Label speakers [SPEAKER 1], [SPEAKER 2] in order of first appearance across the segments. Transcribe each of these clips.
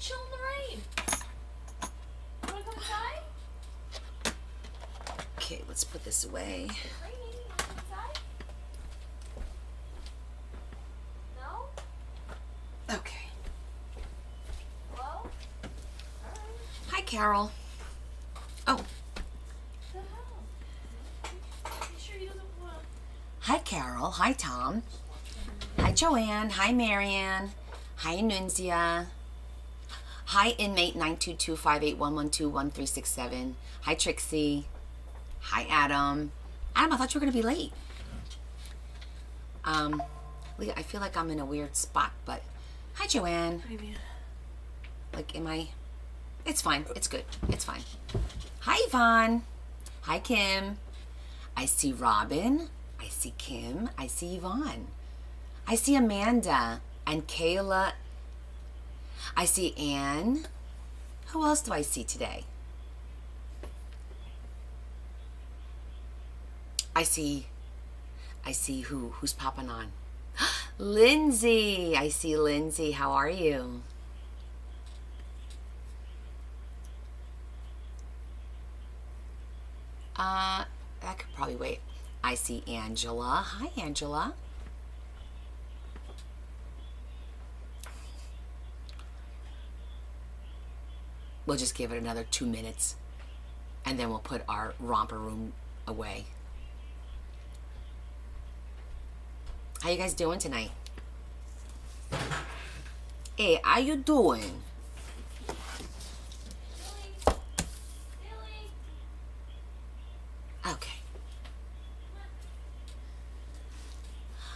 [SPEAKER 1] chill in the rain. You wanna come inside?
[SPEAKER 2] Okay, let's put this away.
[SPEAKER 1] It's raining. You wanna come inside? No?
[SPEAKER 2] Okay.
[SPEAKER 1] Hello? Alright.
[SPEAKER 2] Hi, Carol. Oh,
[SPEAKER 1] What the hell? You sure he doesn't wanna...
[SPEAKER 2] hi, Carol. Hi, Tom. Hi, Joanne. Hi, Marianne. Hi, Nunzia. Hi, inmate 922-58112-1367. Hi, Trixie. Hi, Adam. Adam, I thought you were going to be late. Leah, I feel like I'm in a weird spot, but hi, Joanne.
[SPEAKER 1] What do you mean?
[SPEAKER 2] Like, am I? It's fine. It's good. It's fine. Hi, Yvonne. Hi, Kim. I see Robin. I see Kim. I see Yvonne. I see Amanda and Kayla. I see Anne. Who else do I see today? I see who's popping on. Lindsay. I see Lindsay. How are you? That could probably wait. I see Angela. Hi, Angela. We'll just give it another 2 minutes, and then we'll put our romper room away. How you guys doing tonight? Hey, how you doing? Okay.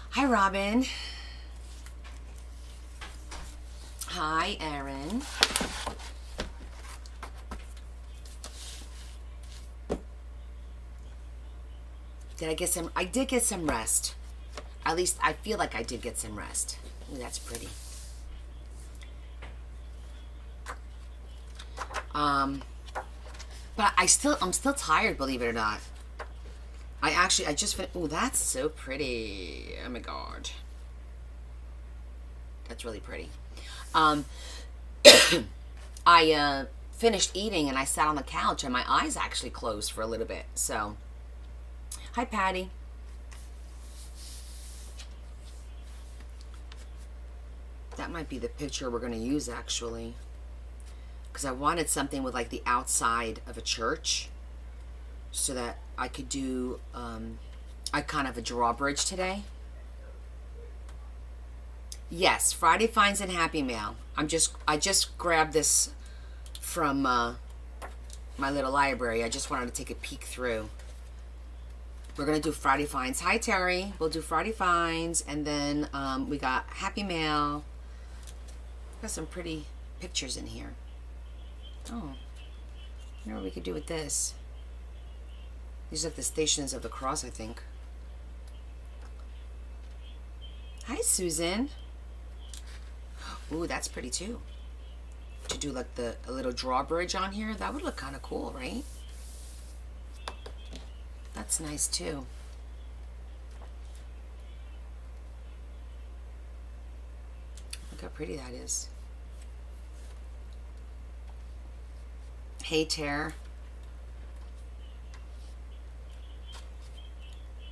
[SPEAKER 2] Hi, Robin. Hi, Erin. Did I get some? I did get some rest. At least I feel like I did get some rest. Ooh, that's pretty. But I'm still tired, believe it or not. I just finished. Ooh, that's so pretty. Oh my God. That's really pretty. I finished eating and I sat on the couch and my eyes actually closed for a little bit. So, hi, Patty. That might be the picture we're going to use, actually. Because I wanted something with, like, the outside of a church. So that I could do, I kind of a drawbridge today. Yes, Friday Finds and Happy Mail. I just grabbed this from my little library. I just wanted to take a peek through. We're going to do Friday Finds. Hi, Terry. We'll do Friday Finds. And then we got Happy Mail. Got some pretty pictures in here. Oh. You know what we could do with this? These are the Stations of the Cross, I think. Hi, Susan. Ooh, that's pretty too. To do like a little drawbridge on here, that would look kind of cool, right? That's nice too. Look how pretty that is. Hey, Tara.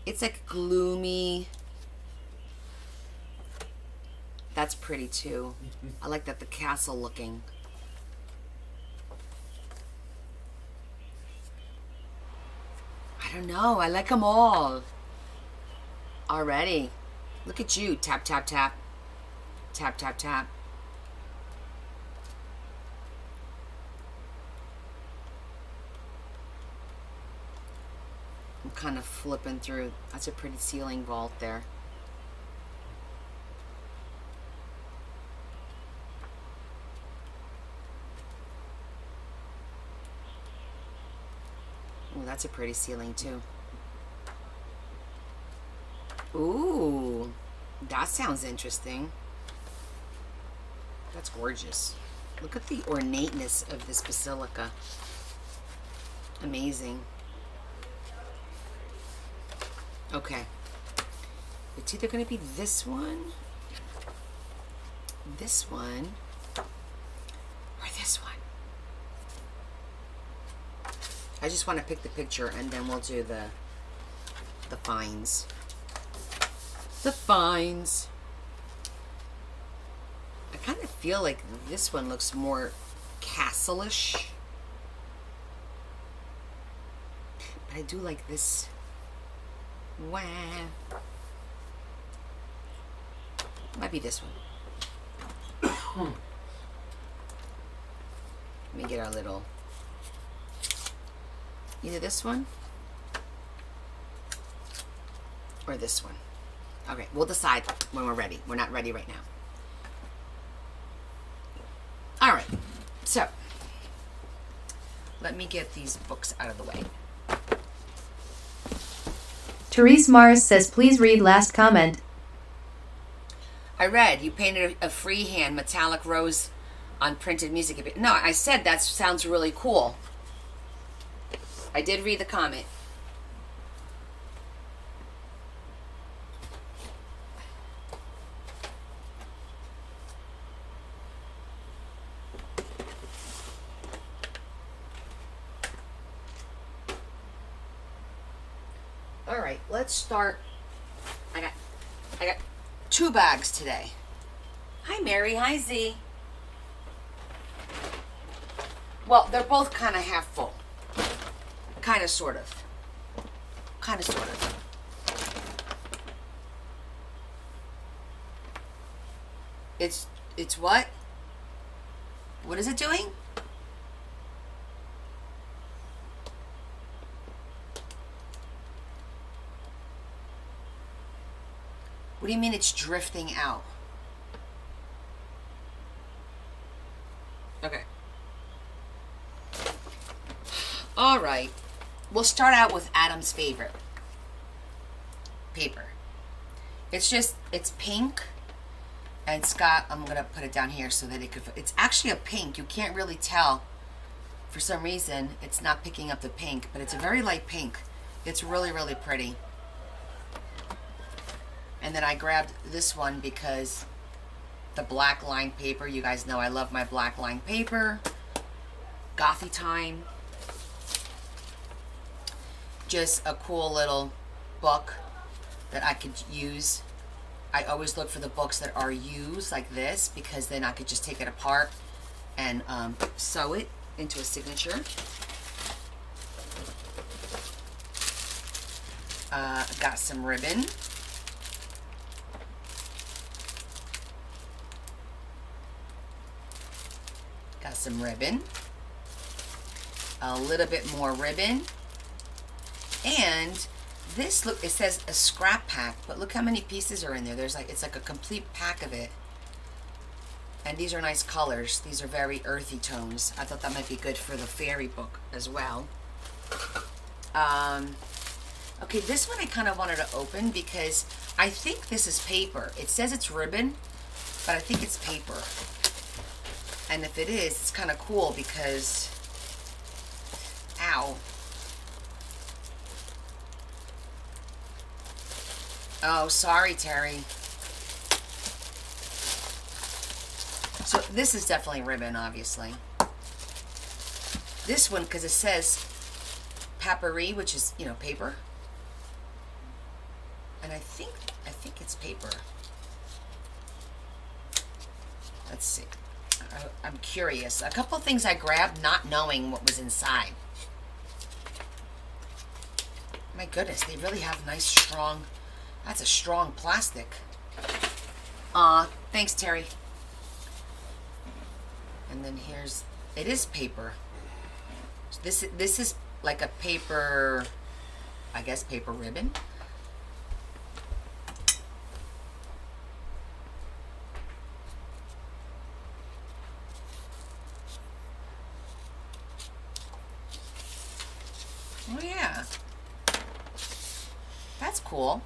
[SPEAKER 2] It's like gloomy. That's pretty too. I like that, the castle looking. I don't know. I like them all. Already. Look at you. Tap, tap, tap. Tap, tap, tap. I'm kind of flipping through. That's a pretty ceiling vault there. Ooh, that's a pretty ceiling too. Ooh, that sounds interesting. That's gorgeous. Look at the ornateness of this basilica. Amazing. Okay. It's either going to be this one, I just want to pick the picture and then we'll do the fines. The fines. I kind of feel like this one looks more castle-ish. But I do like this. Wow. Might be this one. Let me get our little... Either this one or this one. Okay, we'll decide when we're ready. We're not ready right now. All right, so let me get these books out of the way.
[SPEAKER 3] Therese Mars says, please read last comment.
[SPEAKER 2] I read you painted a freehand metallic rose on printed music. No, I said that sounds really cool. I did read the comment. All right, let's start. I got 2 bags today. Hi, Mary. Hi, Z. Well, they're both kind of half full. Kind of, sort of. Kind of, sort of. It's what? What is it doing? What do you mean it's drifting out? Okay. All right. We'll start out with Adam's favorite paper. It's pink. And it's got, I'm going to put it down here so that it could, it's actually a pink. You can't really tell. For some reason, it's not picking up the pink, but it's a very light pink. It's really, really pretty. And then I grabbed this one because the black lined paper, you guys know I love my black lined paper. Gothy Time. Just a cool little book that I could use. I always look for the books that are used like this because then I could just take it apart and sew it into a signature. Got some ribbon. Got some ribbon. A little bit more ribbon. And this, look, it says a scrap pack, but look how many pieces are in there. There's like, it's like a complete pack of it. And these are nice colors. These are very earthy tones. I thought that might be good for the fairy book as well. Okay, this one I kind of wanted to open because I think this is paper. It says it's ribbon, but I think it's paper. And if it is, it's kind of cool because, ow. Oh, sorry, Terry. So this is definitely ribbon, obviously. This one, because it says papery, which is, you know, paper. And I think it's paper. Let's see. I'm curious. A couple things I grabbed not knowing what was inside. My goodness, they really have nice, strong... That's a strong plastic. Aw, thanks, Terry. And then here's... It is paper. This is like a paper... I guess paper ribbon. Oh, yeah. That's cool.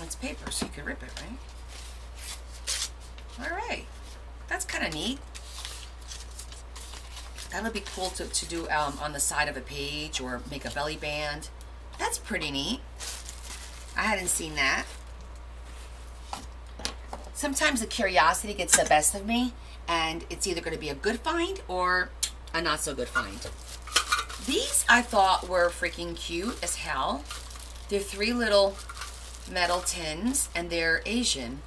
[SPEAKER 2] It's paper, so you can rip it, right? Alright. That's kind of neat. That'll be cool to do on the side of a page or make a belly band. That's pretty neat. I hadn't seen that. Sometimes the curiosity gets the best of me, and it's either going to be a good find or a not so good find. These I thought were freaking cute as hell. They're 3 little metal tins, and they're Asian.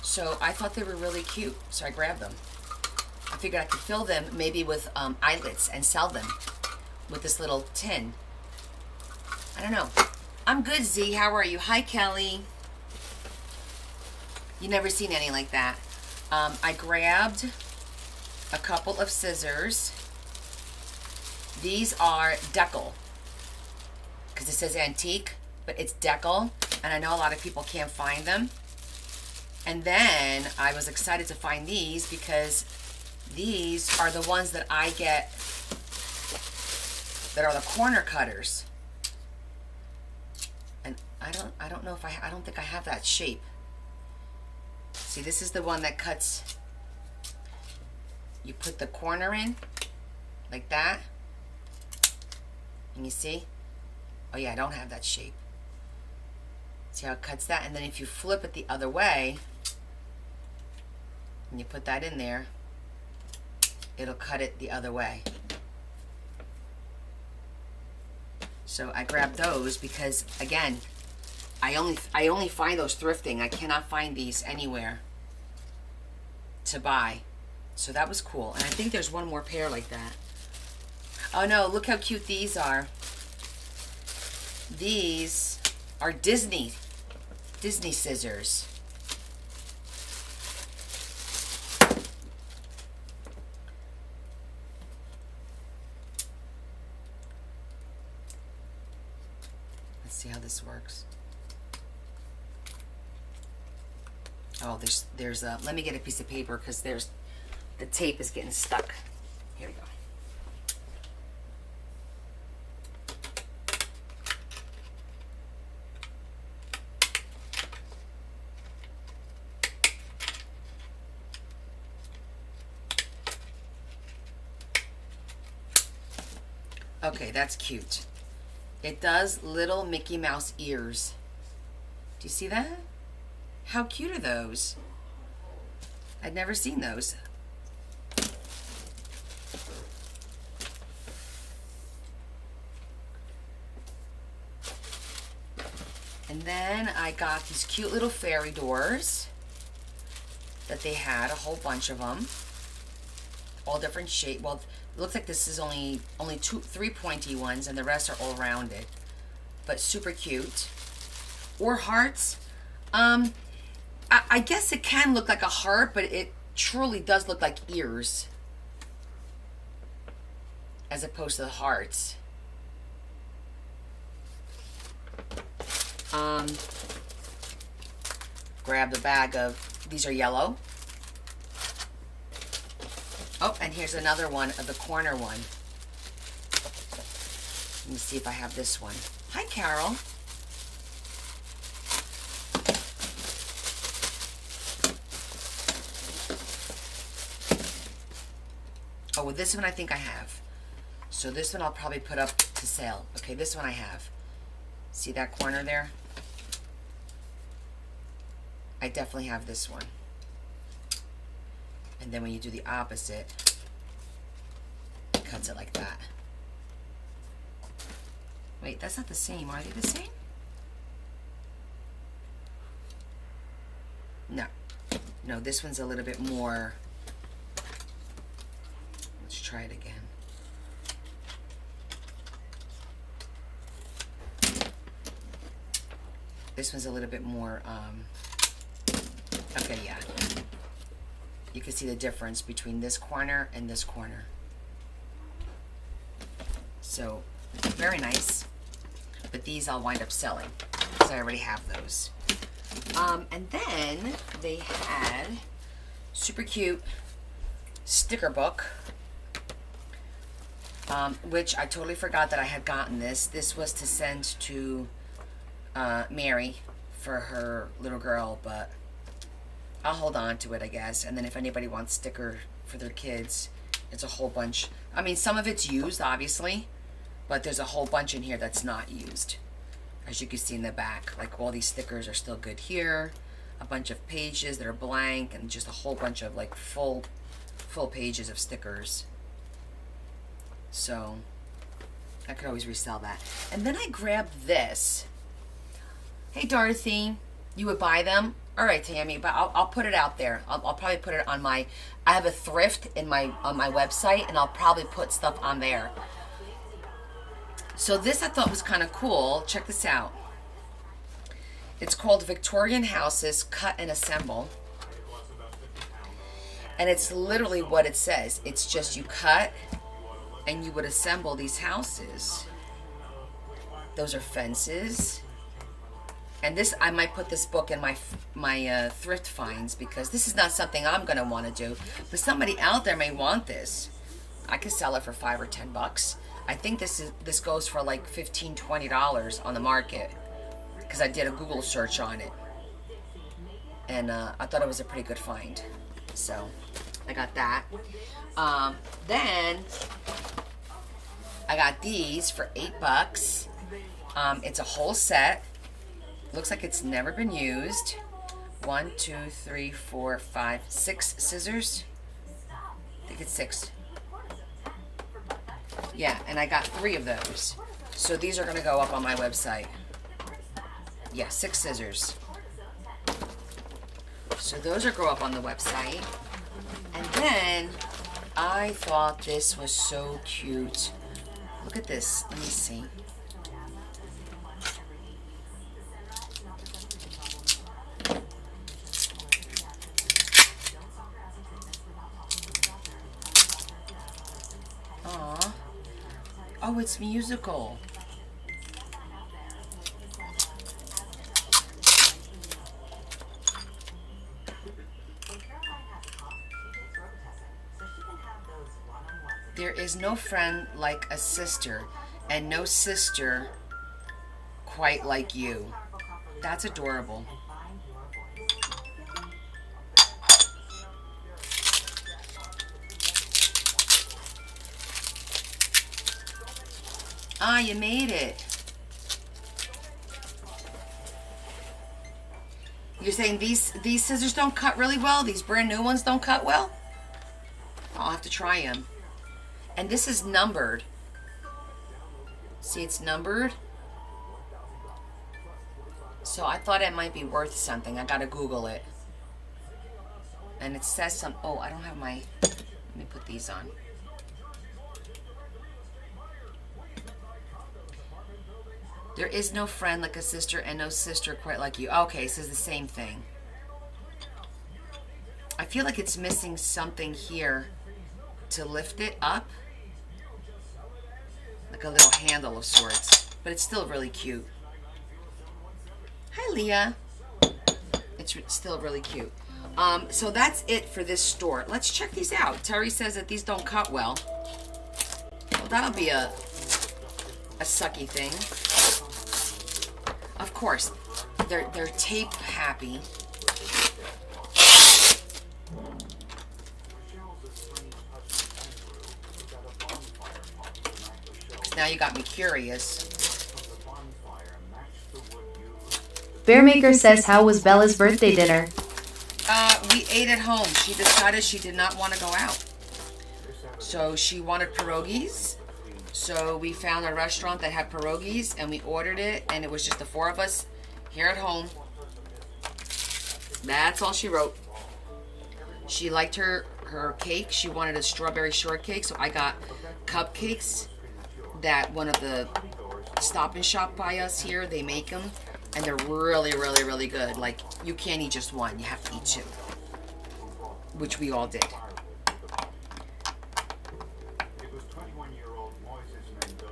[SPEAKER 2] So I thought they were really cute, so I grabbed them. I figured I could fill them maybe with eyelets and sell them with this little tin. I don't know. I'm good, Z. How are you? Hi, Kelly. You never seen any like that. I grabbed a couple of scissors. These are decal, because it says antique, but it's decal, and I know a lot of people can't find them. And then I was excited to find these because these are the ones that I get that are the corner cutters. And I don't know if I don't think I have that shape. See, this is the one that cuts. You put the corner in like that. And you see? Oh yeah, I don't have that shape. See how it cuts that? And then if you flip it the other way, and you put that in there, it'll cut it the other way. So I grabbed those because, again, I only find those thrifting. I cannot find these anywhere to buy. So that was cool. And I think there's one more pair like that. Oh no, look how cute these are. These are Disney scissors. Let's see how this works. Oh, there's a, let me get a piece of paper because the tape is getting stuck. Here we go. Okay, that's cute. It does little Mickey Mouse ears. Do you see that? How cute are those? I'd never seen those. And then I got these cute little fairy doors that they had, a whole bunch of them. All different shape. Well, it looks like this is only 3 pointy ones, and the rest are all rounded, but super cute. Or hearts. I guess it can look like a heart, but it truly does look like ears as opposed to the hearts. Grab the bag of, these are yellow. Oh, and here's another one of the corner one. Let me see if I have this one. Hi, Carol. Oh, well, this one I think I have. So this one I'll probably put up to sale. Okay, this one I have. See that corner there? I definitely have this one. And then when you do the opposite, it cuts it like that. Wait, that's not the same. Are they the same? No. No, this one's a little bit more. Let's try it again. This one's a little bit more, okay, yeah. You can see the difference between this corner and this corner. So, very nice. But these I'll wind up selling because I already have those. And then they had super cute sticker book, which I totally forgot that I had gotten this. This was to send to Mary for her little girl, but I'll hold on to it, I guess. And then if anybody wants sticker for their kids, it's a whole bunch. I mean, some of it's used, obviously, but there's a whole bunch in here that's not used. As you can see in the back, like all these stickers are still good here. a bunch of pages that are blank and just a whole bunch of like full pages of stickers. So I could always resell that. And then I grabbed this. Hey Dorothy, you would buy them? All right, Tammy, but I'll put it out there. I'll probably put it on my, I have a thrift on my website, and I'll probably put stuff on there. So this I thought was kind of cool. Check this out. It's called Victorian Houses Cut and Assemble. And it's literally what it says. It's just you cut and you would assemble these houses. Those are fences. And this, I might put this book in my thrift finds, because this is not something I'm going to want to do. But somebody out there may want this. I could sell it for $5 or $10. I think this goes for like $15, $20 on the market, because I did a Google search on it. And I thought it was a pretty good find. So I got that. Then I got these for $8. It's a whole set. Looks like it's never been used. 1, 2, 3, 4, 5, 6 scissors. I think it's 6. Yeah, and I got 3 of those. So these are going to go up on my website. Yeah, 6 scissors. So those are go up on the website. And then I thought this was so cute. Look at this. Let me see. Aw. Oh, it's musical. There is no friend like a sister, and no sister quite like you. That's adorable. Ah, you made it. You're saying these scissors don't cut really well? These brand new ones don't cut well? I'll have to try them. And this is numbered. See, it's numbered. So I thought it might be worth something. I gotta Google it. And it says some, oh, I don't have my, let me put these on. There is no friend like a sister, and no sister quite like you. Okay, it says the same thing. I feel like it's missing something here to lift it up. Like a little handle of sorts. But it's still really cute. Hi, Leah. It's still really cute. So that's it for this store. Let's check these out. Terry says that these don't cut well. Well, that'll be a sucky thing. Of course, they're tape happy. Now you got me curious.
[SPEAKER 3] Bearmaker says, how was Bella's birthday dinner?
[SPEAKER 2] We ate at home. She decided she did not want to go out. So she wanted pierogies. So we found a restaurant that had pierogies, and we ordered it, and it was just the 4 of us here at home. That's all she wrote. She liked her cake. She wanted a strawberry shortcake, so I got cupcakes that one of the Stop and Shop by us here, they make them, and they're really, really, really good. Like, you can't eat just one. You have to eat 2, which we all did.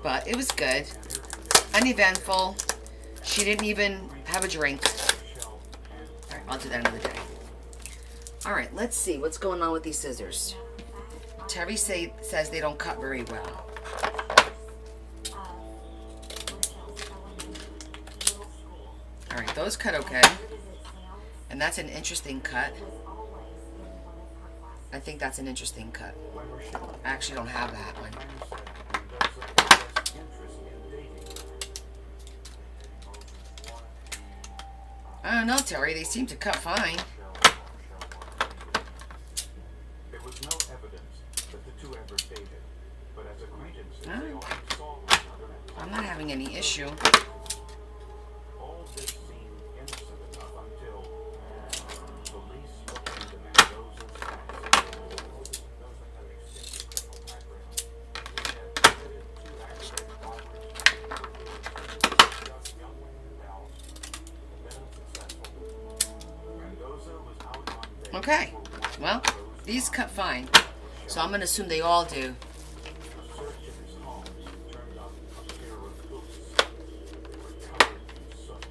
[SPEAKER 2] But it was good. Uneventful. She didn't even have a drink. Alright, I'll do that another day. Alright, let's see what's going on with these scissors. Terry says they don't cut very well. Alright, those cut okay. And that's an interesting cut. I think that's an interesting cut. I actually don't have that one. don't know, Terry. They seem to cut fine.
[SPEAKER 4] There was no evidence that the two ever dated, but as acquaintances, they
[SPEAKER 2] Oh.
[SPEAKER 4] often saw each other at
[SPEAKER 2] I'm not having any issue.
[SPEAKER 4] All this seemed innocent enough until police looked into Mendoza's past. Mendoza had an extensive criminal background. He had committed 2 aggravated robberies, just young women in Dallas, and been unsuccessful. Mendoza was out on bail
[SPEAKER 2] Okay.
[SPEAKER 4] for one
[SPEAKER 2] Well,
[SPEAKER 4] of those
[SPEAKER 2] these cut fine. So I'm going to assume they all do.
[SPEAKER 4] A search in his home turned up a pair of boots. They were covered in soot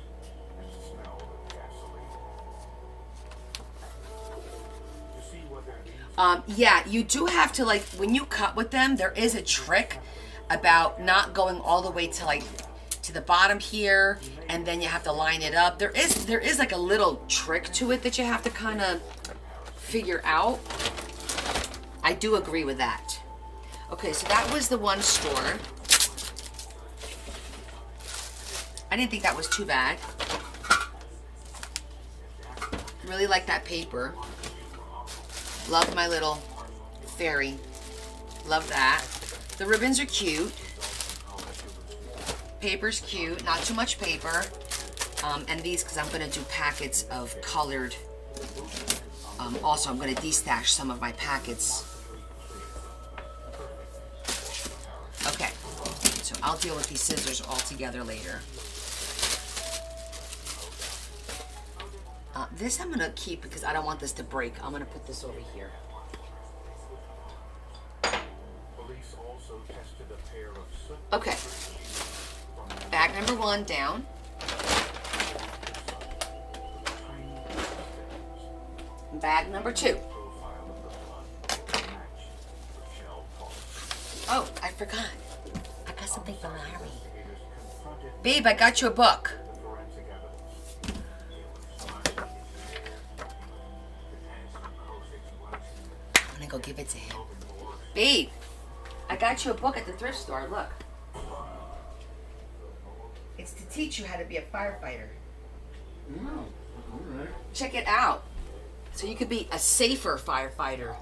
[SPEAKER 4] and smelled of gasoline. To see whether these
[SPEAKER 2] Yeah, you do have to, like, when you cut with them, there is a trick about not going all the way to, like, to the bottom here, and then you have to line it up. There is like a little trick to it that you have to kind of figure out. I do agree with that. Okay, so that was the one store. I didn't think that was too bad. Really like that paper. Love my little fairy. Love that. The ribbons are cute. Paper's cute. Not too much paper. And these, because I'm going to do packets of colored. Also, I'm going to destash some of my packets. Okay. So I'll deal with these scissors all together later. This I'm going to keep because I don't want this to break. I'm going to put this over here.
[SPEAKER 4] police also tested a pair of soot
[SPEAKER 2] Okay. Bag number 1 down. Bag number 2.
[SPEAKER 4] profile of the blood matched Rochelle Parks.
[SPEAKER 2] Oh, I forgot. I got something for Larry.
[SPEAKER 4] Investigators confronted
[SPEAKER 2] Babe, I got you a book.
[SPEAKER 4] the forensic evidence. It was
[SPEAKER 2] I'm going to go give it to him. Babe, I got you a book at the thrift store. Look. It's to teach you how to be a firefighter. Check it out. So you could be a safer firefighter.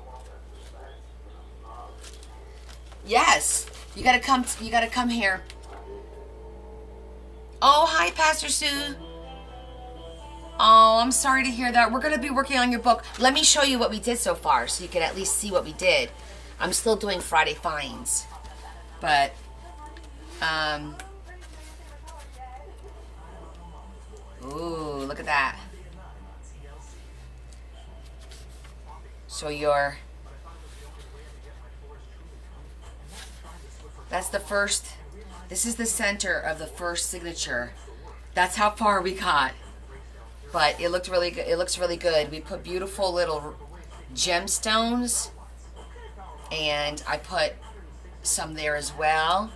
[SPEAKER 2] Yes. You gotta come here. Oh, hi, Pastor Sue. Oh, I'm sorry to hear that. We're gonna be working on your book. Let me show you what we did so far so you can at least see what we did. I'm still doing Friday finds. But ooh, look at that. So that's the first, this is the center of the first signature. That's how far we got. But it looked really good. It looks really good. We put beautiful little gemstones, and I put some there as well.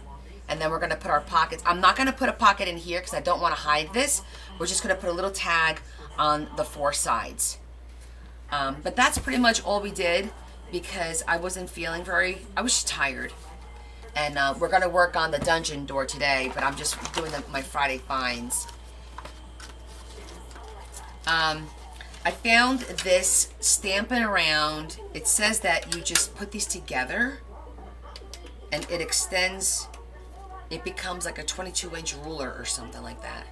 [SPEAKER 2] And then we're gonna put our pockets. I'm not gonna put a pocket in here because I don't want to hide this. We're just gonna put a little tag on the 4 sides. But that's pretty much all we did because I wasn't feeling I was just tired. And we're going to work on the dungeon door today, but I'm just doing my Friday finds. I found this Stampin' Around. It says that you just put these together and it extends, it becomes like a 22-inch ruler or something like that.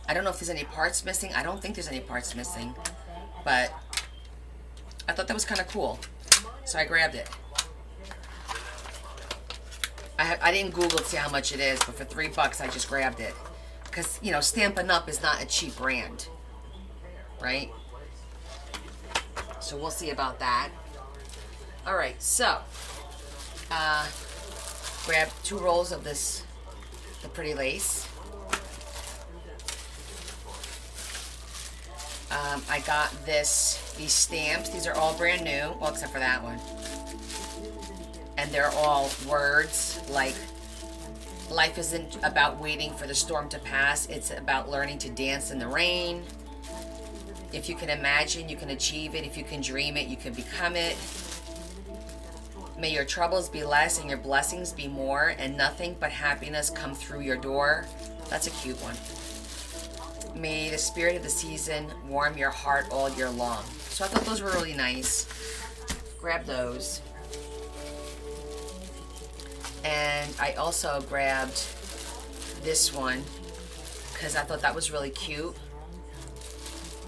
[SPEAKER 2] I don't know if there's any parts missing. I don't think there's any parts missing, but I thought that was kind of cool, so I grabbed it. I didn't Google to see how much it is, but for $3 I just grabbed it. Because, you know, Stampin' Up! Is not a cheap brand, right? So we'll see about that. Alright, so, grab 2 rolls of this, the pretty lace. I got these stamps. These are all brand new, well, except for that one. And they're all words like, life isn't about waiting for the storm to pass. It's about learning to dance in the rain. If you can imagine, you can achieve it. If you can dream it, you can become it. May your troubles be less and your blessings be more, and nothing but happiness come through your door. That's a cute one. May the spirit of the season warm your heart all year long. So I thought those were really nice. Grab those. And I also grabbed this one because I thought that was really cute.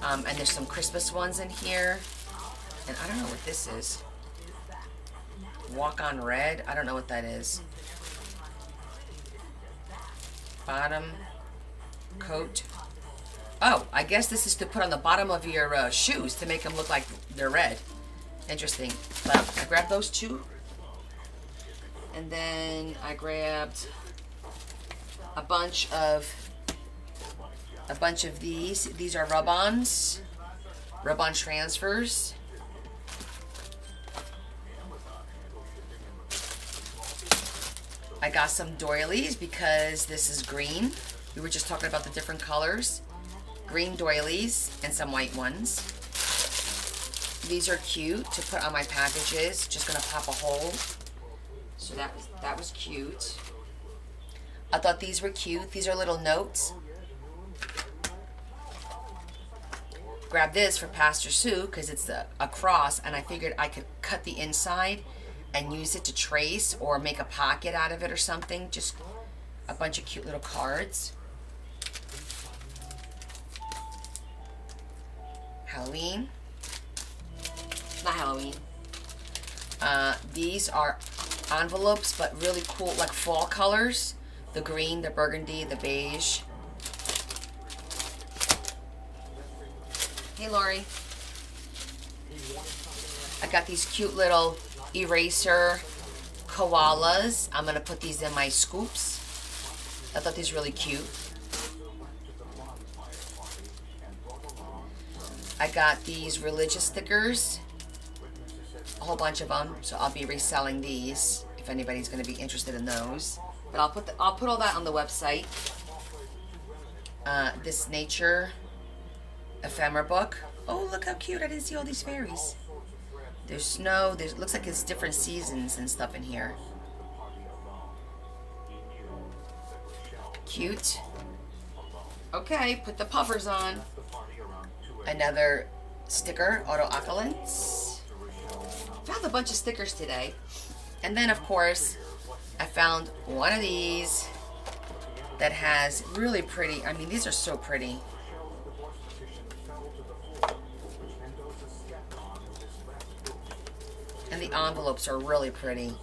[SPEAKER 2] And there's some Christmas ones in here. And I don't know what this is. Walk on Red. I don't know what that is. Bottom coat. Oh, I guess this is to put on the bottom of your shoes to make them look like they're red. Interesting. But I grabbed those two. And then I grabbed a bunch of these. These are rub-ons. Rub-on transfers. I got some doilies because this is green. We were just talking about the different colors. Green doilies and some white ones. These are cute to put on my packages. Just gonna pop a hole. So that was cute. I thought these were cute. These are little notes. Grab this for Pastor Sue because it's a cross, and I figured I could cut the inside and use it to trace or make a pocket out of it or something. Just a bunch of cute little cards. Halloween. Not Halloween. These are envelopes, but really cool, like fall colors. The green, the burgundy, the beige. Hey, Lori. I got these cute little eraser koalas. I'm going to put these in my scoops. I thought these were really cute. I got these religious stickers. A whole bunch of them. So I'll be reselling these if anybody's going to be interested in those. But I'll put all that on the website. This nature ephemera book. Oh, look how cute. I didn't see all these fairies. There's snow. Looks like it's different seasons and stuff in here. Cute. Okay, put the puffers on. Another sticker, Auto Occupants. Found a bunch of stickers today. And then, of course, I found one of these that has really pretty, I mean, these are so pretty. And the envelopes are really pretty.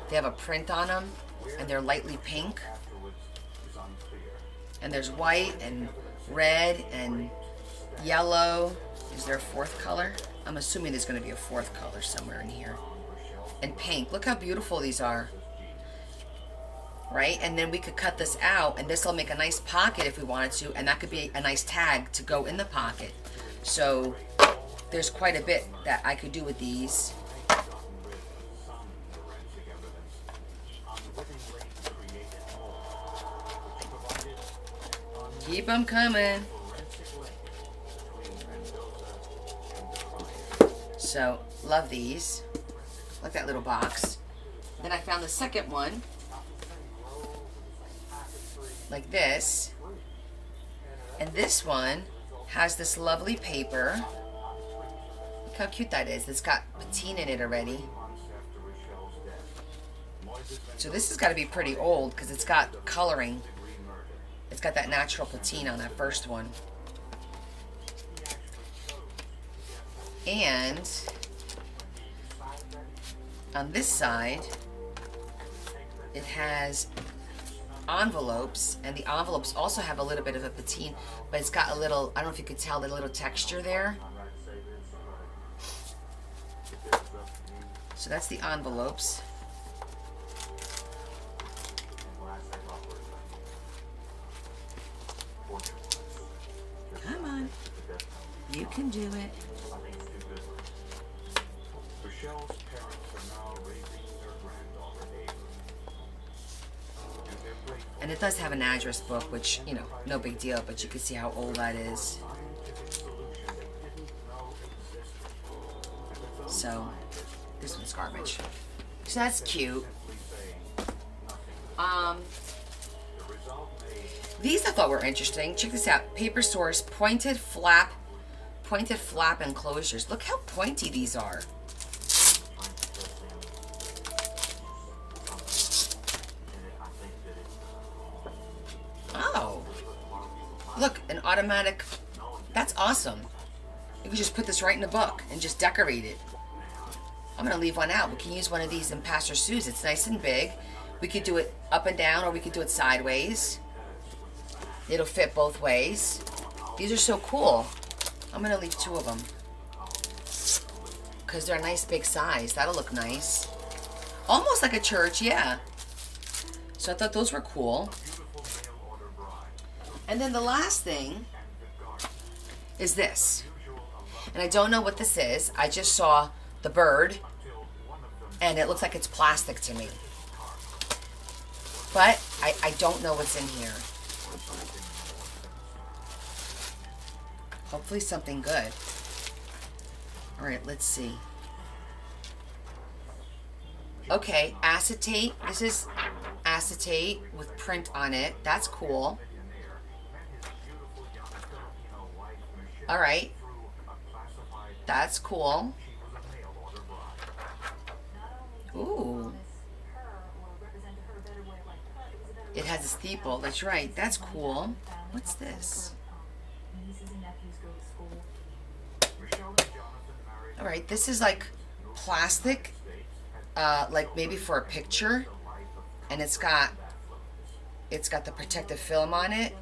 [SPEAKER 2] They have a print on them, and they're lightly pink. And there's white and red and yellow. Is there a fourth color? I'm assuming there's going to be a fourth color somewhere in here. And pink. Look how beautiful these are. Right? And then we could cut this out, and this will make a nice pocket if we wanted to, and that could be a nice tag to go in the pocket. So there's quite a bit that I could do with these. Keep them coming. So, love these. Like that little box. Then I found the second one. Like this. And this one has this lovely paper. Look how cute that is. It's got patine in it already. So this has got to be pretty old because it's got coloring. It's got that natural patine on that first one. And on this side, it has envelopes, and the envelopes also have a little bit of a patine, but it's got a little, I don't know if you could tell, the little texture there. So that's the envelopes. Come on. You can do it. And it does have an address book, which, you know, no big deal, but you can see how old that is. So, this one's garbage. So that's cute. These I thought were interesting. Check this out. Paper Source pointed flap enclosures. Look how pointy these are. Oh, look, an automatic. That's awesome. You can just put this right in the book and just decorate it. I'm gonna leave one out. We can use one of these in Pastor Sue's. It's nice and big. We could do it up and down, or we could do it sideways. It'll fit both ways. These are so cool. I'm gonna leave 2 of them because they're a nice big size. That'll look nice. Almost like a church, yeah. So I thought those were cool. And then the last thing is this. And I don't know what this is. I just saw the bird, and it looks like it's plastic to me. But I don't know what's in here. Hopefully something good. All right, let's see. Okay, acetate. This is acetate with print on it. That's cool. All right. That's cool. Ooh. It has a steeple. That's right. That's cool. What's this? All right. This is like plastic, like maybe for a picture, and it's got the protective film on it.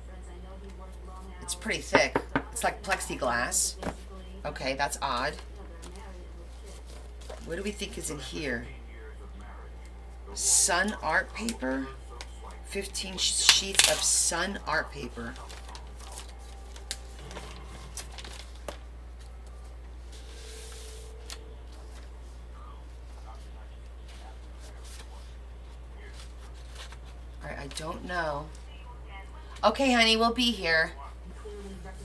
[SPEAKER 2] It's pretty thick. It's like plexiglass. Okay, that's odd. What do we think is in here? Sun art paper? 15 sheets of sun art paper. Alright, I don't know. Okay, honey, we'll be here.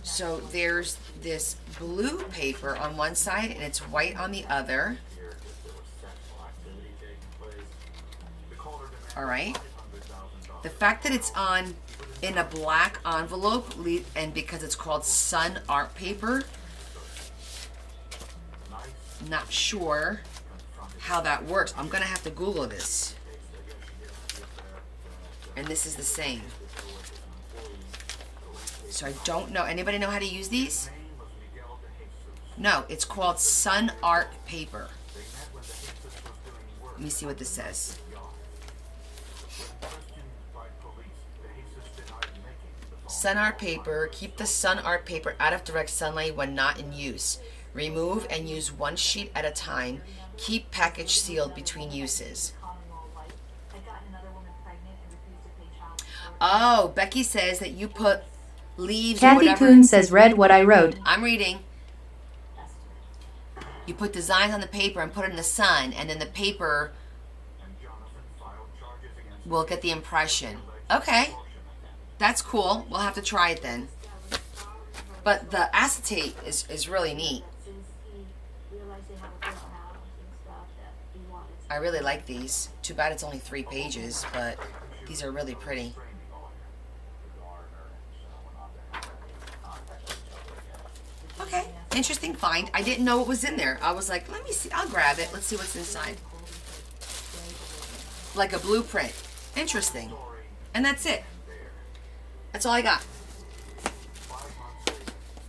[SPEAKER 2] So there's this blue paper on one side and it's white on the other. All right. The fact that it's in a black envelope, and because it's called sun art paper, not sure how that works. I'm gonna have to Google this. And this is the same. So I don't know. Anybody know how to use these? No, it's called sun art paper. Let me see what this says. Sun art paper. Keep the sun art paper out of direct sunlight when not in use. Remove and use one sheet at a time. Keep package sealed between uses. Oh, Becky says that you put leaves or
[SPEAKER 3] Kathy
[SPEAKER 2] whatever.
[SPEAKER 3] Kuhn says read what I wrote.
[SPEAKER 2] I'm reading. You put designs on the paper and put it in the sun, and then the paper will get the impression. Okay. That's cool. We'll have to try it then. But the acetate is really neat. I really like these. Too bad it's only 3 pages, but these are really pretty. Okay, interesting find. I didn't know what was in there. I was like, let me see. I'll grab it. Let's see what's inside. Like a blueprint. Interesting. And that's it. That's all I got.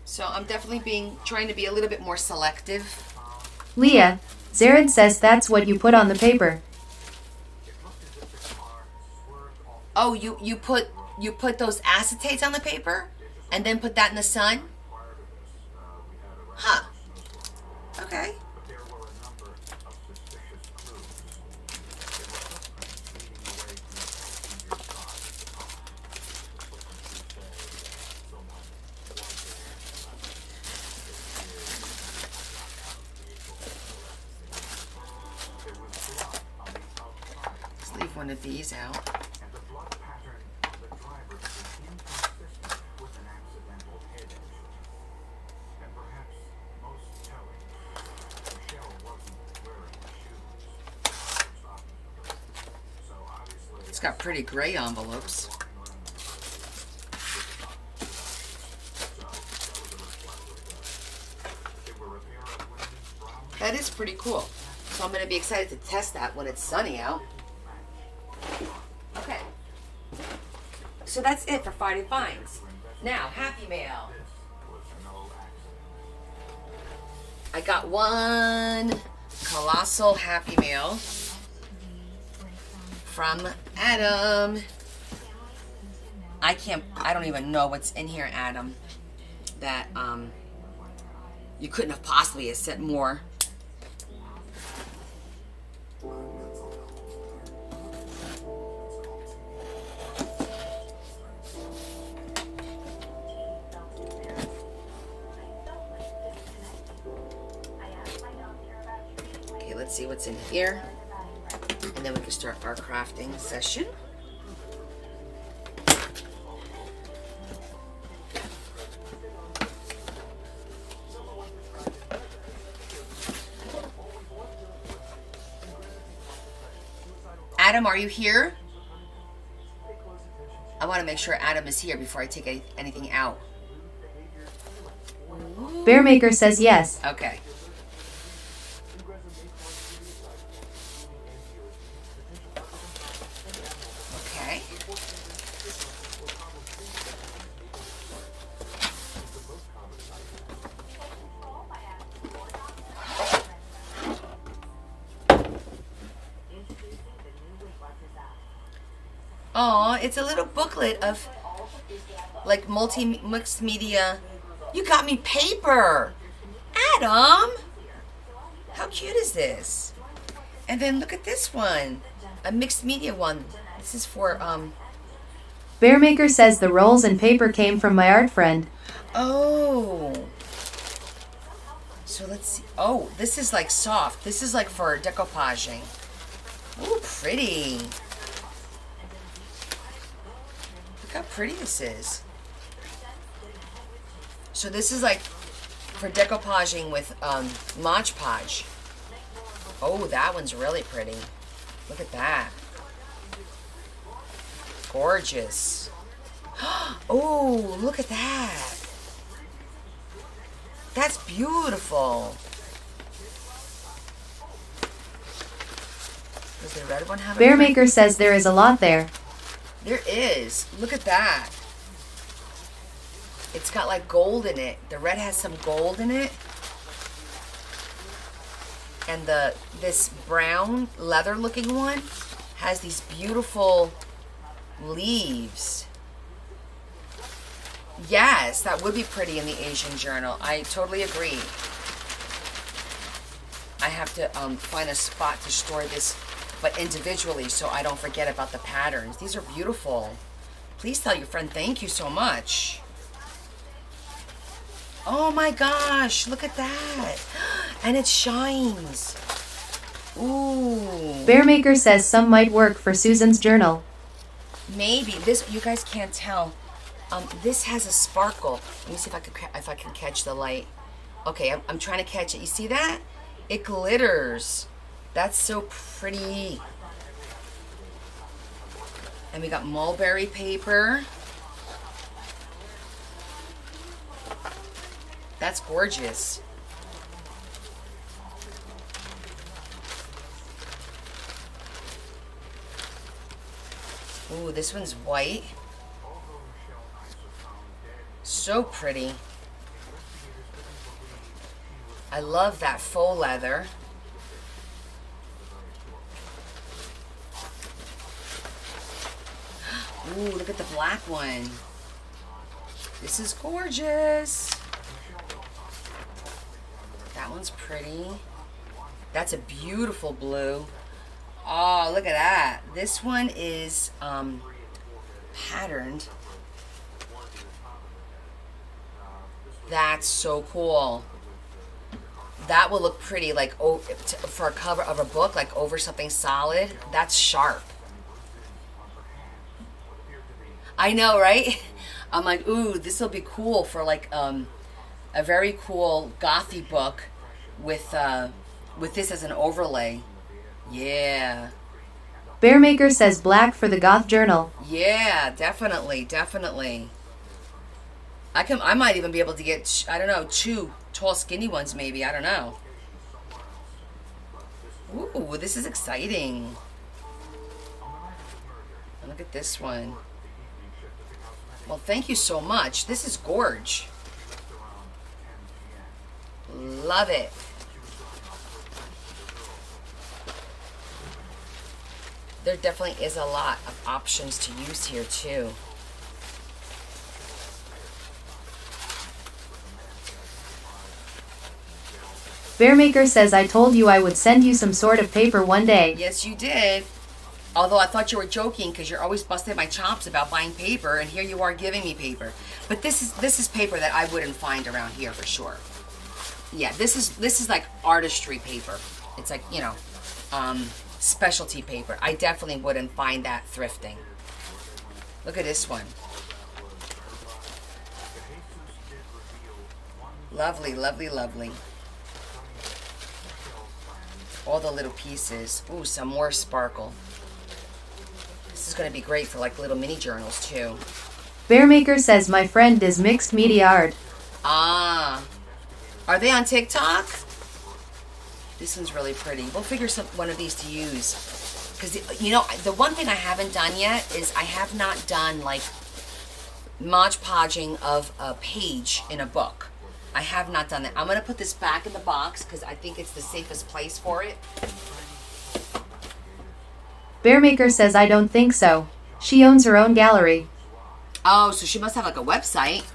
[SPEAKER 2] So I'm definitely trying to be a little bit more selective.
[SPEAKER 3] Leah, Zared says that's what you put on the paper.
[SPEAKER 2] Oh, you put those acetates on the paper and then put that in the sun? Huh. Okay. Let's leave one of these out. It's got pretty gray envelopes. That is pretty cool. So I'm going to be excited to test that when it's sunny out. Okay. So that's it for Friday Finds. Now, Happy Mail. I got one colossal Happy Mail from Adam. I don't even know what's in here, Adam. That, you couldn't have possibly have sent more. Okay, let's see what's in here. And then we can start our crafting session. Adam, are you here? I want to make sure Adam is here before I take anything out.
[SPEAKER 3] Bearmaker says yes.
[SPEAKER 2] Okay. Okay. Oh, it's a little booklet of like mixed media. You got me paper, Adam. How cute is this? And then look at this one, a mixed media one. This is for
[SPEAKER 3] Bearmaker says the rolls and paper came from my art friend.
[SPEAKER 2] Oh. So let's see. Oh, this is like soft. This is like for decoupaging. Ooh, pretty. Look how pretty this is. So this is like for decoupaging with Mod Podge. Oh, that one's really pretty. Look at that. Gorgeous. Oh, look at that. That's beautiful. Does the red one have a
[SPEAKER 3] Bearmaker says there is a lot there.
[SPEAKER 2] There is. Look at that. It's got like gold in it. The red has some gold in it. And this brown leather looking one has these beautiful leaves. Yes, that would be pretty in the Asian journal. I totally agree. I have to find a spot to store this, but individually, so I don't forget about the patterns. These are beautiful. Please tell your friend thank you so much. Oh my gosh, look at that. And it shines. Ooh.
[SPEAKER 3] Bearmaker says some might work for Susan's journal.
[SPEAKER 2] Maybe. This, you guys can't tell. This has a sparkle. Let me see if I can catch the light. Okay, I'm trying to catch it. You see that? It glitters. That's so pretty. And we got mulberry paper. That's gorgeous. Ooh, this one's white. So pretty. I love that faux leather. Ooh, look at the black one. This is gorgeous. That one's pretty. That's a beautiful blue. Oh, look at that. This one is patterned. That's so cool. That will look pretty, like for a cover of a book, like over something solid. That's sharp. I know, right? I'm like, ooh, this will be cool for like a very cool gothy book with this as an overlay. Yeah.
[SPEAKER 3] Bearmaker says black for the goth journal.
[SPEAKER 2] Yeah, definitely, definitely. I might even be able to get, I don't know, 2 tall, skinny ones maybe. I don't know. Ooh, this is exciting. Look at this one. Well, thank you so much. This is gorge. Love it. There definitely is a lot of options to use here too.
[SPEAKER 3] Bearmaker says I told you I would send you some sort of paper one day.
[SPEAKER 2] Yes, you did. Although I thought you were joking because you're always busting my chops about buying paper, and here you are giving me paper. But this is paper that I wouldn't find around here for sure. Yeah, this is like artistry paper. It's like, you know, specialty paper. I definitely wouldn't find that thrifting. Look at this one. Lovely, lovely, lovely. All the little pieces. Ooh, some more sparkle. This is going to be great for like little mini journals too.
[SPEAKER 3] Bearmaker says my friend is mixed media art.
[SPEAKER 2] Ah. Are they on TikTok? This one's really pretty. We'll figure one of these to use. Because, you know, the one thing I haven't done yet is I have not done like Mod Podging of a page in a book. I have not done that. I'm going to put this back in the box because I think it's the safest place for it.
[SPEAKER 3] Bearmaker says I don't think so. She owns her own gallery.
[SPEAKER 2] Oh, so she must have like a website.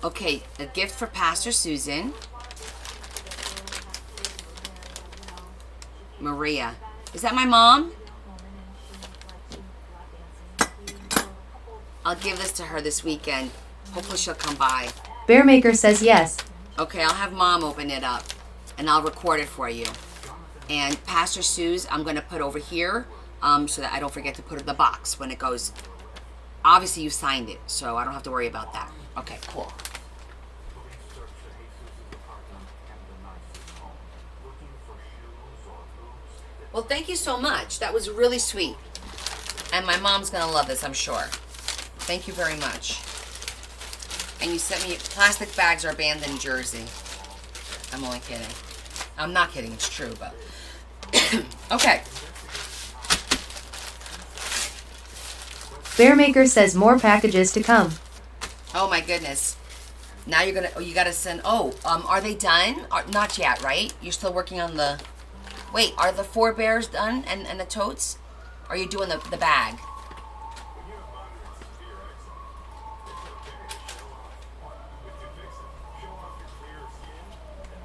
[SPEAKER 2] Okay, a gift for Pastor Susan. Maria. Is that my mom? I'll give this to her this weekend. Hopefully she'll come by.
[SPEAKER 3] Bearmaker says yes.
[SPEAKER 2] Okay, I'll have Mom open it up and I'll record it for you. And Pastor Sue's, I'm going to put over here so that I don't forget to put it in the box when it goes. Obviously, you signed it, so I don't have to worry about that. Okay, cool. Well, thank you so much. That was really sweet. And my mom's going to love this, I'm sure. Thank you very much. And you sent me, plastic bags are banned in Jersey. I'm only kidding. I'm not kidding, it's true, but. Okay.
[SPEAKER 3] Bearmaker says more packages to come.
[SPEAKER 2] Oh my goodness. Now you're gonna, you gotta send, are they done? Not yet, right? You're still working on the, wait, are the 4 bears done and the totes? Or are you doing the bag?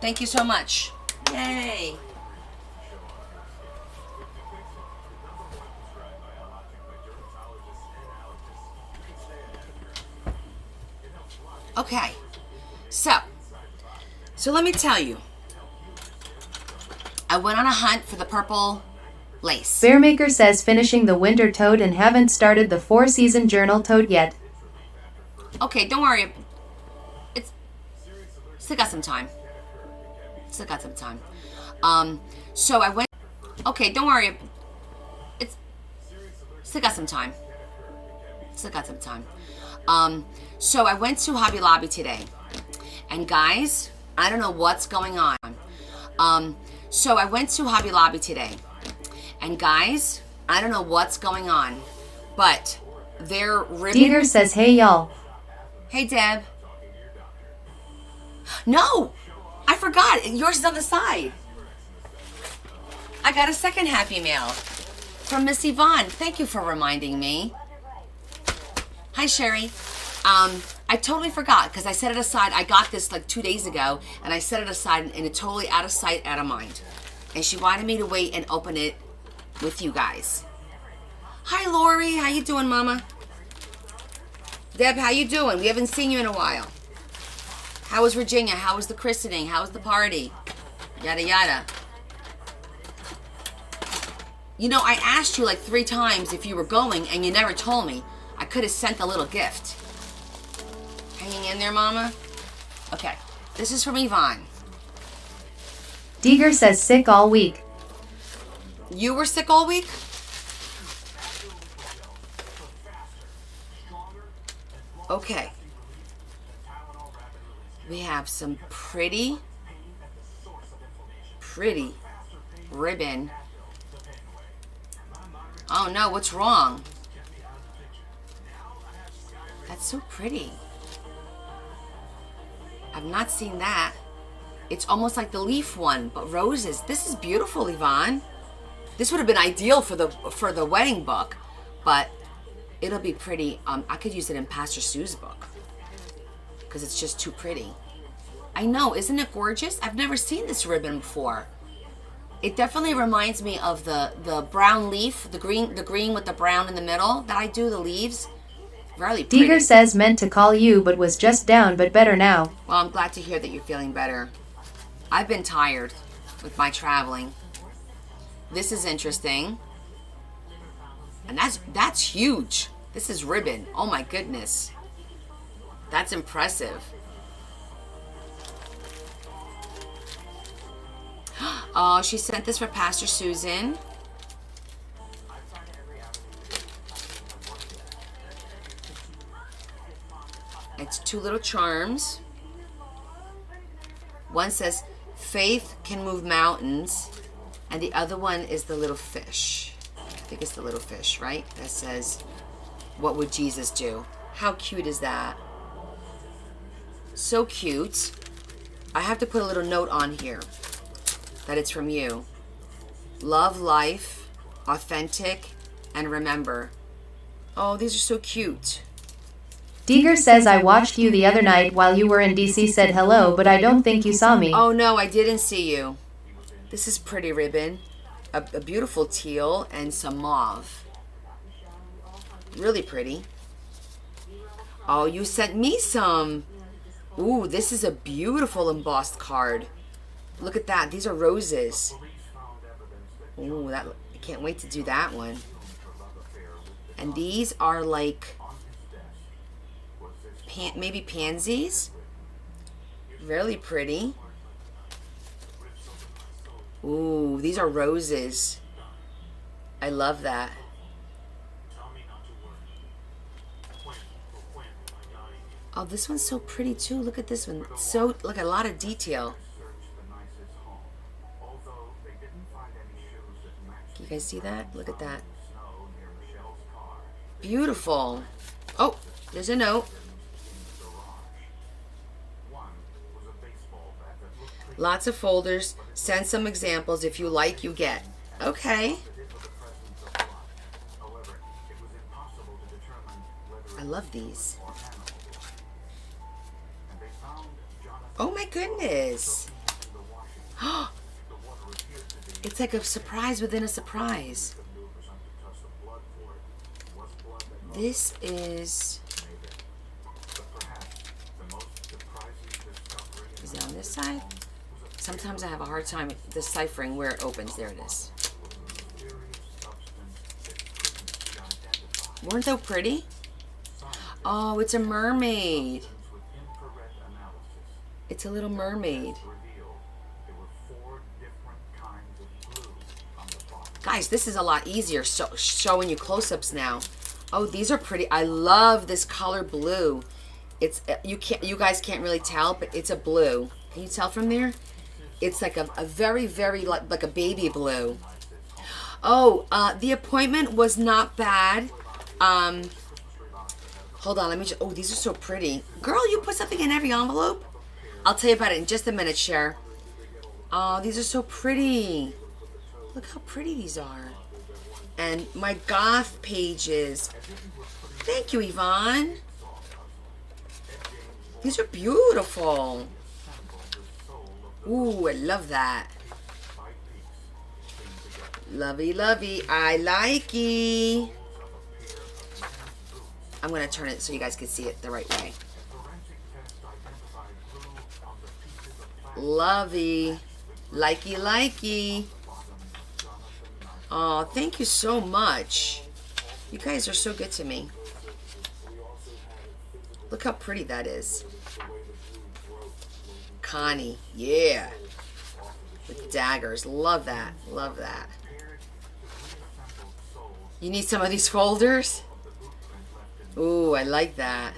[SPEAKER 2] Thank you so much. Yay. Okay. So let me tell you. I went on a hunt for the purple lace.
[SPEAKER 3] Bearmaker says finishing the winter tote and haven't started the 4-season journal tote yet.
[SPEAKER 2] Okay, don't worry. It's still got some time. Still got some time. So I went. Okay, don't worry. It's still got some time. Still got some time. So I went to Hobby Lobby today, and guys, I don't know what's going on. So I went to Hobby Lobby today, and guys, I don't know what's going on, but their ribbon.
[SPEAKER 3] Dieter says, hey y'all.
[SPEAKER 2] Hey Deb. No, I forgot. Yours is on the side. I got a second Happy Mail from Miss Yvonne. Thank you for reminding me. Hi Sherry. I totally forgot because I set it aside. I got this like 2 days ago, and I set it aside, and it's totally out of sight, out of mind. And she wanted me to wait and open it with you guys. Hi Lori, how you doing, Mama? Deb, how you doing? We haven't seen you in a while. How was Virginia? How was the christening? How was the party? Yada yada. You know, I asked you like 3 times if you were going, and you never told me. I could have sent a little gift. Hanging in there, Mama? Okay. This is from Yvonne.
[SPEAKER 3] Dieter says sick all week.
[SPEAKER 2] You were sick all week? Okay. We have some pretty ribbon. Oh no, what's wrong? That's so pretty. I've not seen that. It's almost like the leaf one, but roses. This is beautiful, Yvonne. This would have been ideal for the wedding book, but it'll be pretty. I could use it in Pastor Sue's book because it's just too pretty. I know, isn't it gorgeous? I've never seen this ribbon before. It definitely reminds me of the brown leaf, the green with the brown in the middle that I do, the leaves. Really pretty.
[SPEAKER 3] Deeger says meant to call you but was just down but better now.
[SPEAKER 2] Well, I'm glad to hear that you're feeling better. I've been tired with my traveling. This is interesting. And that's huge. This is ribbon. Oh my goodness. That's impressive. Oh, she sent this for Pastor Susan. It's 2 little charms. One says, faith can move mountains. And the other one is the little fish. I think it's the little fish, right? That says, what would Jesus do? How cute is that? So cute. I have to put a little note on here that it's from you. Love life, authentic, and remember. Oh, these are so cute.
[SPEAKER 3] Deeger says I watched you the other night while you were in DC, said hello, but I don't think you saw me.
[SPEAKER 2] Oh no, I didn't see you. This is pretty ribbon. A beautiful teal and some mauve. Really pretty. Oh, you sent me some. Ooh, this is a beautiful embossed card. Look at that. These are roses. Ooh, I can't wait to do that one. And these are like maybe pansies. Really pretty. Ooh, these are roses. I love that. Oh, this one's so pretty too. Look at this one. So, look, a lot of detail. Can you guys see that? Look at that. Beautiful. Oh, there's a note. Lots of folders. Send some examples. If you like, you get. Okay. I love these. Oh my goodness. It's like a surprise within a surprise. This is it on this side? Sometimes I have a hard time deciphering where it opens. There it is. Weren't they pretty? Oh, it's a mermaid. It's a little mermaid. Guys, this is a lot easier showing you close-ups now. Oh, these are pretty. I love this color blue. It's you guys can't really tell, but it's a blue. Can you tell from there? It's like a very, very like a baby blue. Oh, the appointment was not bad. Hold on, let me just. Oh, these are so pretty. Girl, you put something in every envelope? I'll tell you about it in just a minute, Cher. Oh, these are so pretty. Look how pretty these are. And my goth pages. Thank you, Yvonne. These are beautiful. Ooh, I love that. Lovey, lovey. I likey. I'm going to turn it so you guys can see it the right way. Lovey. Likey, likey. Oh, thank you so much. You guys are so good to me. Look how pretty that is. Connie, yeah. With daggers. Love that. Love that. You need some of these folders? Ooh, I like that.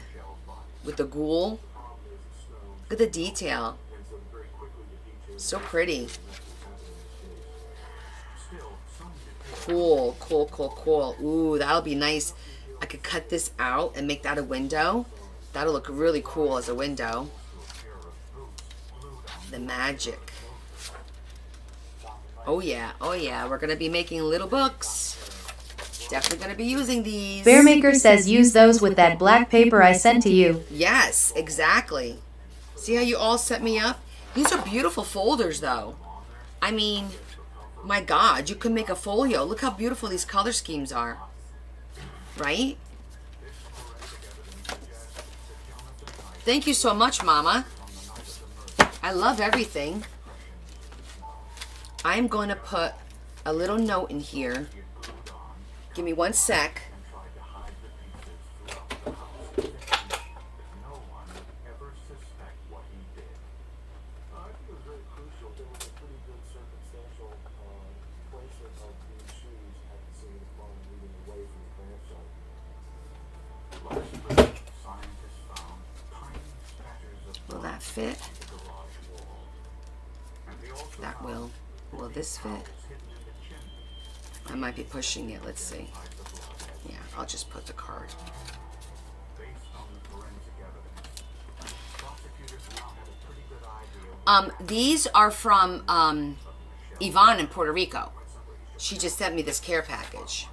[SPEAKER 2] With the ghoul. Look at the detail.
[SPEAKER 4] And so very quickly the details
[SPEAKER 2] So pretty.
[SPEAKER 4] that happened in this case. Still, some details
[SPEAKER 2] Cool, cool, cool, cool. Ooh, that'll be nice. I could cut this out and make that a window. That'll look really cool as a window. The magic. Oh yeah, oh yeah. We're gonna be making little books. Definitely gonna be using these.
[SPEAKER 3] Bearmaker says use those with that black paper I sent to you.
[SPEAKER 2] Yes, exactly. See how you all set me up? These are beautiful folders though. I mean, my God, you can make a folio. Look how beautiful these color schemes are. Right? Thank you so much, Mama. I love everything. I'm going to put a little note in here. Give me 1 sec.
[SPEAKER 4] no one would ever suspect what he did.
[SPEAKER 5] I think it was very crucial. There was a pretty good circumstantial placement of these shoes at the scene upon moving away from the crash site.
[SPEAKER 4] Last spring, scientists found tiny spatters of
[SPEAKER 2] Will
[SPEAKER 4] blood
[SPEAKER 2] that fit?
[SPEAKER 4] on the garage wall. And they also
[SPEAKER 2] That
[SPEAKER 4] found
[SPEAKER 2] will. Will this fit?
[SPEAKER 4] towels hidden in the chimney.
[SPEAKER 2] I might be pushing it. Let's see.
[SPEAKER 4] Hide the blood.
[SPEAKER 2] Yeah, I'll just put the card.
[SPEAKER 4] Based on the forensic evidence, prosecutors now had a pretty good idea
[SPEAKER 2] These are from Yvonne in Puerto Rico. She just sent me this care package.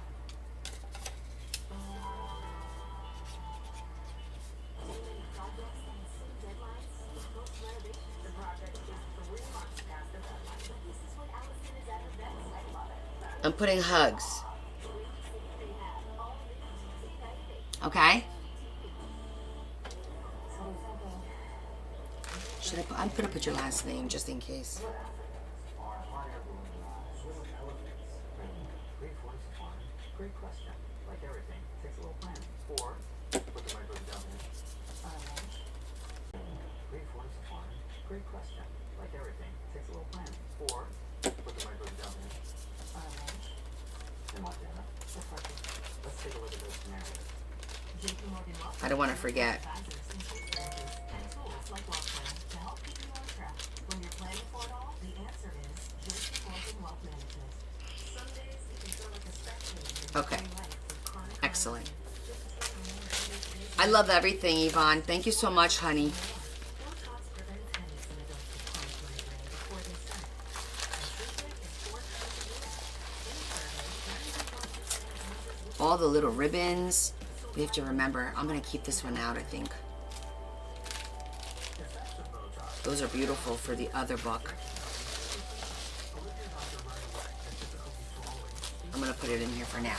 [SPEAKER 2] I'm putting hugs. Okay? Should I put, I'm gonna put your last name just in case.
[SPEAKER 4] Great voice, Juan. Great question. Like everything, takes a little planning. Or, put the microphone down here. Great voice, Juan. Great question. Like everything, takes a little planning. Or, put the microphone down here. In Montana. Let's take a look at this narrative.
[SPEAKER 2] I don't want to forget. Okay. Excellent. I love everything, Yvonne. Thank you so much, honey. All the little ribbons. We have to remember, I'm going to keep this one out, I think. Those are beautiful for the other book. I'm going to put it in here for now.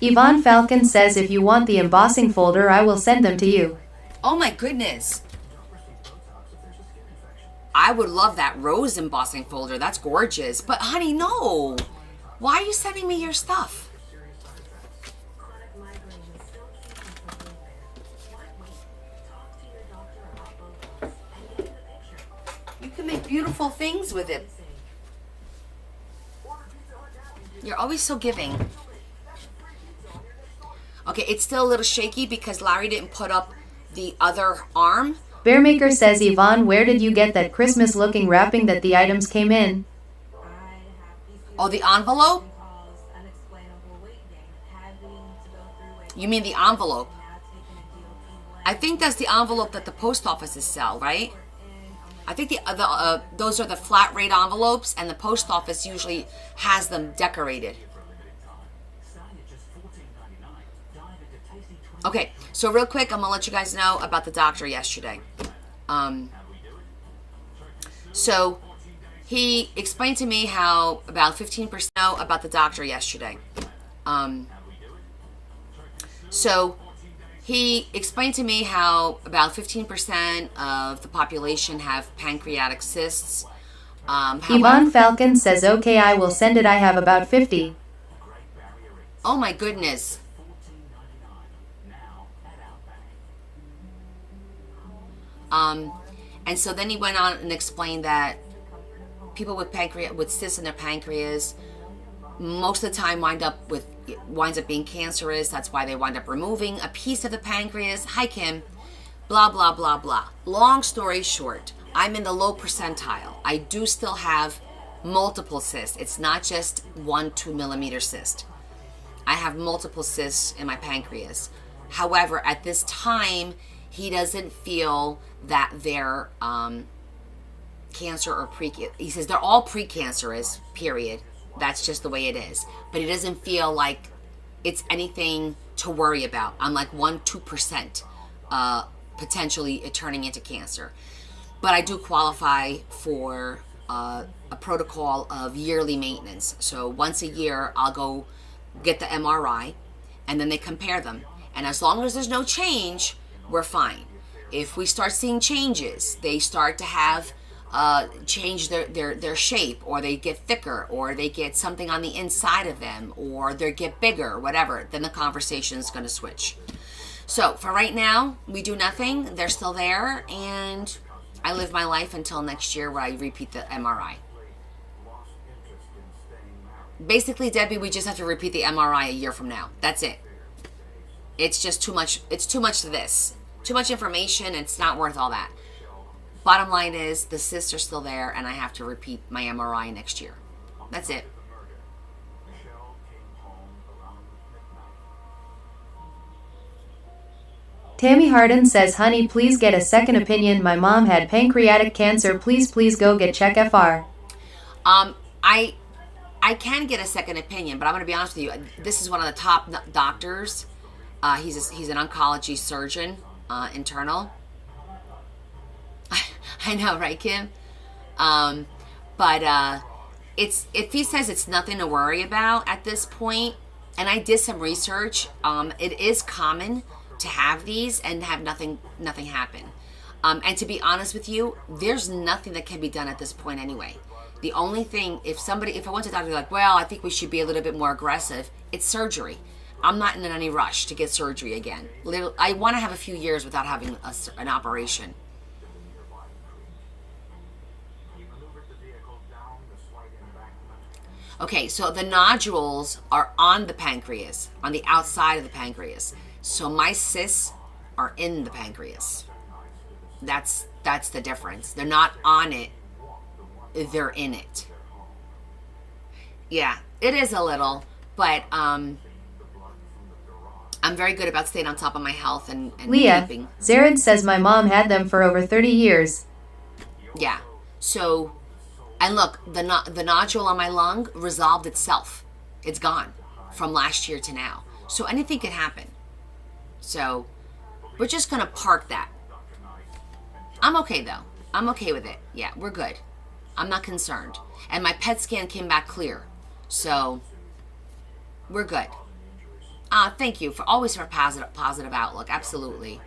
[SPEAKER 3] Yvonne Falcon says if you want the embossing folder, I will send them to you.
[SPEAKER 2] Oh my goodness. I would love that rose embossing folder. That's gorgeous. But honey, no. Why are you sending me your stuff? You can make beautiful things with it. You're always so giving. Okay, it's still a little shaky because Larry didn't put up the other arm.
[SPEAKER 3] Bearmaker says Yvonne, where did you get that Christmas looking wrapping that the items came in?
[SPEAKER 2] Oh, the envelope? You mean the envelope? I think that's the envelope that the post offices sell, right? I think those are the flat rate envelopes, and the post office usually has them decorated. Okay, so real quick, I'm gonna let you guys know about the doctor yesterday. So he explained to me how about 15% about the doctor yesterday. So he explained to me how about 15% of the population have pancreatic cysts.
[SPEAKER 3] Yvonne Falcon says okay, I will send it. I have about 50.
[SPEAKER 2] Oh my goodness. And so then he went on and explained that people with cysts in their pancreas most of the time winds up being cancerous. That's why they wind up removing a piece of the pancreas. Hi, Kim. blah, blah, blah, blah. Long story short, I'm in the low percentile. I do still have multiple cysts. It's not just 1 2 millimeter cyst. I have multiple cysts in my pancreas. However, at this time, he doesn't feel that they're cancer or he says they're all precancerous, period. That's just the way it is. But he doesn't feel like it's anything to worry about. I'm like 1-2% potentially turning into cancer. But I do qualify for a protocol of yearly maintenance. So once a year, I'll go get the MRI, and then they compare them. And as long as there's no change, we're fine. If we start seeing changes, they start to have change their shape, or they get thicker, or they get something on the inside of them, or they get bigger, whatever, then the conversation is going to switch. So for right now, we do nothing. They're still there, and I live my life until next year where I repeat the MRI. Basically, Debbie, we just have to repeat the MRI a year from now. That's it. It's just too much. It's too much to this. Too much information. It's not worth all that. Bottom line is the cysts are still there, and I have to repeat my MRI next year. That's it.
[SPEAKER 3] Tammy Harden says, honey, please get a second opinion. My mom had pancreatic cancer. Please go get check FR.
[SPEAKER 2] I can get a second opinion, but I'm going to be honest with you. This is one of the top doctors. He's an oncology surgeon, internal. I know, right, Kim? But if he says it's nothing to worry about at this point, and I did some research, it is common to have these and have nothing happen. And to be honest with you, there's nothing that can be done at this point anyway. The only thing, if I went to a doctor, like, well, I think we should be a little bit more aggressive, it's surgery. I'm not in any rush to get surgery again. I want to have a few years without having an operation. Okay, so the nodules are on the pancreas, on the outside of the pancreas. So my cysts are in the pancreas. That's the difference. They're not on it. They're in it. Yeah, it is a little, but I'm very good about staying on top of my health and
[SPEAKER 3] Leah,
[SPEAKER 2] keeping.
[SPEAKER 3] Zared says my mom had them for over 30 years.
[SPEAKER 2] Yeah. So, and look, the nodule on my lung resolved itself. It's gone from last year to now. So anything can happen. So we're just going to park that. I'm okay, though. I'm okay with it. Yeah, we're good. I'm not concerned. And my PET scan came back clear. So we're good. Thank you for a positive outlook. Absolutely.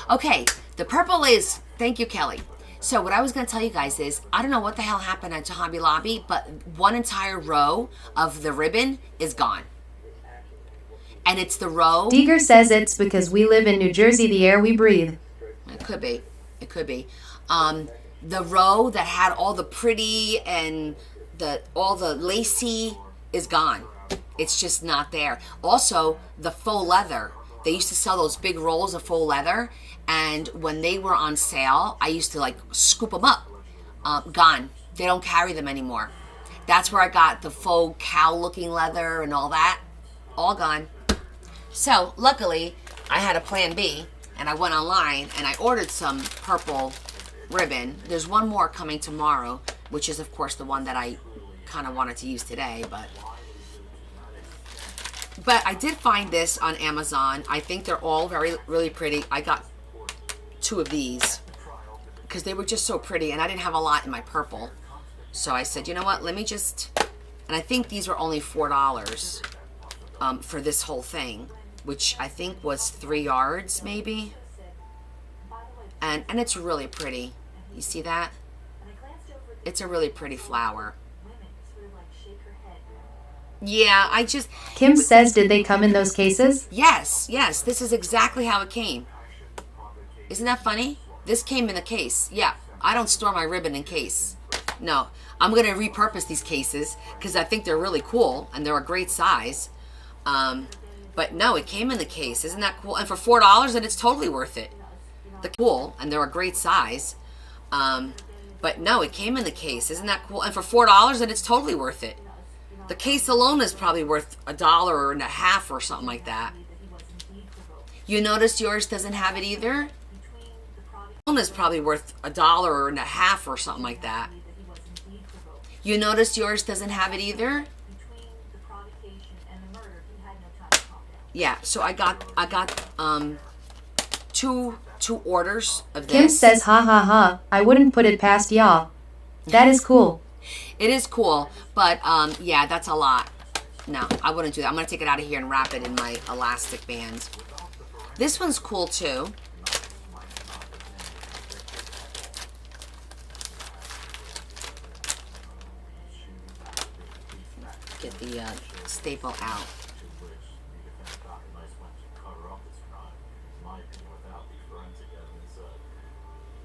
[SPEAKER 2] Okay, the purple is, thank you, Kelly. So what I was going to tell you guys is, I don't know what the hell happened at Hobby Lobby, but one entire row of the ribbon is gone. And it's the row.
[SPEAKER 3] Deeger says it's because we live in New Jersey, the air we breathe.
[SPEAKER 2] It could be. It could be. The row that had all the pretty and all the lacy is gone. It's just not there. Also, the faux leather. They used to sell those big rolls of faux leather, and when they were on sale, I used to scoop them up. Gone. They don't carry them anymore. That's where I got the faux cow-looking leather and all that. All gone. So, luckily, I had a plan B, and I went online, and I ordered some purple ribbon. There's one more coming tomorrow, which is, of course, the one that I kind of wanted to use today, but I did find this on Amazon. I think they're all really pretty. I got 2 of these because they were just so pretty, and I didn't have a lot in my purple. So I said, you know what, let me just, and I think these were only $4 for this whole thing, which I think was 3 yards maybe. And it's really pretty. You see that? It's a really pretty flower. Yeah,
[SPEAKER 3] Kim says, did they come in those cases?
[SPEAKER 2] Yes. This is exactly how it came. Isn't that funny? This came in a case. Yeah, I don't store my ribbon in case. No, I'm going to repurpose these cases because I think they're really cool and they're a great size. But no, it came in the case. Isn't that cool? And for $4, then it's totally worth it. the cool, and they're a great size. But no, it came in the case. Isn't that cool? And for $4, and it's totally worth it. The case alone is probably worth $1.50 or something like that. You notice yours doesn't have it either? Alone is probably worth $1.50 or something like that. You notice yours doesn't have it either? Yeah, so I got two orders of this.
[SPEAKER 3] Kim says, ha ha ha, I wouldn't put it past y'all. That is cool.
[SPEAKER 2] It is cool, but yeah, that's a lot. No, I wouldn't do that. I'm going to take it out of here and wrap it in my elastic band. This one's cool too. Get the staple out.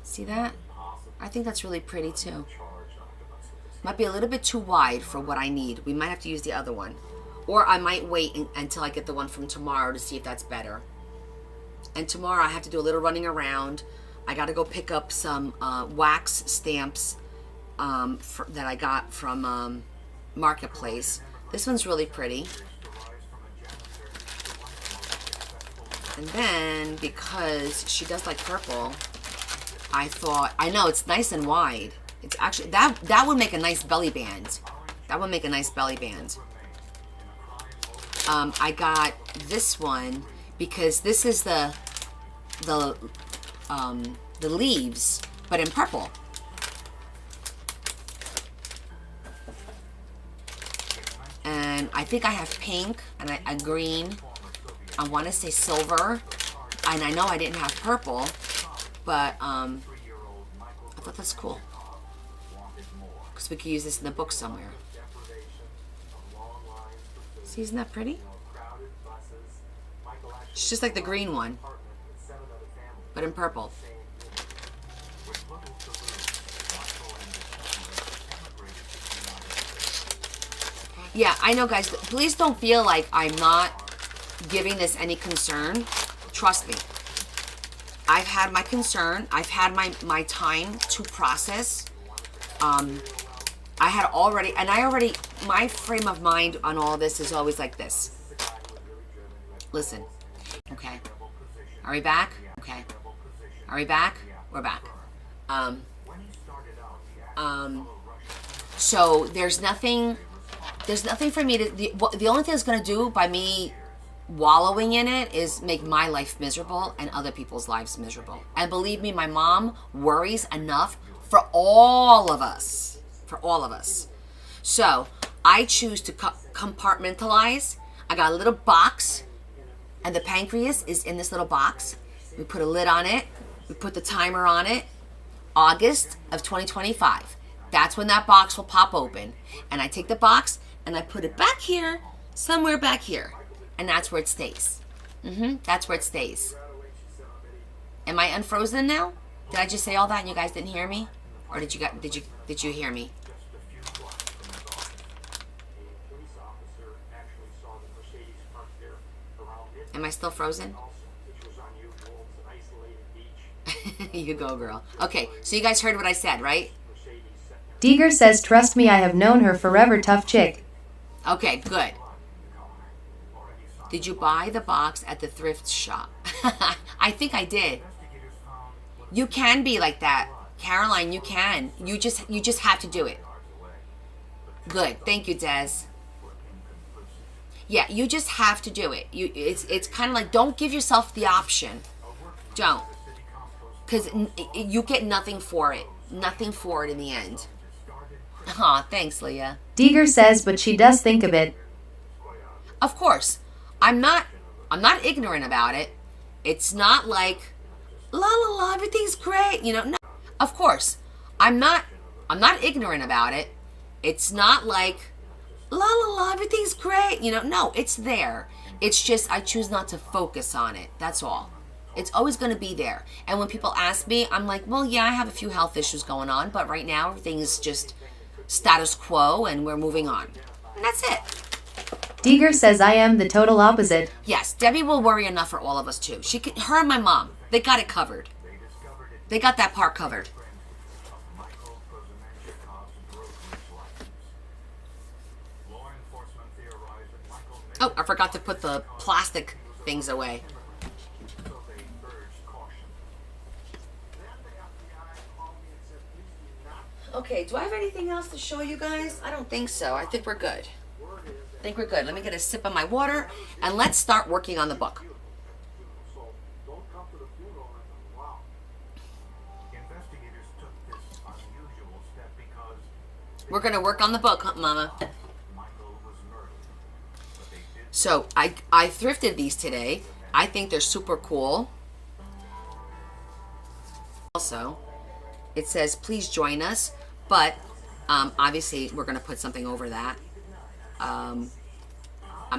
[SPEAKER 2] See that? I think that's really pretty too. Might be a little bit too wide for what I need. We might have to use the other one. Or I might wait until I get the one from tomorrow to see if that's better. And tomorrow I have to do a little running around. I got to go pick up some wax stamps that I got from Marketplace. This one's really pretty. And then, because she does like purple, I thought, I know it's nice and wide. It's actually, that would make a nice belly band. That would make a nice belly band. I got this one because this is the leaves, but in purple. And I think I have pink and a green. I want to say silver, and I know I didn't have purple, but I thought that's cool because we could use this in the book somewhere. See, isn't that pretty? It's just like the green one, but in purple. Yeah, I know, guys. Please don't feel like I'm not giving this any concern. Trust me. I've had my concern. I've had my time to process. I had already, and my frame of mind on all this is always like this. Listen. Okay. Are we back? Okay. Are we back? We're back. So there's nothing for me to, the only thing it's going to do by me wallowing in it is make my life miserable and other people's lives miserable. And believe me, my mom worries enough for all of us. For all of us. So I choose to compartmentalize. I got a little box, and the pancreas is in this little box. We put a lid on it. We put the timer on it. August of 2025. That's when that box will pop open. And I take the box and I put it back here, somewhere back here. And that's where it stays. That's where it stays. Am I unfrozen now? Did I just say all that and you guys didn't hear me? Or did you hear me? Am I still frozen? You go, girl. Okay, so you guys heard what I said, right?
[SPEAKER 3] Deeger says, trust me, I have known her forever, tough chick.
[SPEAKER 2] Okay, good. Did you buy the box at the thrift shop? I think I did. You can be like that, Caroline. You can. You just have to do it. Good. Thank you, Des. Yeah, you just have to do it. It's kind of like, don't give yourself the option. Don't. Because you get nothing for it. Nothing for it in the end. Aw, thanks, Leah.
[SPEAKER 3] Deeger says, but she does think of it.
[SPEAKER 2] Of course. I'm not ignorant about it. It's not like, la la la, everything's great. You know, no. Of course. I'm not ignorant about it. It's not like, la la la, everything's great. You know, no, it's there. It's just I choose not to focus on it. That's all. It's always going to be there. And when people ask me, I'm like, well, yeah, I have a few health issues going on, but right now everything is just status quo and we're moving on. And that's it.
[SPEAKER 3] Deeger says, I am the total opposite.
[SPEAKER 2] Yes, Debbie will worry enough for all of us too. Her and my mom, they got it covered. They got that part covered.
[SPEAKER 4] of Michael Kozemenchikov's brokerage license. Law enforcement theorized that Michael may
[SPEAKER 2] Oh, I forgot to put the plastic things away.
[SPEAKER 4] so they urged caution.
[SPEAKER 5] Then the FBI called me and said, please do not.
[SPEAKER 2] Okay, do I have anything else to show you guys? I don't think so. I think we're good.
[SPEAKER 5] Word is
[SPEAKER 2] I think we're good. Let me get a sip of my water and let's start working on the book.
[SPEAKER 5] so don't come to the funeral and think, wow.
[SPEAKER 4] Investigators took this unusual step because
[SPEAKER 2] We're going to work on the book, huh, Mama.
[SPEAKER 4] Michael was murdered. But they did
[SPEAKER 2] So I thrifted these today. I think they're super cool. Also, it says, please join us. But obviously, we're going to put something over that. I'm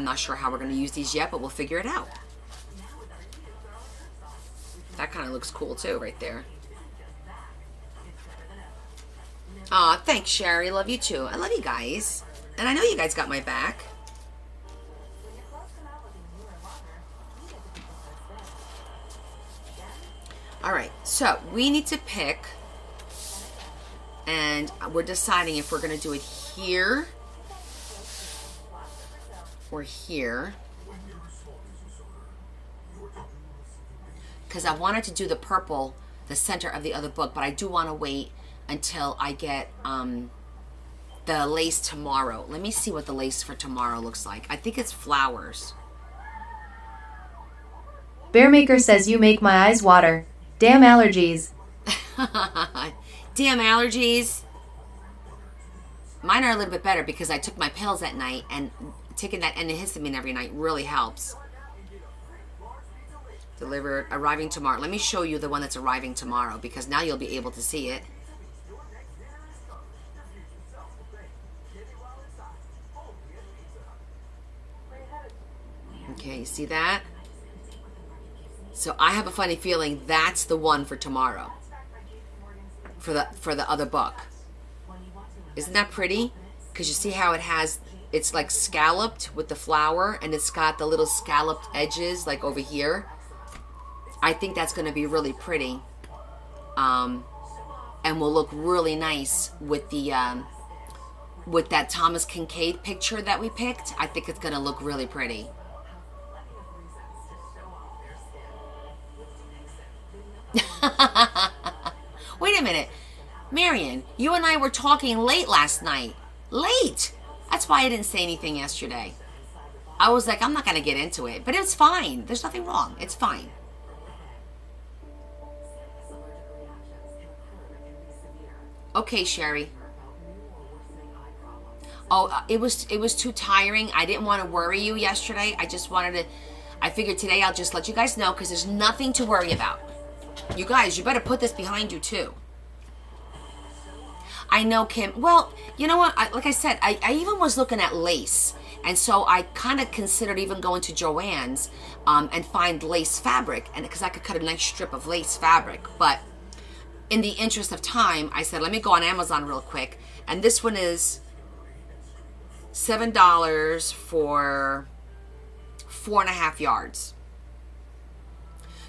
[SPEAKER 2] not sure how we're going to use these yet, but we'll figure it out. That kind of looks cool too, right there. Aw, thanks, Sherry. Love you too. I love you guys. And I know you guys got my back. All right, so we need to pick, and we're deciding if we're going to do it here or here. Because I wanted to do the purple, the center of the other book, but I do want to wait until I get the lace tomorrow. Let me see what the lace for tomorrow looks like. I think it's flowers.
[SPEAKER 3] Bearmaker says you make my eyes water. Damn allergies.
[SPEAKER 2] Damn allergies. Mine are a little bit better because I took my pills at night, and taking that antihistamine every night really helps. Delivered, arriving tomorrow. Let me show you the one that's arriving tomorrow because now you'll be able to see it. Okay, you see that? So I have a funny feeling that's the one for tomorrow. For the other book. Isn't that pretty? Because you see how it has, it's like scalloped with the flower, and it's got the little scalloped edges like over here. I think that's going to be really pretty. And will look really nice with the with that Thomas Kincaid picture that we picked. I think it's going to look really pretty. Wait a minute. Marion, you and I were talking late last night. Late! That's why I didn't say anything yesterday. I was like, I'm not going to get into it. But it's fine. There's nothing wrong. It's fine. Okay, Sherry. Oh, it was too tiring. I didn't want to worry you yesterday. I just wanted to... I figured today I'll just let you guys know because there's nothing to worry about. You guys, you better put this behind you too. I know, Kim. Well, you know what? Like I said, I even was looking at lace. And so I kind of considered even going to Joann's and find lace fabric. And because I could cut a nice strip of lace fabric. But in the interest of time, I said, let me go on Amazon real quick. And this one is $7 for 4.5 yards.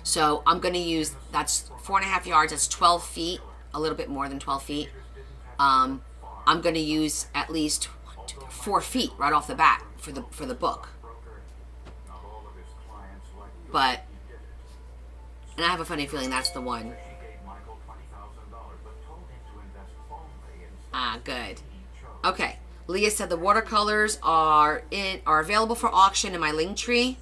[SPEAKER 2] So I'm going to use, that's 4.5 yards, that's 12 feet, a little bit more than 12 feet. I'm going to use at least 4 feet right off the bat for the book. But, and I have a funny feeling that's the one. Ah, good. Okay. Leah said the watercolors are available for auction in my Linktree.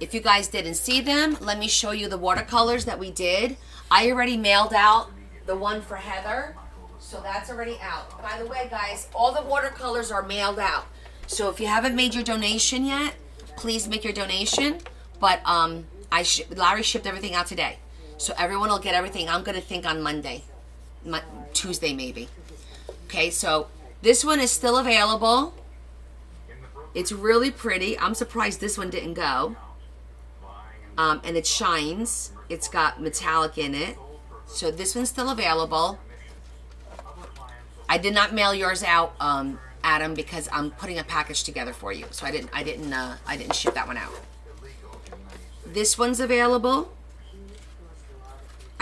[SPEAKER 2] If you guys didn't see them, let me show you the watercolors that we did. I already mailed out the one for Heather, so that's already out. By the way, guys, all the watercolors are mailed out. So if you haven't made your donation yet, please make your donation. But Larry shipped everything out today, so everyone will get everything. I'm gonna think on Monday, Tuesday maybe. Okay, so this one is still available. It's really pretty. I'm surprised this one didn't go. And it shines. It's got metallic in it. So this one's still available. I did not mail yours out, Adam, because I'm putting a package together for you. So I didn't ship that one out. This one's available.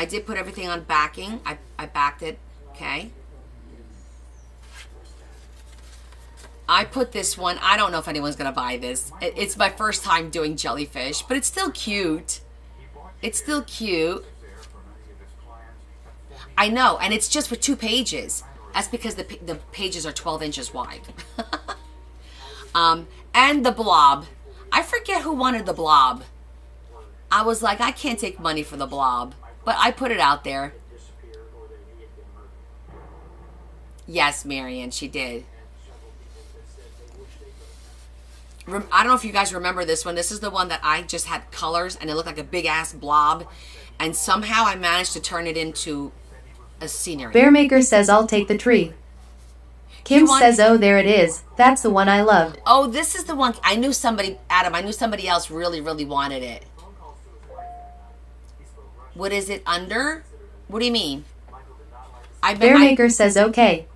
[SPEAKER 2] I did put everything on backing. I backed it, okay? I put this one, I don't know if anyone's gonna buy this. It's my first time doing jellyfish, but it's still cute. It's still cute. I know, and it's just for 2 pages. That's because the pages are 12 inches wide. And the blob. I forget who wanted the blob. I was like, I can't take money for the blob. But I put it out there. Yes, Marion, she did. I don't know if you guys remember this one. This is the one that I just had colors and it looked like a big ass blob. And somehow I managed to turn it into a scenery.
[SPEAKER 3] Bearmaker says I'll take the tree. Kim says, oh, there it is. That's the one I loved.
[SPEAKER 2] Oh, this is the one. I knew somebody, Adam, I knew somebody else really, really wanted it. What is it under? What do you mean?
[SPEAKER 3] Bearmaker says, okay.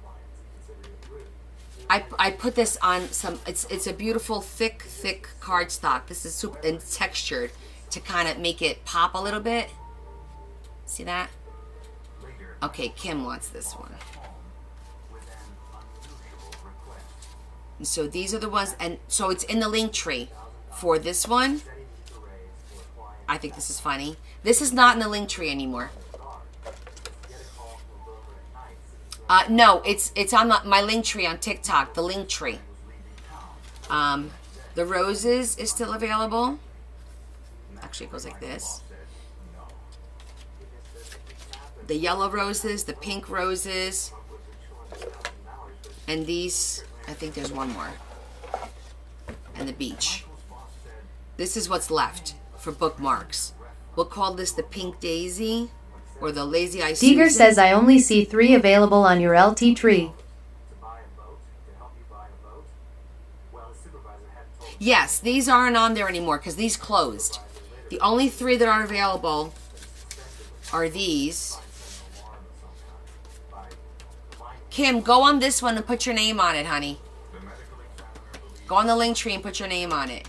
[SPEAKER 2] I put this on some, it's a beautiful thick cardstock. This is super and textured to kind of make it pop a little bit. See that? Okay, Kim wants this one. And so these are the ones, and so it's in the link tree for this one. I think this is funny. This is not in the link tree anymore. No, it's on my link tree on TikTok, the link tree. The roses is still available. Actually, it goes like this. The yellow roses, the pink roses, and these, I think there's one more. And the beach. This is what's left for bookmarks. We'll call this the Pink Daisy or the Lazy Eye Susan.
[SPEAKER 3] Deeger says I only see 3 available on your LT tree.
[SPEAKER 2] Yes, these aren't on there anymore because these closed. The only 3 that are available are these. Kim, go on this one and put your name on it, honey. Go on the link tree and put your name on it.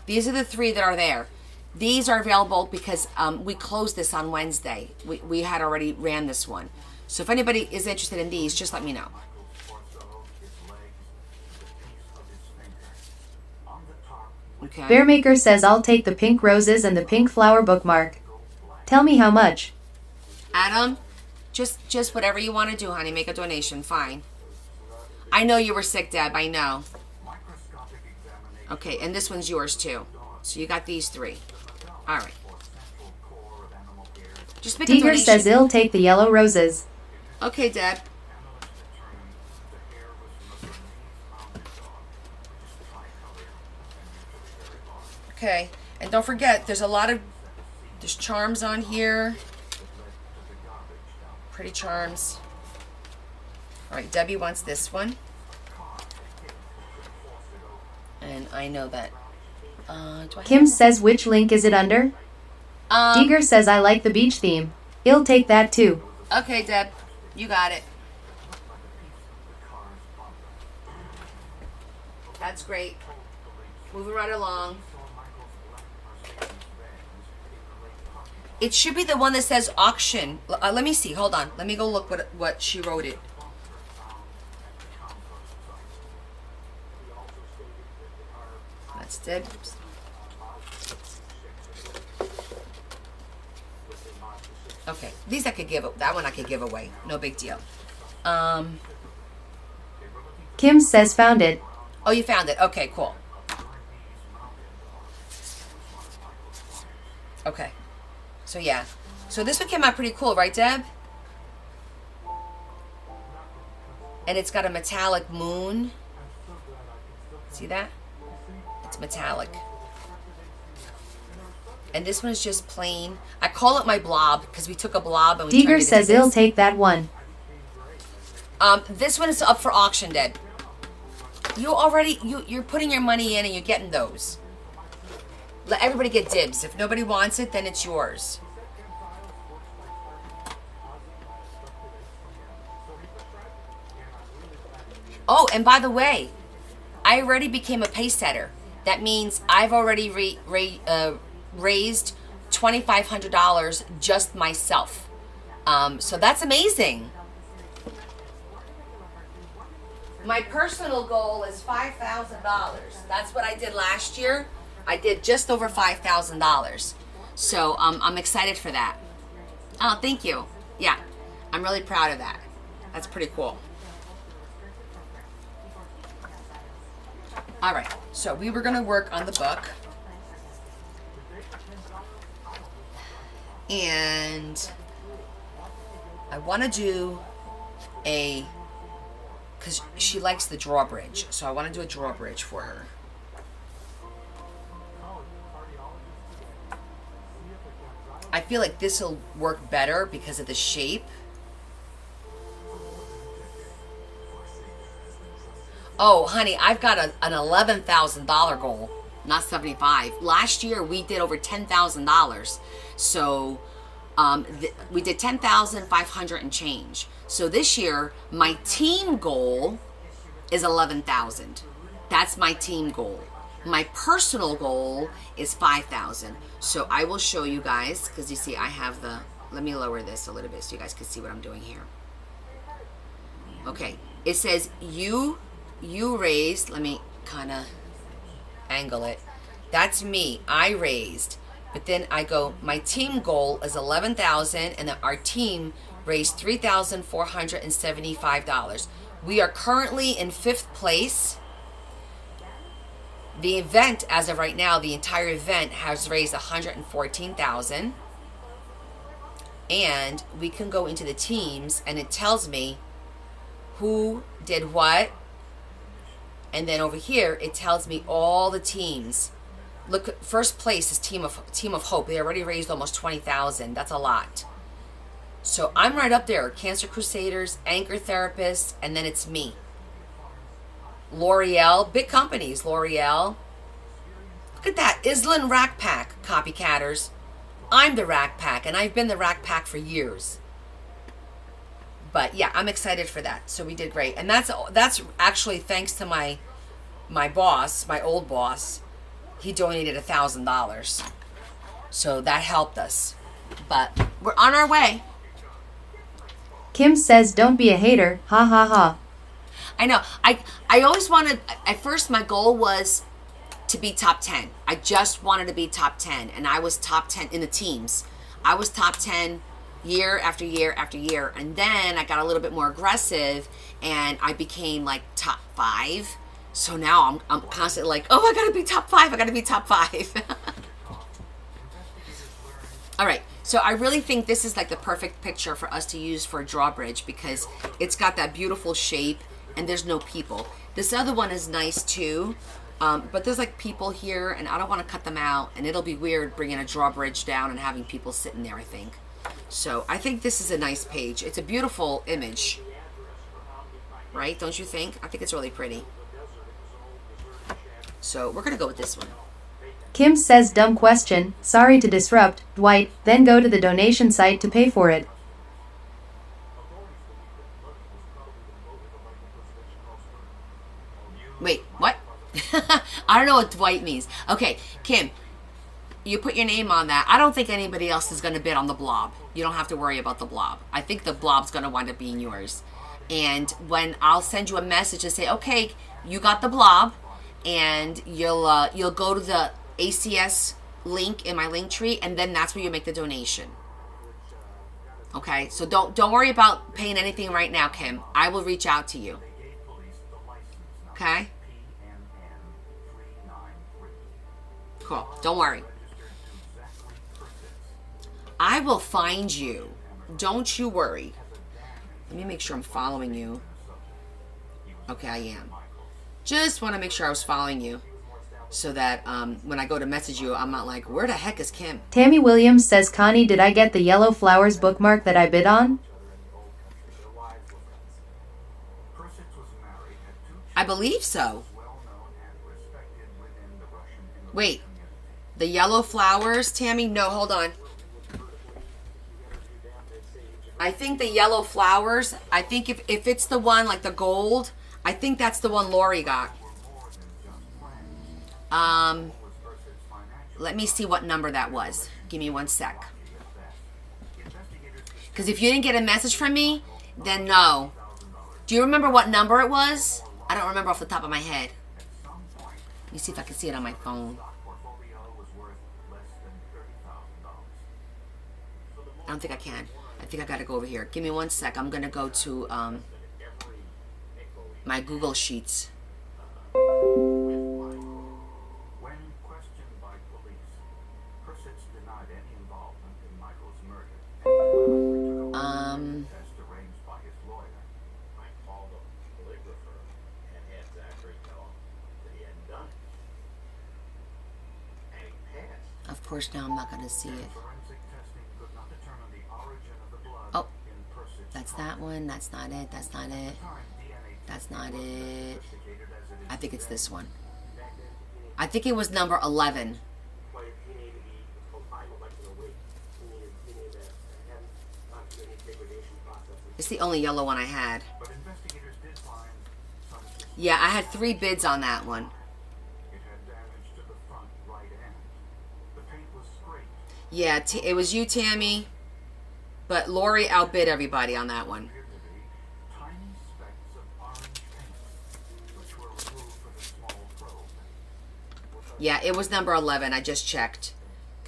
[SPEAKER 2] These are the 3 that are there. These are available because we closed this on Wednesday. We had already ran this one. So if anybody is interested in these, just let me know. Okay.
[SPEAKER 3] Bearmaker says I'll take the pink roses and the pink flower bookmark. Tell me how much.
[SPEAKER 2] Adam, just whatever you want to do, honey. Make a donation. Fine. I know you were sick, Deb. I know. Okay, and this one's yours too. So you got these 3. All right. Just make a
[SPEAKER 3] Deeger
[SPEAKER 2] donation.
[SPEAKER 3] says he'll take the yellow roses.
[SPEAKER 2] Okay, Deb. Okay, and don't forget, there's charms on here. Pretty charms. All right, Debbie wants this one. And I know that.
[SPEAKER 3] Kim says which link is it under? Deeger says I like the beach theme. He'll take that too.
[SPEAKER 2] Okay, Deb. You got it. That's great. Moving right along. It should be the one that says auction. Let me see. Hold on. Let me go look what she wrote it. That's Deb's. Okay. These I could give. That one I could give away. No big deal.
[SPEAKER 3] Kim says found it.
[SPEAKER 2] Oh, you found it. Okay, cool. Okay. So, yeah. So, this one came out pretty cool, right, Deb? And it's got a metallic moon. See that? It's metallic. And this one is just plain. I call it my blob because we took a blob and we turned it
[SPEAKER 3] Deeger
[SPEAKER 2] into
[SPEAKER 3] says
[SPEAKER 2] this.
[SPEAKER 3] he'll take that one.
[SPEAKER 2] This one is up for auction, Deb. You're putting your money in and you're getting those. Let everybody get dibs. If nobody wants it, then it's yours. Oh, and by the way, I already became a pay setter. That means I've already raised $2,500 just myself. So that's amazing. My personal goal is $5,000. That's what I did last year. I did just over $5,000. So I'm excited for that. Oh, thank you. Yeah, I'm really proud of that. That's pretty cool. All right, so we were gonna work on the book. And I wanna do because she likes the drawbridge, so I wanna do a drawbridge for her. I feel like this will work better because of the shape. Oh, honey, I've got an $11,000 goal, not 75. Last year we did over $10,000, so we did 10,500 and change. So this year my team goal is 11,000. That's my team goal. My personal goal is 5,000. So I will show you guys, because you see I have the, let me lower this a little bit so you guys can see what I'm doing here. Okay, it says you raised, let me kind of angle it. That's me, I raised. But then I go, my team goal is 11,000, and then our team raised $3,475. We are currently in 5th place. The event, as of right now, the entire event has raised $114,000. And we can go into the teams, and it tells me who did what. And then over here, it tells me all the teams. Look, first place is Team of Hope. They already raised almost $20,000. That's a lot. So I'm right up there. Cancer Crusaders, Anchor Therapists, and then it's me. L'Oreal, big companies, L'Oreal. Look at that, Island Rack Pack, copycatters. I'm the Rack Pack, and I've been the Rack Pack for years. But yeah, I'm excited for that. So we did great, and that's actually thanks to my boss, my old boss. He donated $1,000, so that helped us. But we're on our way.
[SPEAKER 3] Kim says don't be a hater, ha ha ha.
[SPEAKER 2] I know. I always wanted, at first my goal was to be top 10. I just wanted to be top 10, and I was top 10 in the teams. I was top 10 year after year after year, and then I got a little bit more aggressive, and I became like top 5. So now I'm constantly like, oh, I gotta be top 5. I gotta be top 5. All right. So I really think this is like the perfect picture for us to use for a drawbridge because it's got that beautiful shape and there's no people. This other one is nice too, but there's like people here and I don't want to cut them out, and it'll be weird bringing a drawbridge down and having people sitting there, I think. So I think this is a nice page. It's a beautiful image, right? Don't you think? I think it's really pretty. So we're going to go with this one.
[SPEAKER 3] Kim says dumb question, sorry to disrupt, Dwight, then go to the donation site to pay for it.
[SPEAKER 2] Wait, what? I don't know what Dwight means. Okay, Kim, you put your name on that. I don't think anybody else is going to bid on the blob. You don't have to worry about the blob. I think the blob's going to wind up being yours. And when I'll send you a message and say, okay, you got the blob, and you'll go to the ACS link in my link tree, and then that's where you make the donation. Okay, so don't worry about paying anything right now, Kim. I will reach out to you. Okay? Cool. Don't worry. I will find you. Don't you worry. Let me make sure I'm following you. Okay, I am. Just want to make sure I was following you so that when I go to message you, I'm not like, where the heck is Kim?
[SPEAKER 3] Tammy Williams says, Connie, did I get the Yellow Flowers bookmark that I bid on?
[SPEAKER 2] I believe so. Wait, the Yellow Flowers, Tammy? No, hold on. I think the Yellow Flowers, I think if it's the one like the gold, I think that's the one Lori got. Let me see what number that was. Give me 1 sec. Because if you didn't get a message from me, then no. Do you remember what number it was? I don't remember off the top of my head. Let me see if I can see it on my phone. I don't think I can. I think I gotta go over here. Give me 1 sec. I'm gonna go to my Google Sheets.
[SPEAKER 4] When questioned by police, Persich denied any involvement in Michael's murder. Test arranged by his lawyer.
[SPEAKER 5] I called a polygrapher and had Zachary tell him that he hadn't done it. And he passed.
[SPEAKER 2] Of course, now I'm not gonna see it.
[SPEAKER 4] Forensic testing could not determine the origin of the blood
[SPEAKER 2] Oh,
[SPEAKER 4] in Persich's
[SPEAKER 2] that's
[SPEAKER 4] car.
[SPEAKER 2] that one. That's not it. That's not it.
[SPEAKER 4] Time DNA
[SPEAKER 2] That's not it.
[SPEAKER 4] investigated as it is
[SPEAKER 2] I think it's this one.
[SPEAKER 5] Back then,
[SPEAKER 2] I think it was number 11.
[SPEAKER 5] he needed to be confined like in a week. He needed to have oxygen degradation processes.
[SPEAKER 2] It's the only yellow one I had.
[SPEAKER 4] But investigators did find some suspicion.
[SPEAKER 2] Yeah, I had 3 bids on that one.
[SPEAKER 4] It had damage to the front right end. The paint was scraped.
[SPEAKER 2] Yeah, it was you, Tammy. But Lori outbid everybody on that one.
[SPEAKER 4] Appeared to be tiny specks of orange paint, which were removed with a small probe.
[SPEAKER 2] Yeah, it was number 11. I just checked.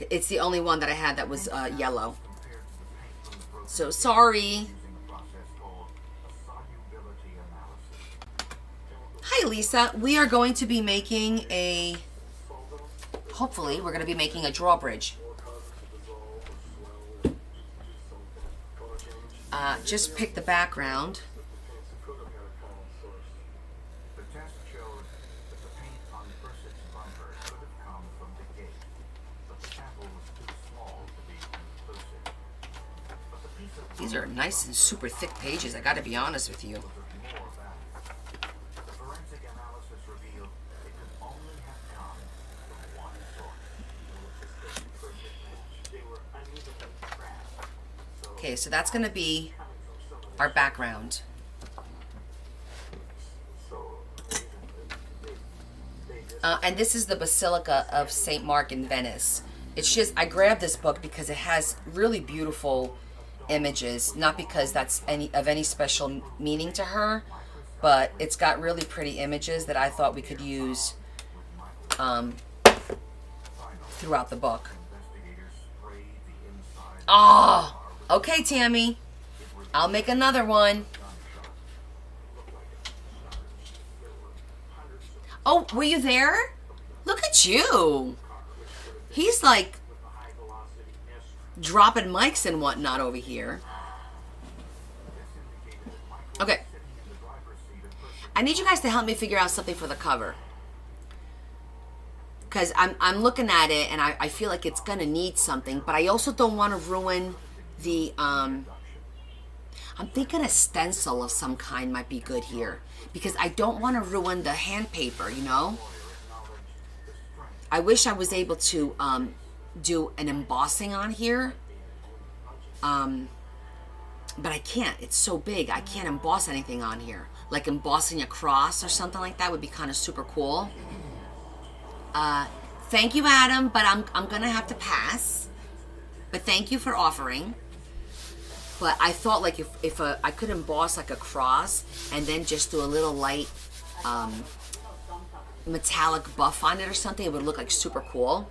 [SPEAKER 2] It's the only one that I had that was yellow.
[SPEAKER 4] Compared to the paint from the broken
[SPEAKER 2] So sorry.
[SPEAKER 4] using a process called a solubility analysis.
[SPEAKER 2] Hi, Lisa. We are going to be making a... Hopefully, we're going to be making a drawbridge. Just pick the background.
[SPEAKER 4] The test showed that the paint on Persich's bumper could have come from the gate, but the sample was too small to be conclusive. But the piece of
[SPEAKER 2] These are nice and super thick pages, I gotta be honest with you.
[SPEAKER 4] was of more value. The forensic analysis revealed it could only have come from one source.
[SPEAKER 5] They were unevenly trapped.
[SPEAKER 2] Okay, so that's gonna be our background. And this is the Basilica of St. Mark in Venice. It's just, I grabbed this book because it has really beautiful images, not because that's of any special meaning to her, but it's got really pretty images that I thought we could use throughout the book.
[SPEAKER 4] Investigators sprayed the inside
[SPEAKER 2] Oh, okay, Tammy. I'll make another one. Oh, were you there? Look at you. He's like dropping mics and whatnot over here. Okay. I need you guys to help me figure out something for the cover. Because I'm looking at it and I feel like it's going to need something. But I also don't want to ruin the... I'm thinking a stencil of some kind might be good here. Because I don't want to ruin the hand paper, you know? I wish I was able to do an embossing on here. But I can't. It's so big. I can't emboss anything on here. Like embossing a cross or something like that would be kind of super cool. Thank you, Adam, but I'm going to have to pass. But thank you for offering. But I thought like if I could emboss like a cross and then just do a little light metallic buff on it or something, it would look like super cool.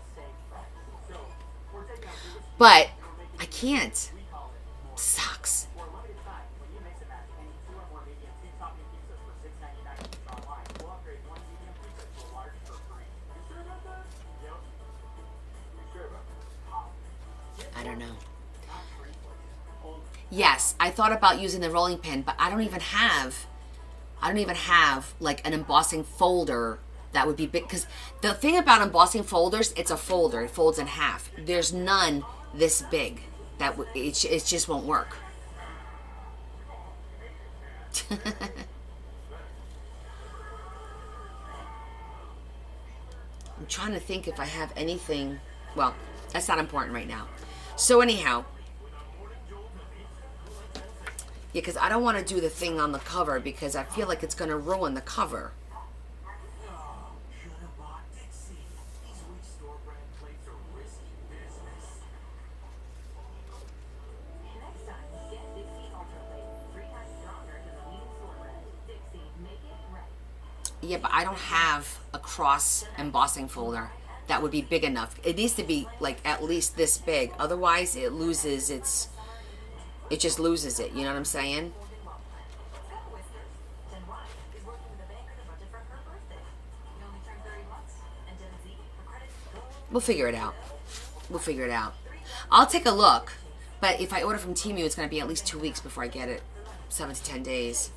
[SPEAKER 2] But I can't. Sucks. I don't know. Yes, I thought about using the rolling pin, but I don't even have like an embossing folder that would be big. Because the thing about embossing folders, it's a folder. It folds in half. There's none this big. It just won't work. I'm trying to think if I have anything. Well, that's not important right now. So anyhow. Yeah, because I don't want to do the thing on the cover because I feel like it's going to ruin the cover.
[SPEAKER 4] Should have bought Dixie. These weak store brand plates are
[SPEAKER 2] Yeah, but I don't have a cross embossing folder that would be big enough. It needs to be like at least this big. Otherwise, it loses its. It just loses it. You know what I'm saying? We'll figure it out. We'll figure it out. I'll take a look. But if I order from Temu, it's going to be at least 2 weeks before I get it. 7 to 10 days.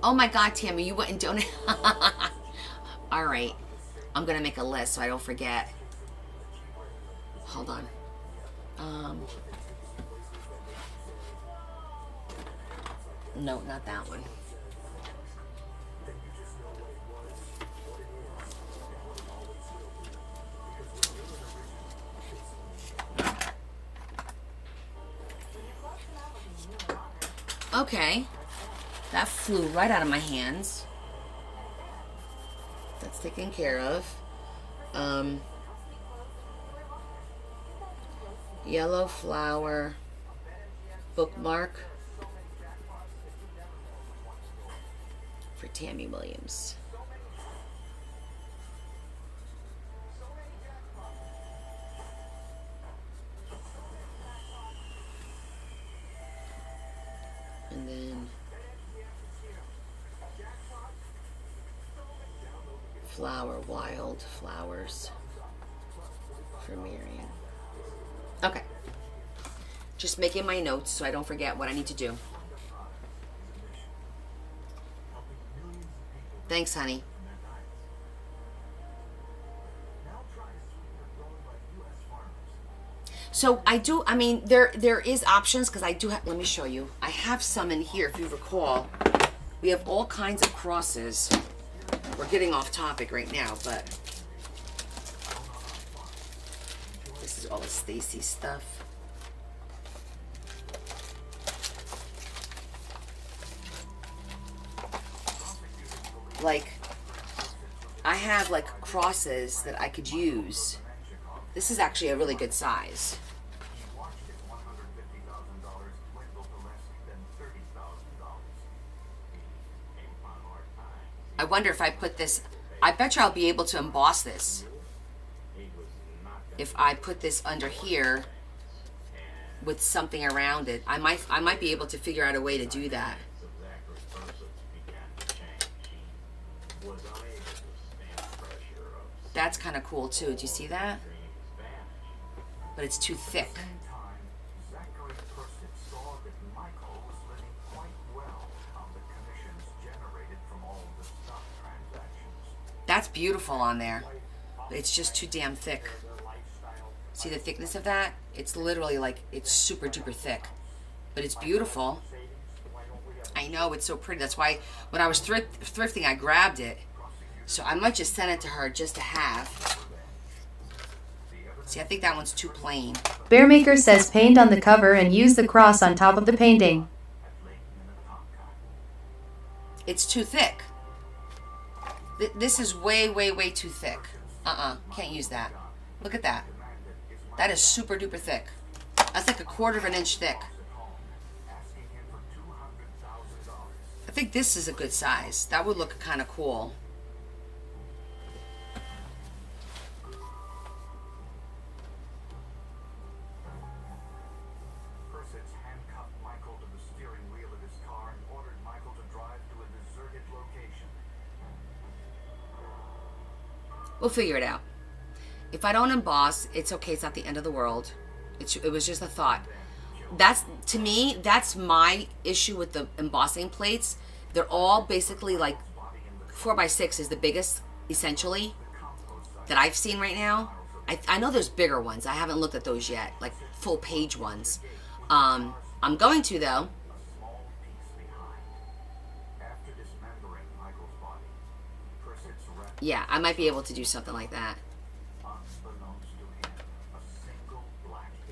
[SPEAKER 2] Oh my God, Tammy, you went and donated. All right. I'm going to make a list so I don't forget. Hold on. No, not that one. Okay. That flew right out of my hands. That's taken care of. Yellow flower bookmark for Tammy Williams. And then flower, wild flowers for Marion. Okay. Just making my notes so I don't forget what I need to do. Thanks, honey. So I mean, there is options because I do have, let me show you. I have some in here, if you recall. We have all kinds of crosses. We're getting off topic right now, but this is all the Stacy stuff. Like, I have like crosses that I could use. This is actually a really good size. I wonder if I put this, I bet you I'll be able to emboss this. If I put this under here with something around it, I might be able to figure out a way to do that. That's kind of cool too. Do you see that? But it's too thick. That's beautiful on there. It's just too damn thick. See the thickness of that? It's literally like, it's super duper thick. But it's beautiful. I know, it's so pretty. That's why when I was thrifting, I grabbed it. So I might just send it to her just to have. See, I think that one's too plain.
[SPEAKER 3] Bearmaker says paint on the cover and use the cross on top of the painting.
[SPEAKER 2] It's too thick. This is way, way, way too thick. Can't use that. Look at that. That is super duper thick. That's like 1/4 of an inch thick. I think this is a good size. That would look kind of cool. We'll figure it out. If I don't emboss, it's okay. It's not the end of the world. It was just a thought. That's, to me, that's my issue with the embossing plates. They're all basically like 4x6 is the biggest, essentially, that I've seen right now. I know there's bigger ones. I haven't looked at those yet, like full page ones. I'm going to, though. Yeah, I might be able to do something like that.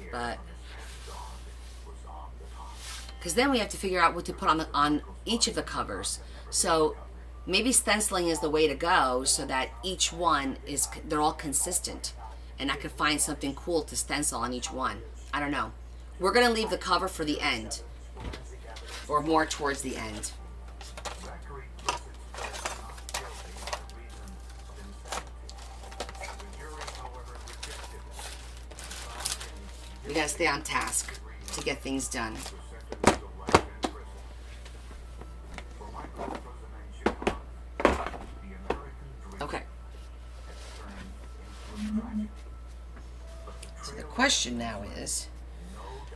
[SPEAKER 2] But because then we have to figure out what to put on each of the covers. So maybe stenciling is the way to go, so that each one is, they're all consistent, and I could find something cool to stencil on each one. I don't know. We're going to leave the cover for the end, or more towards the end.
[SPEAKER 4] Zachary Griffith's not guilty by reason of insanity. The jury, however, rejected it. Found him
[SPEAKER 2] We got to stay on task to get things done.
[SPEAKER 4] with sentence of life in prison. For Michael Rosenenschikon, the American dream
[SPEAKER 2] Okay.
[SPEAKER 4] had turned into a tragedy. But
[SPEAKER 2] So the question now is,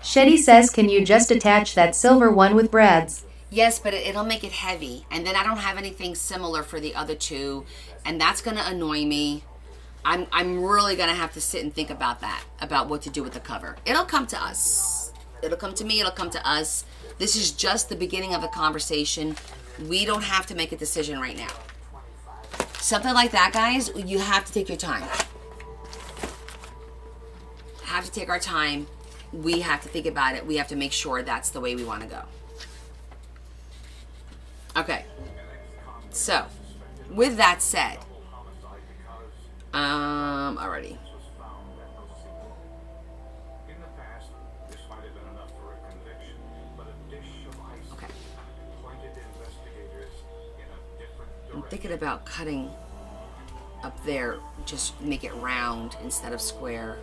[SPEAKER 3] Shetty says, can you just attach that silver one with Brad's?
[SPEAKER 2] yes, but it'll make it heavy. And then I don't have anything similar for the other two. And that's going to annoy me. I'm really going to have to sit and think about that, about what to do with the cover. It'll come to us. It'll come to me. It'll come to us. This is just the beginning of the conversation. We don't have to make a decision right now. Something like that, guys, you have to take your time. Have to take our time. We have to think about it. We have to make sure that's the way we want to go. Okay. So, with that said, already.
[SPEAKER 4] was found at no scene. In the past, this might have been enough for a conviction, but a dish of ice
[SPEAKER 2] Okay.
[SPEAKER 4] pointed investigators in a different
[SPEAKER 2] I'm
[SPEAKER 4] direction.
[SPEAKER 2] thinking about cutting up there, just make it round instead of square.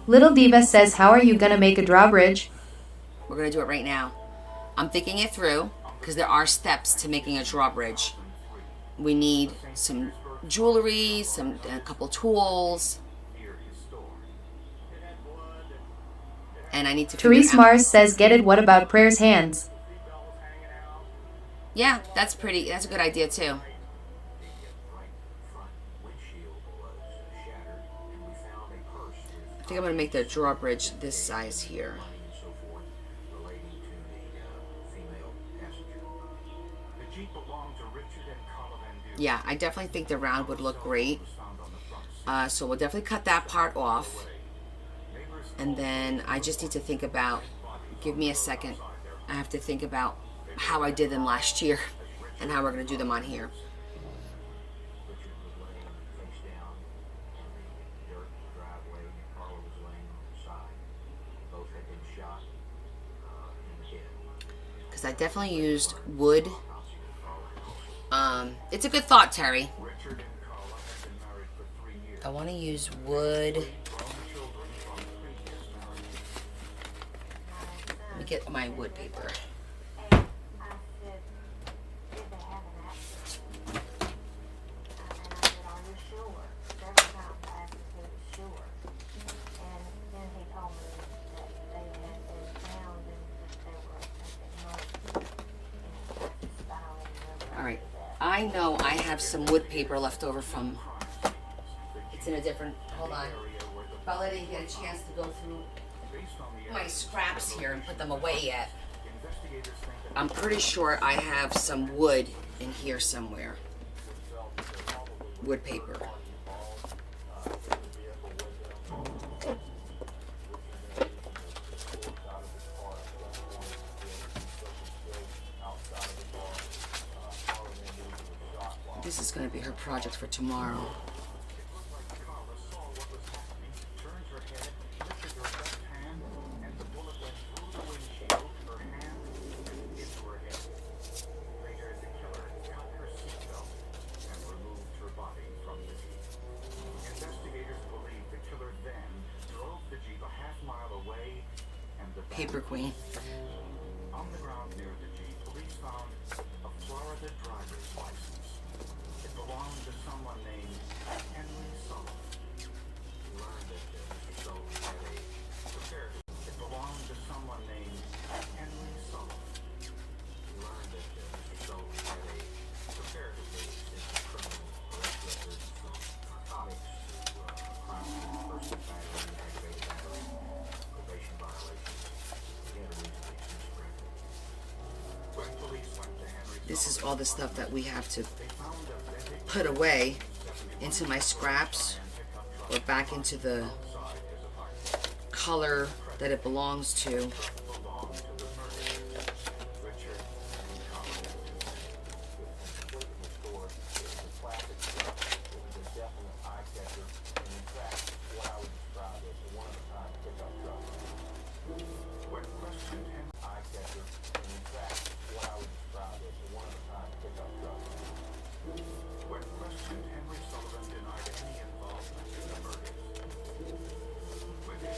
[SPEAKER 3] Little Diva says, how are you gonna make a drawbridge?
[SPEAKER 2] We're going to do it right now. I'm thinking it through because there are steps to making a drawbridge. We need some jewelry, a couple tools, and I need to figure
[SPEAKER 3] Therese
[SPEAKER 2] out-
[SPEAKER 3] Mars says, get it, what about Prayer's hands?
[SPEAKER 2] Yeah, that's a good idea too.
[SPEAKER 4] The right front windshield was shattered, and we found a purse with
[SPEAKER 2] I think I'm going to make the drawbridge this size here.
[SPEAKER 4] money and so forth relating to the female passenger. The Jeep belonged to Richard and Carla Van Buren.
[SPEAKER 2] Yeah, I definitely think the round would look great.
[SPEAKER 4] Was found on the front seat.
[SPEAKER 2] So we'll definitely cut that part off. And then I just need to think about, give me a second. I have to think about how I did them last year and how we're going to do them on here.
[SPEAKER 4] Richard was laying face down in the dirt driveway, and Carla was laying on the side. Both had been shot in the head.
[SPEAKER 2] Because I definitely used wood. It's a good thought, Terry.
[SPEAKER 4] Richard and Carla had been married for 3 years.
[SPEAKER 2] I want to use wood.
[SPEAKER 4] Grown children from previous marriages.
[SPEAKER 2] Let me get my wood paper.
[SPEAKER 6] And I said, did they have an accident? And I said, are you sure? Several times I asked if he was sure. And then he told me that they had been found and that they were taken home. And I just, I don't even remember.
[SPEAKER 2] All right. I know I have some wood paper left over from. It's in a different. Hold on. Bella didn't get a chance to go through my scraps here and put them away yet. I'm pretty sure I have some wood in here somewhere. Wood paper. This is going to be her project for tomorrow.
[SPEAKER 4] Carla saw what was happening, turned her head, lifted her left hand, and the bullet went through the windshield, her hand, and into her head. Later, the killer cut her seatbelt and removed her body from the Jeep. Investigators believe the killer then drove the Jeep a half-mile away and the
[SPEAKER 2] Paper Queen.
[SPEAKER 4] On the ground near the Jeep, police found a Florida driver's license. It belonged to someone named Henry Sullivan. We learned that Mr. Sullivan had a comparative. It belonged to someone named Henry Sullivan. We learned that Mr. Sullivan had a comparatively extensive criminal arrest record from narcotics to crimes of person battery, aggravated battery, probation violations. He had a reasonably extensive record. When police went to Henry
[SPEAKER 2] This is all the stuff that we have to
[SPEAKER 4] they found a vintage
[SPEAKER 2] put away into my scraps or back into the color that it belongs to.
[SPEAKER 4] belonged to the murderer, Richard and Carla.
[SPEAKER 5] Completely restored. It was a classic truck. It was a definite eye catcher, and in fact, what I would describe as a one-of-a-kind pickup truck.
[SPEAKER 4] When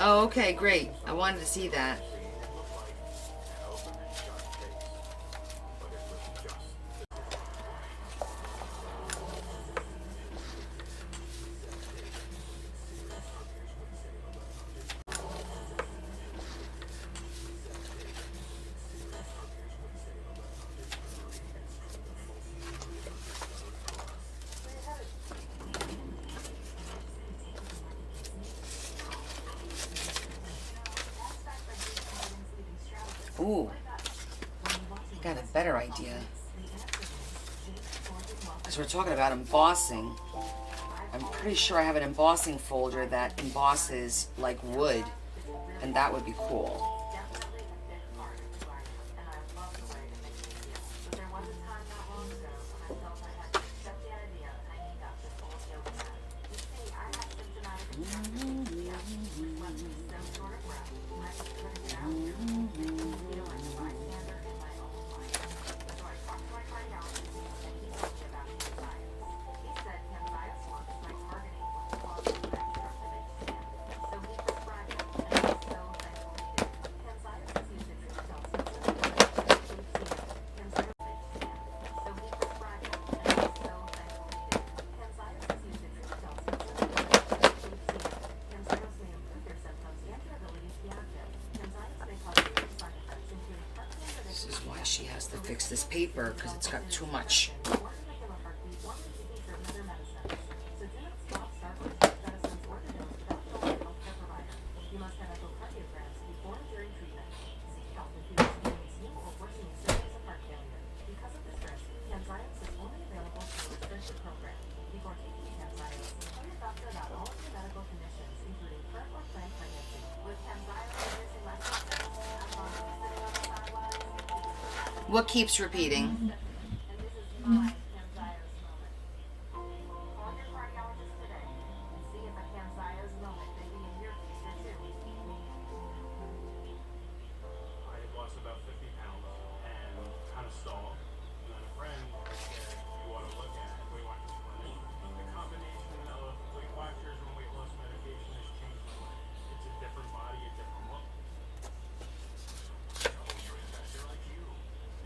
[SPEAKER 2] Oh, okay, great. I wanted to see that.
[SPEAKER 4] See, it looked like an open and shut case, but it was just
[SPEAKER 2] Ooh, got a better idea. Because we're talking about embossing. I'm pretty sure I have an embossing folder that embosses like wood, and that would be cool.
[SPEAKER 6] definitely a big part of who I am, and I love the way it makes me feel. But there was a time not long ago when I felt I had to accept the idea of hanging up this old yoga mat. You see, I have symptomatic PTSD, which left me some sort of rep. I just couldn't get out here. It made me feel like a bystander in my own life. So I talked to my cardiologist, and he told me about Camzyos. He said Camzyos works by targeting what's causing the obstructive HCM. So he prescribed it, and I'm so thankful he did. Camzyos is used to treat self-sensitive HCM. Camzyos HCM. So he prescribed it, and I'm so thankful he did. Camzyos is used to treat self-sensitive HCM. Camzyos may improve your symptoms and your ability to be active. Camzyos may cause serious side effects, including heart failure.
[SPEAKER 2] This is why she has to fix this paper, because it's got too much.
[SPEAKER 6] Or irregular heartbeat, or maybe certain other medicines. So do not stop, start, or take medicines or the dose without telling your healthcare provider. You must have echocardiograms before and during treatment. Seek help if you experience new or worsening symptoms of heart failure. Because of this risk, Camzyos is only available through a restricted program. Before taking Camzyos, tell your doctor about all of your medical conditions, including current or planned pregnancy. With Camzyos producing less symptoms, as long as you're sitting on the sidelines,
[SPEAKER 2] What keeps repeating?
[SPEAKER 6] and this is my Camzyos moment. Call your cardiologist today and see if a Camzyos moment may be in your future too.
[SPEAKER 4] I had lost about 50 pounds and kind of stalled. And then a friend said, "You want to look at it?" We went to the clinic. The combination of Weight Watchers and weight loss medication has changed my life. It's a different body, a different look.
[SPEAKER 7] Know your investor like you.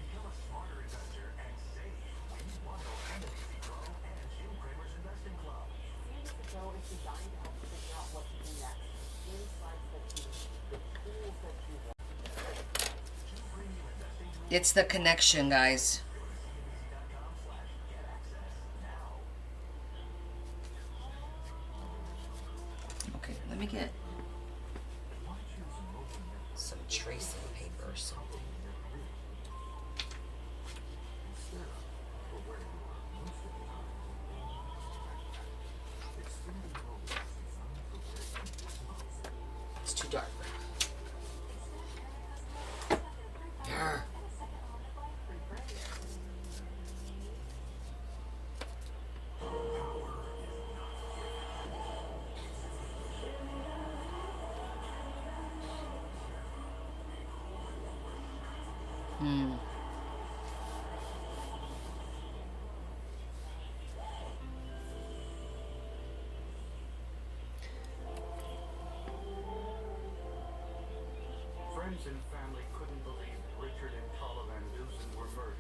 [SPEAKER 7] Become a smarter investor and save when you want to and Easy Pro and Jim Cramer's Investing Club.
[SPEAKER 6] Series of Go is designed to help you figure out what to do next. Insights that you need, the tools that you want.
[SPEAKER 7] Two premium investing tools.
[SPEAKER 2] It's the connection, guys.
[SPEAKER 7] Go to cnbc.com/get access now.
[SPEAKER 2] Okay, let me get some tracing paper or something. It's too dark. Yarr.
[SPEAKER 4] Friends and family couldn't believe Richard and Carla Van Dusen were murdered.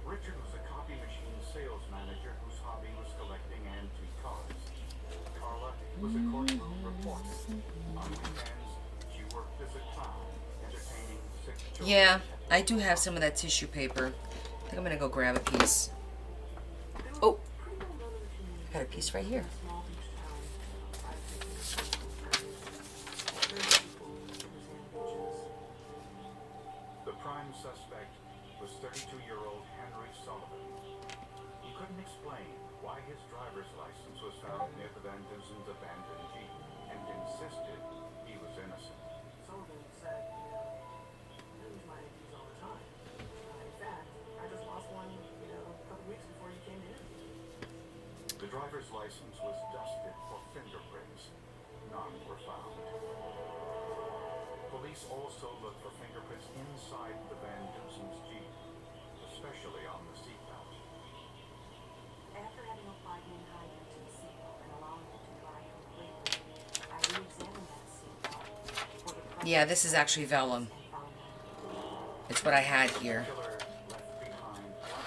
[SPEAKER 4] Richard was a copy machine sales manager whose hobby was collecting antique cars. Carla was a courtroom reporter. On weekends, she worked as a clown, entertaining sick children.
[SPEAKER 2] Yeah, I do have some of that tissue paper. I think I'm gonna go grab a piece. Oh, I got a piece right here.
[SPEAKER 6] Small beach town, 5
[SPEAKER 4] The prime suspect was 32-year-old Henry Sullivan. He couldn't explain why his driver's license was found near the Van Dusen's abandoned Jeep and insisted he was innocent.
[SPEAKER 5] Sullivan said, I lose my IDs all the time. In fact, I just lost one, a couple weeks before you came in.
[SPEAKER 4] The driver's license was dusted for fingerprints. None were found. Police also looked for fingerprints inside the Van Dusen's Jeep, especially on the seatbelt.
[SPEAKER 6] After having applied the entire to the seatbelt and allowing it to dry completely, I re-examined that seatbelt
[SPEAKER 2] Yeah, this is actually vellum. It's what I had here.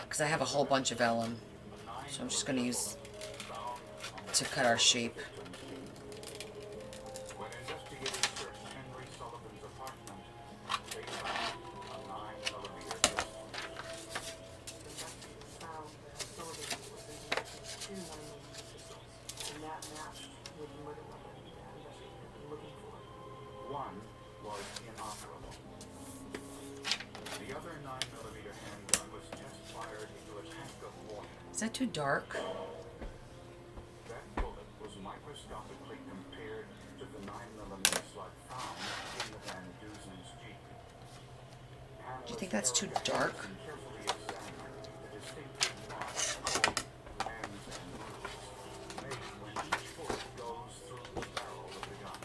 [SPEAKER 2] Because I have a whole bunch of vellum. So I'm just going to use to cut our shape.
[SPEAKER 4] When investigators searched Henry Sullivan's apartment, they found a 9mm pistol.
[SPEAKER 6] Found Sullivan was in 2 9mm pistols, and that matched with the murder weapon that investigators had been looking for.
[SPEAKER 4] One was inoperable. The other 9mm handgun was just fired into a tank of water.
[SPEAKER 2] Is that too dark?
[SPEAKER 4] That bullet was microscopically compared to the 9mm slug found in the Van Duzen's Jeep.
[SPEAKER 2] Do you think that's too dark?
[SPEAKER 4] Carefully examined the distinctive marks on the ends and grooves made when each bullet goes through the barrel of the gun.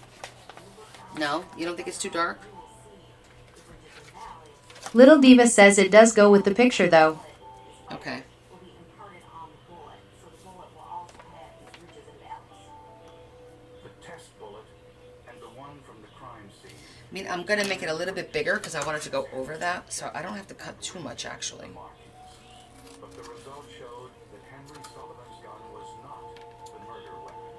[SPEAKER 2] No? You don't think it's too dark?
[SPEAKER 3] Little Diva says it does go with the picture though.
[SPEAKER 2] Okay.
[SPEAKER 6] Will be imparted on the bullet, so the bullet will also have these ridges and valleys.
[SPEAKER 4] The test bullet and the one from the crime scene
[SPEAKER 2] I mean, I'm going to make it a little bit bigger because I want it to go over that. So I don't have to cut too much, actually.
[SPEAKER 4] markings. But the result showed that Henry Sullivan's gun was not the murder weapon.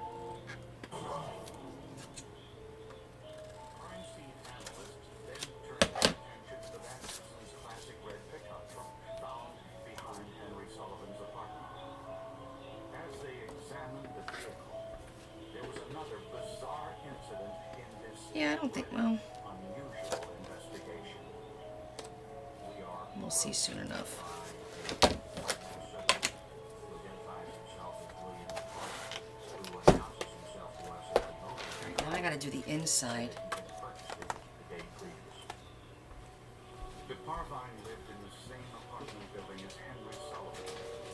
[SPEAKER 4] Crime scene analysts then turned their attention to the Van Duzen's classic red pickup truck found behind Henry Sullivan's apartment. As they examined the vehicle, there was another bizarre incident in this
[SPEAKER 2] Yeah, I don't think, well,
[SPEAKER 4] unusual investigation. We are
[SPEAKER 2] we'll see soon enough. Now I got to do the inside.
[SPEAKER 4] The Parvine lived in the same apartment building as Henry Sullivan,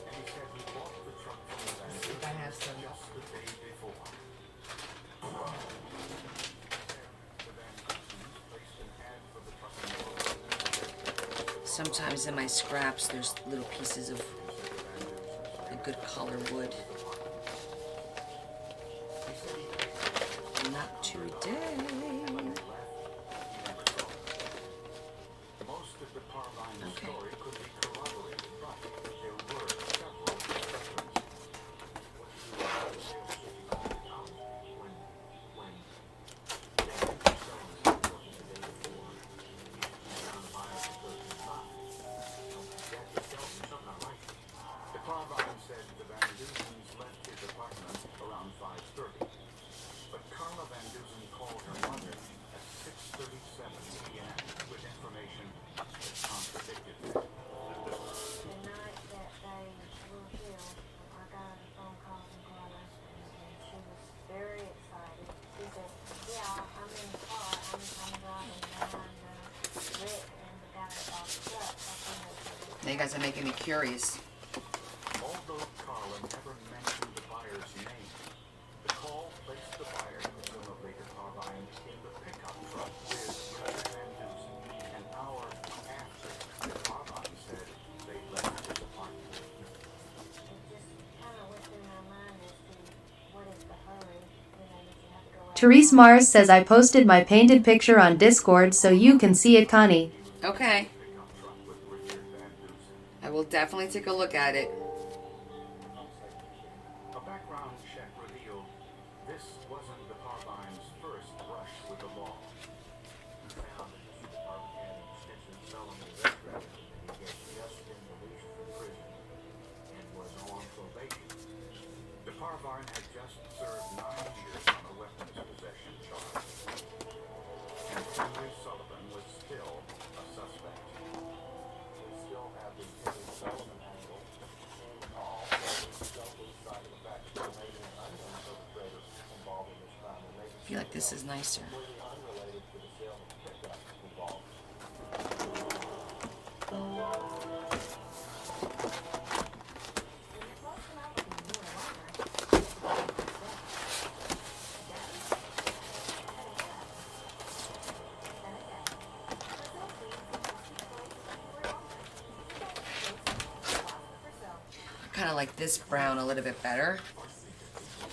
[SPEAKER 4] and he said he bought the truck from the Van Duzens just the day before. The Van Duzens placed an ad for the truck in the
[SPEAKER 2] Sometimes in my scraps, there's little pieces of a good color wood. Not today.
[SPEAKER 4] Most of the Parvine
[SPEAKER 2] Okay.
[SPEAKER 4] story could be corroborated, but there were several discoveries. The Parvine said the Van Duzens left his apartment around 5:30, but Carla Van Duzen called her mother at 6:37 p.m. with information that contradicted that.
[SPEAKER 6] The night that they were killed, I got a phone call from Carla, and she was very excited. She said, "Yeah, I'm in the car. I'm driving behind Rick and the guy off the truck."
[SPEAKER 2] Now you guys are making me curious.
[SPEAKER 4] Although Carla never mentioned the buyer's name, the call placed the buyer, presumably to Parvine, in the pickup truck with Richard Van Duzen an hour after the Parvine said they left his apartment.
[SPEAKER 6] It just kind of went through my mind as to what is the hurry, that you have to go out.
[SPEAKER 3] Therese Mars says I posted my painted picture on Discord so you can see it, Connie.
[SPEAKER 2] Okay.
[SPEAKER 4] Pickup truck with Richard Van Duzen.
[SPEAKER 2] I will definitely take a look at it.
[SPEAKER 4] A background check revealed this wasn't the Parvine's first brush with the law.
[SPEAKER 5] We found that Mr. Department had an extensive felony arrest record that he had just been released from prison and was on probation.
[SPEAKER 4] The Parvine had just served 9 years on a weapons possession charge. And Henry Sullivan was still a suspect.
[SPEAKER 5] We still have the Henry Sullivan angle, and also don't lose sight of the fact that there may be an unknown perpetrator involved in this crime. There may be
[SPEAKER 2] I feel like this is nicer.
[SPEAKER 5] completely unrelated to the sale of the pickup involved.
[SPEAKER 2] Kind of like this brown a little bit better.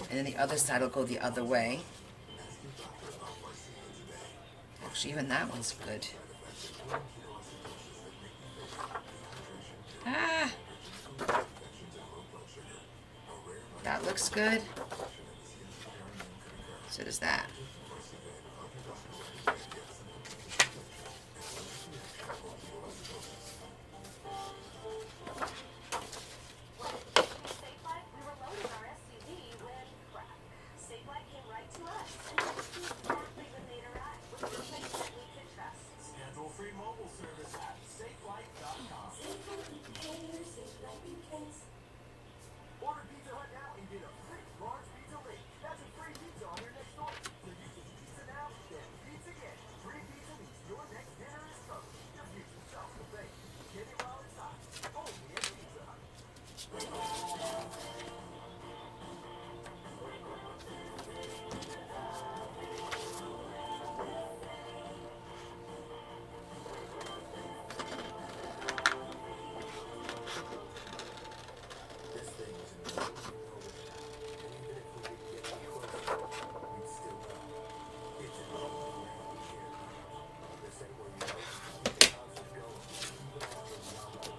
[SPEAKER 2] And then the other side will go the other way. Actually, even that one's good. Ah! That looks good. So does that.
[SPEAKER 7] Schedule-free mobile service at safelight.com. Order Pizza Hut now and get a free large pizza link. That's a free pizza on your next order. So you can pizza now, then pizza again. Free pizza means your next dinner is covered. Your future self will thank you. Get it while it's hot. Only at Pizza Hut.
[SPEAKER 5] This thing is in the middle of nowhere now. And even if we did get any closer, we'd still know. It's an overwhelming here. They say where you know keep the concert going, even after the novel.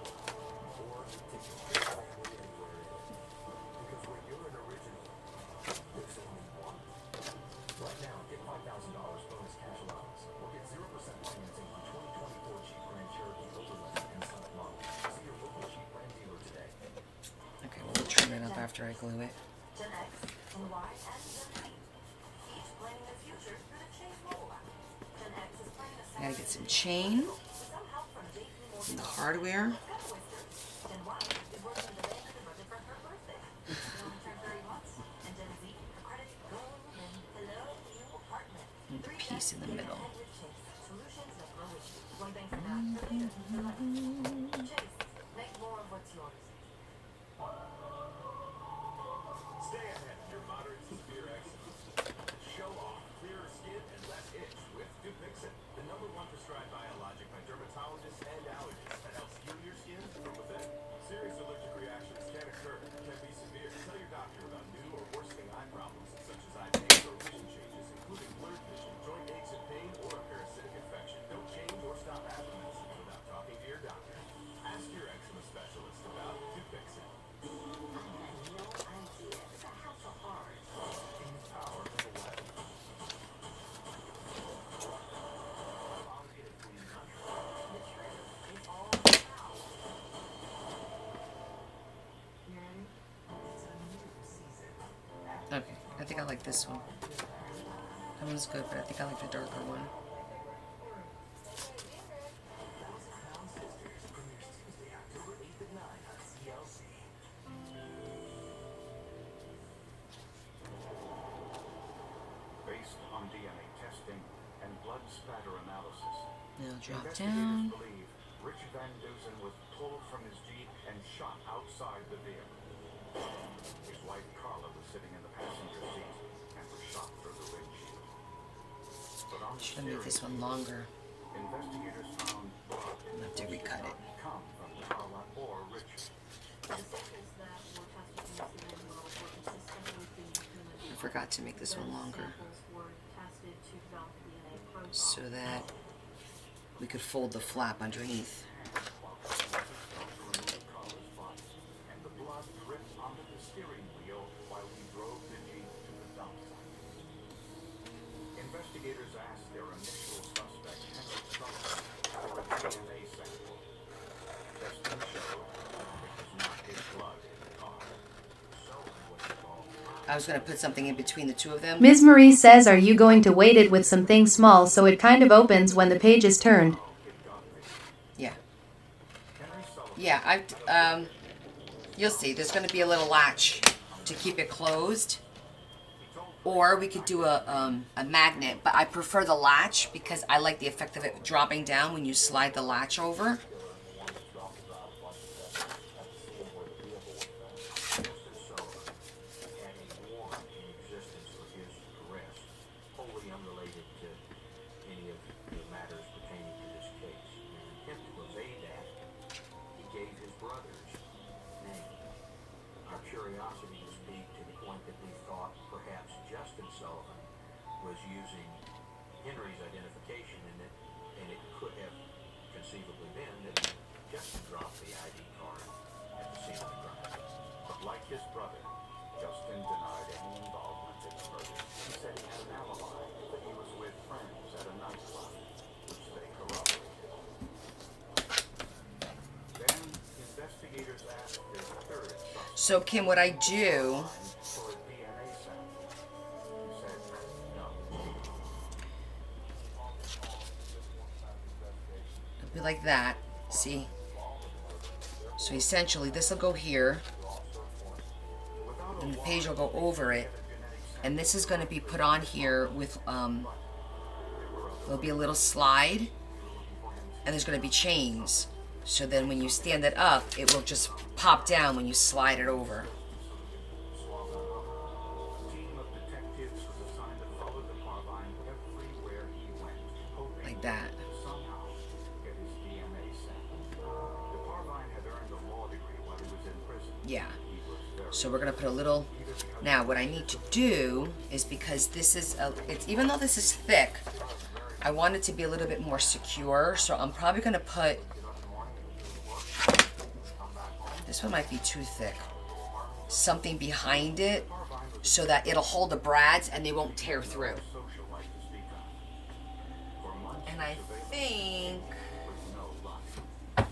[SPEAKER 5] Or take your family anywhere in it. Because when you're an original, there's only one. Right now, get $5,000 bonus cash allowance. Or get 0% financing on 2024 Jeep Grand Cherokee Overland and Summit model. See your local Jeep Grand dealer today.
[SPEAKER 2] Okay, we'll trim it up after I glue it.
[SPEAKER 6] Gen X, Gen Y, and Gen Z. Each planning the future through the Chase mobile app. Gen X is planning a
[SPEAKER 2] I gotta get some chain,
[SPEAKER 6] with some help from JP Morgan.
[SPEAKER 2] the hardware.
[SPEAKER 6] Gen Y is working with the bank to budget for her birthday. She only turned 30 months. And Gen Z, her credit's going and hello, new apartment.
[SPEAKER 2] And the piece in the middle.
[SPEAKER 6] Solutions that grow with you. One bank for now, for later, for life. Chase, make more of what's yours.
[SPEAKER 7] Stay ahead of your moderate to severe eczema. Show off clearer skin and less itch with Dupixent, the #1 prescribed biologic by dermatologists and allergists that helps heal your skin from within. Serious allergic reactions can occur and can be severe. Tell your doctor about new or worsening eye problems such as eye pain or vision changes, including blurred vision, joint aches and pain, or a parasitic infection. Don't change or stop asthma medicines without talking to your doctor. Ask your eczema specialist about Dupixent.
[SPEAKER 6] No idea. It's a house of horrors.
[SPEAKER 7] In the power of the web.
[SPEAKER 6] The truth is all about. You ready? It's a new season.
[SPEAKER 2] Okay, I think I like this one. That one's good, but I think I like the darker one.
[SPEAKER 7] Crown Sisters premieres Tuesday, October 8th at 9 on CLC.
[SPEAKER 4] Based on DNA testing and blood spatter analysis,
[SPEAKER 2] Now drop
[SPEAKER 4] investigators
[SPEAKER 2] down.
[SPEAKER 4] believe Rich Van Dusen was pulled from his Jeep and shot outside the vehicle. His wife Carla was sitting in the passenger seat and was shot through the windshield. But on the
[SPEAKER 2] Should I make this
[SPEAKER 4] steering
[SPEAKER 2] one longer?
[SPEAKER 4] investigators found blood
[SPEAKER 2] I'll have to recut it.
[SPEAKER 4] come from Carla or Richard.
[SPEAKER 6] The samples that were tested from the semen wells were consistent with the human.
[SPEAKER 2] I forgot to make this one longer
[SPEAKER 6] Samples were tested to develop DNA profile.
[SPEAKER 2] so that we could fold the flap underneath.
[SPEAKER 4] Carla's body, and the blood dripped onto the steering wheel while we drove the Jeep to the dump site. Investigators asked their initial suspect, Henry Sullivan, for a DNA sample. Testing showed it was not his blood in the car. Sullivan was involved.
[SPEAKER 2] I was going to put something in between the two of them.
[SPEAKER 3] Ms. Marie says, are you going to weight it with something small so it kind of opens when the page is turned?
[SPEAKER 2] Yeah.
[SPEAKER 4] Henry Sullivan
[SPEAKER 2] Yeah, you'll see, there's going to be a little latch to keep it closed. Or we could do a magnet, but I prefer the latch because I like the effect of it dropping down when you slide the latch over.
[SPEAKER 5] Mr. Sullivan had a warrant in existence for his arrest, wholly unrelated to any of the matters pertaining to this case. In an attempt to evade that, he gave his brother's name. Our curiosity was piqued to the point that we thought perhaps Justin Sullivan was using
[SPEAKER 4] Henry's identification, and it could have conceivably been that Justin dropped the ID card at the scene of the crime. But like his brother, Justin denied any involvement in the murder. He said he had an alibi, that he was with friends at a nightclub, which they corroborated. Then investigators asked their third suspect
[SPEAKER 2] So Kim, what I do,
[SPEAKER 4] for a DNA sample. He said no.
[SPEAKER 2] it'll be like that. See? So essentially, this will go here, and the page will go over it, and this is going to be put on here with there'll be a little slide, and there's going to be chains. So then when you stand it up, it will just pop down when you slide it over.
[SPEAKER 4] A team of detectives was assigned to follow the Carvine everywhere he went, hoping
[SPEAKER 2] Like that.
[SPEAKER 4] to somehow get his DNA sample. The Carvine had earned a law degree while he was in prison.
[SPEAKER 2] Yeah.
[SPEAKER 4] He was very
[SPEAKER 2] So we're going to put a little... Now, what I need to do is, because this is, it's even though this is thick, I want it to be a little bit more secure. So I'm probably going to put... This one might be too thick. Something behind it so that it'll hold the brads and they won't tear through.
[SPEAKER 4] social life to speak of. For months,
[SPEAKER 2] And I think...
[SPEAKER 4] with no luck. But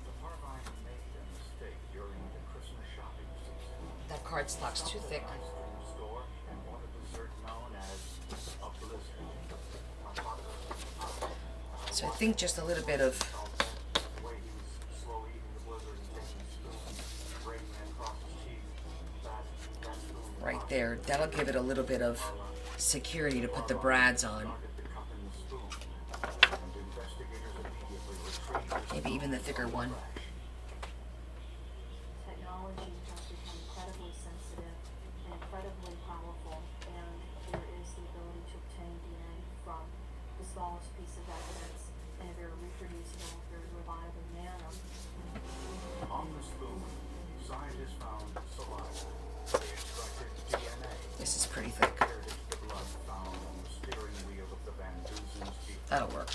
[SPEAKER 4] the Carvine made a mistake during the Christmas shopping season.
[SPEAKER 2] That cardstock's too thick.
[SPEAKER 4] Ice cream store and bought a dessert known as a blizzard.
[SPEAKER 2] So I think just a little bit of...
[SPEAKER 4] The way he was slowly eating the blizzard and taking a spoon, grating it across his teeth. That spoon
[SPEAKER 2] right there. That'll give it a little bit of security to put the brads on.
[SPEAKER 4] started to cup in the spoon, and investigators immediately retrieved
[SPEAKER 2] Maybe even the thicker one.
[SPEAKER 6] Technology has become incredibly sensitive and incredibly powerful, and there is the ability to obtain DNA from the smallest piece of evidence in a very reproducible, very reliable manner.
[SPEAKER 4] On the spoon, scientists found saliva. They extracted DNA.
[SPEAKER 2] This is pretty thick.
[SPEAKER 4] Compared it to the blood found on the steering wheel of the Van Duzen's Jeep.
[SPEAKER 2] That'll work.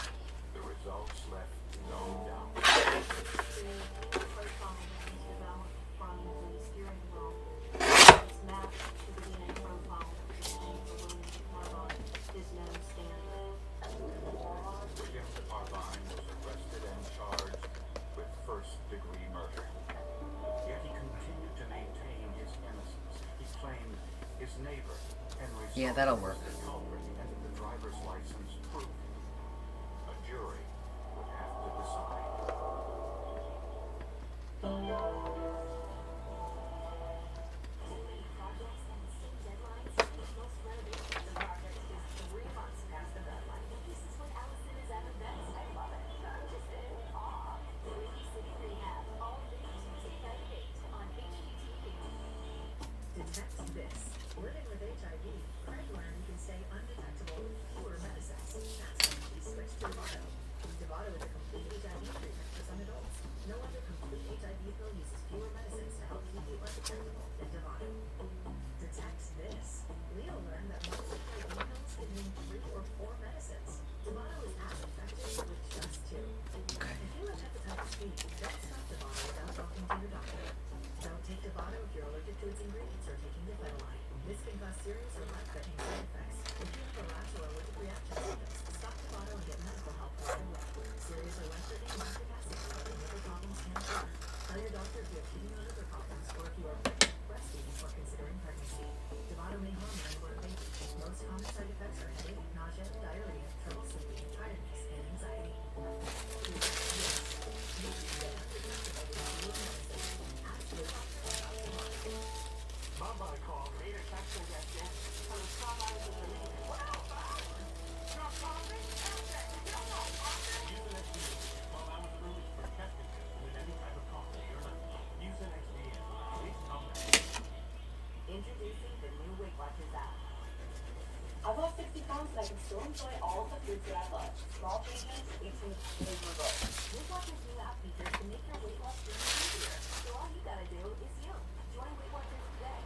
[SPEAKER 4] The results left no doubt.
[SPEAKER 6] The profile that was developed from the steering wheel is matched to the DNA profile that was obtained for William Carvine, his known standard.
[SPEAKER 4] William Carvine was arrested and charged with first-degree murder. Yet he continued to maintain his innocence. He claimed his neighbor, Henry
[SPEAKER 2] Yeah, that'll
[SPEAKER 4] Stone,
[SPEAKER 2] work.
[SPEAKER 4] was the culprit, and that the driver's license proved it. A jury would have to decide.
[SPEAKER 6] Projects and state deadlines. Most renovations of projects is 3 months past the deadline. This is what Allison is at her best. I love it. I'm just in awe. Windy City Rehab. All new Tuesday night at 8 on HGTV.
[SPEAKER 8] Detect this. Living with HIV, Craig learned he can stay undetectable with fewer medicines. That's when he switched to Dovato. Dovato is a complete HIV treatment for some adults. No other complete HIV pill uses fewer medicines to help keep you undetectable than Dovato. Detect this. Leo learned that most HIV pills contain 3 or 4 medicines. Dovato is as effective with just 2.
[SPEAKER 2] Okay.
[SPEAKER 8] If you have hepatitis B, don't stop Dovato without talking to your doctor. Don't take Dovato if you're allergic to its ingredients or taking dofetilide. This can cause serious or life-threatening side effects. If you have a rash or allergic reaction symptoms, stop Dovato and get medical help right away. Serious or life-threatening lactic acid causing liver problems can occur. Tell your doctor if you have kidney or liver problems or if you are pregnant, breastfeeding, or considering pregnancy. Dovato may harm your unborn baby. Most common side effects are headache, nausea, diarrhea, trouble sleeping, tiredness, and anxiety.
[SPEAKER 4] Bye-bye call. Made a text suggestion. I was caught out of the delete. Well, you're calling? Use an XDN. While I was released for testing with any type of coffee or nothing. Use an XDN. Please come back.
[SPEAKER 6] Introducing the new Weight Watchers app.
[SPEAKER 9] I've lost 60 pounds and I can still enjoy all of the foods that I love. Small changes, eating big results.
[SPEAKER 6] Weight Watchers' new app features can make your weight loss journey easier. So all you gotta do is you. Join Weight Watchers today.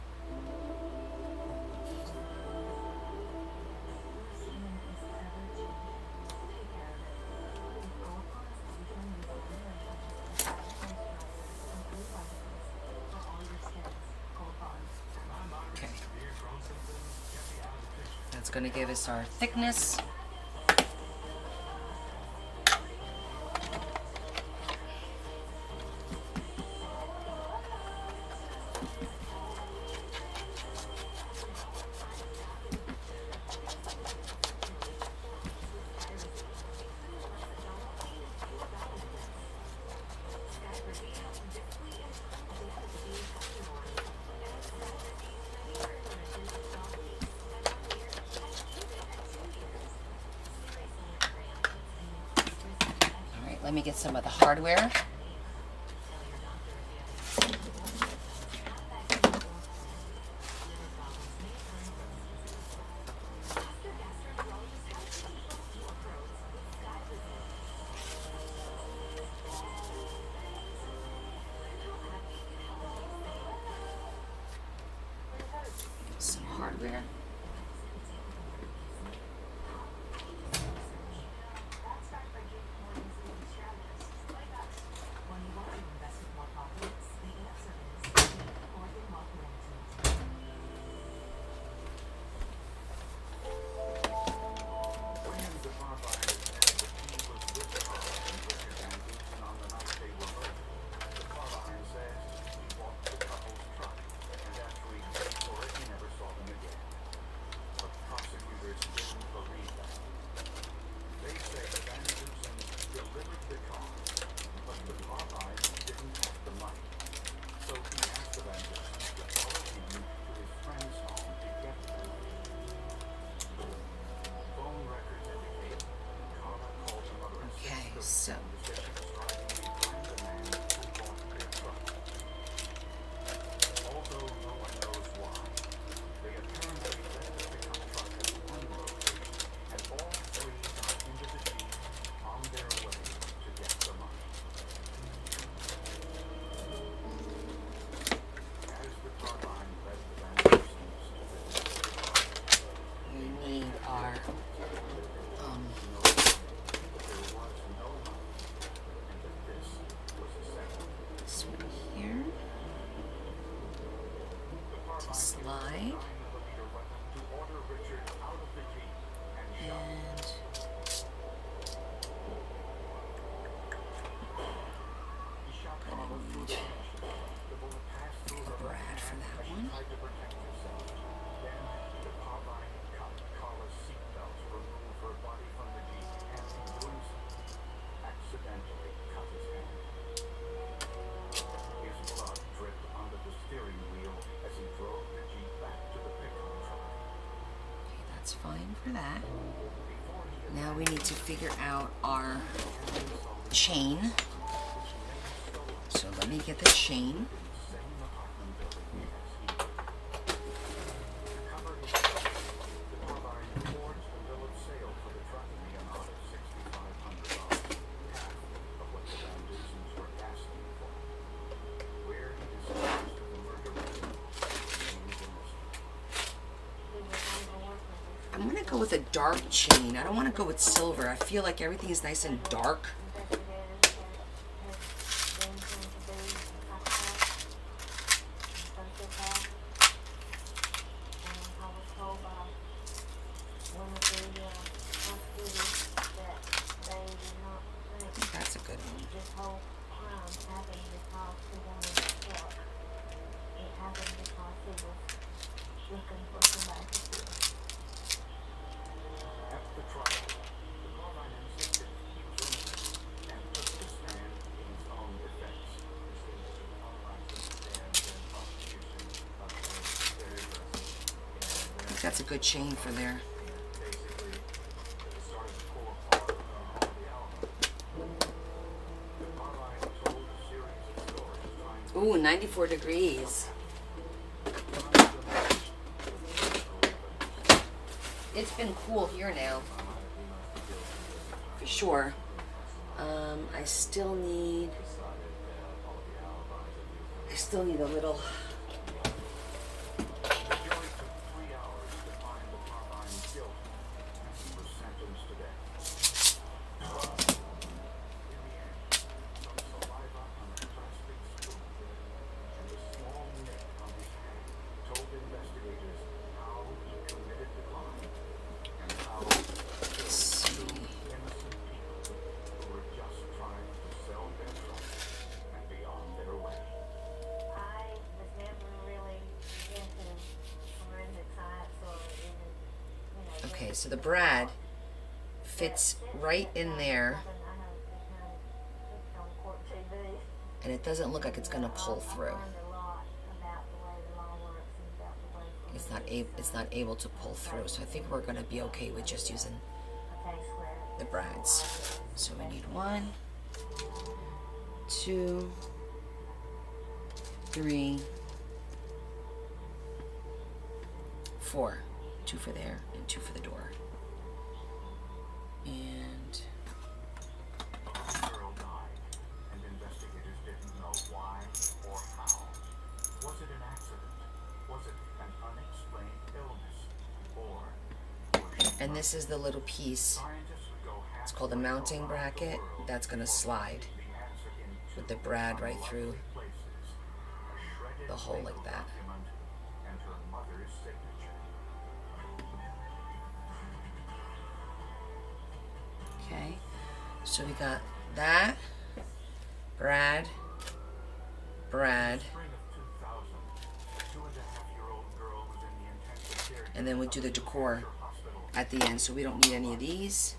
[SPEAKER 2] going to give us our thickness. Let me get some of the hardware. Some hardware. So we need our this one here to slide, and gonna need a brad for that one. That's fine for that. Now we need to figure out our chain. So let me get the chain. I'm gonna go with a dark chain. I don't want to go with silver. I feel like everything is nice and dark. That's a good one.
[SPEAKER 6] This whole crime happened because he wanted to work. It happened because he was looking for somebody to do it.
[SPEAKER 4] At the trial, the Carmine insisted he was innocent and took the stand in his own defense. This leads to the Carmine stand and prosecution of very aggressive.
[SPEAKER 2] I think that's a good chain for there.
[SPEAKER 4] Basically, it started to pull apart all the elements. The Carmine told a series of stories trying to
[SPEAKER 2] Ooh, 94 degrees. It's been cool here now, for sure. I still need a little.
[SPEAKER 4] The jury took 3 hours to find the Carmine guilty, and he was sentenced to death. But, in the end, some saliva on a plastic spoon and a small nick on his hand told investigators how he committed the crime
[SPEAKER 2] so the Brad fits right in there,
[SPEAKER 6] I know it's on court TV.
[SPEAKER 2] and it doesn't look like it's gonna pull through.
[SPEAKER 6] I learned a lot about the way the law works and about the way
[SPEAKER 2] It's not able to pull through, so I think we're gonna be okay with just using
[SPEAKER 6] a case where
[SPEAKER 2] the Brads. So we need 1, 2, 3, 4. 2 for there and 2 for the door. And
[SPEAKER 4] The girl died, and investigators didn't know why or how. Was it an accident? Was it an unexplained illness? Or was she
[SPEAKER 2] and this is the little piece.
[SPEAKER 4] Scientists would go
[SPEAKER 2] It's called a mounting bracket that's gonna slide
[SPEAKER 4] the answer in
[SPEAKER 2] with the Brad right through
[SPEAKER 4] places. A shredded
[SPEAKER 2] the hole like
[SPEAKER 4] legal
[SPEAKER 2] that.
[SPEAKER 4] document and her mother's signature.
[SPEAKER 2] Okay, so we got that, Brad, Brad,
[SPEAKER 4] Spring of 2000, a 2.5-year-old girl was in the intensive care
[SPEAKER 2] and then we do the decor
[SPEAKER 4] hospital.
[SPEAKER 2] at the end, so we don't need any of these.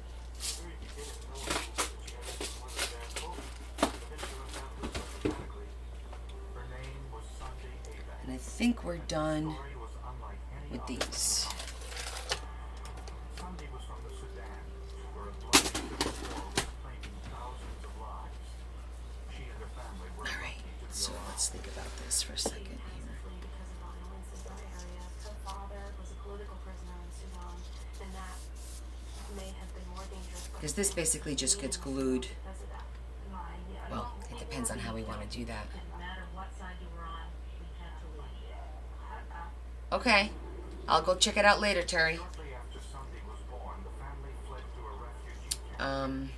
[SPEAKER 4] Her name was Sunday Ava.
[SPEAKER 2] And I think we're done
[SPEAKER 4] Story was unlike any
[SPEAKER 2] with
[SPEAKER 4] other.
[SPEAKER 2] these.
[SPEAKER 4] Sunday was from the Sudan, where a bloody civil war was claiming thousands of lives. She and her family were
[SPEAKER 2] Alright,
[SPEAKER 4] lucky to be
[SPEAKER 2] so
[SPEAKER 4] alive.
[SPEAKER 2] let's think about this for a second here.
[SPEAKER 1] Because of violence in that area. Her father was a political prisoner in Sudan, and that may have been more dangerous.
[SPEAKER 2] Because this basically just gets glued.
[SPEAKER 1] Because of that.
[SPEAKER 2] Well, it depends on how we want to do that.
[SPEAKER 8] Didn't matter what side you were on, we had to leave.
[SPEAKER 2] Okay, I'll go check it out later, Terry.
[SPEAKER 4] Shortly after Sunday was born, the family fled to a refugee camp.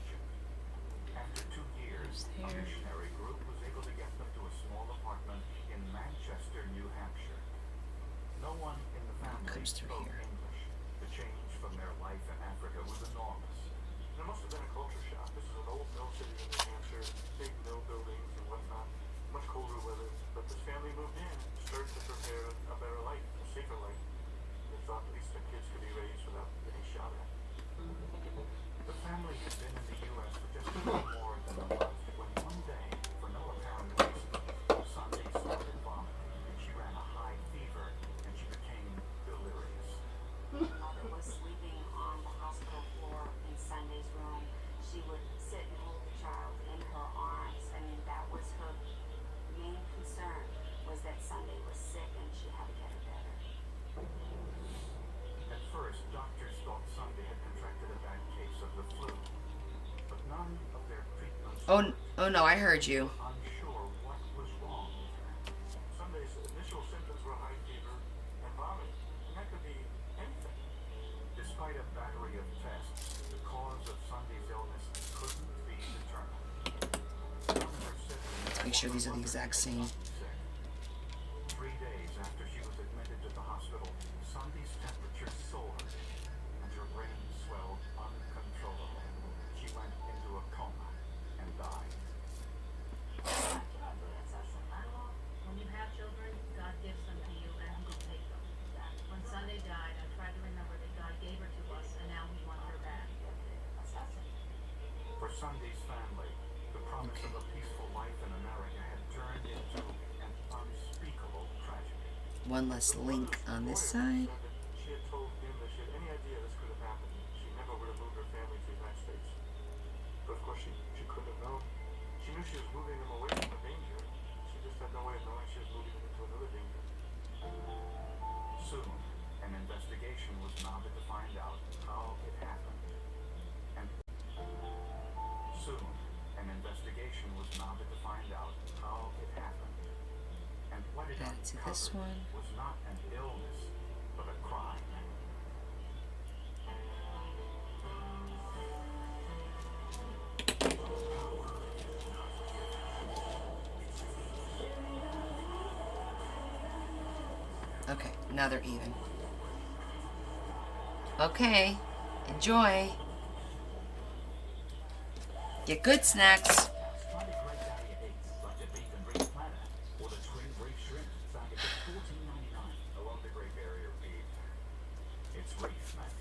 [SPEAKER 4] After 2 years, a missionary group was able to get them to a small apartment in Manchester, New Hampshire. No one in the family
[SPEAKER 2] Comes through
[SPEAKER 4] spoke
[SPEAKER 2] here.
[SPEAKER 4] English. The change from their life in Africa was enormous.
[SPEAKER 5] There must have been a culture shock. This is an old mill city in New Hampshire, big mill buildings and whatnot, much colder weather. But this family moved in, started to prepare a better life, a safer life. They thought at least their kids could be raised without getting shot at.
[SPEAKER 4] The family had been in the U.S. for just a little more than a month when one day, for no apparent reason, Sunday started vomiting. She ran a high fever and she became delirious.
[SPEAKER 6] mother was sleeping on the hospital floor in Sunday's room. She would sit and hold the child in her arms. I mean, that was her main concern, was that Sunday was sick and she had to get her better.
[SPEAKER 4] At first, doctors thought Sunday had contracted a bad case of the flu, but none of their treatments
[SPEAKER 2] Oh no, I heard you.
[SPEAKER 4] were unsure what was wrong with her.
[SPEAKER 5] Sunday's initial symptoms were high fever and vomiting, and that could be anything.
[SPEAKER 4] Despite a battery of tests, the cause of Sunday's illness couldn't be determined. None of her siblings
[SPEAKER 2] Let's make sure these are the exact same.
[SPEAKER 4] sick. 3 days after she was admitted to the hospital, Sunday's temperature soared and her brain swelled uncontrollably. She went into a coma and died.
[SPEAKER 8] When you have children, God gives them to you and He will take them. When Sunday died, I tried to remember that God gave her to us and now we want her back.
[SPEAKER 4] For Sunday's family, the promise of a peaceful life in America had turned into an unspeakable tragedy.
[SPEAKER 2] One less link on this side.
[SPEAKER 5] Said that she had told him that she had any idea this could have happened. She never would have moved her family to the United States. But of course she couldn't have known. She knew she was moving them away from the danger. She just had no way of knowing she was moving them into another danger.
[SPEAKER 4] Soon, an investigation was mounted to find out how it happened. And soon, an investigation was mounted to find out how it happened. And what it
[SPEAKER 2] Back to this
[SPEAKER 4] uncovered
[SPEAKER 2] one.
[SPEAKER 4] was not an illness, but a crime.
[SPEAKER 2] Okay, now they're even. Okay, enjoy. Get good snacks.
[SPEAKER 4] Try the Great Barrier Reef, like the beef and reef platter, or the twin reef shrimp, found at just $14.99.
[SPEAKER 7] I love the Great Barrier Reef.
[SPEAKER 4] It's reef, man.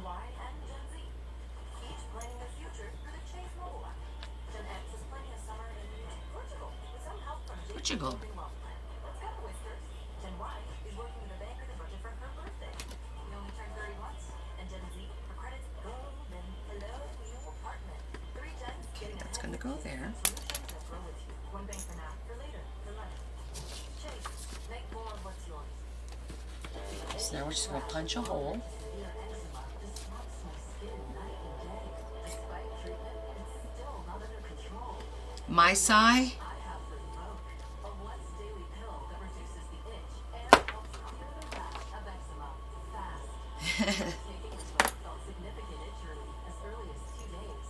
[SPEAKER 1] Y and Gen Z, each planning their future through the Chase mobile app. Gen X is planning a summer in Portugal with some help from JP
[SPEAKER 2] Portugal.
[SPEAKER 1] Morgan Wealth Plan. Let's go, Whiskers. Gen Y is working with a banker to budget for her birthday. We only turn 30 once. And Gen Z, her credits golden. Hello, new apartment. 3 gens getting
[SPEAKER 2] That's
[SPEAKER 1] ahead.
[SPEAKER 2] gonna go there.
[SPEAKER 1] Solutions that grow with you. One bank for now, for later, for life. Chase, make more of what's yours.
[SPEAKER 2] So now we're just gonna punch a hole.
[SPEAKER 1] Severe eczema disrupts my skin night and day. Despite treatment, it's still not under control.
[SPEAKER 2] My sigh.
[SPEAKER 1] I have Rinvoq, a once daily pill that reduces the itch and helps clear the rash of eczema fast. Taking Rinvoq felt significant itch relief as early as 2 days,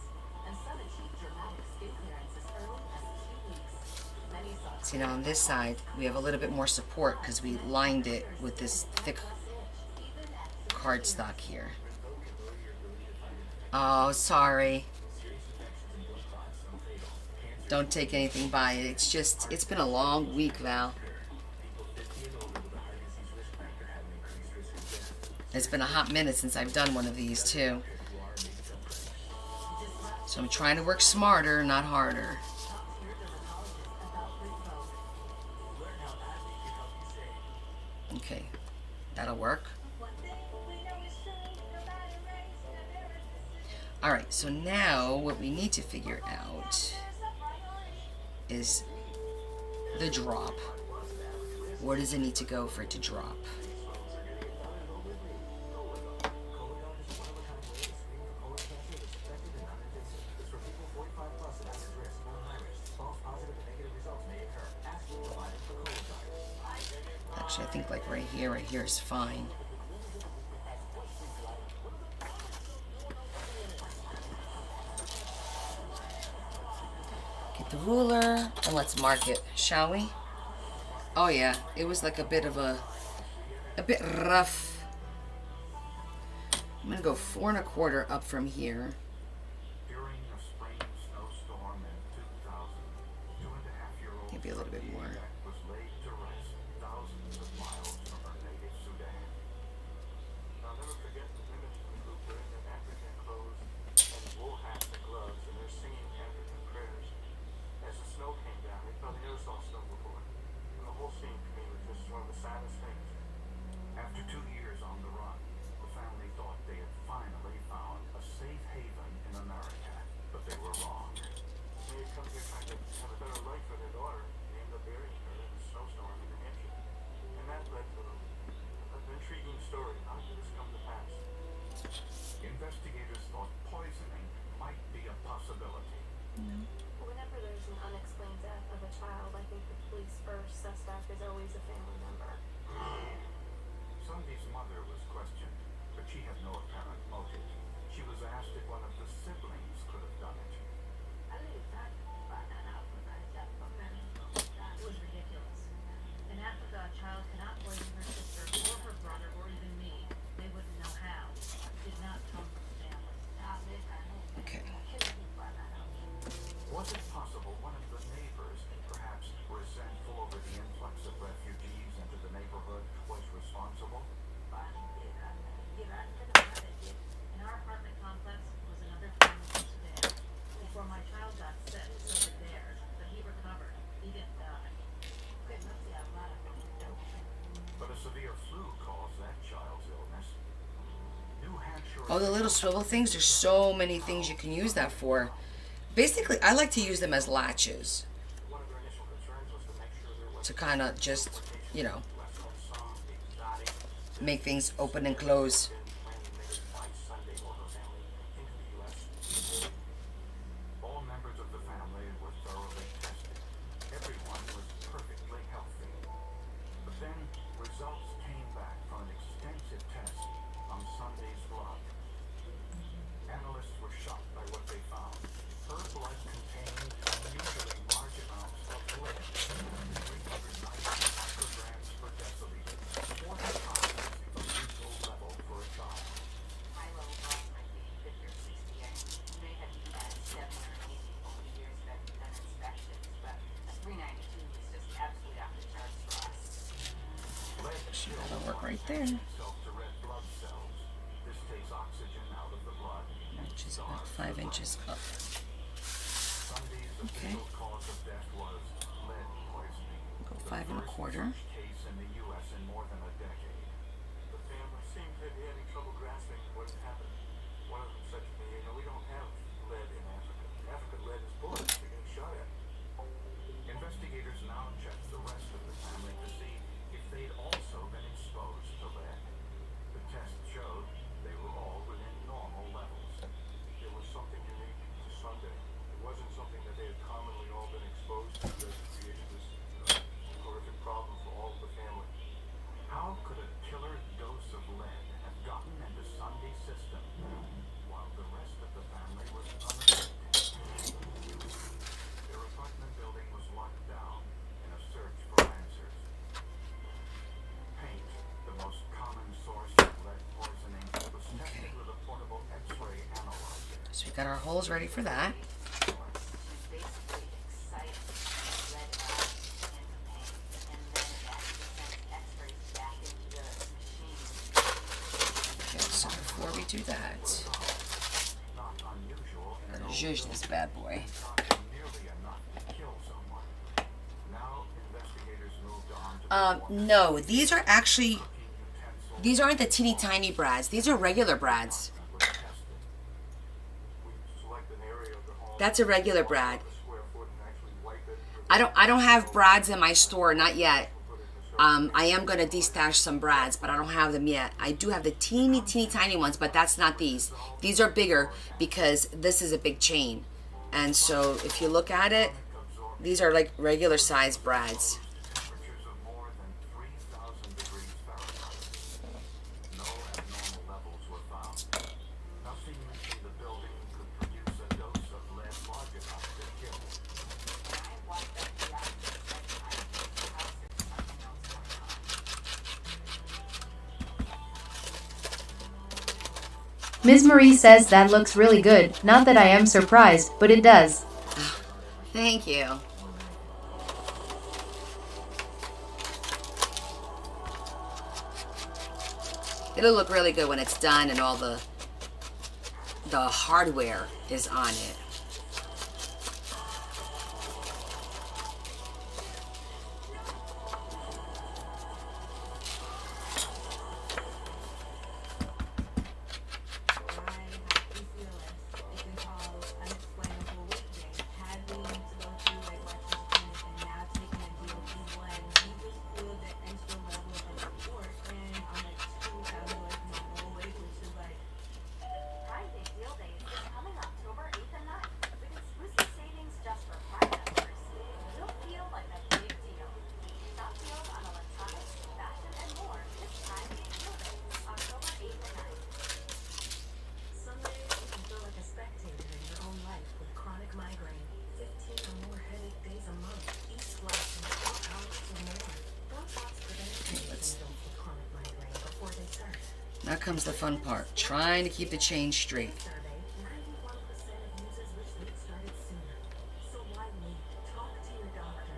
[SPEAKER 1] and some achieved dramatic skin clearance as early as 2 weeks. Many saw
[SPEAKER 2] See, now on this side, we have a little bit more support because we lined it with this thick cardstock here. Oh, sorry. Don't take anything by it. It's just, it's been a long week, Val. It's been a hot minute since I've done one of these, too. So I'm trying to work smarter, not harder. Okay, that'll work. Alright, so now what we need to figure out is the drop. Where does it need to go for it to drop? Actually, I think like right here is fine. Get the ruler and let's mark it, shall we? Oh yeah, it was like a bit rough. I'm gonna go 4 1/4 up from here.
[SPEAKER 4] During a spring snowstorm in 2000, 2.5-year-old
[SPEAKER 2] Maybe a little bit more.
[SPEAKER 4] was laid to rest thousands of miles from her native Sudan. I'll never forget the image of the group wearing their African clothes and wool hats and gloves, and they're singing African prayers. As the snow came down, they probably never saw snow before. And the whole scene to me was just one of the saddest things. After 2 years on the run, the family thought they had finally found a safe haven in America, but they were wrong. They had come here trying to have a better life for their daughter, and they ended up burying her in a snowstorm in New Hampshire. And that led to an intriguing story. How did this come to pass? Investigators thought poisoning might be a possibility.
[SPEAKER 1] Whenever there's an unexplained death of a child, I think the police first suspect is always a family member.
[SPEAKER 4] Sunday's mother was questioned, but she had no apparent motive. She was asked if one of the siblings could have done it.
[SPEAKER 8] It was ridiculous. In Africa, a child cannot poison her sister or her brother or even me. They wouldn't know how. It did not come from the family.
[SPEAKER 2] Okay.
[SPEAKER 4] Was it possible one of the neighbors, perhaps resentful over the influx of refugees into the neighborhood, was responsible?
[SPEAKER 8] In our apartment complex was another family from Sudan. Before my child got sick, so did theirs, but he recovered. He didn't die.
[SPEAKER 4] But a severe flu caused that child's illness. New Hampshire.
[SPEAKER 2] Oh, the little swivel things, there's so many things you can use that for. Basically, I like to use them as latches
[SPEAKER 4] One of their initial concerns was to make sure there was
[SPEAKER 2] to kind of just, you know,
[SPEAKER 4] less of some exotic
[SPEAKER 2] make things open and close.
[SPEAKER 4] planning made it by Sunday or her family into the U.S. All members of the family were thoroughly tested. Everyone was perfectly healthy. But then results came back from an extensive test on Sunday's blood. Analysts were shocked by what they found. Her blood contained unusually large amounts of lead, 390 micrograms per deciliter, 40 times the lethal level for a child.
[SPEAKER 6] My level blood might be 50 or 60. I may have been at 7 or 8 over the years that I've done inspections, but a 392 is just absolutely off the charts for us.
[SPEAKER 4] Lead
[SPEAKER 2] That'll work right there.
[SPEAKER 4] itself to red blood cells. This takes oxygen out of the blood and
[SPEAKER 2] Which is
[SPEAKER 4] starves
[SPEAKER 2] about
[SPEAKER 4] the
[SPEAKER 2] 5
[SPEAKER 4] body.
[SPEAKER 2] inches up.
[SPEAKER 4] Sunday's official cause of death was lead poisoning.
[SPEAKER 2] Go
[SPEAKER 4] The
[SPEAKER 2] 5
[SPEAKER 4] first1/4. such case in the U.S. in more than a decade.
[SPEAKER 5] The family seemed to be having trouble grasping what had happened. One of them said to me, we don't have lead in Africa. In Africa, lead is bullets. You're getting shot at.
[SPEAKER 4] Investigators now checked the rest of the family to see if they'd also been exposed to lead. The test showed they were all within normal levels.
[SPEAKER 5] It was something unique to Sunday. It wasn't something that they had commonly all been exposed to that created this horrific problem for all of the family.
[SPEAKER 4] How could a killer dose of lead have gotten into Sunday's system while the rest of the family was unaffected? Their apartment building was locked down in a search for answers. Paint, the most common source of lead poisoning, was tested with a portable X-ray analyzer.
[SPEAKER 2] So we got our holes ready for that.
[SPEAKER 1] She's basically excited lead into paint, and then it actually sends X-rays back into the machine.
[SPEAKER 2] Okay, so before we do that,
[SPEAKER 4] Not unusual in an
[SPEAKER 2] gotta zhuzh this bad boy.
[SPEAKER 4] not nearly enough to kill someone. Now investigators moved on to
[SPEAKER 2] No, these are actually,
[SPEAKER 4] utensils
[SPEAKER 2] these aren't the teeny tiny brads. These are regular brads.
[SPEAKER 4] that was tested.
[SPEAKER 5] We select an area of the home,
[SPEAKER 2] That's a regular brad.
[SPEAKER 5] a square foot, and actually wipe it.
[SPEAKER 2] I don't have brads in my store, not yet. I am gonna destash some brads, but I don't have them yet. I do have the teeny tiny ones, but that's not these. These are bigger because this is a big chain. And so if you look at it, these are like regular size brads.
[SPEAKER 4] Temperatures of more than 3,000 degrees Fahrenheit. No abnormal levels were found. Nothing in the building could produce a dose of lead large enough to kill.
[SPEAKER 1] I walked up the office and I think the house there's something else going on.
[SPEAKER 3] Ms. Marie says that looks really good. Not that I am surprised, but it does.
[SPEAKER 2] Thank you. It'll look really good when it's done and all the hardware is on it.
[SPEAKER 8] Why happy feelings? It can cause unexplainable weight gain. Having to go through a electric clinic and now taking a GLP-1, you just feel the extra level of support. And I'm like 2,000 away from my goal weight, which is like,
[SPEAKER 6] Prime Day Deal Days is coming October 8th and 9th with exclusive savings just for Prime members. You'll feel like a big deal. Shop deals on electronics, fashion, and more this Prime Day Deal Days, October 8th and 9th.
[SPEAKER 8] some days you can feel like a spectator in your own life with chronic migraine. 15 or more headache days a month, each lasting 4 hours or more. Botox prevents symptoms with chronic migraine before they start.
[SPEAKER 2] Now comes the fun part, trying to keep the change straight.
[SPEAKER 8] Survey, 91% of users wish they'd started sooner. So why wait? Talk to your doctor.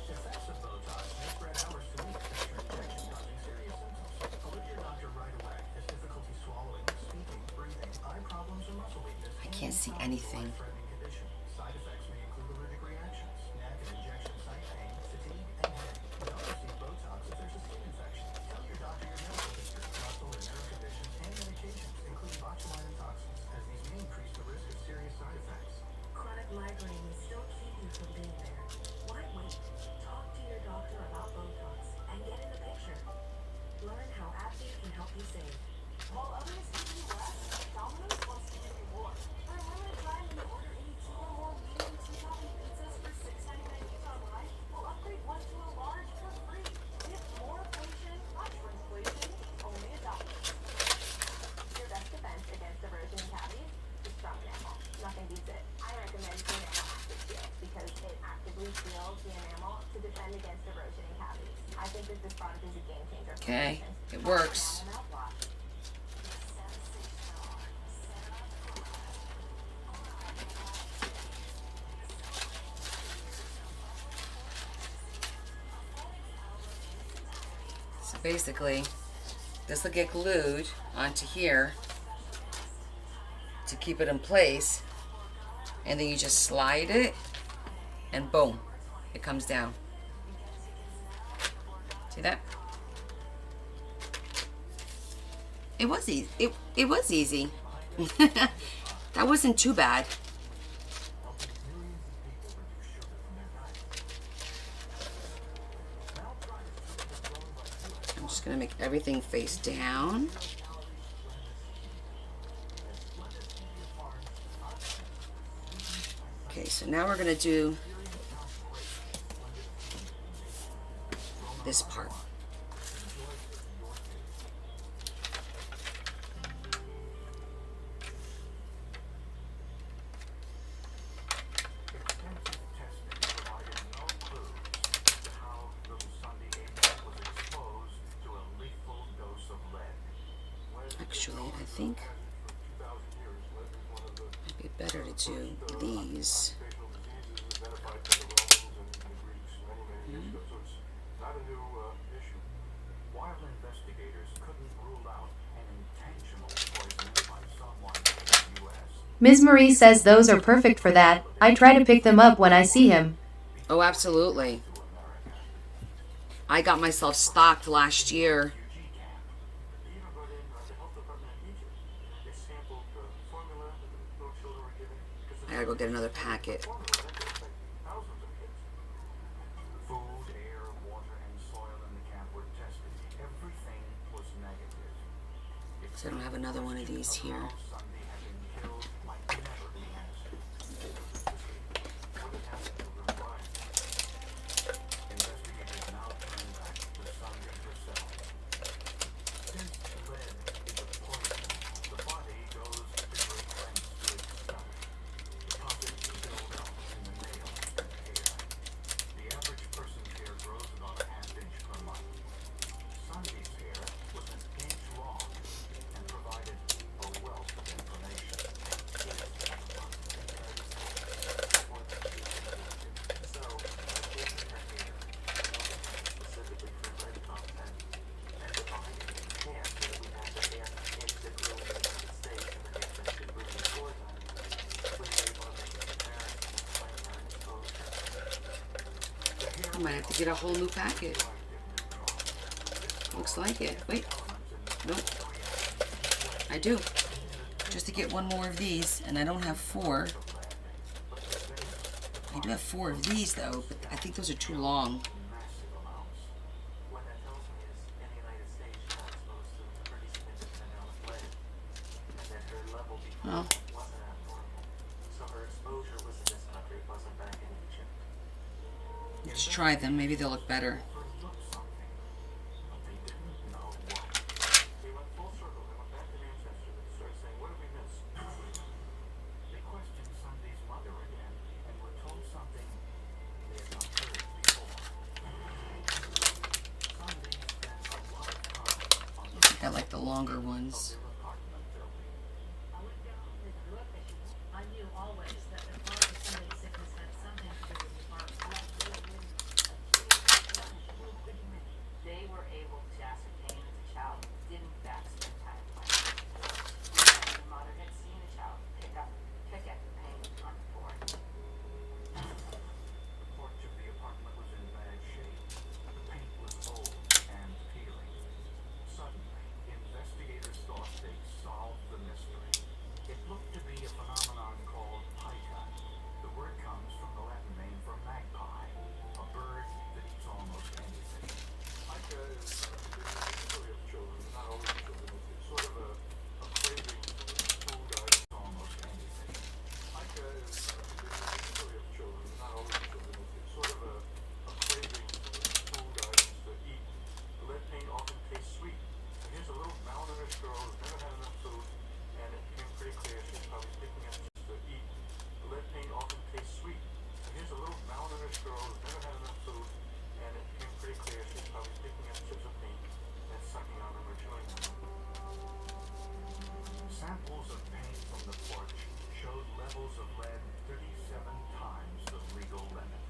[SPEAKER 5] The effects of Botox may spread hours to weeks after injection, causing serious symptoms. Alert your doctor right away. Has difficulty swallowing, speaking, breathing, eye problems, or muscle weakness.
[SPEAKER 2] I can't see anything.
[SPEAKER 5] Life-threatening condition. Side effects may include allergic reactions, neck and injection site pain, fatigue, and headache. Don't receive Botox if there's a skin infection. Tell your doctor your medical history, muscle and nerve conditions, and medications, including botulinum toxins, as these may increase the risk of serious side effects.
[SPEAKER 8] Chronic migraine may still keep you from being there. Why wait? Talk to your doctor about Botox and get in the picture. Learn how AbbVie can help you save.
[SPEAKER 6] While others give you less, Domino's wants to give you more. For a limited time, when you order any 2 or more medium 2-topping pizzas for $6.99 each online, we'll upgrade one to a large for free. Get more inflation, not shrinkflation, only at Domino's. Your best defense against erosion and cavities is strong enamel. Nothing beats it. I recommend the Enamel Active Seal because it actively seals the enamel to defend against erosion and cavities. I think that this product is a game changer. for
[SPEAKER 2] Okay,
[SPEAKER 6] patients.
[SPEAKER 2] it works.
[SPEAKER 6] Enamel mouthwash.
[SPEAKER 2] So basically, This will get glued onto here to keep it in place. And then you just slide it and boom, it comes down. See that? It was easy. It was easy. That wasn't too bad. I'm just gonna make everything face down. Okay, so now we're gonna do this part. Actually, I think it'd be better to do these.
[SPEAKER 4] While investigators couldn't rule out an intentional poisoning by someone in the U.S.,
[SPEAKER 3] Ms. Marie says those are perfect for that. I try to pick them up when I see him.
[SPEAKER 2] Oh, absolutely. I got myself stocked last year.
[SPEAKER 4] they even brought in the health department in Egypt. They sampled the formula that the little children were given.
[SPEAKER 2] I gotta go get another packet.
[SPEAKER 4] Formula that could affect thousands of kids. Food, air, water, and soil in the camp were tested. Everything was negative.
[SPEAKER 2] So I don't have another one of these here.
[SPEAKER 4] Sunday had been killed might never be answered. What had happened to her Brian? Investigators now turn back to Sunday herself. Since lead is a poison, the body goes to great lengths to extract. Deposits build up in the nails and hair. The average person's hair grows about a half-inch per month. Sunday's hair was an inch long and provided a wealth of information. So, by taking her hair, specifically for lead content, and dividing it in half so that we have the hair into the grew in the United States and the hair that had been grew before then, we were able to make a comparison of lifetime exposure.
[SPEAKER 2] I might have to get a whole new packet. Looks like it. Wait. Nope. I do. Just to get one more of these, and I don't have 4. I do have 4 of these though, but I think those are too long.
[SPEAKER 4] Massive amounts. What that tells me is in the United States she got exposed to a pretty significant amount of lead, and that her level before
[SPEAKER 2] Oh.
[SPEAKER 4] wasn't abnormal. So her exposure was in this country, it wasn't back in Egypt.
[SPEAKER 2] Let's try them. Maybe they'll look better.
[SPEAKER 4] Overlooked something, but they didn't know what. They went full circle. They went back to the ancestors and started saying, "What did we miss?" They questioned Sunday's mother again and were told something they had not heard before. Sunday spent a lot of time on the
[SPEAKER 2] I like the longer ones.
[SPEAKER 4] their apartment building.
[SPEAKER 1] I went down and looked at you. I knew always that the cause of Sunday's sickness had something to do with the apartment. They were able to ascertain that the child did in fact spend time playing. And the mother had seen the child pick at the paint on the floor.
[SPEAKER 4] The porch of the apartment was in bad shape. The paint was old and peeling. Suddenly, investigators thought they'd solved the mystery. It looked to be a phenomenon called pica. The word comes from the Latin name for magpie, a bird that eats almost anything. Pica is a story of children, not always children. It's sort of a craving food items almost anything. Pica is a story of children, not always children. It's sort of a craving food items to eat. Lead paint often tastes sweet. And here's a little malnourished girl who's never had enough food, and it became pretty clear she's probably picking up just to eat. Lead paint often tastes sweet. And here's a little malnourished girl who's never had enough food, and it became pretty clear she's probably picking up chips of paint and sucking on them or chewing on them. Samples of paint from the porch showed levels of lead 37 times the legal limit.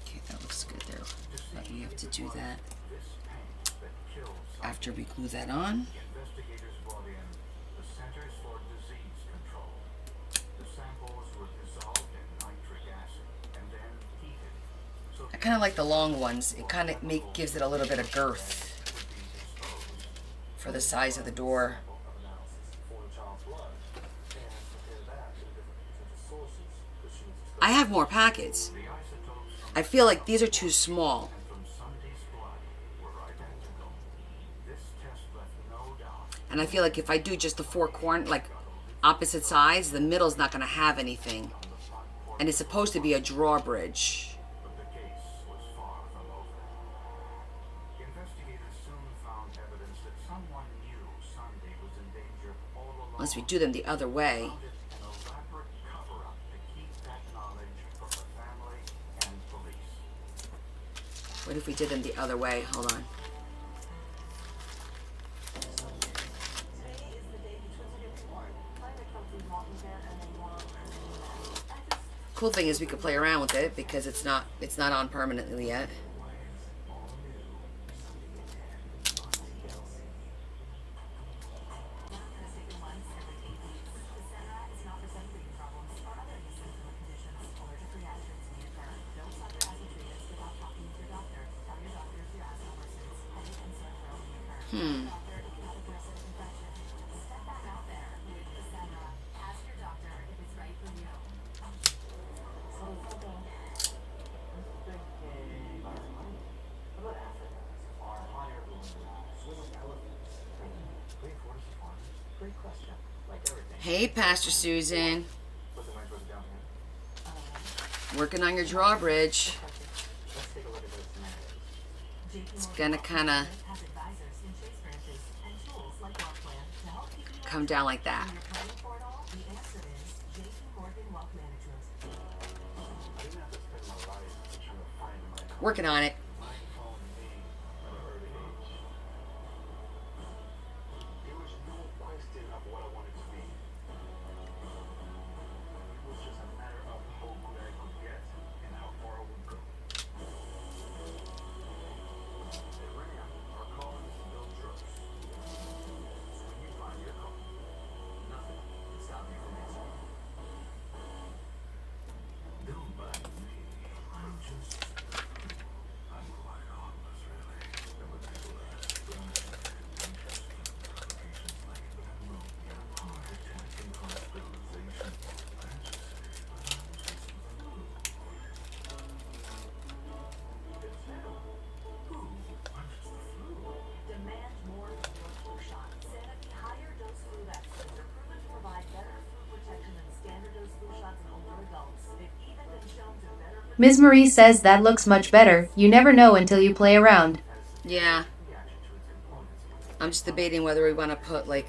[SPEAKER 2] Okay, that looks good there. But we have to do that
[SPEAKER 4] This paint that kills
[SPEAKER 2] after we glue that on.
[SPEAKER 4] Investigators brought in the Centers for Disease Control. The samples were dissolved in nitric acid and then heated. So
[SPEAKER 2] I kind of like the long ones. It kind of gives it a little bit of girth for the size of the door. I have more packets. I feel like these are too small.
[SPEAKER 4] from Sunday's blood were identical. This test left no doubt.
[SPEAKER 2] And I feel like if I do just the four like opposite sides, the middle's not going to have anything. And it's supposed to be a drawbridge.
[SPEAKER 4] But the case was far from over. Investigators soon found evidence that someone knew Sunday was in danger all along.
[SPEAKER 2] Unless we do them the other way.
[SPEAKER 4] Found it an elaborate cover-up to keep that knowledge from her family and police.
[SPEAKER 2] What if we did them the other way? Hold on.
[SPEAKER 1] Today is the day the twins are getting born. Climate comes in walking there and they want I just
[SPEAKER 2] Cool thing is we could play around with it because it's not on permanently yet.
[SPEAKER 4] Great question. Like everything.
[SPEAKER 2] Hey, Pastor Susan.
[SPEAKER 4] Put the microphone down here.
[SPEAKER 2] Working on your drawbridge.
[SPEAKER 4] Let's take a look at those scenarios.
[SPEAKER 2] It's gonna kind of
[SPEAKER 1] has advisors in Chase branches and tools like WealthPlan to help keep you
[SPEAKER 2] come down like that.
[SPEAKER 1] when you're planning for it all. The answer is JP Morgan Wealth Management.
[SPEAKER 4] I didn't have to spend my life trying to find my
[SPEAKER 2] Working on it.
[SPEAKER 4] my phone name at an early age. There was no question of what I wanted to be. It was just a matter of how good I could get and how far I would go. They ran our cars to build trucks. So when you find your car, nothing can stop you from answering. Don't mind me. I'm just I'm quite harmless, really. There were people that complications like pneumonia, heart attack, and hospitalization. It's him. Who? I'm just the flu.
[SPEAKER 1] Demand more from your flu shot. Sanofi higher dose flu vaccines are proven to provide better flu protection than standard dose flu shots in older adults. They've even been shown to better protect
[SPEAKER 3] Ms. Marie says that looks much better. You never know until you play around.
[SPEAKER 2] Yeah.
[SPEAKER 4] Reaction to its components.
[SPEAKER 2] I'm just debating whether we want to put like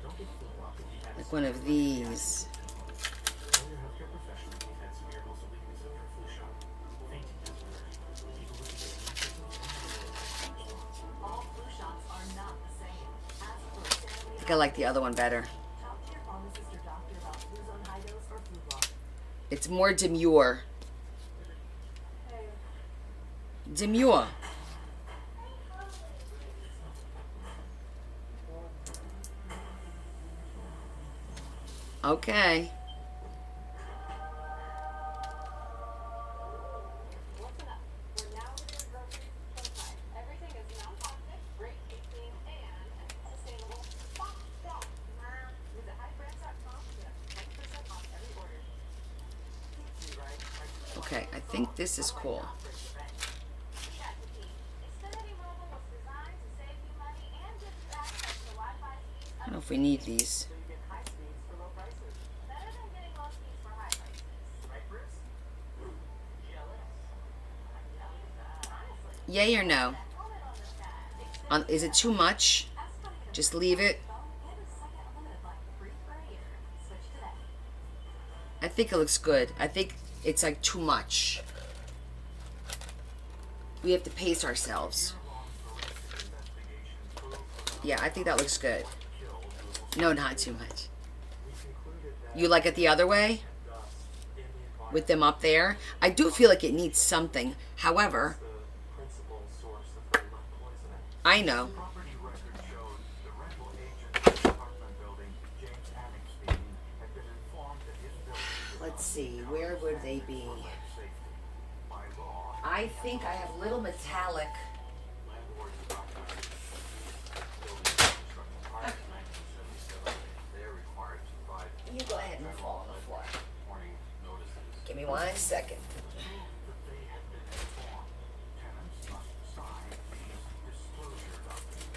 [SPEAKER 4] Don't get flu off if you've had
[SPEAKER 2] one of these.
[SPEAKER 4] Tell your healthcare professional if you've had severe muscle weakness after a flu shot. Fainting has occurred. People with
[SPEAKER 1] all flu shots are not the same. Ask for a
[SPEAKER 2] I think I like the other one better.
[SPEAKER 1] talk to your pharmacist or doctor about Fluzone High Dose or Flu Block.
[SPEAKER 2] It's more demure. Demure. Okay.
[SPEAKER 9] Listen up. We're now within grocery showtime. Everything is non-toxic, great tasting, and sustainable. Stop, stop. Visit highbrands.com to get 20% off every order.
[SPEAKER 2] Okay, I think this is cool.
[SPEAKER 9] Check the key. Xfinity Mobile was designed to save you money and give you access to Wi-Fi speeds
[SPEAKER 2] I don't know if we need these.
[SPEAKER 9] better than getting low speeds for high prices.
[SPEAKER 4] Right, Bruce?
[SPEAKER 9] Jealous? Honestly,
[SPEAKER 2] Yay or no?
[SPEAKER 9] comment on this guy.
[SPEAKER 2] Is it too much? Just leave it.
[SPEAKER 1] Phone and a second unlimited line free for a year. Switch today.
[SPEAKER 2] I think it looks good. I think it's like too much. We have to pace ourselves. Yeah, I think that looks good. No, not too much. You like it the other way? With them up there? I do feel like it needs something. However,
[SPEAKER 4] The principal source of the lead poisoning.
[SPEAKER 2] I know.
[SPEAKER 4] Property records showed the rental agent of the apartment building, James Anixstein, had been informed that his building
[SPEAKER 2] Let's see, where would they be?
[SPEAKER 4] safety. By law,
[SPEAKER 2] I think I have little metallic.
[SPEAKER 4] landlords documented building construction prior to 1977. They are required to provide
[SPEAKER 2] You go ahead and fall on the floor.
[SPEAKER 4] warning notices.
[SPEAKER 2] Give me 1 second.
[SPEAKER 4] That they had been informed tenants must sign these disclosure documents.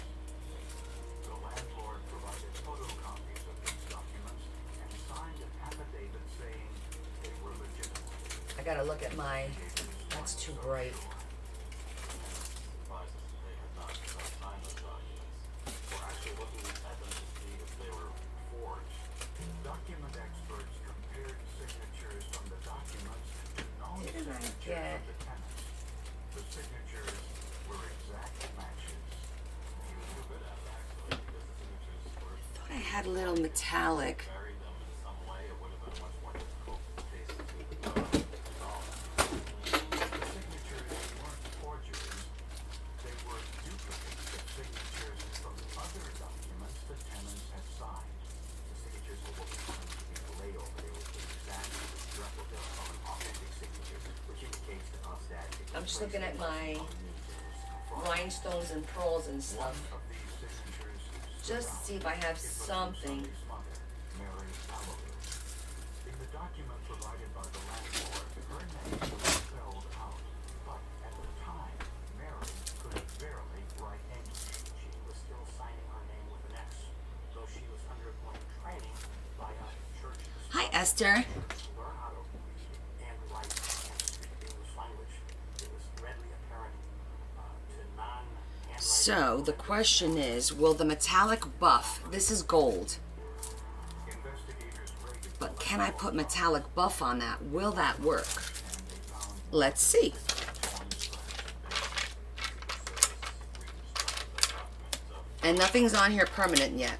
[SPEAKER 4] The landlord provided photocopies of these documents and signed an affidavit saying they were legitimate.
[SPEAKER 2] I gotta look at my. That's too bright.
[SPEAKER 4] Advised us that they had not signed those documents. We're actually looking at them to see if they were forged. Document experts compared signatures from the documents to known
[SPEAKER 2] Didn't I
[SPEAKER 4] signatures
[SPEAKER 2] get-
[SPEAKER 4] of the tenants. The signatures were exact matches. He was a bit at it actually, because the signatures were
[SPEAKER 2] I had a little metallic.
[SPEAKER 4] buried them in some way. It would have been much more difficult case to resolve. The signatures weren't forgeries. They were duplicates of signatures from other documents the tenants had signed. The signatures were what we term to be laid over. They were the exact replica of an authentic signature, which indicates to us that it
[SPEAKER 2] I'm
[SPEAKER 4] was
[SPEAKER 2] just looking at my
[SPEAKER 4] fraud.
[SPEAKER 2] rhinestones and pearls and stuff.
[SPEAKER 4] Of these signatures
[SPEAKER 2] Just to see if I have something.
[SPEAKER 4] Mary Alloway. In the document provided by the landlord, her name was spelled out, but at the time, Mary could barely write English. She was still signing her name with an X, though she was undergoing training by a church
[SPEAKER 2] Hi, Esther.
[SPEAKER 4] to learn how to read and write and speak the English language. It was readily apparent to non-handwriting.
[SPEAKER 2] So the question is, will the metallic buff? This is gold.
[SPEAKER 4] Investigators raided
[SPEAKER 2] But can I put metallic buff on that? Will that work? Let's see. And nothing's on here permanent yet.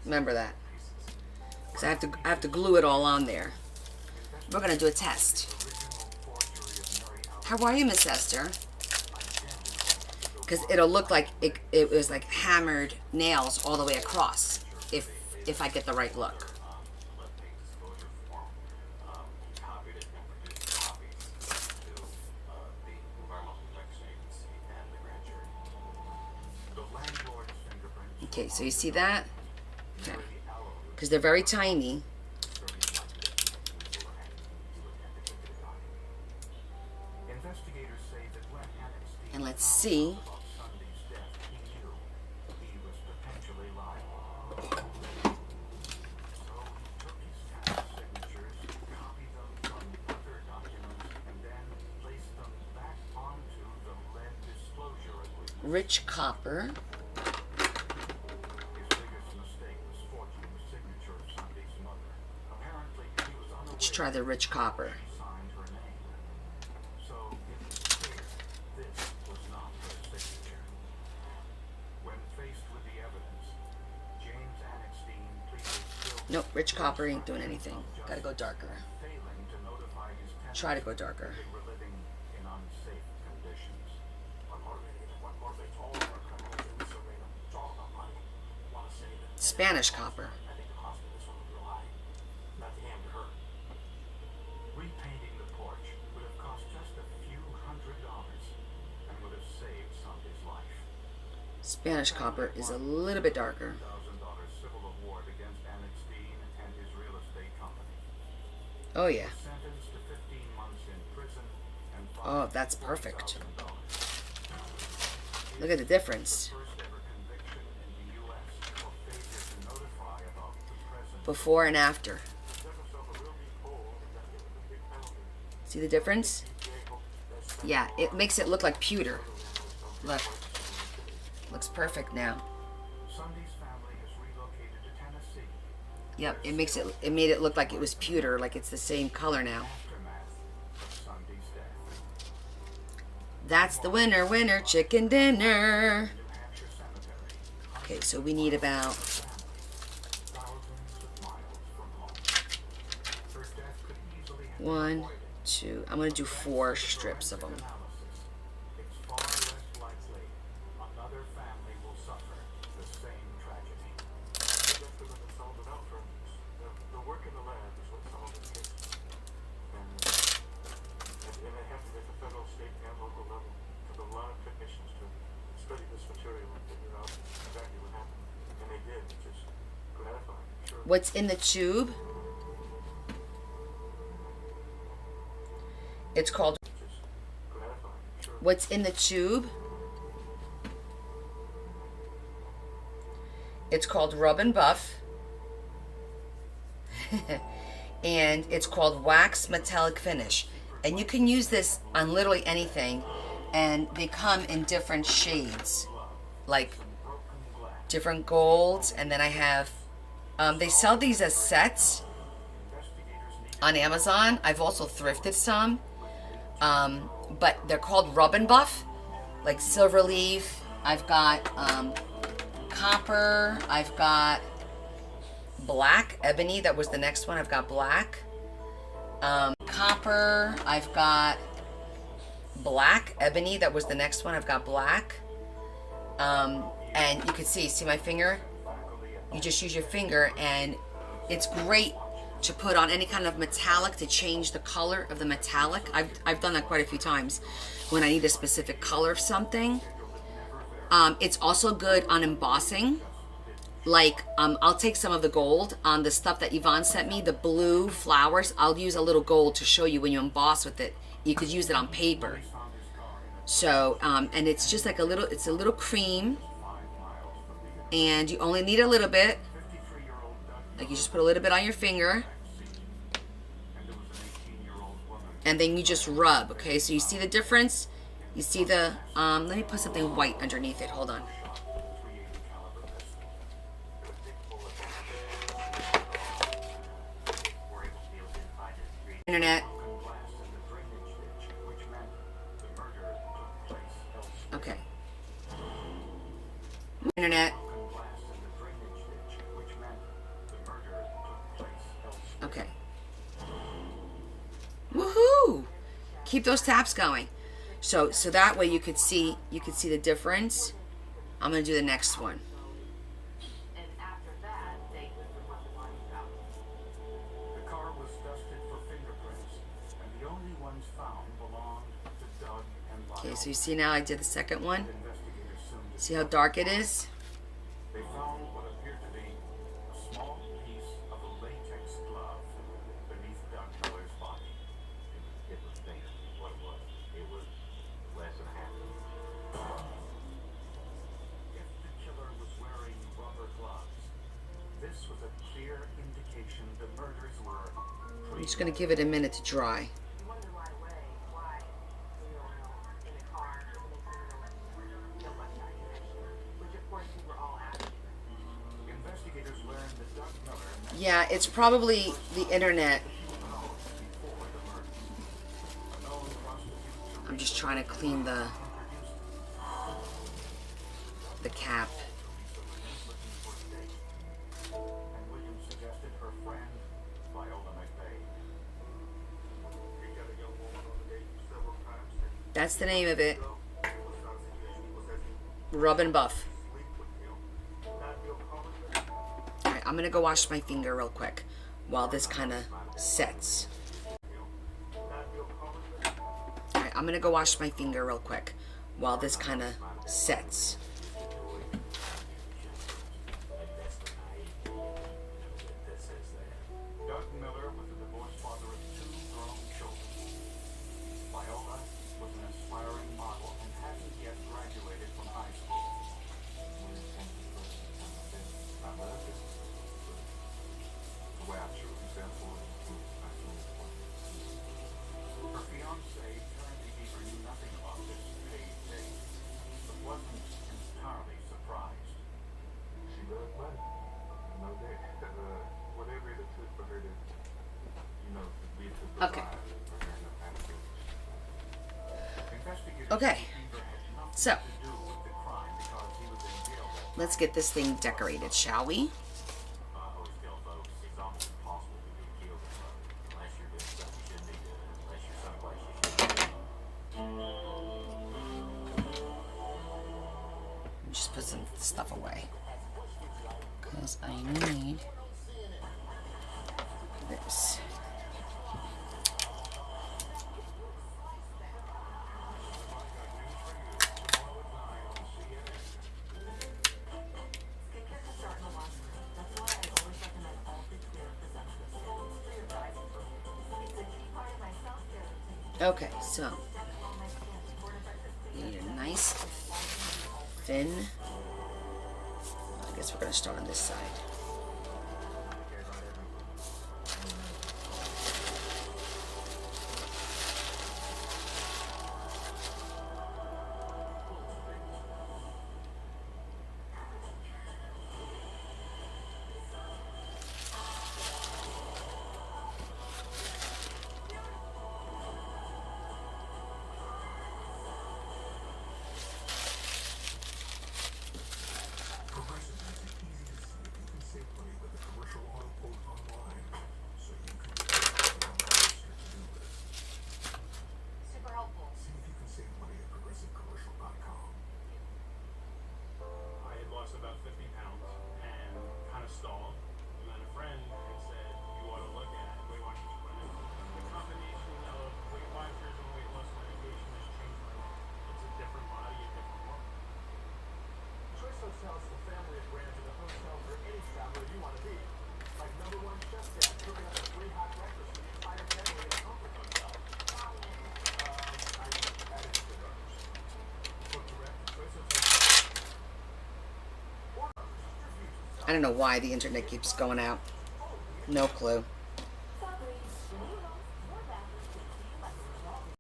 [SPEAKER 2] Remember that. Because I have to glue it all on there. We're gonna do a test. How are you, Miss Esther? Because it'll look like it was like hammered nails all the way across. If I get the right look.
[SPEAKER 4] copied it and produced copies to the Environmental Protection Agency and the grand jury. The landlord's fingerprints
[SPEAKER 2] Okay, so you see that? Okay. Because they're very tiny.
[SPEAKER 4] Investigators say that when Anixstein
[SPEAKER 2] And let's see.
[SPEAKER 4] about Sunday's death, he knew he was potentially liable. So he took his tenant's signatures, copied them from other documents, and then placed them back onto the lead disclosure agreement.
[SPEAKER 2] Rich copper.
[SPEAKER 4] His biggest mistake was forging the signature of Sunday's mother. Apparently, he was unaware
[SPEAKER 2] Let's try the rich copper.
[SPEAKER 4] she signed her name. So it was clear this was not her signature. When faced with the evidence, James Anixstein pleaded guilty,
[SPEAKER 2] Nope, rich copper ain't doing anything. Gotta go darker.
[SPEAKER 4] failing to notify his tenants
[SPEAKER 2] Try to go darker.
[SPEAKER 4] they were living in unsafe conditions. What more they told our criminals in Serena? It's all about money. Want to say that
[SPEAKER 2] Spanish copper.
[SPEAKER 4] I think the cost of this one was real high. Not the hand to her. Repainting the porch would have cost just a few $100s and would have saved Sunday's life.
[SPEAKER 2] Spanish copper is a little bit darker.
[SPEAKER 4] $1,000 civil award against Anixstein and his real estate company.
[SPEAKER 2] Oh yeah.
[SPEAKER 4] Sentenced to 15 months in prison and
[SPEAKER 2] Oh, that's perfect.
[SPEAKER 4] $40,000.
[SPEAKER 2] Look at the difference.
[SPEAKER 4] First ever conviction in the U.S. for failure to notify about the presence.
[SPEAKER 2] Before and after. See the difference? Yeah, it makes it look like pewter. Look. Looks perfect now.
[SPEAKER 4] Sunday's family has relocated to Tennessee.
[SPEAKER 2] Yep, it made it look like it was pewter, like it's the same color now.
[SPEAKER 4] Aftermath of Sunday's death.
[SPEAKER 2] That's the winner, chicken dinner.
[SPEAKER 4] New Hampshire cemetery.
[SPEAKER 2] Okay, so we need about
[SPEAKER 4] Thousands of miles from home. Her death could easily have
[SPEAKER 2] 1, 2. I'm gonna do 4 strips of them.
[SPEAKER 4] analysis. It's far less likely another
[SPEAKER 2] What's in the tube? It's called. What's in the tube? It's called Rub and Buff. And it's called Wax Metallic Finish. And you can use this on literally anything. And they come in different shades. Like different golds. And then I have, they sell these as sets on Amazon. I've also thrifted some. But they're called Rub and Buff. Like Silver Leaf. I've got copper. I've got black. Ebony, that was the next one. I've got black. Copper. I've got black. Ebony, that was the next one. I've got black. And you can see my finger? You just use your finger, and it's great to put on any kind of metallic to change the color of the metallic. I've done that quite a few times when I need a specific color of something. It's also good on embossing. Like, I'll take some of the gold on the stuff that Yvonne sent me, the blue flowers. I'll use a little gold to show you when you emboss with it. You could use it on paper. So, and it's just like it's a little cream. And you only need a little bit. Like, you just put a little bit on your finger. And then you just rub, okay? So you see the difference? You see the, let me put something white underneath it. Hold on. Internet. Okay. Internet. Okay. Woohoo! Keep those taps going. So that way you could see the difference. I'm gonna do the next one.
[SPEAKER 1] And after that, they would let the body out.
[SPEAKER 4] The car was dusted for fingerprints, and the only ones found belonged to Doug and Lyle.
[SPEAKER 2] Okay, so you see now I did the second one.
[SPEAKER 4] Investigators soon
[SPEAKER 2] See how dark it is?
[SPEAKER 4] they found what appeared to be a small piece of a latex glove beneath Doug Miller's body.
[SPEAKER 5] It was thinner. What it was? It was less than half an inch.
[SPEAKER 4] If the killer was wearing rubber gloves, this was a clear indication the murders were
[SPEAKER 2] I'm just gonna give it a minute to dry.
[SPEAKER 1] You wonder right away why we were in a car with a criminal no West Side connection, which of course we were all asking.
[SPEAKER 4] Investigators learned that Doug Miller met
[SPEAKER 2] Yeah, it's probably the internet.
[SPEAKER 4] before the murder. A known prostitute
[SPEAKER 2] I'm just trying to clean the cap.
[SPEAKER 4] and Williams suggested her friend, Viola McVeigh.
[SPEAKER 5] You got a young woman on the date several times and
[SPEAKER 2] That's the name of it.
[SPEAKER 5] what kind of situation was that?
[SPEAKER 2] Rub and Buff.
[SPEAKER 5] Sleep with him. Not feel comfortable.
[SPEAKER 2] Alright, I'm gonna go wash my finger real quick while this kind of sets.
[SPEAKER 5] Not feel comfortable.
[SPEAKER 2] Alright, I'm gonna go wash my finger real quick while this kind of sets.
[SPEAKER 4] Doug Miller was the divorced father of 2 grown children. Viola was an aspiring model and hadn't yet graduated from high school. Her fiance apparently either knew nothing about this paid date, but wasn't entirely surprised.
[SPEAKER 5] She loved money. No doubt. Whatever it took for her to, be able to
[SPEAKER 2] Okay.
[SPEAKER 5] provide for her and her family.
[SPEAKER 4] Investigators
[SPEAKER 2] Okay.
[SPEAKER 4] either had nothing
[SPEAKER 2] So,
[SPEAKER 4] to do with the crime because he was in jail that
[SPEAKER 2] let's get this thing decorated, shall we?
[SPEAKER 5] I always tell folks it's almost impossible to be killed unless you're doing stuff you shouldn't be doing, unless you're someplace you shouldn't be.
[SPEAKER 2] Just put some stuff away. Because I need this.
[SPEAKER 1] Skincare can start in the washroom. That's why I always recommend all
[SPEAKER 2] Okay, so you need a nice thin. I guess we're gonna start on this side.
[SPEAKER 5] Progressive makes it easy to see if you can save money with a commercial auto quote online, so you can get your to-do list.
[SPEAKER 9] Super helpful.
[SPEAKER 5] See if you can save money at progressivecommercial.com.
[SPEAKER 4] I had lost about 50 pounds and kind of stalled. And then a friend had said, you ought to look at Weight Watchers Clinic. The combination of Weight Watchers and weight loss medication has changed my life. It's a different body, a different world. Choice Hotels is the family of brands of the hotel for any traveler you want to be. Like #1 Chef Dad cooking up a free hot breakfast for the entire family in a comfort hotel. I added to the garbage. Book direct to Choice Hotels.
[SPEAKER 2] I don't know why the internet keeps going out. No clue.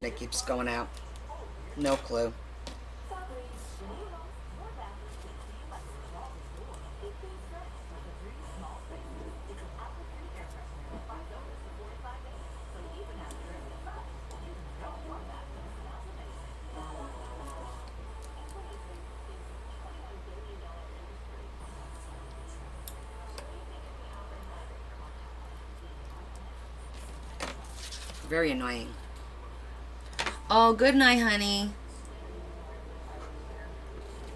[SPEAKER 2] It keeps going out. No clue. Very annoying. Oh, good night, honey.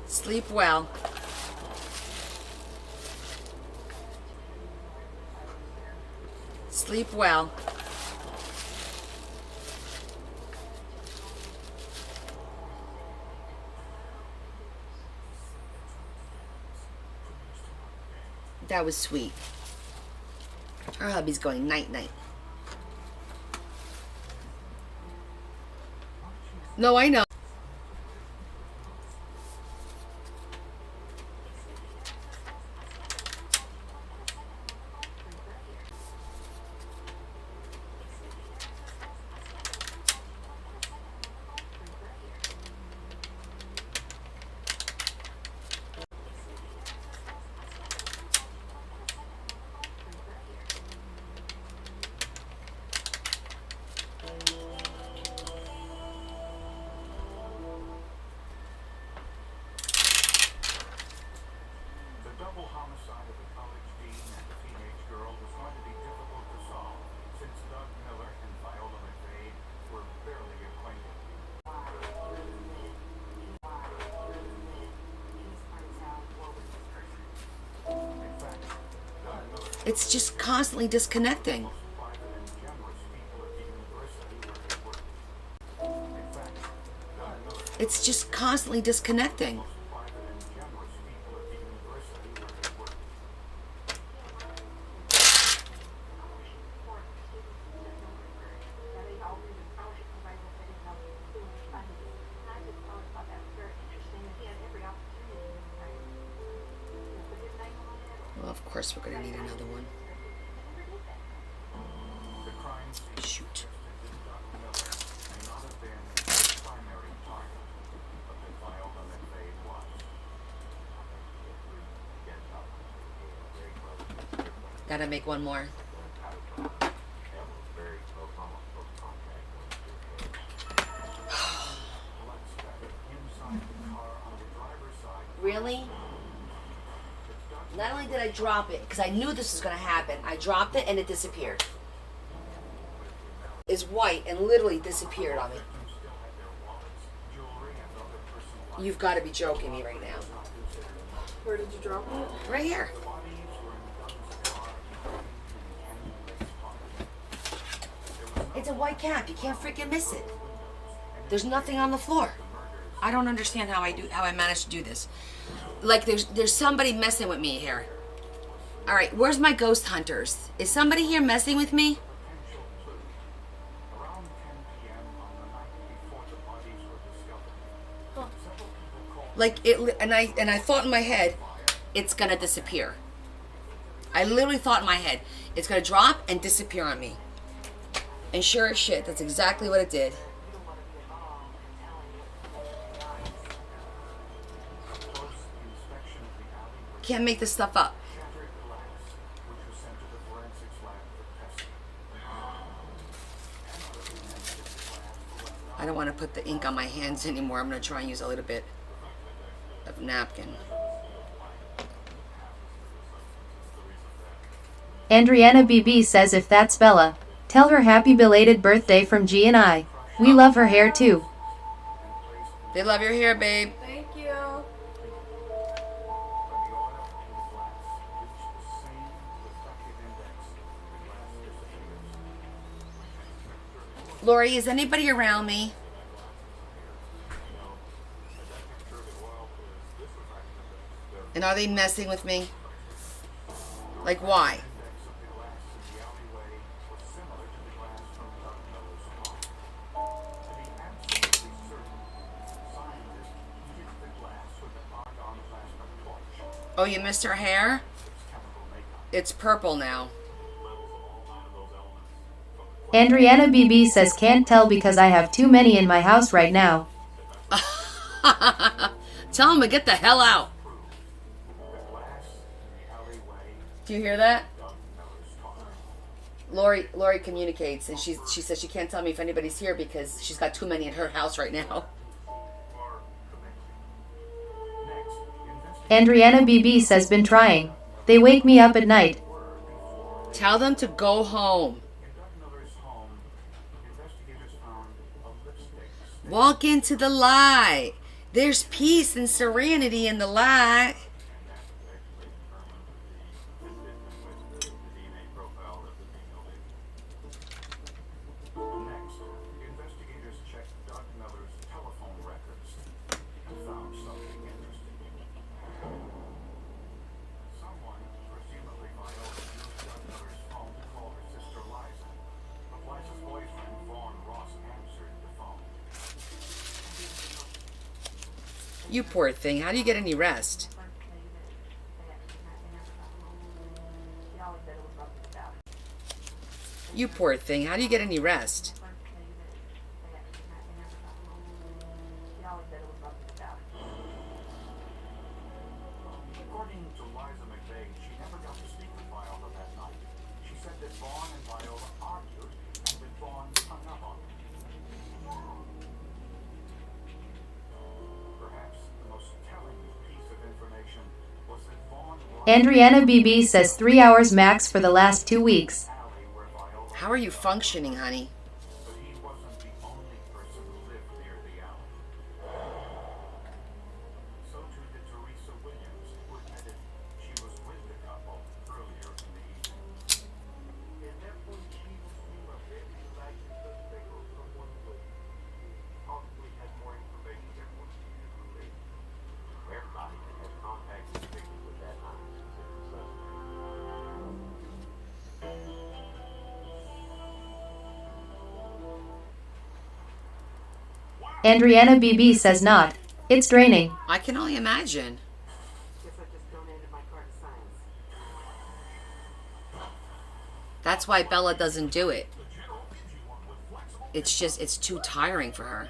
[SPEAKER 2] Sleep well. Sleep well. That was sweet. Her hubby's going night-night. No, I know.
[SPEAKER 4] The double homicide of a college dean and a teenage girl was going to be difficult to solve, since Doug Miller and Viola McVeigh were barely acquainted. In fact, Doug Miller,
[SPEAKER 2] It's just constantly disconnecting.
[SPEAKER 4] private and generous people at the university where he worked. In fact, Doug Miller,
[SPEAKER 2] It's just constantly disconnecting.
[SPEAKER 4] private and generous people at the university where he worked.
[SPEAKER 2] Well, of course we're gonna need another one.
[SPEAKER 4] The crime scene
[SPEAKER 2] Shoot.
[SPEAKER 4] suggested that Doug Miller may not have been the primary target, but that Viola McVeigh was.
[SPEAKER 2] Gotta make one more. Really? Not only did I drop it, because I knew this was going to happen, I dropped it and it disappeared. It's white and literally disappeared on me. You've got to be joking me right now.
[SPEAKER 8] Where did you drop it?
[SPEAKER 2] Right here. It's a white cap. You can't freaking miss it. There's nothing on the floor. I don't understand how I managed to do this. Like there's somebody messing with me here. All right, where's my ghost hunters? Is somebody here messing with me?
[SPEAKER 4] Around 10 p.m. on
[SPEAKER 2] Like it, and I thought in my head, it's gonna disappear. I literally thought in my head, it's gonna drop and disappear on me. And sure as shit, that's exactly what it did. Can't make this stuff up. I don't want to put the ink on my hands anymore. I'm going to try and use a little bit of napkin.
[SPEAKER 3] Andriana BB says if that's Bella, tell her happy belated birthday from G and I. We love her hair too.
[SPEAKER 2] They love your hair, babe.
[SPEAKER 9] Thank you.
[SPEAKER 2] Lori, is anybody around me? And are they messing with me? Like, why? Oh, you missed her hair? It's purple now.
[SPEAKER 3] Andriana BB says can't tell because I have too many in my house right now.
[SPEAKER 2] Tell him to get the hell out. Do you hear that? Lori communicates, and she says she can't tell me if anybody's here because she's got too many in her house right now.
[SPEAKER 3] Andriana BB says been trying. They wake me up at night.
[SPEAKER 2] Tell them to go home. Walk into the light. There's peace and serenity in the light.
[SPEAKER 4] Next, investigators checked Doug Miller's telephone records and found something interesting. Someone, presumably Viola, used Doug Miller's phone to call her sister Liza. But Liza's boyfriend, Vaughn Ross, answered the phone.
[SPEAKER 2] You poor thing. How do you get any rest? You poor thing. How do you get any rest?
[SPEAKER 4] According to Liza McVeigh, she never got to speak with Viola that night. She said that Vaughn and Viola argued and that Vaughn hung up on her. Perhaps the most telling piece of information was that Vaughn was
[SPEAKER 3] Andriana BB says 3 hours max for the last 2 weeks.
[SPEAKER 4] alley where Viola,
[SPEAKER 2] How are you functioning, honey?
[SPEAKER 4] but he wasn't the only person who lived near the alley. So too did Teresa Williams, who admitted she was with the couple earlier in the evening.
[SPEAKER 5] And that point, she seemed a very likely suspect or someone who possibly had more information than what she should relate. Everybody that has contacted the victim with that line is considered suspect.
[SPEAKER 3] Andriana BB says not. It's draining.
[SPEAKER 2] I can only imagine.
[SPEAKER 5] Guess I just donated my card to science.
[SPEAKER 2] That's why Bella doesn't do it. It's just, it's too tiring for her.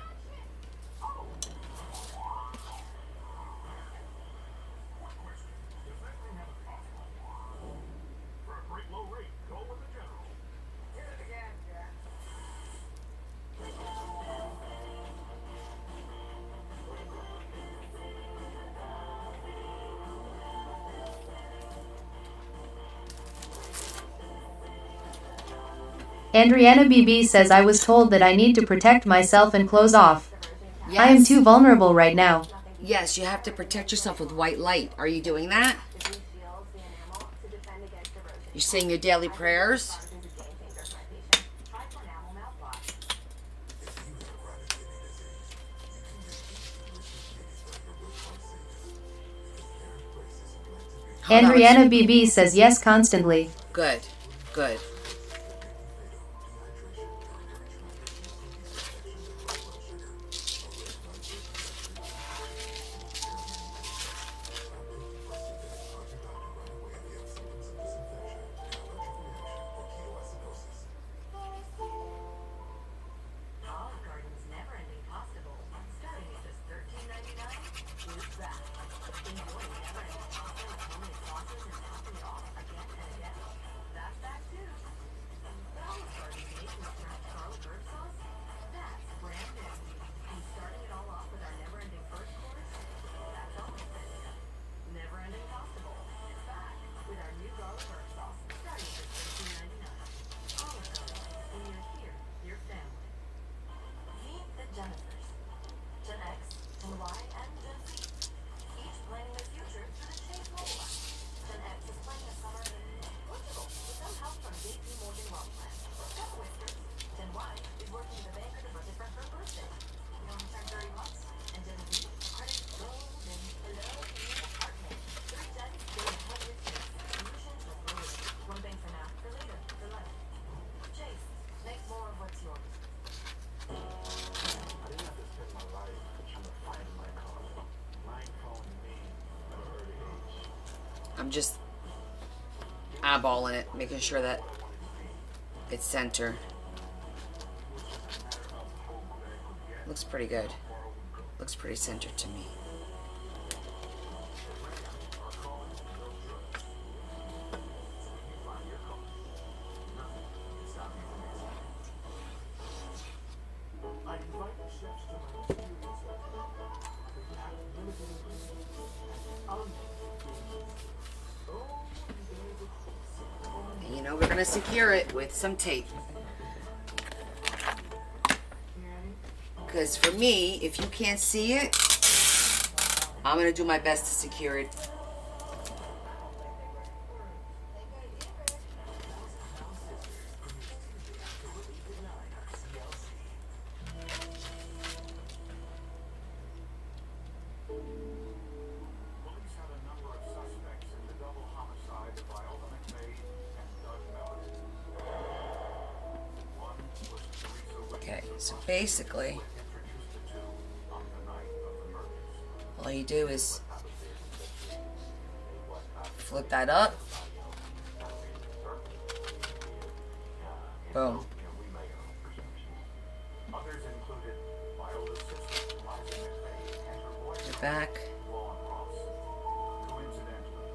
[SPEAKER 4] For a great low rate, go with the general.
[SPEAKER 3] Andriana BB says I was told that I need to protect myself and close off.
[SPEAKER 2] Yes.
[SPEAKER 3] I am too vulnerable right now.
[SPEAKER 2] Yes, you have to protect yourself with white light. Are you doing that?
[SPEAKER 6] The glue shields the enamel to defend against erosion.
[SPEAKER 2] You saying your daily prayers?
[SPEAKER 6] This is a game changer for my patient. Try Cornell mouthwash.
[SPEAKER 2] Hold on,
[SPEAKER 3] Andriana BB says yes constantly.
[SPEAKER 2] Good, good.
[SPEAKER 1] is back. Enjoy never-ending pasta with homemade sauces and topping it off again and again. That's back too. Olive Garden's Nation-Fresh garlic herb sauce? That's brand new. And starting it all off with our never-ending first course? That's always been new. Never-ending pasta bowl. It's back with our new garlic herb sauce, starting at just $13.99. Olive Garden. When you're here, you're family. Meet the Jennifers. Gen X, Gen Y, and Gen Z. Each planning their future through the Chase mobile app. Gen X is planning a summer in Portugal with some help from JP Morgan Wealth Plan. Got whiskers. Gen Y is working with a banker to budget for her birthday. You only turned 30 months. And Gen Z, credit golden. Hello, new apartment. 3 Gens getting ahead with Chase. Solutions with loyalty. One bank for now, for later, for life. Chase, make more of what's yours.
[SPEAKER 4] I didn't have to spend my life trying to find my calling. Mine calling me at an early age.
[SPEAKER 2] I'm just eyeballing it, making sure that it's center. Looks pretty good. Looks pretty centered to me.
[SPEAKER 4] I invite the chefs to my experience they have limited ingredients and unlimited oh,
[SPEAKER 2] And you know we're gonna secure it with some tape. Because for me, if you can't see it, I'm gonna do my best to secure it.
[SPEAKER 4] Police have a number of suspects in the double homicide of Viola McVeigh and Doug Miller. One was Teresa Whitman,
[SPEAKER 2] Okay, so basically,
[SPEAKER 4] introduced the two on the night of the murders.
[SPEAKER 2] all you do is flip that up. Boom.
[SPEAKER 4] Others included Viola's sister, Eliza McVeigh, and her boyfriend,
[SPEAKER 2] Back.
[SPEAKER 4] Vaughn Ross. Coincidentally,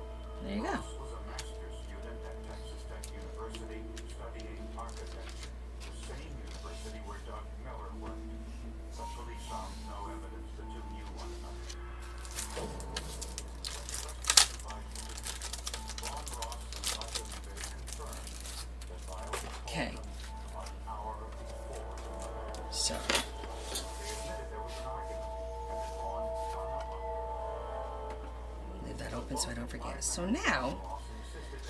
[SPEAKER 2] There you go.
[SPEAKER 4] Ross was a master's student at Texas Tech University studying architecture, the same university where Doug Miller worked. The police found no evidence the two knew one another. Vaughn Ross and Eliza McVeigh confirmed that Viola called
[SPEAKER 2] Okay.
[SPEAKER 4] them about an hour before the murder.
[SPEAKER 2] So,
[SPEAKER 4] They admitted there was an argument and that Vaughn hung up on her.
[SPEAKER 2] leave that open so I don't forget. So now,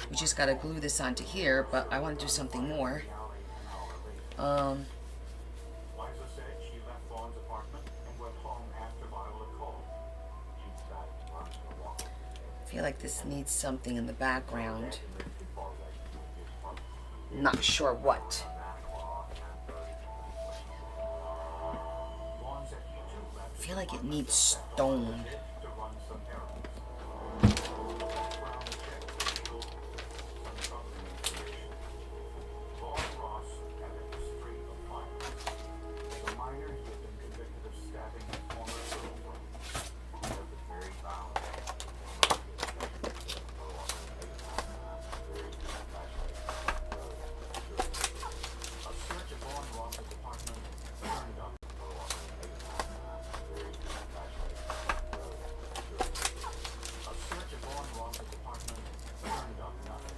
[SPEAKER 2] we just gotta glue this onto here, but I want to do something more.
[SPEAKER 4] Liza said she left Vaughn's apartment and went home after Viola called. She decided to run for a walk.
[SPEAKER 2] I feel like this needs something in the background. Not sure what.
[SPEAKER 4] Vaughn said he too left
[SPEAKER 2] I feel like it needs stone.
[SPEAKER 4] to run some errands. Background check revealed some troubling information. Vaughn Ross had a history of violence. As a minor, he had been convicted of stabbing his former girlfriend. He was very violent. A search of Vaughn Ross's apartment turned up. A search of Vaughn Ross's apartment turned up nothing.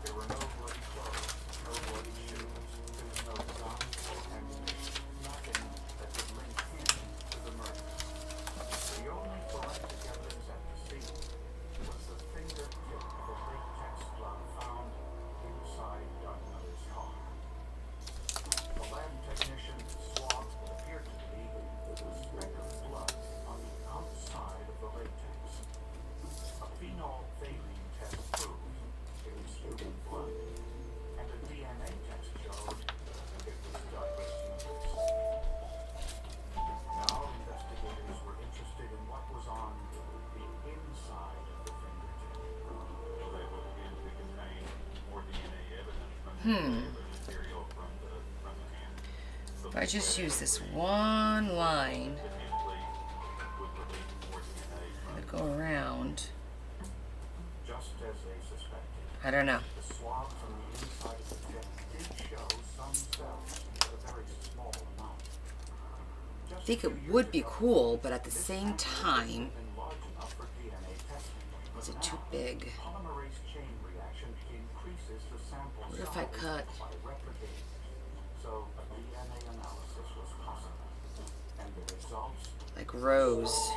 [SPEAKER 4] There were no bloody clothes, no bloody shoes, there was no guns or ammunition, nothing that could link him to the murder. The only forensic evidence at the scene was the fingertip of a latex glove found inside Doug Miller's car. The lab technician swabbed what appeared to be a speck of blood on the outside of the latex. A phenolphthalein test proved it was human blood, and a DNA test showed it was Douglas Miller's. Now investigators were interested in what was on the inside of the fingertip. Well, they will begin to contain more DNA evidence from the material from the hand.
[SPEAKER 2] If I just use this one line,
[SPEAKER 4] Potentially would release more DNA as they suspected.
[SPEAKER 2] I don't know.
[SPEAKER 4] The swab from the inside of the tip did show some cells, but a very small amount.
[SPEAKER 2] I think it would be cool, but at the same time,
[SPEAKER 4] And large enough for DNA testing.
[SPEAKER 2] is it too big?
[SPEAKER 4] Polymerase chain reaction increases the sample
[SPEAKER 2] What if I
[SPEAKER 4] size
[SPEAKER 2] cut
[SPEAKER 4] by replicating. So a DNA analysis was possible. And the results
[SPEAKER 2] like Rose?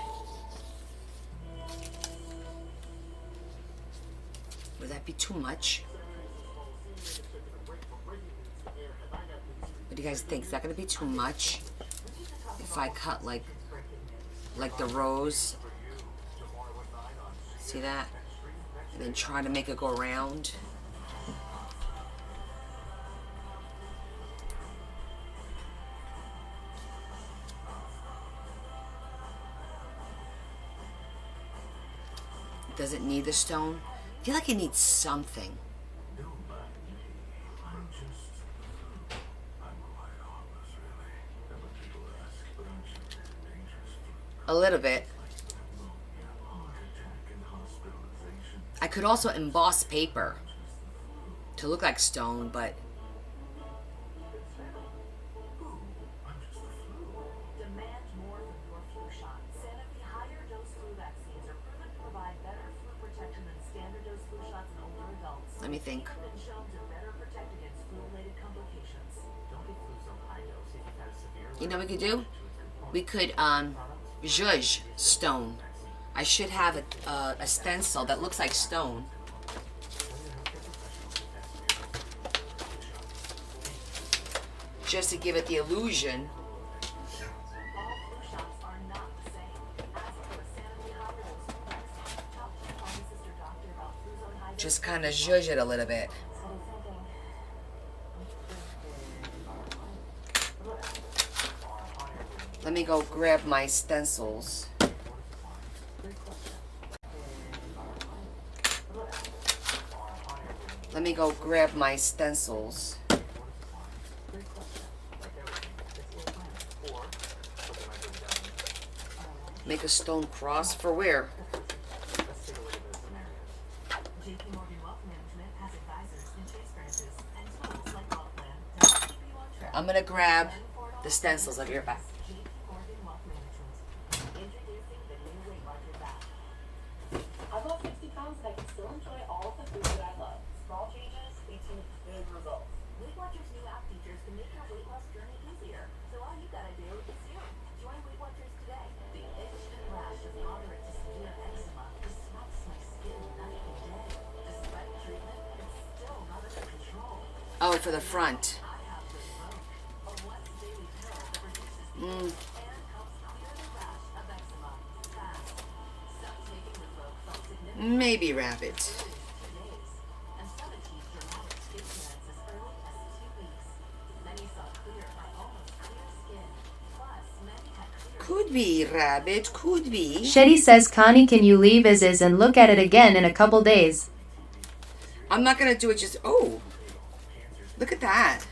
[SPEAKER 2] Would that be too much? What do you guys think? Is that going to be too much? If I cut like the Rose? See that? And then try to make it go around. Does it need the stone? I feel like it needs something. A little bit. I could also emboss paper to look like stone, but
[SPEAKER 1] Demand more from your flu shot. Sanofi higher dose flu vaccines are proven to provide better flu protection than standard dose flu shots in older adults.
[SPEAKER 2] let me think.
[SPEAKER 1] They've been shown to better protect against flu-related complications. Don't get Fluzone high dose if you've had a severe
[SPEAKER 2] You know what we could do? We could zhuzh stone. I should have a stencil that looks like stone. Just to give it the illusion.
[SPEAKER 1] all flu shots are not the same. Ask for a Sanofi higher dose flu vaccine. Talk to your pharmacist or doctor about Fluzone high dose.
[SPEAKER 2] Just kind of zhuzh it a little bit. Let me go grab my stencils. Let me go grab my stencils. Make a stone cross for where?
[SPEAKER 1] JP Morgan Wealth Management has advisors in Chase branches and tools like Wealth Plan to help keep you on track.
[SPEAKER 2] I'm gonna grab the stencils of your back.
[SPEAKER 1] JP Morgan Wealth Management. Introducing the new Weight Watchers app.
[SPEAKER 9] I've lost 60 pounds and I can still enjoy all of the food that I love. Small changes lead to big results.
[SPEAKER 1] Weight Watchers' new app features can make your weight loss journey easier. So all you gotta do is you. Join Weight Watchers today. The itch and rash of moderate to severe eczema disrupts my skin night and day. Despite treatment, it's still not under control.
[SPEAKER 2] Oh, for the front.
[SPEAKER 1] I have Rizvogue, a once daily pill that reduces the itch and helps clear the rash of eczema fast. Stop taking Rizvogue felt significant
[SPEAKER 2] Maybe rabbit.
[SPEAKER 1] in 2 days, and some achieved dramatic skin clearance as early as 2 weeks. Many saw clear or almost clear skin. Plus, many had clear
[SPEAKER 2] Could be rabbit, could be.
[SPEAKER 3] Shetty says, Connie, can you leave as is and look at it again in a couple days?
[SPEAKER 2] I'm not gonna do it just. Oh, look at that.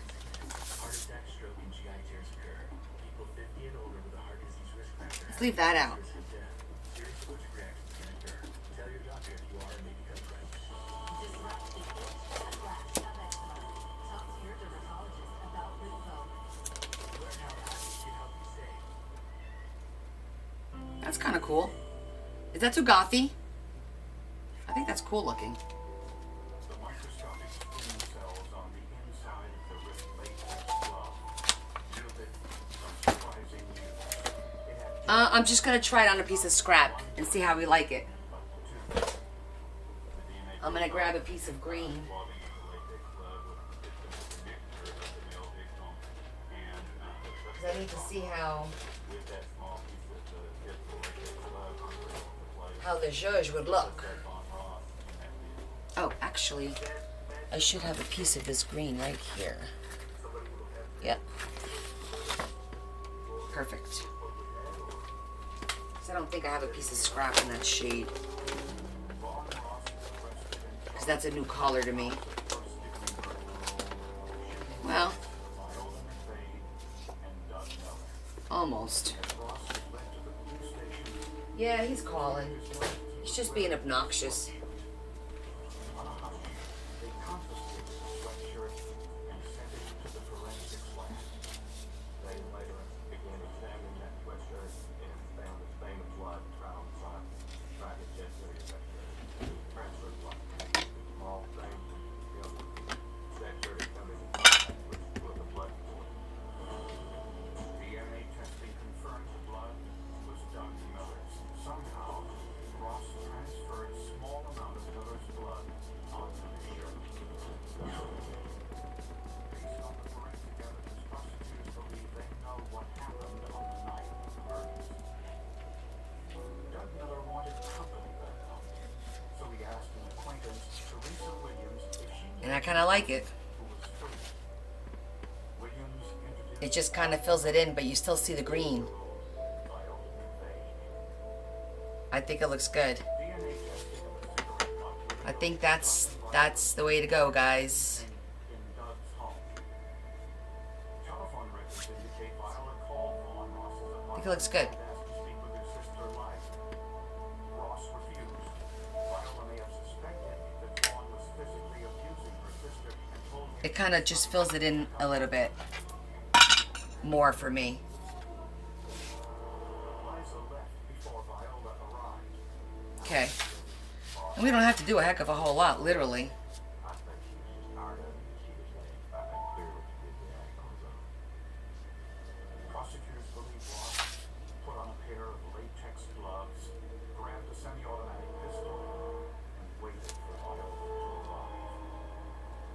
[SPEAKER 5] Heart attack, stroke, and GI tears occur. People 50 and older with a heart disease risk factor
[SPEAKER 2] Let's leave that out.
[SPEAKER 5] risk of death. Serious allergic reactions can occur. Tell your doctor if you are and may become pregnant.
[SPEAKER 1] disrupt the itch and rash of eczema. Talk to your dermatologist about Rizvogue.
[SPEAKER 5] Learn how athletes can help you save.
[SPEAKER 2] That's kind of cool. Is that too gothy? I think that's cool looking.
[SPEAKER 4] The microscopic skin cells on the inside of the wrist latex glove yielded some surprising news. It had
[SPEAKER 2] I'm just gonna try it on a piece of scrap and see how we like it.
[SPEAKER 4] the DNA
[SPEAKER 2] I'm gonna grab a piece of green.
[SPEAKER 4] swabbing of the latex glove with the nectar of the male diphthong and
[SPEAKER 2] Cause I need to see how
[SPEAKER 4] with that small piece of the tip of the latex glove on the place
[SPEAKER 2] the zhuzh would look.
[SPEAKER 4] on Ross in that video.
[SPEAKER 2] Oh, actually, I should have a piece of this green right here. Yep. Perfect. 'Cause I don't think I have a piece of scrap in that shade. Because that's a new color to me. Well, almost. Yeah, he's calling. He's just being obnoxious. And I kind of like it. It just kind of fills it in, but you still see the green. I think it looks good. I think that's the way to go, guys. I think it looks good. It kind of just fills it in a little bit more for me. Okay. And we don't have to do a heck of a whole lot, literally.
[SPEAKER 4] Prosecutors believe Ross put on a pair of latex gloves, grabbed a semi-automatic pistol, and waited for Viola to arrive.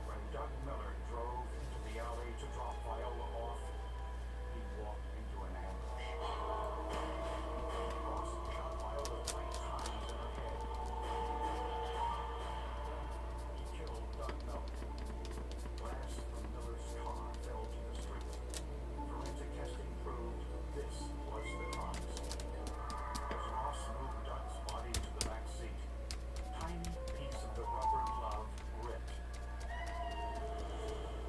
[SPEAKER 4] When Doug Miller drove into the alley to drop Viola off, he walked into an ambush. Ross shot Viola 3 times in her head. He killed Doug Miller. Glass from Miller's car fell to the street. Forensic testing proved this was the crime scene. As Ross moved Doug's body to the back seat, a tiny piece of the rubber glove ripped.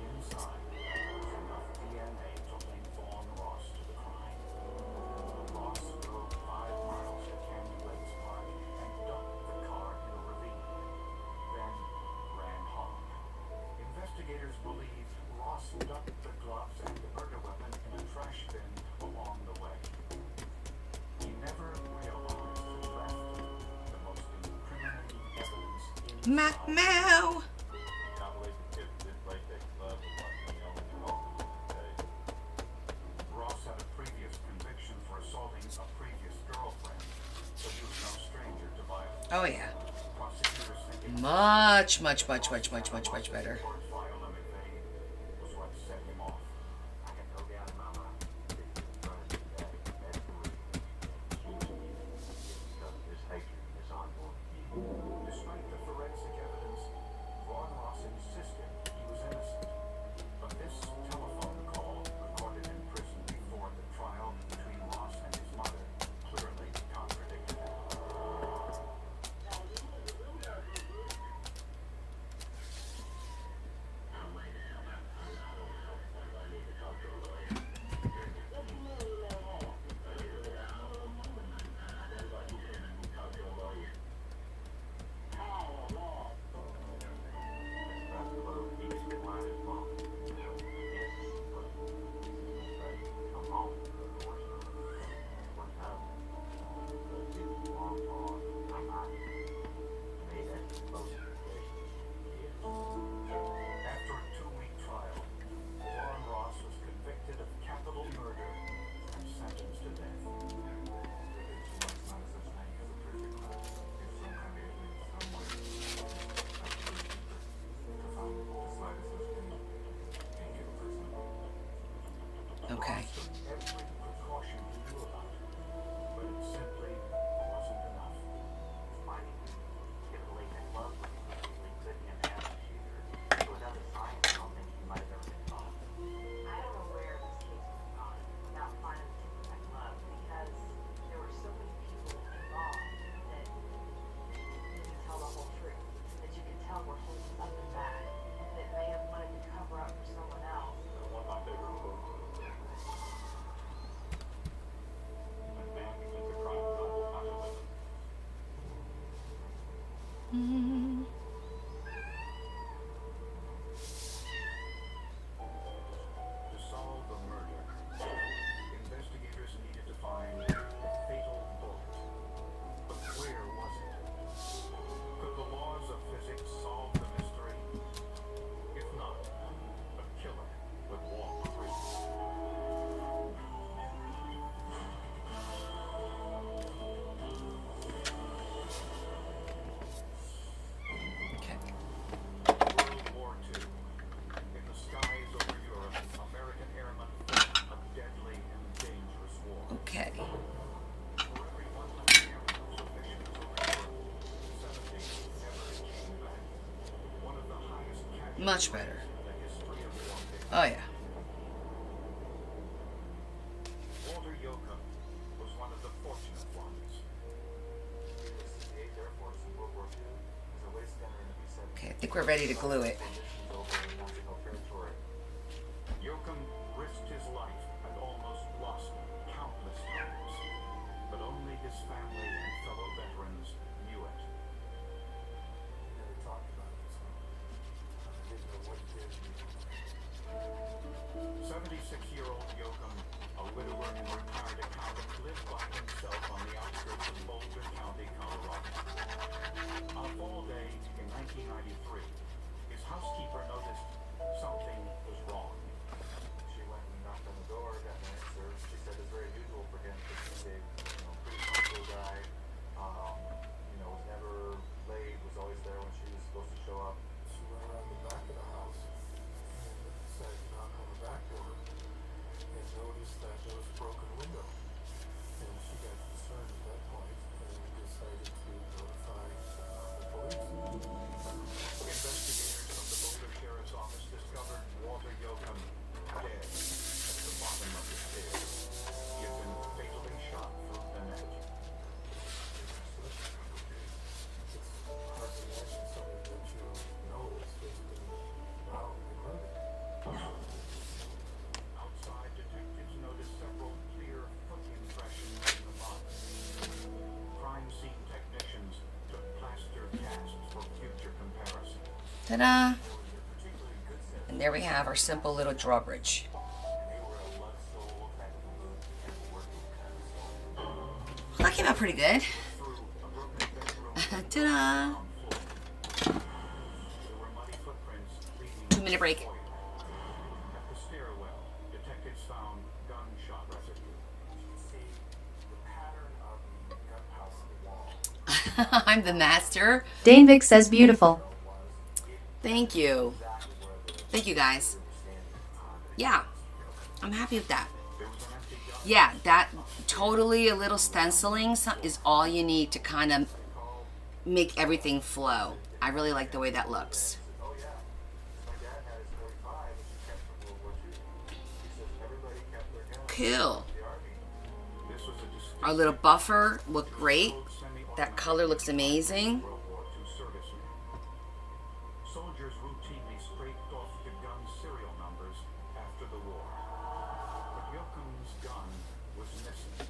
[SPEAKER 4] Inside was enough DNA to link Vaughn Ross to the crime. Ross drove 5 miles to Candy Lakes Park and dumped the car in a ravine, then ran home. Investigators believe Ross dumped the gloves and the murder weapon in a trash bin along the way. He never realized he left the most incriminating evidence in
[SPEAKER 2] Meow.
[SPEAKER 4] Ross had a previous conviction for assaulting a previous girlfriend, so he was no stranger to violence.
[SPEAKER 2] Oh yeah.
[SPEAKER 4] Prosecutors think it
[SPEAKER 2] Much better.
[SPEAKER 4] towards Viola McVeigh was what set him off. I had no doubt in my mind that he was trying to do that at 3. This hatred is ongoing. Despite the forensic evidence, Vaughn Ross insisted he was innocent. But this telephone call recorded in prison before the trial between Ross and his mother clearly contradicted it.
[SPEAKER 2] Much better.
[SPEAKER 4] The history of warfare.
[SPEAKER 2] Oh yeah.
[SPEAKER 4] Walter Yoakam was one of the fortunate ones.
[SPEAKER 5] He enlisted in the 8th Air Force in World War II as a waste gunner in a B-7.
[SPEAKER 2] Okay, I think we're ready to glue it.
[SPEAKER 5] Missions over in Nazi-held territory.
[SPEAKER 4] Yoakam risked his life and almost lost countless times, but only his family and fellow veterans knew it.
[SPEAKER 5] He never talked about it, so I didn't know what he did.
[SPEAKER 4] 76-year-old Yoakam, a widower and retired accountant, lived by himself on the outskirts of Boulder County, Colorado. On a fall day in 1993, his housekeeper noticed something was wrong.
[SPEAKER 5] She went and knocked on the door, got an answer. She said it's very unusual for him because he's a pretty punctual guy. Was never late, was always there when she was supposed to show up. She went around the back of the house and decided to knock on the back door and noticed that there was a broken window. And she got concerned at that point and decided to notify the police.
[SPEAKER 4] Investigators from the Boulder Sheriff's Office discovered Walter Yoakam dead at the bottom of the stairs. He had been fatally shot through the neck.
[SPEAKER 5] It's hard to imagine something that you know is just been violently murdered.
[SPEAKER 4] Outside, detectives noticed several clear foot impressions in the box. Crime scene technicians took plaster casts for future comparison.
[SPEAKER 2] Ta-da! And there we have our simple little drawbridge. Well, that came out pretty good. Ta-da!
[SPEAKER 4] There were muddy footprints leading
[SPEAKER 2] 2-minute break.
[SPEAKER 4] At the stairwell, detectives found gunshot residue.
[SPEAKER 5] See, the pattern of the gunpowder on the wall
[SPEAKER 2] I'm the master.
[SPEAKER 3] Danvik says beautiful.
[SPEAKER 2] Thank you. Thank you, guys. Yeah, I'm happy with that. Yeah, that totally a little stenciling is all you need to kind of make everything flow. I really like the way that looks.
[SPEAKER 5] oh yeah, my dad had his 45, which he kept from World War II. He says everybody kept their guns
[SPEAKER 2] Cool.
[SPEAKER 5] in the army.
[SPEAKER 4] This was a distinct
[SPEAKER 2] Our little buffer looked great. That color looks amazing.
[SPEAKER 4] World War II servicemen. Soldiers routinely scraped off the gun's serial numbers after the war. But Yoakam's gun was missing.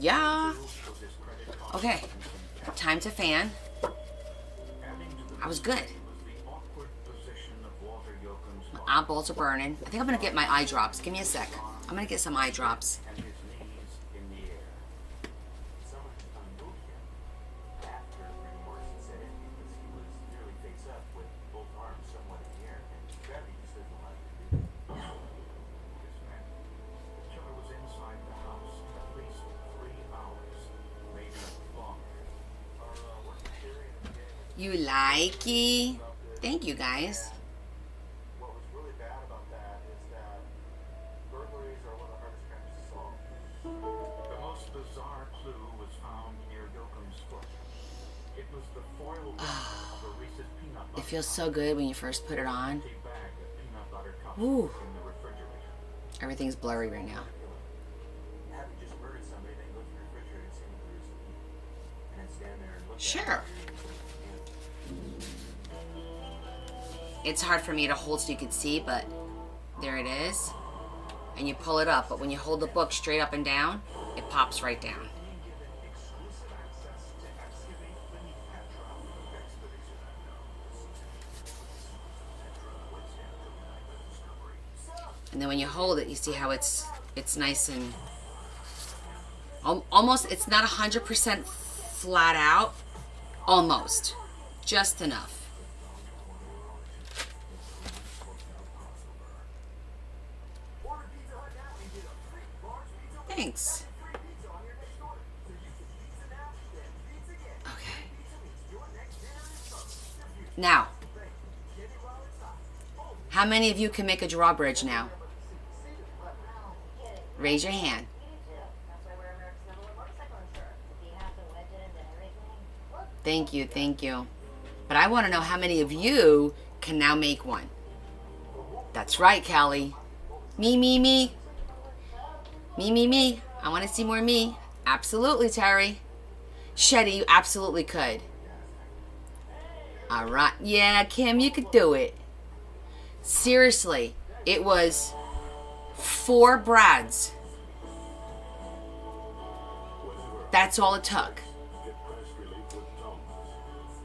[SPEAKER 2] Yeah.
[SPEAKER 4] Was his credit card
[SPEAKER 2] Okay.
[SPEAKER 4] and some cash.
[SPEAKER 2] Time to fan.
[SPEAKER 4] Adding to the
[SPEAKER 2] I was good.
[SPEAKER 4] mystery was the awkward position of Walter Yoakam's body
[SPEAKER 2] Eyeballs are burning. I think I'm gonna get my eye drops. Give me a sec. I'm gonna get some eye drops.
[SPEAKER 4] and his knees in the air.
[SPEAKER 5] Someone unmoved him after Rigor Morrison said it because he was nearly face up with both arms somewhat in the air, and gravity just doesn't allow you to do that.
[SPEAKER 4] This meant the killer was inside the house at least 3 hours, maybe longer.
[SPEAKER 5] Our working theory in the beginning
[SPEAKER 2] You likey? Thank you, guys.
[SPEAKER 5] what was really bad about that is that burglaries are one of the hardest crimes to solve.
[SPEAKER 4] The most bizarre clue was found near Yoakam's foot. It was the foil wrap of a Reese's peanut
[SPEAKER 2] It
[SPEAKER 4] butter
[SPEAKER 2] feels so good when you first put it on.
[SPEAKER 4] empty bag of peanut butter cups
[SPEAKER 2] Ooh.
[SPEAKER 4] in the refrigerator.
[SPEAKER 2] Everything's blurry right now.
[SPEAKER 5] Having just murdered somebody, then go to the refrigerator and see if there's something, and then stand there and look
[SPEAKER 2] Sure.
[SPEAKER 5] at it.
[SPEAKER 2] It's hard for me to hold so you can see, but there it is. And you pull it up, but when you hold the book straight up and down, it pops right down. And then when you hold it, you see how it's nice and almost, it's not 100% flat out, almost, just enough. Thanks. Okay. Now, how many of you can make a drawbridge now? Raise your hand. Thank you, thank you. But I want to know how many of you can now make one. That's right, Callie. Me, me, me. Me, me, me. I want to see more me. Absolutely, Terry. Shetty, you absolutely could. All right. Yeah, Kim, you could do it. Seriously, it was 4 Brads. That's all it took.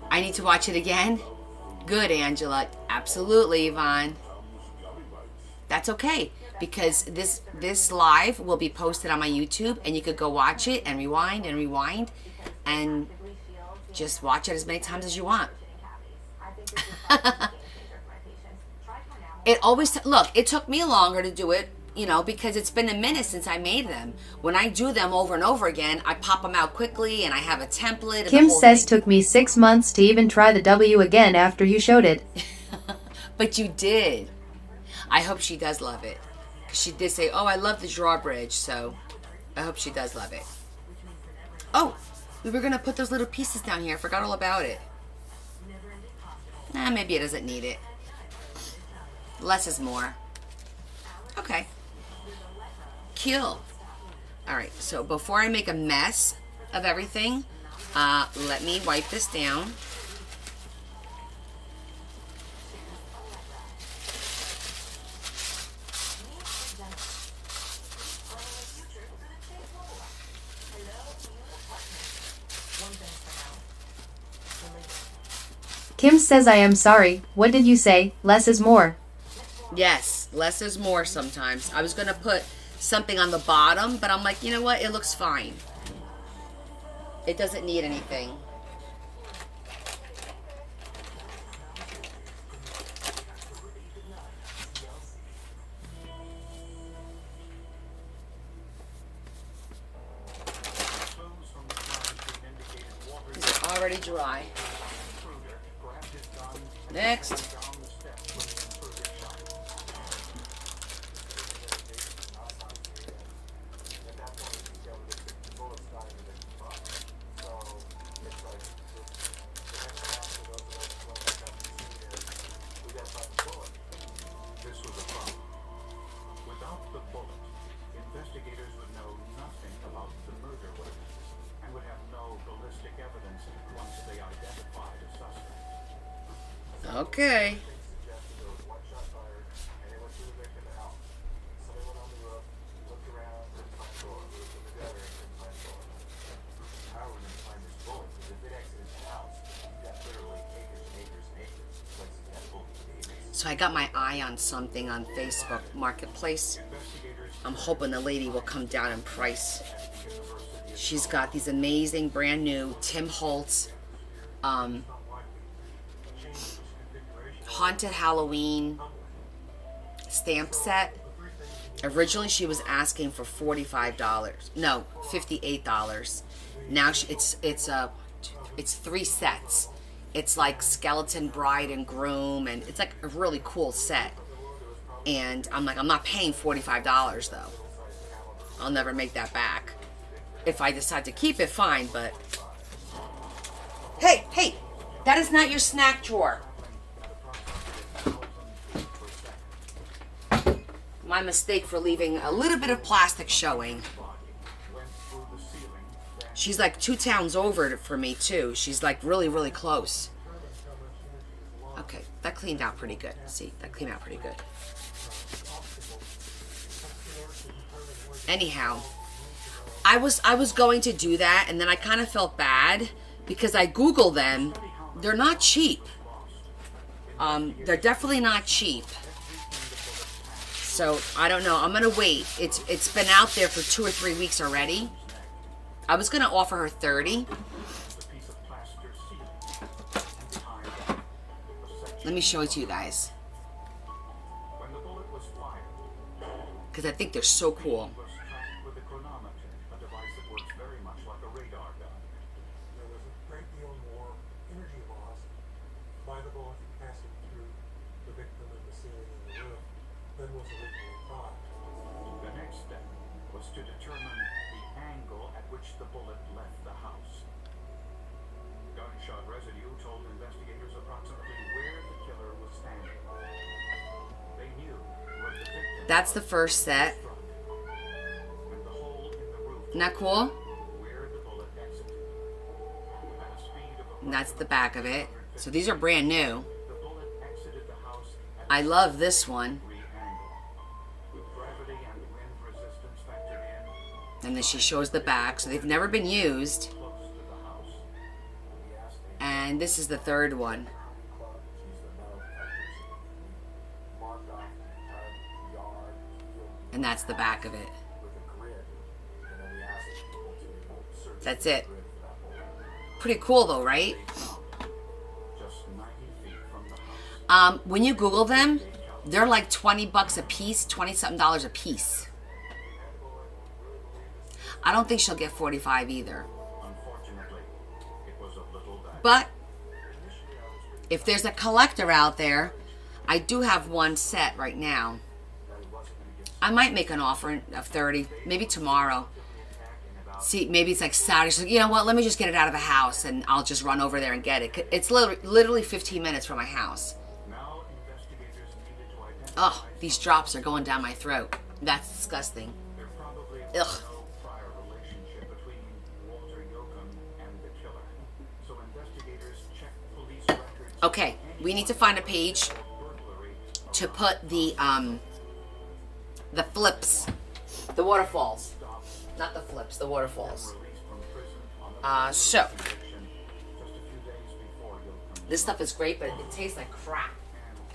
[SPEAKER 2] I need to watch it again? Good, Angela. Absolutely, Yvonne. That's okay, because this live will be posted on my YouTube, and you could go watch it and rewind and just watch it as many times as you want. It always look, it took me longer to do it, you know, because it's been a minute since I made them. When I do them over and over again, I pop them out quickly and I have a template.
[SPEAKER 3] Kim says took me 6 months to even try the W again after you showed it.
[SPEAKER 2] But you did. I hope she does love it. She did say, oh, I love the drawbridge, so I hope she does love it. Oh, we were going to put those little pieces down here. I forgot all about it. Nah, maybe it doesn't need it. Less is more. Okay. Cool. All right, so before I make a mess of everything, let me wipe this down.
[SPEAKER 3] Kim says I am sorry. What did you say? Less is more.
[SPEAKER 2] Yes, less is more sometimes. I was going to put something on the bottom, but I'm like, you know what? It looks fine. It doesn't need anything. These are already dry. Next. Okay. So I got my eye on something on Facebook Marketplace. I'm hoping the lady will come down in price. She's got these amazing brand new Tim Holtz Haunted Halloween stamp set. Originally she was asking for $45. No, $58. Now it's 3 sets. It's like skeleton bride and groom, and it's like a really cool set. And I'm like, I'm not paying $45 though. I'll never make that back. If I decide to keep it, fine, but hey, that is not your snack drawer. My mistake for leaving a little bit of plastic showing. She's like 2 towns over for me too. She's like really, really close. Okay, that cleaned out pretty good. See, that cleaned out pretty good. Anyhow, I was going to do that, and then I kind of felt bad because I Googled them. They're not cheap. They're definitely not cheap. So I don't know. I'm gonna wait. It's been out there for 2 or 3 weeks already. I was gonna offer her $30. Let me show it to you guys, because I think they're so cool.
[SPEAKER 4] The next step was to determine the angle at which the bullet left the house. Gunshot residue told investigators approximately where the killer was standing. They knew
[SPEAKER 2] That's the first set.
[SPEAKER 4] and the hole in the roof
[SPEAKER 2] Isn't that cool?
[SPEAKER 4] where the bullet exited. At a speed of
[SPEAKER 2] And that's the back of it. So these are brand new.
[SPEAKER 4] the bullet exited the house at
[SPEAKER 2] I love this one.
[SPEAKER 4] a 3 angle. With gravity and wind resistance factored in,
[SPEAKER 2] And then she shows the back. So they've never been used.
[SPEAKER 4] close to the house.
[SPEAKER 2] And this is the third one. And that's the back of it. That's it. Pretty cool though, right?
[SPEAKER 4] Just 90 feet from the house.
[SPEAKER 2] When you Google them, they're like 20 bucks a piece, 20 something dollars a piece. I don't think she'll get 45 either.
[SPEAKER 4] Unfortunately, it was a little bad.
[SPEAKER 2] But if there's a collector out there, I do have one set right now. I might make an offer of 30, maybe tomorrow. See, maybe it's like Saturday. So, you know what? Let me just get it out of the house and I'll just run over there and get it. It's literally 15 minutes from my house.
[SPEAKER 4] Now investigators needed to identify
[SPEAKER 2] Oh, these drops are going down my throat. That's disgusting.
[SPEAKER 4] there probably
[SPEAKER 2] Ugh.
[SPEAKER 4] was no prior relationship between Walter Yoakum and the killer. So investigators checked police records.
[SPEAKER 2] Okay, we need to find a page
[SPEAKER 4] Burglary
[SPEAKER 2] to put the flips, the waterfalls. Not the flips, the waterfalls.
[SPEAKER 4] released from prison on the
[SPEAKER 2] So,
[SPEAKER 4] conviction just a few days before Yoakum
[SPEAKER 2] this stuff is great, but it tastes like crap.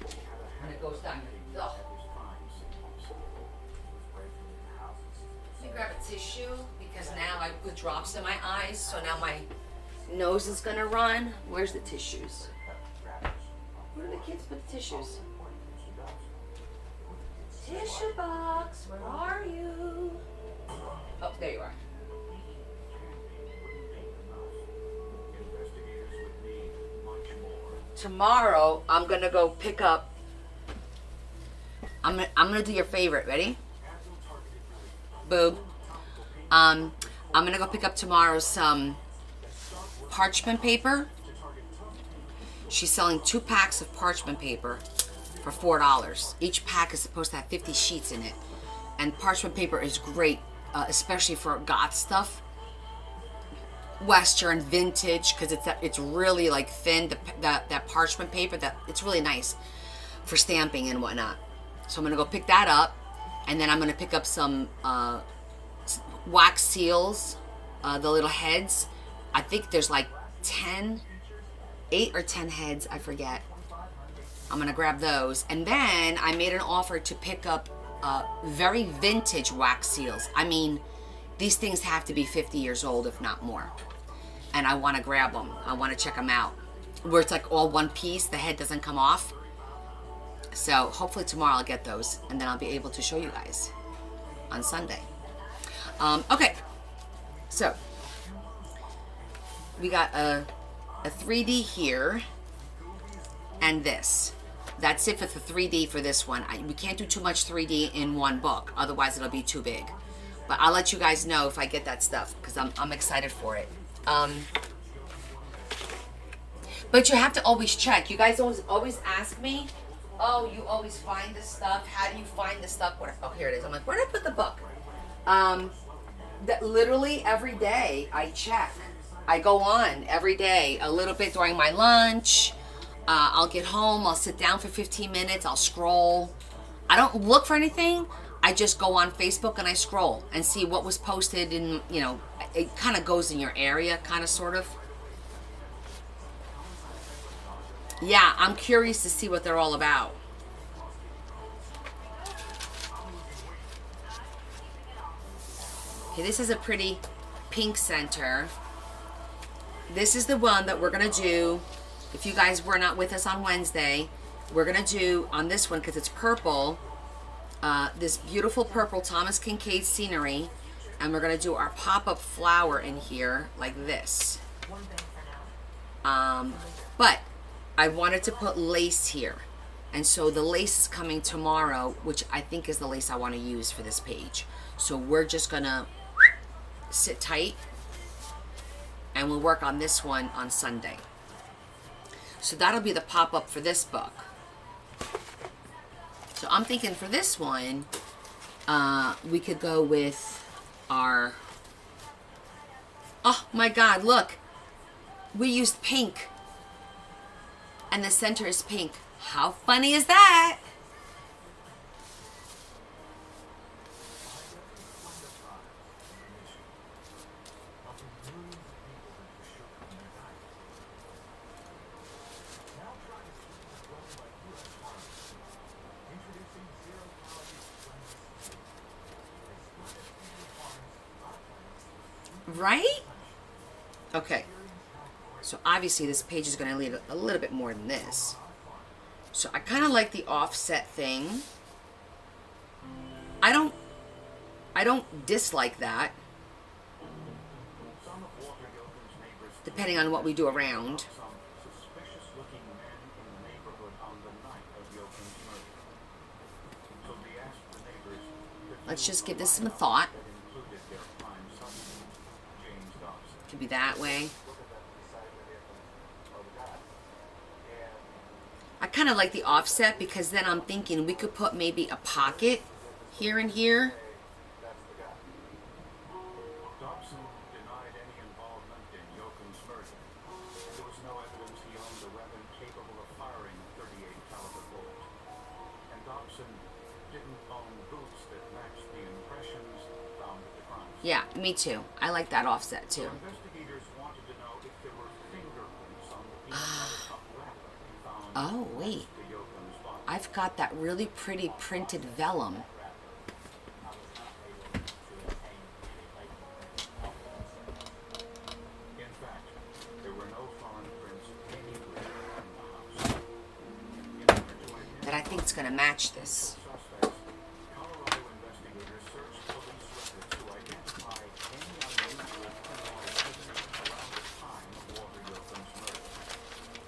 [SPEAKER 4] had a
[SPEAKER 2] And it goes down. Ugh.
[SPEAKER 4] his crimes.
[SPEAKER 2] Let me grab a tissue because now I put drops in my eyes, so now my nose is gonna run. Where's the tissues? Where do the kids put the tissues? Tissue box, where are you? Oh, there you are.
[SPEAKER 4] Investigators would need much more.
[SPEAKER 2] Tomorrow I'm gonna go pick up. I'm gonna do your favorite. Ready? Boob. I'm gonna go pick up tomorrow some parchment paper. She's selling 2 packs of parchment paper for $4. Each pack is supposed to have 50 sheets in it, and parchment paper is great, especially for goth stuff. Western vintage, because it's really like thin. That parchment paper, that it's really nice for stamping and whatnot. So I'm gonna go pick that up, and then I'm gonna pick up some wax seals, the little heads. I think there's like 8 or 10 heads, I forget. I'm gonna grab those, and then I made an offer to pick up very vintage wax seals. I mean, these things have to be 50 years old, if not more. And I want to grab them. I want to check them out. Where it's like all one piece, the head doesn't come off. So hopefully tomorrow I'll get those, and then I'll be able to show you guys on Sunday. Okay, so we got a 3D here and this. That's it for the 3D for this one. We can't do too much 3D in one book, otherwise it'll be too big. But I'll let you guys know if I get that stuff, because I'm excited for it. But you have to always check. You guys always ask me, oh, you always find this stuff. How do you find this stuff? Oh, here it is. I'm like, where did I put the book? That literally every day I check. I go on every day, a little bit during my lunch. I'll get home, I'll sit down for 15 minutes, I'll scroll. I don't look for anything. I just go on Facebook and I scroll and see what was posted, and you know, it kind of goes in your area, kind of, sort of. Yeah, I'm curious to see what they're all about. Okay, this is a pretty pink center. This is the one that we're gonna do. If you guys were not with us on Wednesday, we're gonna do on this one, because it's purple, this beautiful purple Thomas Kincaid scenery, and we're gonna do our pop-up flower in here like this. But I wanted to put lace here, and so the lace is coming tomorrow, which I think is the lace I want to use for this page. So we're just gonna sit tight, and we'll work on this one on Sunday. So that'll be the pop-up for this book. So I'm thinking for this one, we could go with our, oh my God, look. We used pink. And the center is pink. How funny is that? Right? Okay. So obviously this page is going to need a little bit more than this. So I kind of like the offset thing. I don't dislike that. Depending on what we do around. Let's just give this some thought. Could be that way. I kind of like the offset because then I'm thinking we could put maybe a pocket here and here.
[SPEAKER 4] Dobson denied any involvement in Yoakum's murder. There was no evidence he owned a weapon capable of firing a .38 caliber bullet. And Dobson didn't own boots that matched the impressions found at the crime scene.
[SPEAKER 2] Yeah, me too. I like that offset too.
[SPEAKER 4] Investigators wanted to know if there were fingerprints on the peanut butter cup wrapper found
[SPEAKER 2] Oh, wait.
[SPEAKER 4] to Yoakum's body.
[SPEAKER 2] I've got that really pretty printed vellum.
[SPEAKER 4] In fact, there were no foreign prints anywhere in the house. In order to identify
[SPEAKER 2] That I think is going to match this.
[SPEAKER 4] suspects, Colorado investigators searched police records to identify any unusual criminal activity around the time of Walter Yoakum's murder.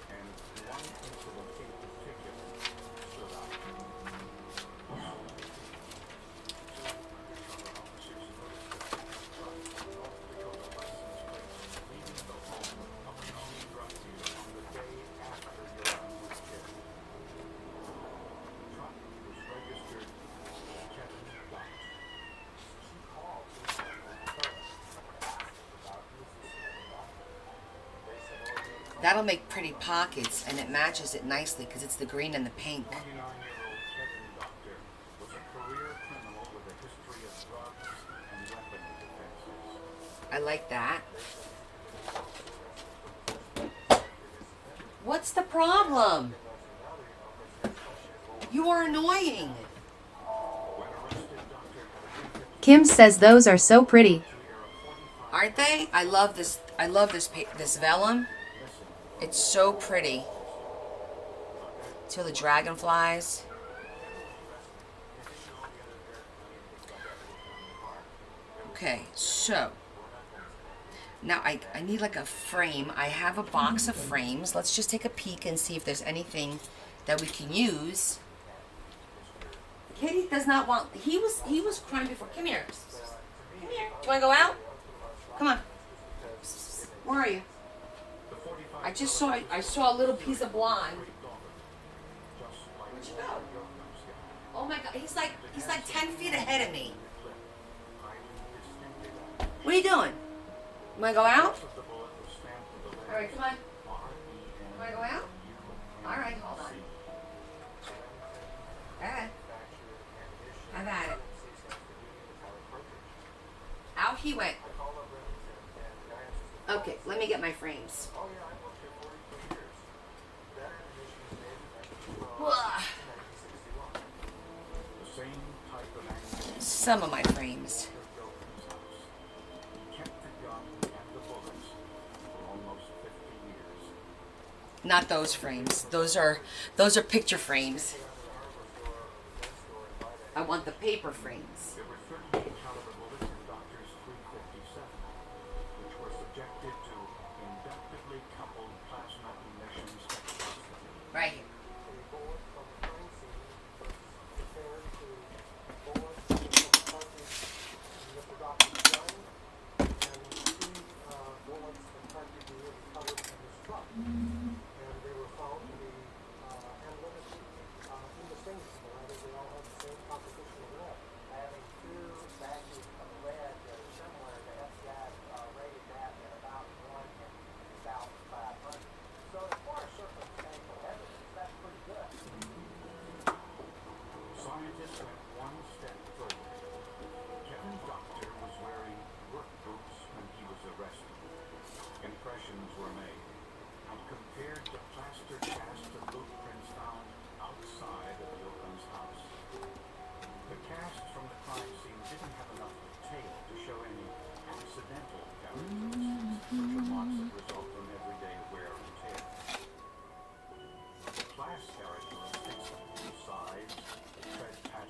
[SPEAKER 4] And one incident in particular stood out.
[SPEAKER 2] That'll make pretty pockets, and it matches it nicely because it's the green and the pink.
[SPEAKER 4] 29-year-old Kevin Doctor was a career criminal with a history of drugs and weapon offenses.
[SPEAKER 2] I like that. What's the problem? You are annoying.
[SPEAKER 3] Kim says those are so pretty.
[SPEAKER 2] Aren't they? I love this. I love this this vellum. It's so pretty. See all the dragonflies. Okay, so now I need like a frame. I have a box of frames. Let's just take a peek and see if there's anything that we can use. Kitty does not want. He was crying before. Come here. Come here. Do you want to go out? Come on. Where are you? I just saw a little piece of blonde. Where'd you go? Oh my God, he's like 10 feet ahead of me. What are you doing? You wanna go out? Alright, come on. You wanna go out? Alright, hold on. Alright. Have at it. Out he went. Okay, let me get my frames. Some of my frames. Not those frames. Those are picture frames. I want the paper frames.
[SPEAKER 4] There were 38 caliber bullets in Doctor's .357, which were subjected to inductively coupled plasma emission spectroscopy.
[SPEAKER 2] Right here.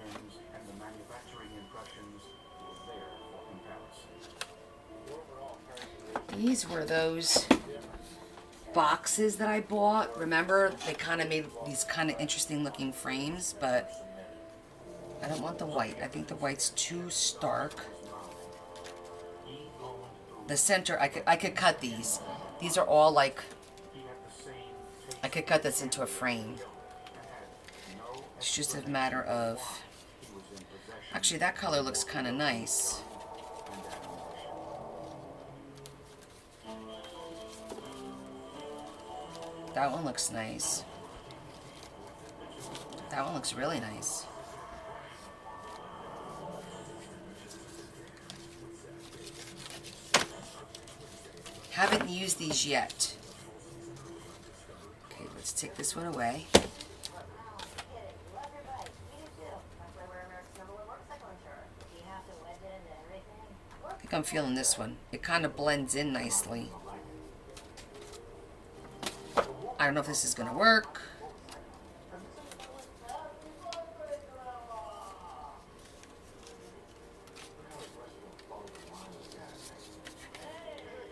[SPEAKER 4] frames and the manufacturing impressions were there for comparison.
[SPEAKER 2] These were those boxes that I bought. Remember, they kind of made these kind of interesting looking frames, but I don't want the white. I think the white's too stark. The center, I could cut these. These are all like, I could cut this into a frame. It's just a matter of, actually that color looks kind of nice. That one looks nice. That one looks really nice. Haven't used these yet. Okay, let's take this one away. I think I'm feeling this one. It kind of blends in nicely. I don't know if this is going to work.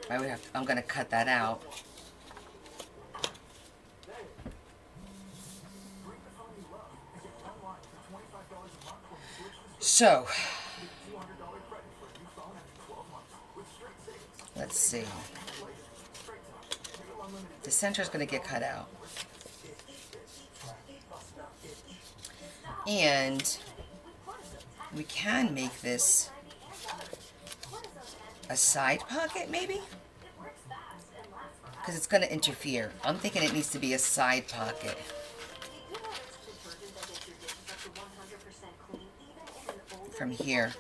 [SPEAKER 2] I'm going to cut that out. So, let's see. The center is going to get cut out. And we can make this a side pocket, maybe? Because it's going to interfere. I'm thinking it needs to be a side pocket. From here.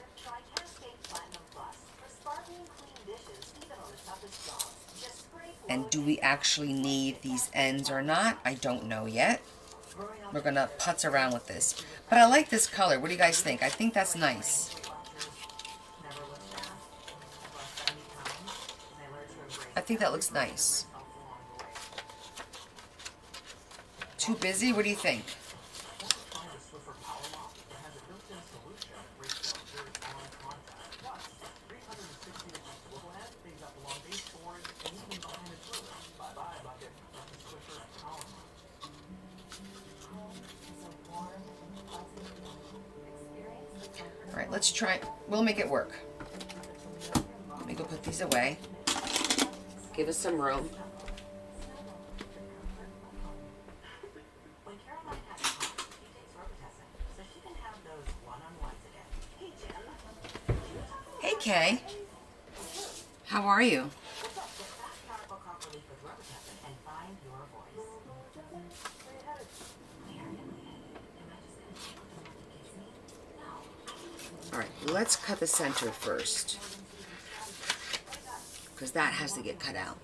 [SPEAKER 2] And do we actually need these ends or not? I don't know yet. We're going to putz around with this. But I like this color. What do you guys think? I think that's nice. I think that looks nice. Too busy? What do you think? Alright, let's try. We'll make it work. Let me go put these away. Give us some room. Hey Kay, how are you? Alright, let's cut the center first, because that has to get cut out.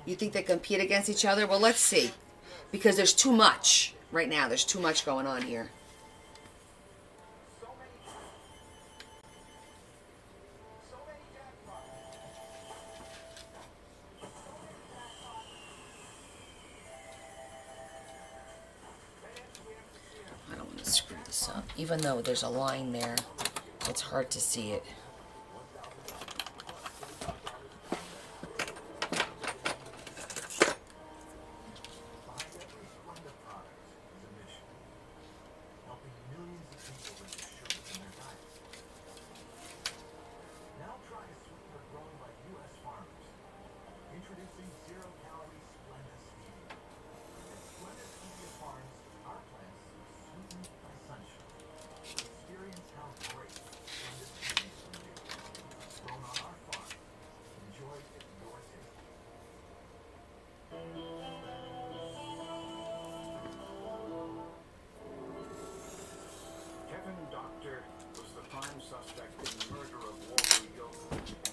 [SPEAKER 2] You think they compete against each other? Well, let's see, because there's too much right now. There's too much going on here. I don't want to screw this up. Even though there's a line there, it's hard to see it.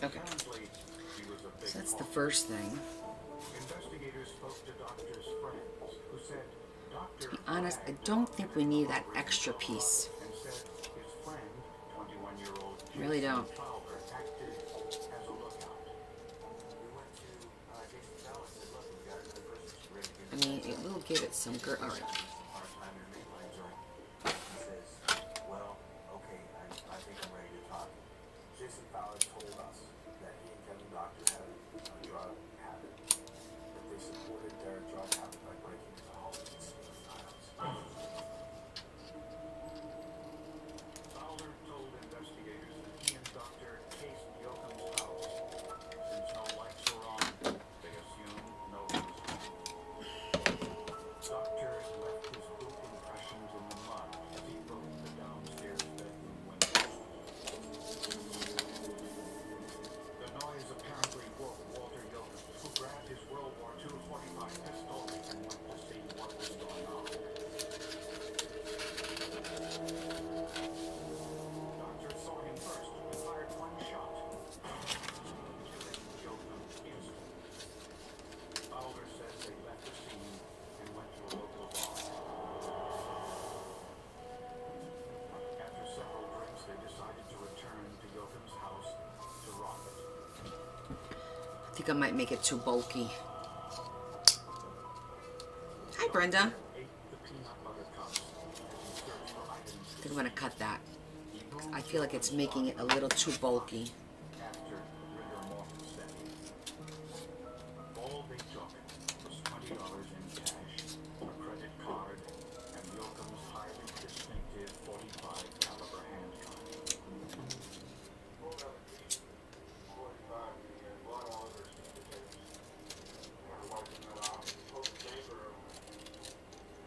[SPEAKER 2] Okay, so that's the first thing. To be honest, I don't think we need that extra piece. I really don't. I mean, it will give it some girth. All right.
[SPEAKER 5] Todd told us that he and Kevin Doctor had a drug habit, that they supported their drug habit by breaking into homes and stealing items.
[SPEAKER 4] Fowler told investigators that he and Doctor cased Yoakum's house. Since no lights were on, they assumed no one was home. Doctor left his boot impressions in the mud as he broke the downstairs bedroom window. The noise apparently woke Walter Yoakum, who grabbed his World War II .45 pistol and went to see what was going on. Doctor saw him first and fired one shot, killing Yoakum instantly. Fowler says they left the scene and went to a local bar. After several drinks, they decided to return to Yoakum's house to rob it.
[SPEAKER 2] I think I might make it too bulky. Hi, Brenda.
[SPEAKER 4] Ate the peanut butter cups as he searched for items
[SPEAKER 2] I think I'm gonna cut that. I feel like it's making it a little too bulky.
[SPEAKER 4] after rigor mortis set in. All they took was $20 in cash, a credit card, and Yoakum's highly distinctive .45 caliber handgun.
[SPEAKER 5] Pulled out a piece, 45 and blood all over his fingertips. Started wiping that off, pulled the paper over.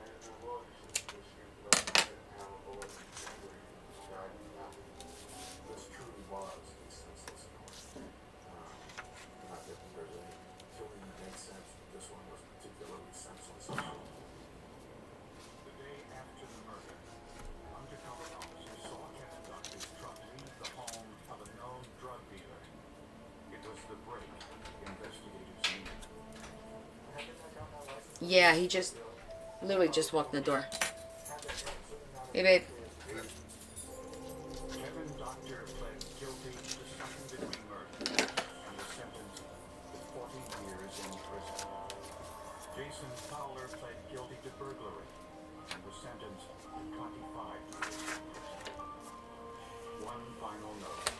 [SPEAKER 5] And the blood just streamed up. Didn't have a bullet in his finger. He died from that. This truly was a senseless killing. Not that there's any killing that makes sense, but this one was particularly senseless.
[SPEAKER 4] The day after the murder, undercover officers saw Kevin Doctor's truck leave the home of a known drug dealer. It was the break investigators needed.
[SPEAKER 2] Yeah, he just literally just walked in the door. Hey, babe.
[SPEAKER 4] Kevin Doctor pled guilty to second-degree murder and was sentenced to 40 years in prison. Jason Fowler pled guilty to burglary and was sentenced to 25 years in prison. One final note.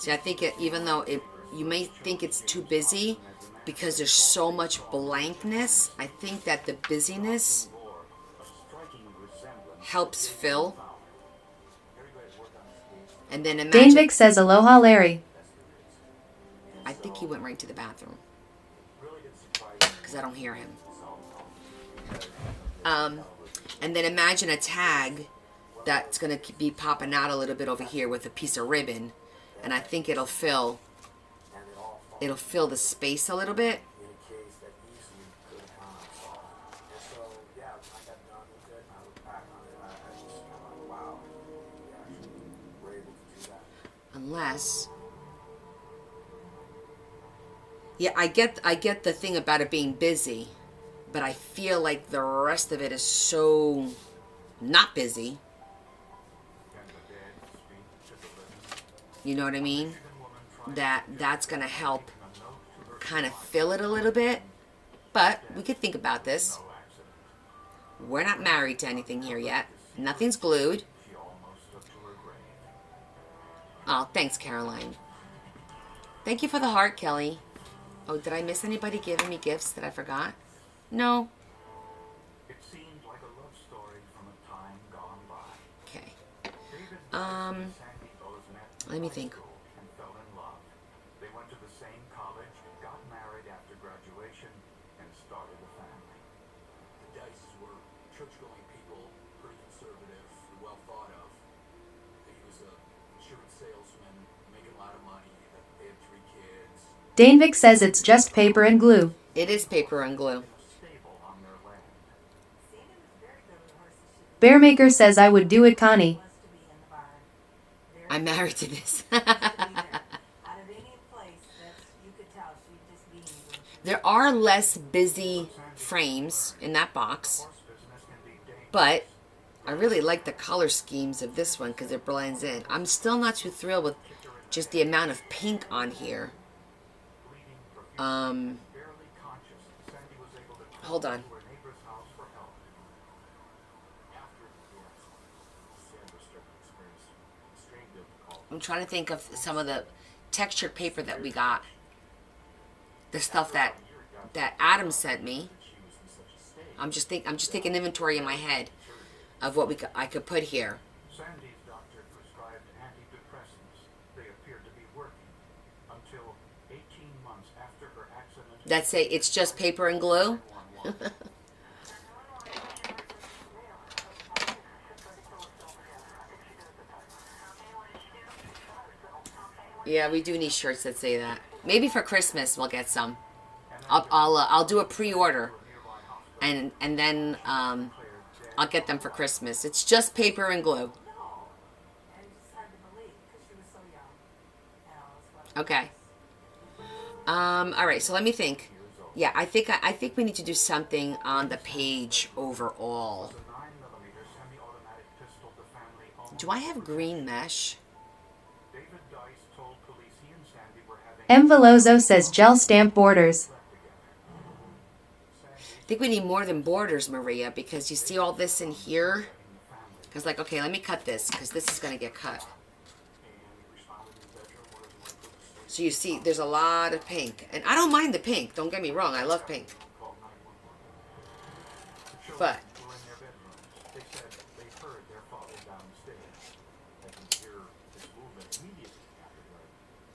[SPEAKER 2] See, I think even though you may think it's too busy because there's so much blankness, I think that the busyness
[SPEAKER 4] Bore a striking resemblance
[SPEAKER 2] helps fill. And then
[SPEAKER 3] Dane
[SPEAKER 2] imagine,
[SPEAKER 3] Vic says aloha Larry.
[SPEAKER 2] I think he went right to the bathroom because I don't hear him. And then imagine a tag that's going to be popping out a little bit over here with a piece of ribbon, and I think it'll fill the space a little bit.
[SPEAKER 5] In a case that easily could have gone unsolved. And so, yeah, when I got done with it, I looked back on it, I just kind of like, wow, we actually were able to do that.
[SPEAKER 2] Unless, yeah, I get the thing about it being busy, but I feel like the rest of it is so not busy.
[SPEAKER 4] Can the dead speak to the living?
[SPEAKER 2] You know what I mean? That's gonna help
[SPEAKER 4] A note to her
[SPEAKER 2] kind of fill it a little bit. But we could think about this.
[SPEAKER 4] no accident.
[SPEAKER 2] We're not married to anything here yet. Nothing's glued.
[SPEAKER 4] She almost took to her grave.
[SPEAKER 2] Oh, thanks, Caroline. Thank you for the heart, Kelly. Oh, did I miss anybody giving me gifts that I forgot? No.
[SPEAKER 4] It seemed like a love story from a time gone by.
[SPEAKER 2] Okay.
[SPEAKER 4] David
[SPEAKER 2] Um,
[SPEAKER 4] and Sandy both met in
[SPEAKER 2] let me
[SPEAKER 4] high
[SPEAKER 2] think.
[SPEAKER 4] school and fell in love. They went to the same college, got married after graduation, and started a family.
[SPEAKER 5] The Dices were church-going people, pretty conservative, well thought of. He was a insurance salesman, making a lot of money. They had 3 kids.
[SPEAKER 3] Dane Vic says it's just paper and glue.
[SPEAKER 2] It is paper and glue.
[SPEAKER 4] Stable on their land.
[SPEAKER 6] Sandy was very good with horses. She
[SPEAKER 3] Bearmaker says I would do it, Connie.
[SPEAKER 6] was to be in the barn. Very
[SPEAKER 2] I'm married to this.
[SPEAKER 6] good to be there. Out of any place that you could tell, she'd just be when she
[SPEAKER 2] There are less busy frames in that box,
[SPEAKER 4] Horse business can be dangerous.
[SPEAKER 2] but I really like the color schemes of this one because it blends in. I'm still not too thrilled with just the amount of pink on here.
[SPEAKER 4] Bleeding profusely,
[SPEAKER 2] Um,
[SPEAKER 4] barely conscious, Sandy was able to crawl
[SPEAKER 2] hold on.
[SPEAKER 4] to her neighbor's house for help.
[SPEAKER 5] After the accident, Sandra started to experience extreme difficulty.
[SPEAKER 2] I'm trying to think of some of the textured paper that we got. The stuff that Adam sent me. I'm just taking inventory in my head of what I could put here.
[SPEAKER 4] Sandy's doctor prescribed antidepressants. They appeared to be working until 18 months after her accident.
[SPEAKER 2] That's it. It's just paper and glue. Yeah, we do need shirts that say that. Maybe for Christmas we'll get some. I'll do a pre-order, and then I'll get them for Christmas. It's just paper and glue.
[SPEAKER 1] And it's hard to believe because she was so young. And all this
[SPEAKER 2] Okay. All right. So let me think. Yeah, I think we need to do something on the page overall.
[SPEAKER 4] The 9mm semi-automatic pistol the family owned.
[SPEAKER 2] Do I have green mesh?
[SPEAKER 4] David Dice told police he and Sandy were having
[SPEAKER 3] Envelozo says gel stamp borders.
[SPEAKER 2] I think we need more than borders, Maria, because you see all this in here? Because, like, okay, let me cut this, because this is going to get cut. So you see, there's a lot of pink. And I don't mind the pink. Don't get me wrong. I love pink. But
[SPEAKER 4] were in their bedrooms. They said they heard their father downstairs. They can hear his movement immediately after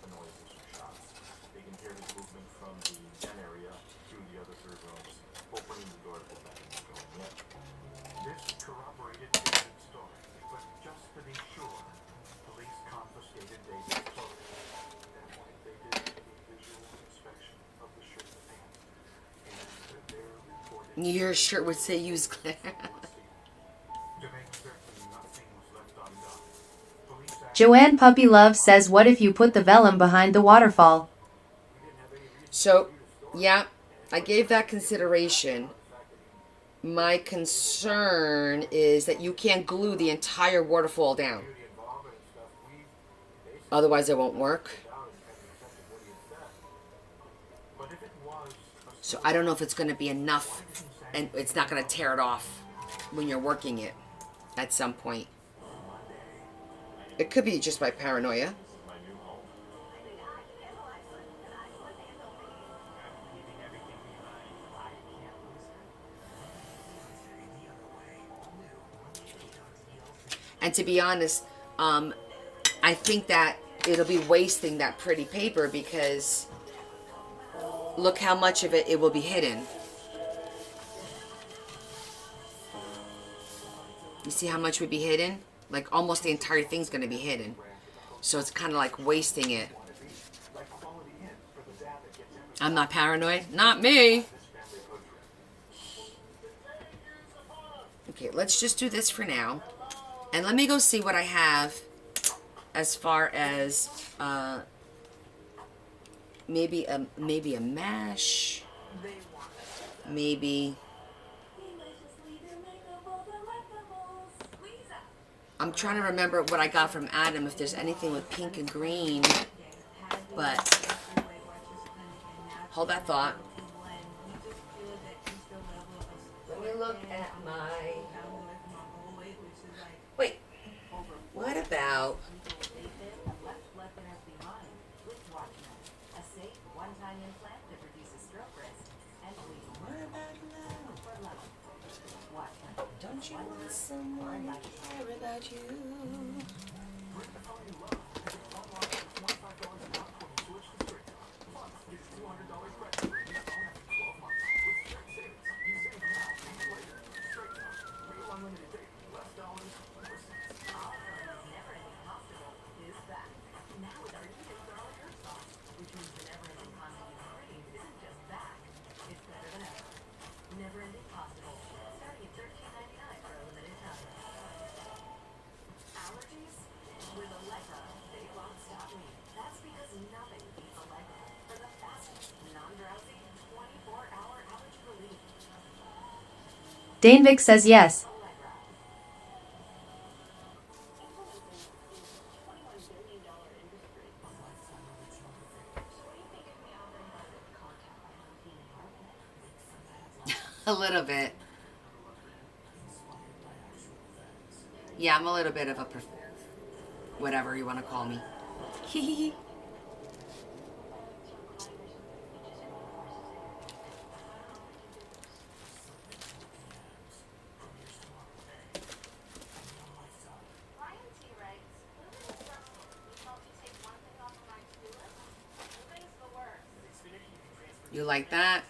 [SPEAKER 4] the noises of shots. They can hear his movement from the den area through the other three rooms, opening the door to the bedroom and going in. This corroborated David's story, but just to be sure, police confiscated David's clothing. They did a visual inspection of the shirt and pants, and their reported
[SPEAKER 2] your shirt would say use Claire.
[SPEAKER 4] to make certain nothing was left undone. Police asked
[SPEAKER 3] Joanne Puppy Love says what if you put the vellum behind the waterfall?
[SPEAKER 2] So, yeah, I gave that consideration. My concern is that you can't glue the entire waterfall down. Otherwise, it won't work.
[SPEAKER 4] but if it was a
[SPEAKER 2] So I don't know if it's going to be enough, and it's not going to tear it off when you're working it at some point. It could be just by paranoia. And to be honest, I think that it'll be wasting that pretty paper because look how much of it will be hidden. You see how much would be hidden? Like almost the entire thing's going to be hidden. So it's kind of like wasting it. I'm not paranoid. Not me. Okay, let's just do this for now. And let me go see what I have as far as maybe a mesh. Maybe I'm trying to remember what I got from Adam, if there's anything with pink and green. But hold that thought. Let me look at my... Wait, what about... Don't you want someone to care about you?
[SPEAKER 3] Danvik says yes.
[SPEAKER 2] A little bit. Yeah, I'm a little bit of a whatever you want to call me. You like that?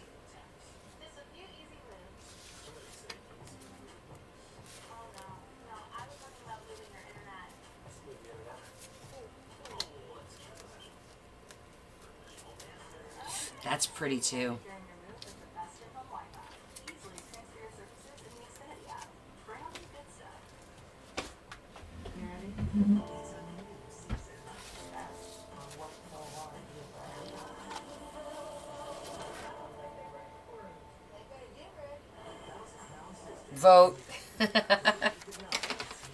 [SPEAKER 9] Just a few easy moves. Oh no, no, I was talking about moving your internet.
[SPEAKER 2] That's pretty too.
[SPEAKER 1] During your move with the best of home Wi-Fi. Easily transfer your services in the Xfinity app. Bring on the good stuff. You ready? It's a new season. Best on what's so hard to get
[SPEAKER 2] Vote.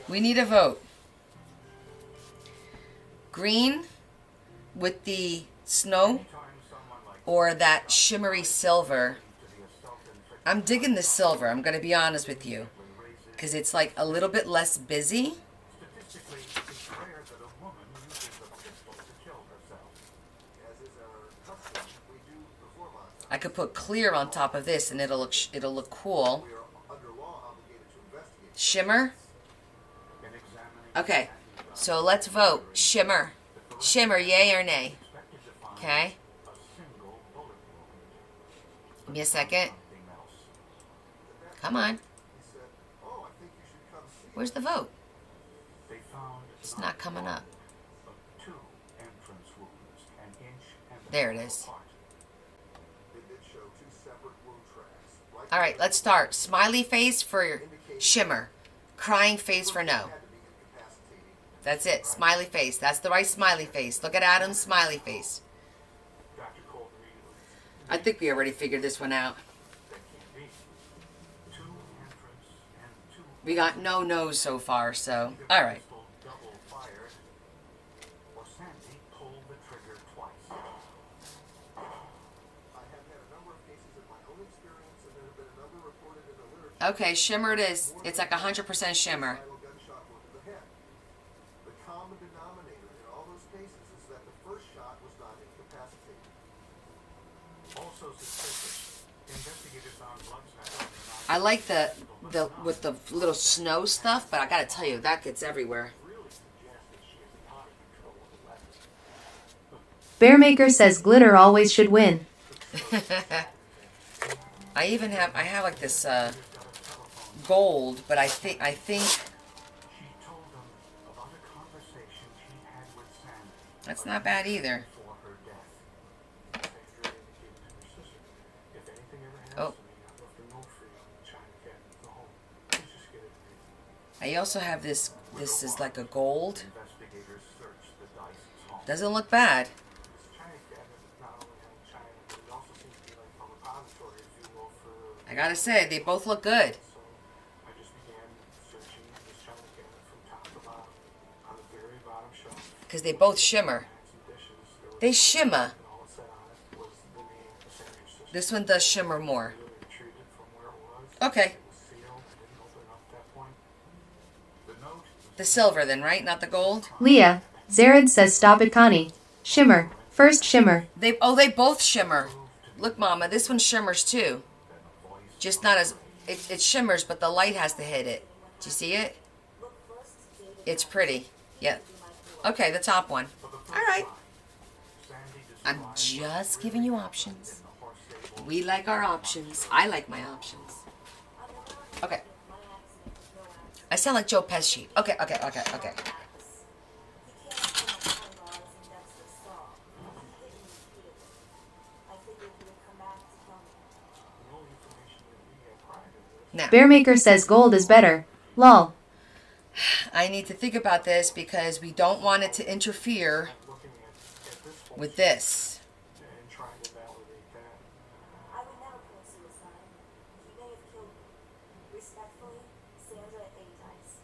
[SPEAKER 2] We need a vote. Green with the snow or that shimmery silver. I'm digging the silver, I'm going to be honest with you. Because it's like a little bit less busy.
[SPEAKER 4] Statistically, it's rare that a woman uses a pistol to kill herself.
[SPEAKER 5] As is our custom, we do perform on
[SPEAKER 2] I could put clear on top of this and it'll look cool.
[SPEAKER 5] We are under law obligated to investigate.
[SPEAKER 2] Shimmer.
[SPEAKER 4] In examining
[SPEAKER 2] Okay, so let's vote. Shimmer. Shimmer, yay or nay?
[SPEAKER 4] expected to find
[SPEAKER 2] Okay.
[SPEAKER 4] a single bullet wound,
[SPEAKER 2] Give me a second.
[SPEAKER 4] nothing else.
[SPEAKER 2] Come on.
[SPEAKER 5] He said, "Oh, I think you should come see."
[SPEAKER 2] Where's the vote?
[SPEAKER 4] They found
[SPEAKER 2] It's not coming up.
[SPEAKER 4] two entrance wounds, an inch and a
[SPEAKER 2] There it
[SPEAKER 4] half
[SPEAKER 2] is.
[SPEAKER 4] apart.
[SPEAKER 5] They did show two separate wound tracks. Right
[SPEAKER 2] All right, let's start. Smiley face for Shimmer. Crying face for no.
[SPEAKER 5] had to be incapacitating.
[SPEAKER 2] That's it. Smiley face. That's the right smiley face. Look at Adam's smiley face.
[SPEAKER 4] Dr. Colton Reed,
[SPEAKER 2] I think we already figured this one out.
[SPEAKER 4] that can't be. Two entrance and two
[SPEAKER 2] We got no no's so far, so. All right.
[SPEAKER 4] pistol double fired, or Sandy pulled the trigger twice.
[SPEAKER 5] I have had a number of cases in my own experience, and there have been a number reported in the literature.
[SPEAKER 2] Okay, Shimmer it is. It's like 100% Shimmer.
[SPEAKER 5] Final gunshot wound to the head. The common denominator in all those cases is that the first shot was not incapacitating.
[SPEAKER 4] Also suspicious, investigators found blood smear on the
[SPEAKER 2] I like the with the little snow stuff, but I gotta tell you, that gets everywhere.
[SPEAKER 4] really suggests that she is not in control of the weapon.
[SPEAKER 3] Bearmaker says glitter always should win.
[SPEAKER 2] I have like this gold, but I think
[SPEAKER 4] She told them about a conversation she had with Sandy
[SPEAKER 2] that's not bad either.
[SPEAKER 4] before her death. Sandra indicated to her sister, if anything ever happens
[SPEAKER 2] Oh.
[SPEAKER 4] to me, I'd love to know for you, China Cat, the home. Please just get it to me.
[SPEAKER 2] I also have this. This is like a gold.
[SPEAKER 4] Investigators searched the Dyson's home.
[SPEAKER 2] Doesn't look bad.
[SPEAKER 4] This China cabinet not only had China, but it also seemed to be like a repository, if you will, for...
[SPEAKER 2] I gotta say, they both look good.
[SPEAKER 4] So I just began searching this China cabinet from top to bottom. On the very bottom shelf,
[SPEAKER 2] Because they both shimmer.
[SPEAKER 4] had some dishes. There was
[SPEAKER 2] They shimmer.
[SPEAKER 4] and all it said on it was the name of Sandra's sister.
[SPEAKER 2] This one does shimmer more.
[SPEAKER 4] Really retrieved it from where it was.
[SPEAKER 2] Okay.
[SPEAKER 4] It was sealed. I didn't open it up at that point. The note was
[SPEAKER 2] The silver then, right? Not the gold?
[SPEAKER 3] Leah. Zared says stop it, Connie. Shimmer. First Shimmer.
[SPEAKER 2] They both shimmer. Look, Mama, this one shimmers too. Just not as it shimmers, but the light has to hit it. Do you see it? It's pretty. Yep. Okay, the top one. All right.
[SPEAKER 4] Sandy
[SPEAKER 2] I'm just giving you options. We like our options. I like my options. Okay. I sound like Joe Pesci. Okay. Now,
[SPEAKER 3] Bearmaker says gold is better. Lol.
[SPEAKER 2] I need to think about this because we don't want it to interfere
[SPEAKER 4] looking at this one
[SPEAKER 2] with this.
[SPEAKER 4] and trying to validate that.
[SPEAKER 6] I would never commit suicide. He may have killed me. Respectfully, Sandra A. Dice.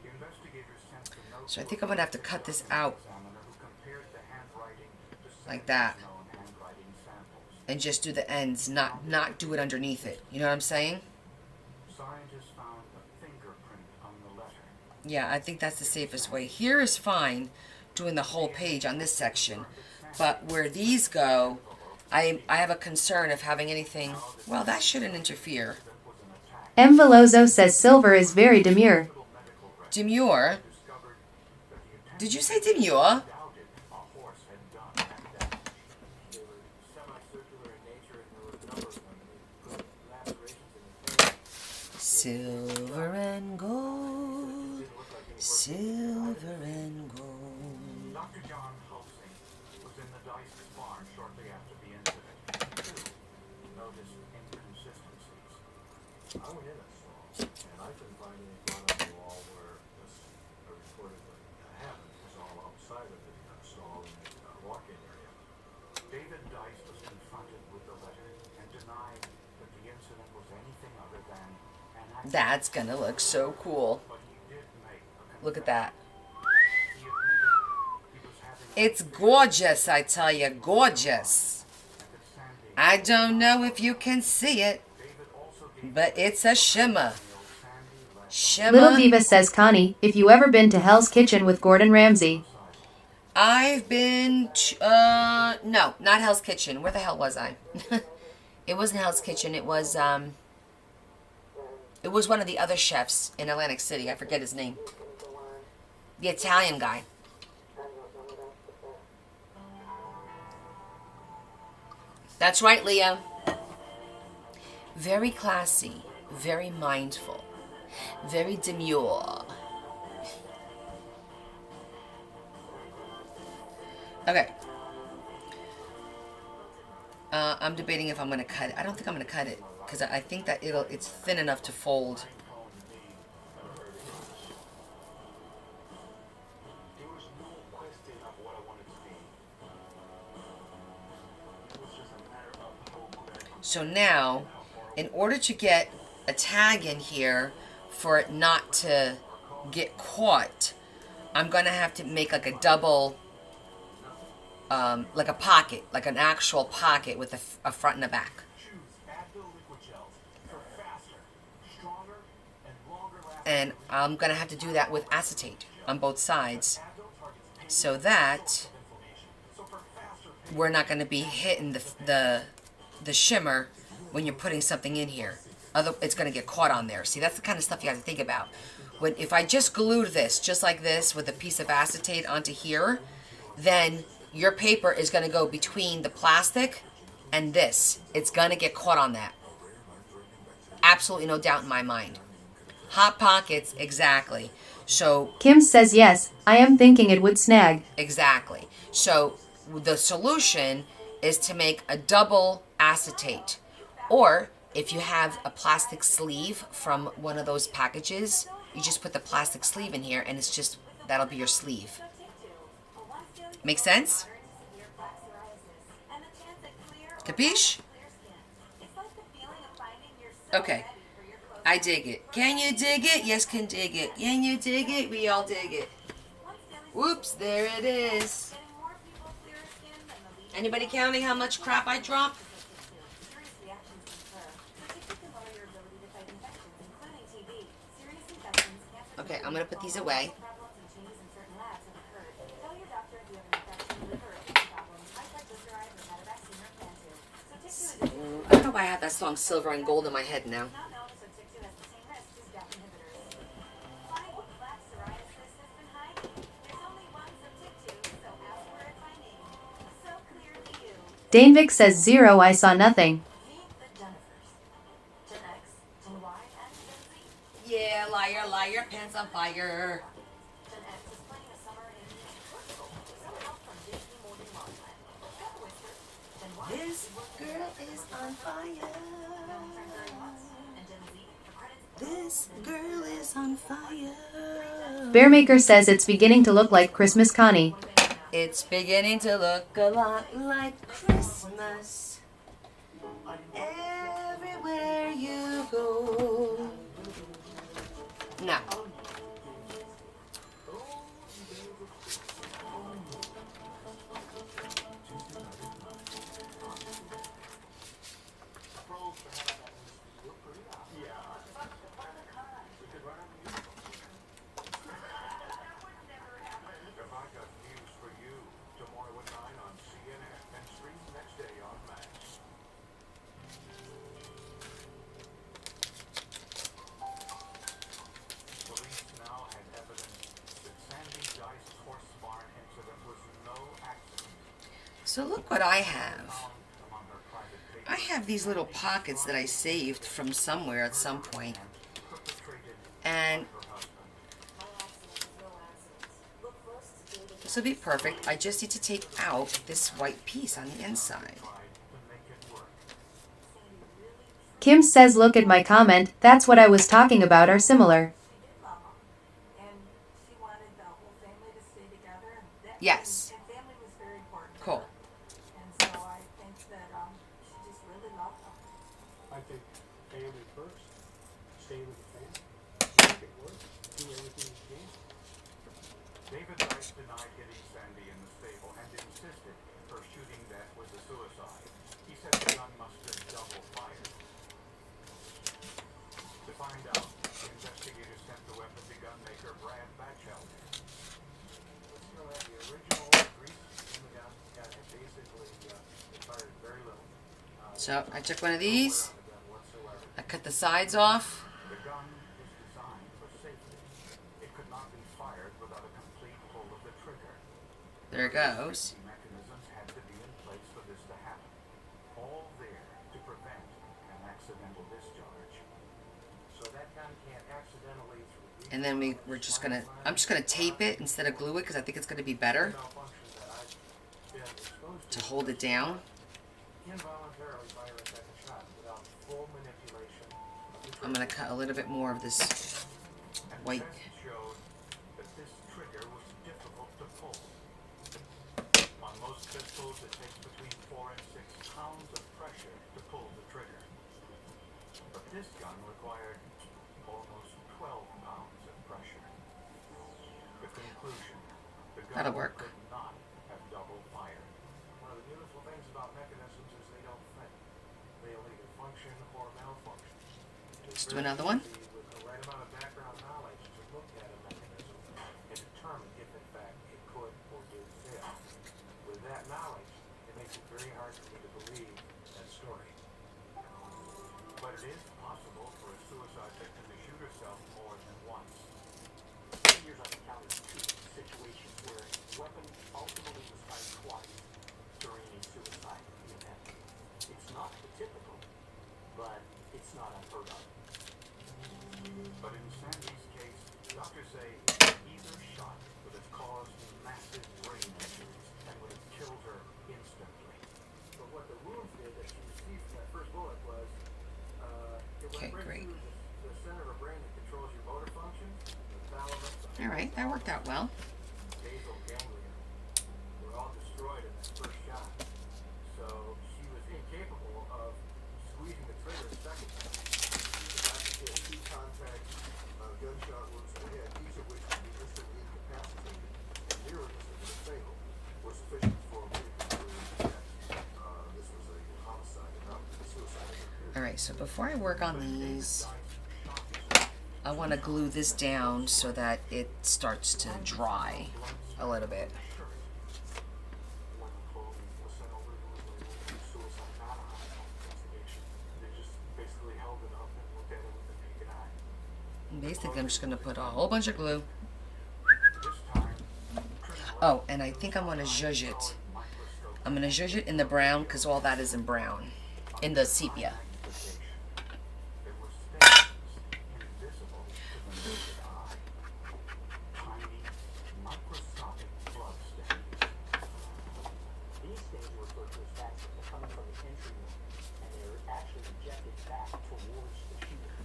[SPEAKER 4] The investigators sent the note
[SPEAKER 2] So I think I'm gonna have to cut this out
[SPEAKER 4] examiner who compared the handwriting to
[SPEAKER 2] like that,
[SPEAKER 4] known handwriting samples.
[SPEAKER 2] and just do the ends, not do it underneath it. You know what I'm saying?
[SPEAKER 4] Scientists found a fingerprint on the letter.
[SPEAKER 2] Yeah, I think that's the safest way. Here is fine, doing the whole page on this section, but where these go, I have a concern of having anything. Well, that shouldn't interfere.
[SPEAKER 3] M. Veloso says silver is very demure.
[SPEAKER 2] Demure. Did you say demure?
[SPEAKER 4] Doubted a horse had done that. They were
[SPEAKER 2] Silver and gold, silver and gold.
[SPEAKER 4] Dr. John Helsing was in the Dice barn shortly after the incident. He, too, noticed inconsistencies.
[SPEAKER 5] I went in that stall, and I couldn't find any blood on the wall where this reportedly happened. It was all outside of the stall in the walk-in area.
[SPEAKER 4] David Dice was confronted with the letter and denied that the incident was anything other than an accident.
[SPEAKER 2] That's gonna look so cool.
[SPEAKER 4] But he did make a
[SPEAKER 2] Look at that.
[SPEAKER 4] He admitted he was having
[SPEAKER 2] It's gorgeous, I tell you, gorgeous.
[SPEAKER 4] Sandy.
[SPEAKER 2] I don't know if you can see it,
[SPEAKER 4] David also gave
[SPEAKER 2] but it's a shimmer.
[SPEAKER 4] Sandy
[SPEAKER 3] Little
[SPEAKER 2] Shimmer.
[SPEAKER 3] Diva says, Connie, if you ever been to Hell's Kitchen with Gordon Ramsay.
[SPEAKER 2] I've been to, no, not Hell's Kitchen. Where the hell was I? It wasn't Hell's Kitchen. It was one of the other chefs in Atlantic City. I forget his name. The Italian guy. That's right, Leah. Very classy, very mindful, very demure. Okay. I'm debating if I'm going to cut it. I don't think I'm going to cut it because I think that it's thin enough to fold.
[SPEAKER 4] There was no question of what I wanted to be. It was just a matter of hope that
[SPEAKER 2] So now, in order to get a tag in here for it not to get caught, I'm going to have to make like a double, like a pocket, like an actual pocket with a front and a back.
[SPEAKER 4] choose Advil liquid gels for faster, stronger, and longer lasting.
[SPEAKER 2] And I'm going to have to do that with acetate on both sides
[SPEAKER 4] Advil targets pain
[SPEAKER 2] so that
[SPEAKER 4] inflammation. So for faster pain,
[SPEAKER 2] we're not going to be hitting the shimmer when you're putting something in here. It's going to get caught on there. See, that's the kind of stuff you have to think about. If I just glued this, just like this, with a piece of acetate onto here, then your paper is going to go between the plastic and this. It's going to get caught on that. Absolutely no doubt in my mind. Hot Pockets, exactly. So,
[SPEAKER 3] Kim says, yes, I am thinking it would snag.
[SPEAKER 2] exactly. So, the solution is to make a double acetate. Or, if you have a plastic sleeve from one of those packages, you just put the plastic sleeve in here and it's just, that'll be your sleeve. Make sense? Capiche? Okay. I dig it. Can you dig it? Yes, can dig it. Can you dig it? We all dig it. Whoops, there it is. Anybody counting how much crap I dropped? Okay, I'm going to put these away. I don't know why I have that song Silver and Gold in my head now.
[SPEAKER 3] Danevik says, 0, I saw nothing.
[SPEAKER 2] Yeah, liar, liar, pants on fire. This girl is on fire. This girl is on fire.
[SPEAKER 3] Bearmaker says it's beginning to look like Christmas Connie.
[SPEAKER 2] It's beginning to look a lot like Christmas. Everywhere you go. Now.
[SPEAKER 4] if I got news for you, tomorrow at 9 on CNN and stream next day on Max. Police now had evidence that Sandy Dice's horse barn incident was no accident.
[SPEAKER 2] So look what I have.
[SPEAKER 4] Among her private papers,
[SPEAKER 2] I have these little pockets that I saved from somewhere at some point. And this will be perfect. I just need to take out this white piece on the inside.
[SPEAKER 3] Kim says look at my comment, that's what I was talking about are similar.
[SPEAKER 1] She did love him, and she wanted the whole family to stay together. And that,
[SPEAKER 2] Yes.
[SPEAKER 1] and family was very important to
[SPEAKER 2] Cool.
[SPEAKER 1] her. And so I think that she just really loved him.
[SPEAKER 5] I think family first. Stay with the family. Make it work. Do everything you can.
[SPEAKER 4] David Dice denied hitting Sandy in the stable and insisted her shooting that was a suicide. He said the gun must have been double fired. To find out, investigators sent the weapon to gunmaker Brad Batchelder.
[SPEAKER 5] Let's know that the original grease in the gun, yeah, it basically it fired very little.
[SPEAKER 2] So I took one of these.
[SPEAKER 5] On the gun whatsoever.
[SPEAKER 2] I cut the sides off.
[SPEAKER 4] The gun was designed for safety. It could not be fired without a complete pull of the trigger.
[SPEAKER 2] There it goes.
[SPEAKER 4] Safety mechanisms had to be in place for this to happen. All there to prevent an accidental discharge.
[SPEAKER 5] So that gun can't accidentally through
[SPEAKER 2] And then we're just gonna, I'm just gonna tape it instead of glue it because I think it's gonna be better
[SPEAKER 5] malfunction that I've been exposed
[SPEAKER 2] to hold it down.
[SPEAKER 5] involuntarily fire a second shot without full manipulation of the
[SPEAKER 2] I'm gonna cut a little bit more of this
[SPEAKER 4] And
[SPEAKER 2] white.
[SPEAKER 4] tests showed that this trigger was difficult to pull. On most pistols, it takes between 4 and 6 pounds of pressure to pull the trigger. But this gun required almost 12 pounds of pressure. The conclusion, the gun
[SPEAKER 2] That'll work.
[SPEAKER 4] could not have double fired.
[SPEAKER 5] One of the beautiful things about mechanisms is they don't think. They'll either function or malfunction.
[SPEAKER 2] Let's do another one.
[SPEAKER 5] With the right amount of background knowledge to look at a mechanism and determine if in fact it could or did fail. With that knowledge, it makes it very hard for me to believe that story.
[SPEAKER 4] But it is possible for a suicide victim to shoot herself more than once.
[SPEAKER 5] For years I've encountered two situations where a weapon ultimately was fired twice during a suicide event. It's not the typical, but it's not unheard of.
[SPEAKER 4] But in Sandy's case, doctors say either shot would have caused massive brain injuries and would have killed her instantly.
[SPEAKER 5] But what the wounds did that she received from that first bullet was, it
[SPEAKER 2] Okay,
[SPEAKER 5] went right
[SPEAKER 2] great.
[SPEAKER 5] through the center of her brain that controls your motor functions, the thalamus, the
[SPEAKER 2] All right, that worked out well.
[SPEAKER 5] basal ganglia were all destroyed in that first shot. So she was incapable of squeezing the trigger a second time. The fact that she had 2 contact gunshot wounds to the head, each of which could be instantly incapacitated and near instantly fatal, were sufficient for me to conclude that this was a homicide and not a suicide.
[SPEAKER 2] All right, so before I work on these, I want to glue this down so that it starts to dry a little bit.
[SPEAKER 5] When the clothing was sent over, it was labeled suicide, not a homicide investigation. They just basically held it up and looked at it with the naked eye.
[SPEAKER 2] And basically, I'm just going to put a whole bunch of glue.
[SPEAKER 4] This time,
[SPEAKER 2] Oh, and I think I'm going to zhuzh it. I'm going to zhuzh it in the brown because all that is in brown. In the sepia.
[SPEAKER 4] there were stains invisible to the naked eye. Tiny, microscopic blood stains.
[SPEAKER 5] These things were referred to as facts that were coming from the entry room, and they were actually ejected back towards the shooter.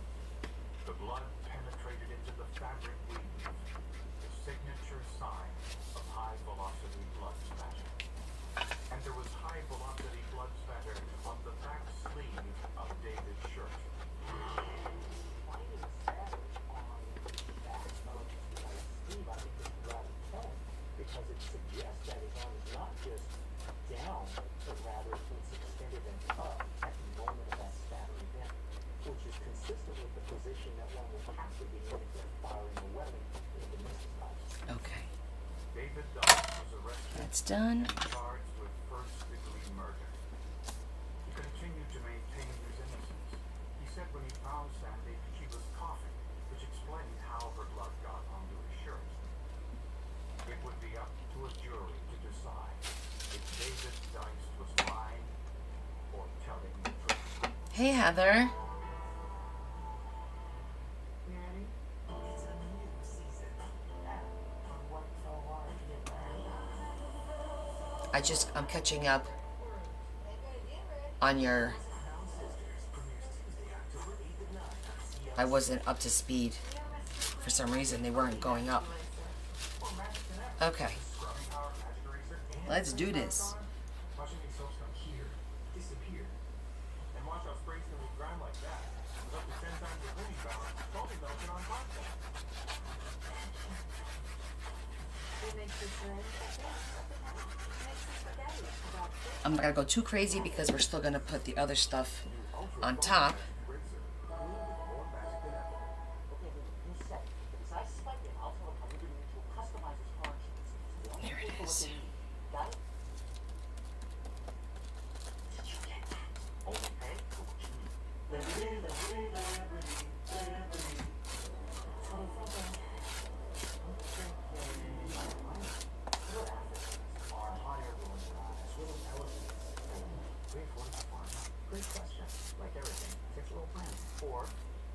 [SPEAKER 4] The blood penetrated into the fabric weave, the signature sign of high-velocity blood spatter. And there was high-velocity blood spatter on the back sleeve of David's shirt.
[SPEAKER 5] Finding spatter on the back of my sleeve, I think is rather telling, because it suggests that his arm is not just down, but rather it's extended and up at the moment of that spatter event, which is consistent with the position that one would have to be in if they're firing a weapon in the missile sight.
[SPEAKER 2] Okay,
[SPEAKER 4] David Dice was arrested
[SPEAKER 2] that's done.
[SPEAKER 4] and charged with first-degree murder. He continued to maintain his innocence. He said when he found Sandy, she was coughing, which explained how her blood got onto his shirt. It would be up to a jury to decide if David Dice was lying or telling the truth.
[SPEAKER 2] Hey, Heather.
[SPEAKER 6] Ready?
[SPEAKER 2] I'm catching up on your. I wasn't up to speed. For some reason, they weren't going up. Okay. Let's do this.
[SPEAKER 4] Watching these soaps come here, disappear. And watch how sprays can leave grime like that. With up to 10 times the cleaning power, only melted on pasta.
[SPEAKER 6] It makes this red. It makes the spaghetti about this.
[SPEAKER 2] I'm not gonna go too crazy because we're still gonna put the other stuff on top. There it is.
[SPEAKER 4] Great question. Like everything, takes a little planning. Or,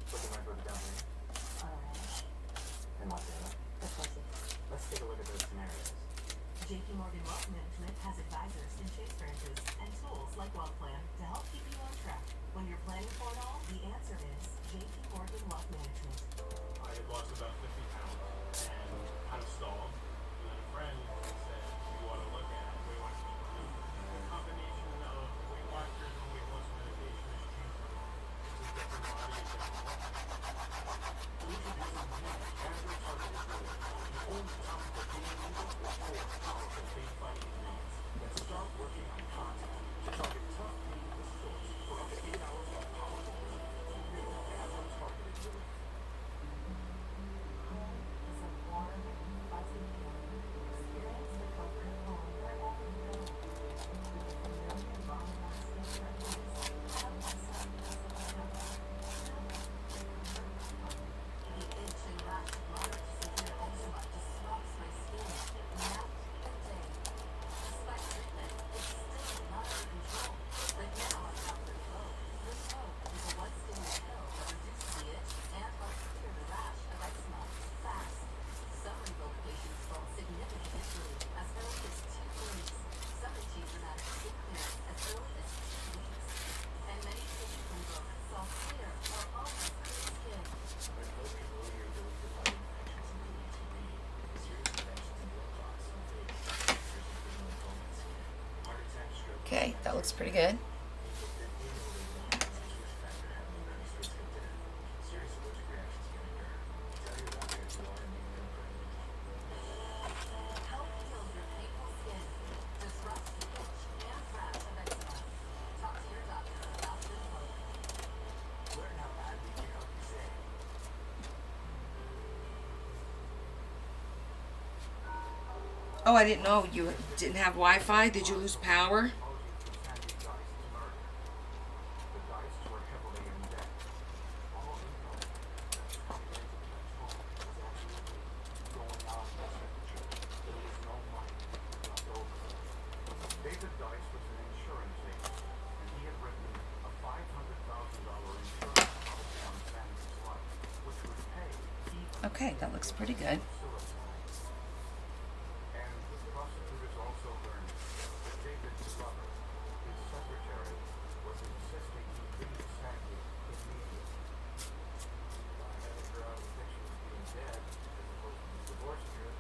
[SPEAKER 4] put the micro down here. And Montana. Let's take a look at those scenarios.
[SPEAKER 1] JP Morgan Wealth Management has advisors in Chase branches and tools like WealthPlan to help keep you on track. When you're planning for it all, the answer is JP Morgan Wealth Management.
[SPEAKER 4] I had lost about 50 pounds and kind of stalled. And then a friend said, you ought to look at Weight Watchers. The combination of Weight Watchers and weight loss medication is cheaper. It's a different body, a different life. Introducing new Android targeted weight, the only topical daily needle with 4 powerful pain fighting ingredients that start working on contact to target tough pain at the source for up to 8 hours of powerful relief. Real Android targeted relief.
[SPEAKER 1] It's a warm, fuzzy feeling. Experience the comfort of home wherever you go. With a familiar long-lasting fragrance of Essence Casablanca. The itch and rash of moderate to severe eczema disrupts my skin night and day. Despite treatment, it's still not under control. But now I've got Rinvoq. Rinvoq is a once-daily pill that reduces the itch and helps clear the rash of eczema fast. Some Rinvoq patients felt significant itch relief as early as 2 weeks. Some achieved dramatic skin clearance as early as 2 weeks. And many taking Rinvoq saw clear or almost clear skin.
[SPEAKER 2] Okay, that looks pretty good.
[SPEAKER 1] Help heal your painful skin. Disrupt the itch and rash of eczema. Talk to your doctor about Rinvoq.
[SPEAKER 5] Learn how badly can help you save.
[SPEAKER 2] Oh, I didn't know you didn't have Wi-Fi. Did you lose power?
[SPEAKER 4] David Dice was an insurance agent, and he had written a $500,000 insurance policy on Sandy's life, which would pay even
[SPEAKER 2] Okay, that looks pretty good.
[SPEAKER 4] and the prosecutors also learned that David's lover, his secretary, was insisting he leave Sandy immediately. I had a girl who thinks she was being dead, as opposed to the divorce here.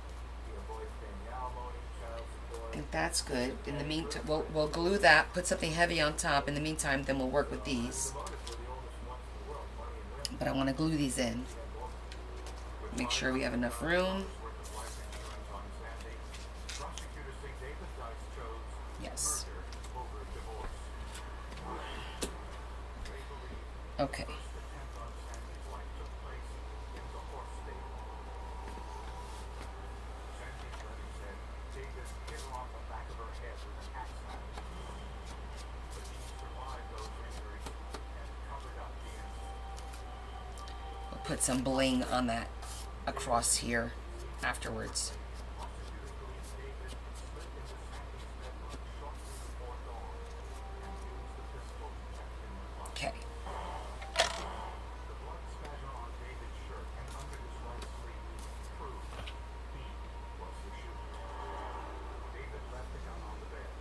[SPEAKER 4] He avoids paying alimony, child support.
[SPEAKER 2] I think that's good. In the meantime, we'll glue that, put something heavy on top. In the meantime, then we'll work with these. But I want to glue these in. Make sure we have enough room.
[SPEAKER 4] Prosecutors say David Dice chose
[SPEAKER 2] Yes.
[SPEAKER 4] murder over divorce. They believe
[SPEAKER 2] Okay.
[SPEAKER 4] the attempt on Sandy's life took place in the horse stable. Sandy's attorney said David hit her on the back of her head with an axe handle. But she survived those injuries and covered up the incident.
[SPEAKER 2] We'll put some bling on that across here afterwards.
[SPEAKER 4] Prosecutors believe David slipped into Sandy's bedroom shortly before dawn and used the pistol kept in the closet.
[SPEAKER 2] Okay.
[SPEAKER 4] The blood spatter on David's shirt and under his right sleeve proved he was the shooter. David left the gun on the bed.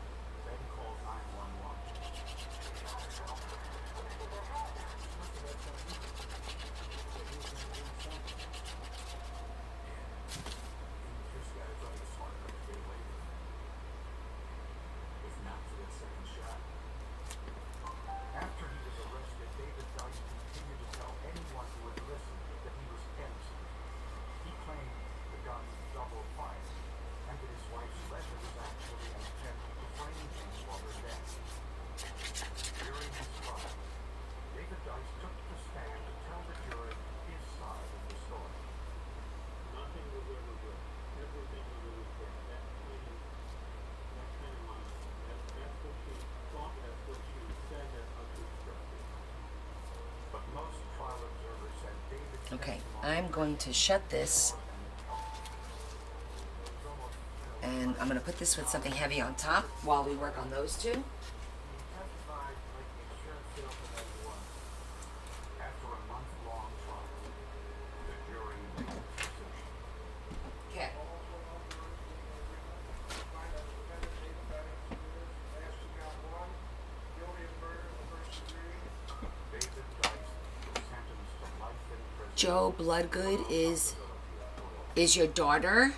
[SPEAKER 2] Okay, I'm going to shut this. And I'm going to put this with something heavy on top while we work on those two.
[SPEAKER 4] Testified like the insurance salesman that he was. After a month-long trial, the jury made its decision.
[SPEAKER 2] Okay.
[SPEAKER 4] David Dice was sentenced to life in prison.
[SPEAKER 2] Joe Bloodgood is your daughter?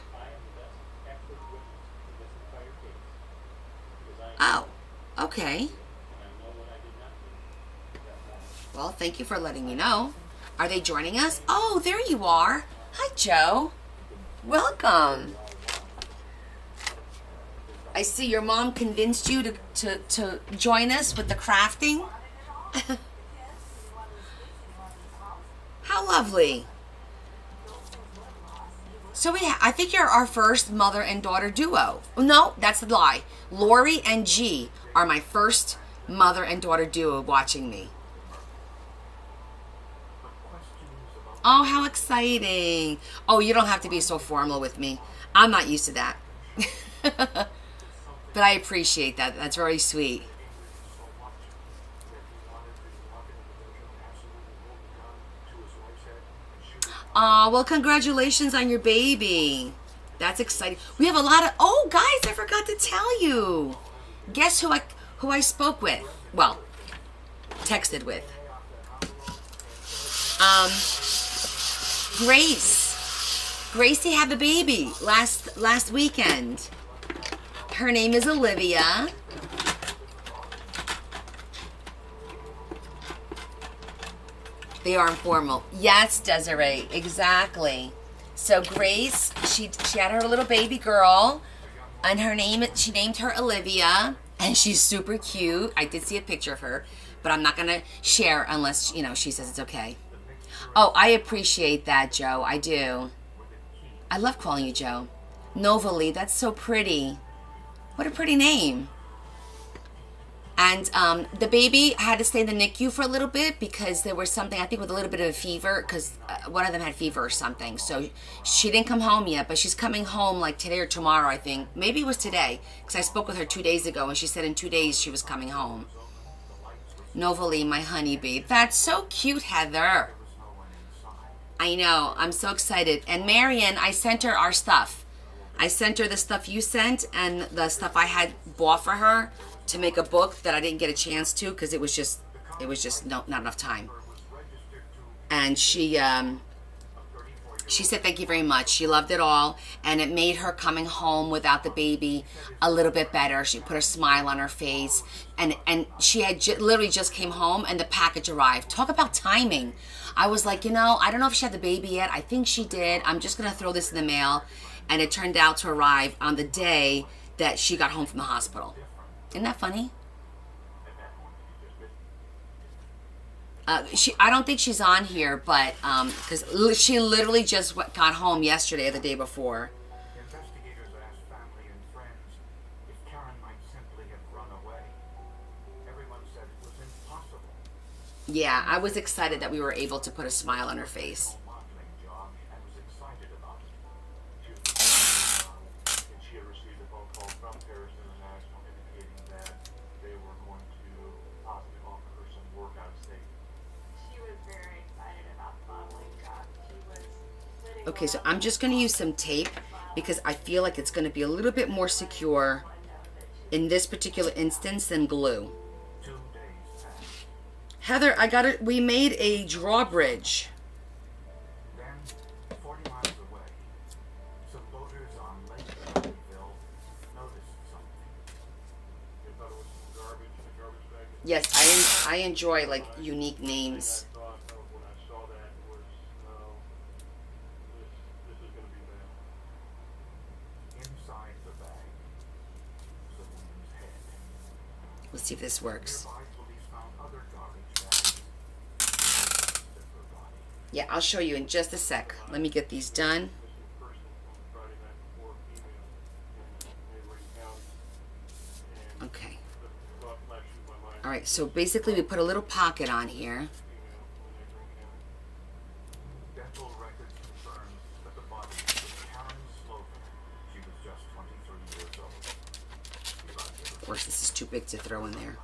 [SPEAKER 2] Oh, okay. Well, thank you for letting me know. Are they joining us? Oh, there you are. Hi, Joe. Welcome. I see your mom convinced you to join us with the crafting. How lovely. So I think you're our first mother and daughter duo. No, that's a lie. Lori and G are my first mother and daughter duo watching me. Oh, how exciting. Oh, you don't have to be so formal with me. I'm not used to that. But I appreciate that. That's very sweet. Well, congratulations on your baby. That's exciting. We have a lot of, oh, guys, I forgot to tell you. Guess who I spoke with? Well, texted with. Gracie had the baby last weekend. Her name is Olivia. They are informal. Yes, Desiree, exactly. So Grace, she had her little baby girl, and she named her Olivia, and she's super cute. I did see a picture of her, but I'm not gonna share unless she says it's okay. Oh, I appreciate that, Joe. I do. I love calling you Joe. Novalee, that's so pretty. What a pretty name. And the baby had to stay in the NICU for a little bit because there was something, I think, with a little bit of a fever, because one of them had fever or something. So she didn't come home yet, but she's coming home like today or tomorrow, I think. Maybe it was today, because I spoke with her 2 days ago, and she said in 2 days she was coming home. Novalee, my honeybee. That's so cute, Heather. I know. I'm so excited. And Marion, I sent her our stuff. I sent her the stuff you sent and the stuff I had bought for her to make a book that I didn't get a chance to because it was just not enough time. And she said thank you very much. She loved it all, and it made her coming home without the baby a little bit better. She put a smile on her face, and she had literally just came home and the package arrived. Talk about timing. I was like, I don't know if she had the baby yet. I think she did. I'm just gonna throw this in the mail, and it turned out to arrive on the day that she got home from the hospital. Isn't that funny? I don't think she's on here, but because she literally just got home yesterday or the day before.
[SPEAKER 4] Investigators asked family and friends if Karen might simply have run away. Everyone said it was impossible.
[SPEAKER 2] Yeah, I was excited that we were able to put a smile on her face.
[SPEAKER 4] Modeling job and was excited about it. She was and she had received a phone call from Paris International indicating that they were going to possibly offer her some work out of state.
[SPEAKER 9] She was very excited about the modeling job. She was sitting
[SPEAKER 2] Okay, so I'm just going to use some tape because I feel like it's going to be a little bit more secure in this particular instance than glue.
[SPEAKER 4] 2 days passed.
[SPEAKER 2] Heather, we made a drawbridge.
[SPEAKER 4] Then, 40 miles away, some boaters on Lake Shelbyville noticed something. They thought it was some garbage in a garbage bag.
[SPEAKER 2] Yes, I enjoy like unique names.
[SPEAKER 4] I thought when I saw that was, no, this is going to be bad. Inside the bag was a woman's head.
[SPEAKER 2] Let's see if this works.
[SPEAKER 4] Nearby, police found other garbage bags of her body.
[SPEAKER 2] Yeah, I'll show you in just a sec. Let me get these done.
[SPEAKER 4] Missing person from Friday night before female in neighboring county. And
[SPEAKER 2] Okay.
[SPEAKER 4] the thought flashed through my mind.
[SPEAKER 2] All right, so basically we put a little pocket on here.
[SPEAKER 4] Female in neighboring county. Dental records confirmed that the body was Karen Slover. She was just 23 years old.
[SPEAKER 2] Of course, this is too big to throw in there.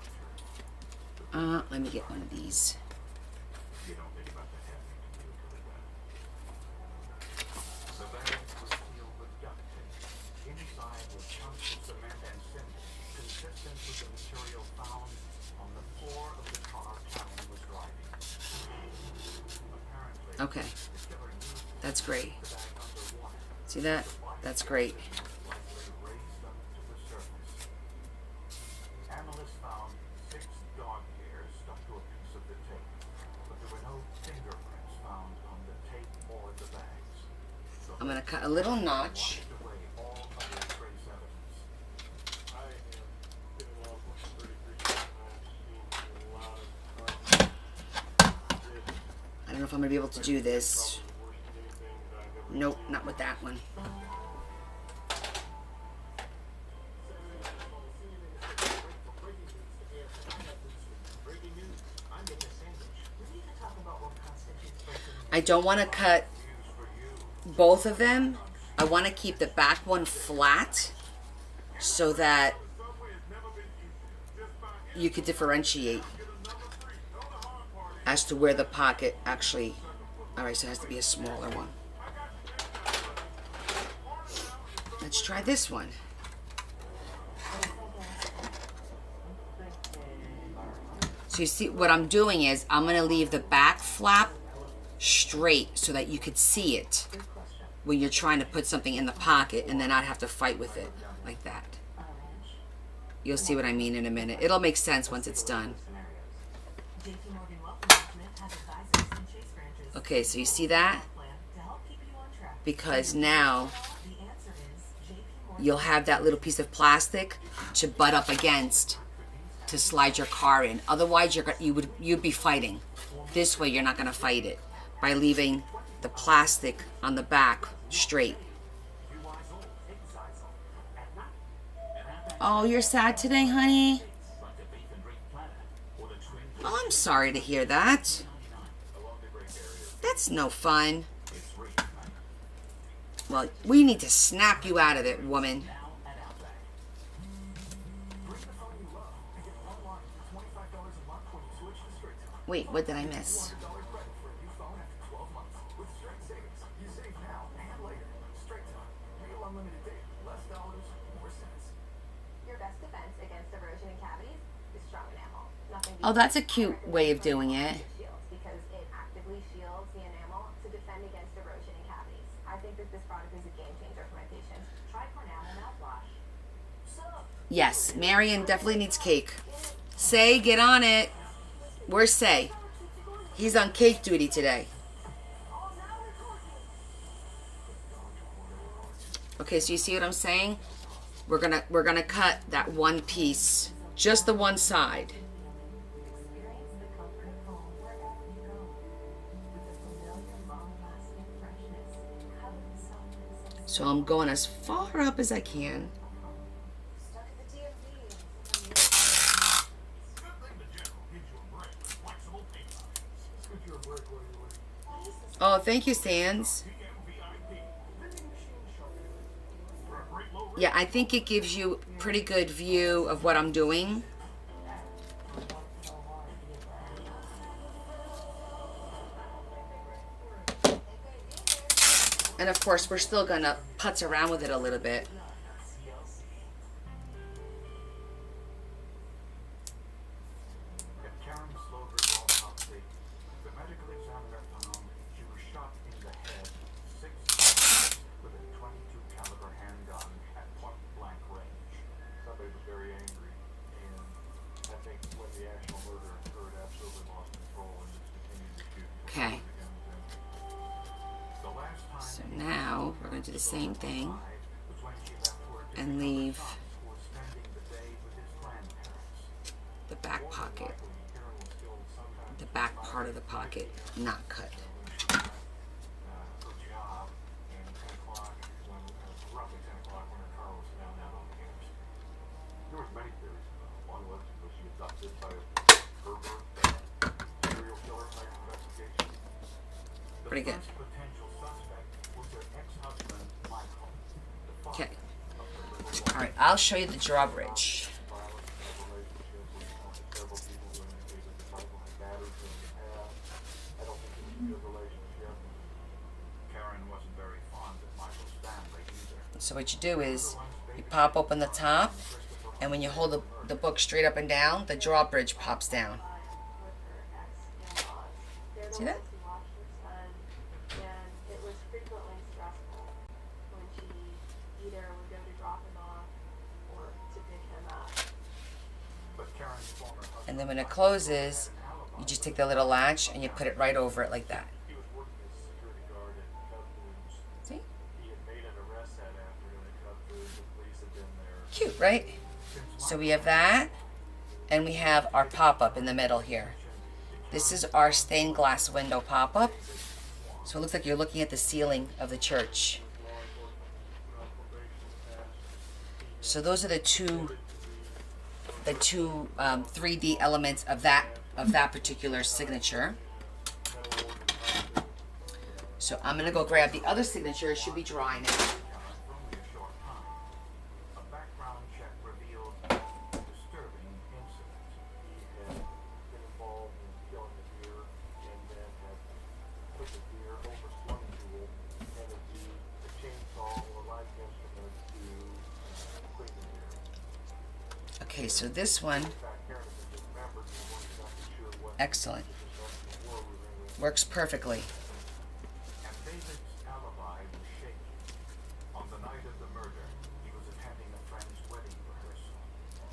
[SPEAKER 2] Let me get one of these.
[SPEAKER 4] You don't think about the happening to you until it does. The bag was sealed with duct tape. Inside were chunks of cement and cinder, consistent with the material found on the floor of the car Karen was driving. Apparently,
[SPEAKER 2] Okay,
[SPEAKER 4] the killer used
[SPEAKER 2] that's great.
[SPEAKER 4] the bag underwater.
[SPEAKER 2] See that? That's great.
[SPEAKER 4] Likely raised them to the surface. Analysts found 6 dog hairs stuck to a piece of the tape, but there were no fingerprints found on the tape or the bags. The
[SPEAKER 2] I'm gonna cut a little notch.
[SPEAKER 4] washed away all other trace evidence.
[SPEAKER 5] I am getting along with 33 years. I've seen a lot of
[SPEAKER 2] I don't know if I'm gonna be able to do this.
[SPEAKER 5] probably worse than anything that I've ever
[SPEAKER 2] Nope, not with that one.
[SPEAKER 7] Breaking news. I'm getting a sandwich. We need to talk about what constitutes breaking news.
[SPEAKER 2] I don't want to cut both of them. I want to keep the back one flat so that you could differentiate as to where the pocket actually. Alright, so it has to be a smaller one. Let's try this one. So you see what I'm doing is I'm going to leave the back flap straight so that you could see it when you're trying to put something in the pocket and then not have to fight with it like that. You'll see what I mean in a minute. It'll make sense once it's done.
[SPEAKER 1] JP Morgan Wealth Management has advisors in Chase branches.
[SPEAKER 2] Okay, so you see that?
[SPEAKER 1] Plan to help keep you on track.
[SPEAKER 2] Because now
[SPEAKER 1] The answer is JP Morgan.
[SPEAKER 2] you'll have that little piece of plastic to butt up against to slide your car in. Otherwise, you'd be fighting. This way, you're not going to fight it by leaving the plastic on the back straight. Oh, you're sad today, honey? Oh, I'm sorry to hear that. That's no fun. Well, we need to snap you out of it, woman. Wait, what did I miss?
[SPEAKER 9] Your best defense against erosion and cavities is strong enamel. Nothing
[SPEAKER 2] Oh, that's a cute way of doing it.
[SPEAKER 9] shields because it actively shields the enamel to defend against erosion and cavities. I think that this product is a game changer for my patients. Try Cornell mouthwash.
[SPEAKER 2] Yes, Marion definitely needs cake. Say, get on it. Where's Say? He's on cake duty today. Okay, so you see what I'm saying? We're gonna cut that one piece, just the one side.
[SPEAKER 1] Experience the comfort of home wherever you go. With the familiar, long-lasting freshness, covered in softness and
[SPEAKER 2] So I'm going as far up as I can.
[SPEAKER 1] stuck at the DMV.
[SPEAKER 4] Good thing the general gives you a break with flexible pay lines.
[SPEAKER 5] Let's get you a break while you're waiting.
[SPEAKER 2] Oh, thank you, Sands.
[SPEAKER 4] TMVIP. Vending machine shopping. For a great low rate.
[SPEAKER 2] Yeah, I think it gives you a pretty good view of what I'm doing. And of course, we're still gonna putz around with it a little bit.
[SPEAKER 4] At Karen Slover's autopsy, the medical examiner found she was shot in the head 6 times with a .22 caliber handgun at point-blank range.
[SPEAKER 5] Somebody was very angry, and I think when the actual murder occurred, absolutely lost control and just continued to shoot.
[SPEAKER 2] Okay.
[SPEAKER 4] The last time
[SPEAKER 2] So now we're gonna do the same thing
[SPEAKER 4] was when she left work to
[SPEAKER 2] and
[SPEAKER 4] pick up her
[SPEAKER 2] leave
[SPEAKER 4] son, who was spending the day with his grandparents.
[SPEAKER 2] the back pocket,
[SPEAKER 5] Karen was killed sometime
[SPEAKER 2] the back part of the pocket, not cut.
[SPEAKER 5] her job, and 10 o'clock, when, roughly 10 o'clock, when her car was found out on the campus. There was many theories. One was she abducted by a pervert, serial killer type investigation.
[SPEAKER 2] Pretty good.
[SPEAKER 4] Potential
[SPEAKER 2] Okay. All right, I'll show you the drawbridge.
[SPEAKER 4] Karen wasn't very fond of Michael Stanley either.
[SPEAKER 2] So what you do is you pop open the top, and when you hold the book straight up and down, the drawbridge pops down. See that?
[SPEAKER 6] And it was frequently stressful when she either would go to drop him off or to pick him up.
[SPEAKER 4] But Karen's former husband,
[SPEAKER 2] And then when it closes, you just take the little latch and you put it right over it like that.
[SPEAKER 5] He was working as a security guard at Cub Foods.
[SPEAKER 2] See?
[SPEAKER 5] He had made an arrest that afternoon at Cub Foods. The police had been there.
[SPEAKER 2] Cute, right? So we have that, and we have our pop-up in the middle here. This is our stained glass window pop-up. So it looks like you're looking at the ceiling of the church. So those are the two 3D elements of that particular signature. So I'm gonna go grab the other signature. It should be dry now.
[SPEAKER 4] for only a short time. A background check revealed a disturbing incident.
[SPEAKER 5] He had been involved in killing a deer and then had put the deer over swimming pool and had used a chainsaw or like instrument to clean the deer.
[SPEAKER 2] Okay, so this one,
[SPEAKER 5] In fact, Karen had been dismembered and wasn't exactly sure what
[SPEAKER 2] excellent.
[SPEAKER 5] the war was in.
[SPEAKER 2] Works perfectly.
[SPEAKER 4] And David's alibi was shaky. On the night of the murder, he was attending a friend's wedding rehearsal.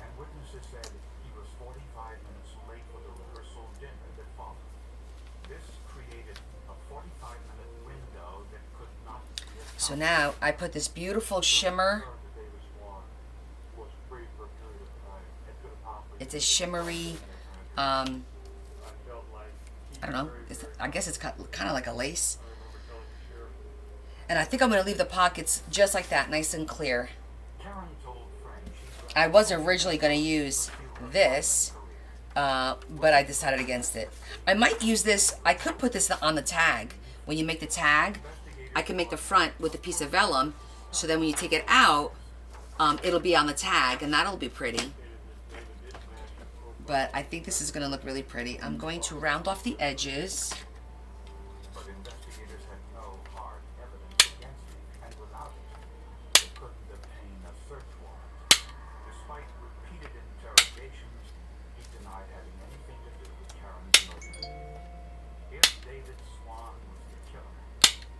[SPEAKER 4] And witnesses said he was 45 minutes late for the rehearsal dinner that followed. This created a 45-minute window that could not be accounted.
[SPEAKER 2] So now I put this beautiful shimmer.
[SPEAKER 5] David Swan was free for a period of time and could have possibly
[SPEAKER 2] It's a shimmery,
[SPEAKER 5] I felt like he
[SPEAKER 2] I don't know, I guess it's kind of like a lace.
[SPEAKER 5] remember telling the sheriff
[SPEAKER 2] And I think I'm going to leave the pockets just like that, nice and clear.
[SPEAKER 4] Karen told friends she
[SPEAKER 2] I was originally going to use this, but I decided against it. I might use this, I could put this on the tag. When you make the tag, I can make the front with a piece of vellum, so then when you take it out, it'll be on the tag, and that'll be pretty. But I think this is going to look really pretty. I'm going to round off the edges.
[SPEAKER 4] but investigators had no hard evidence against him, and without it, they couldn't obtain a search warrant. Despite repeated interrogations, he denied having anything to do with Karen's murder. If David Swan was the killer,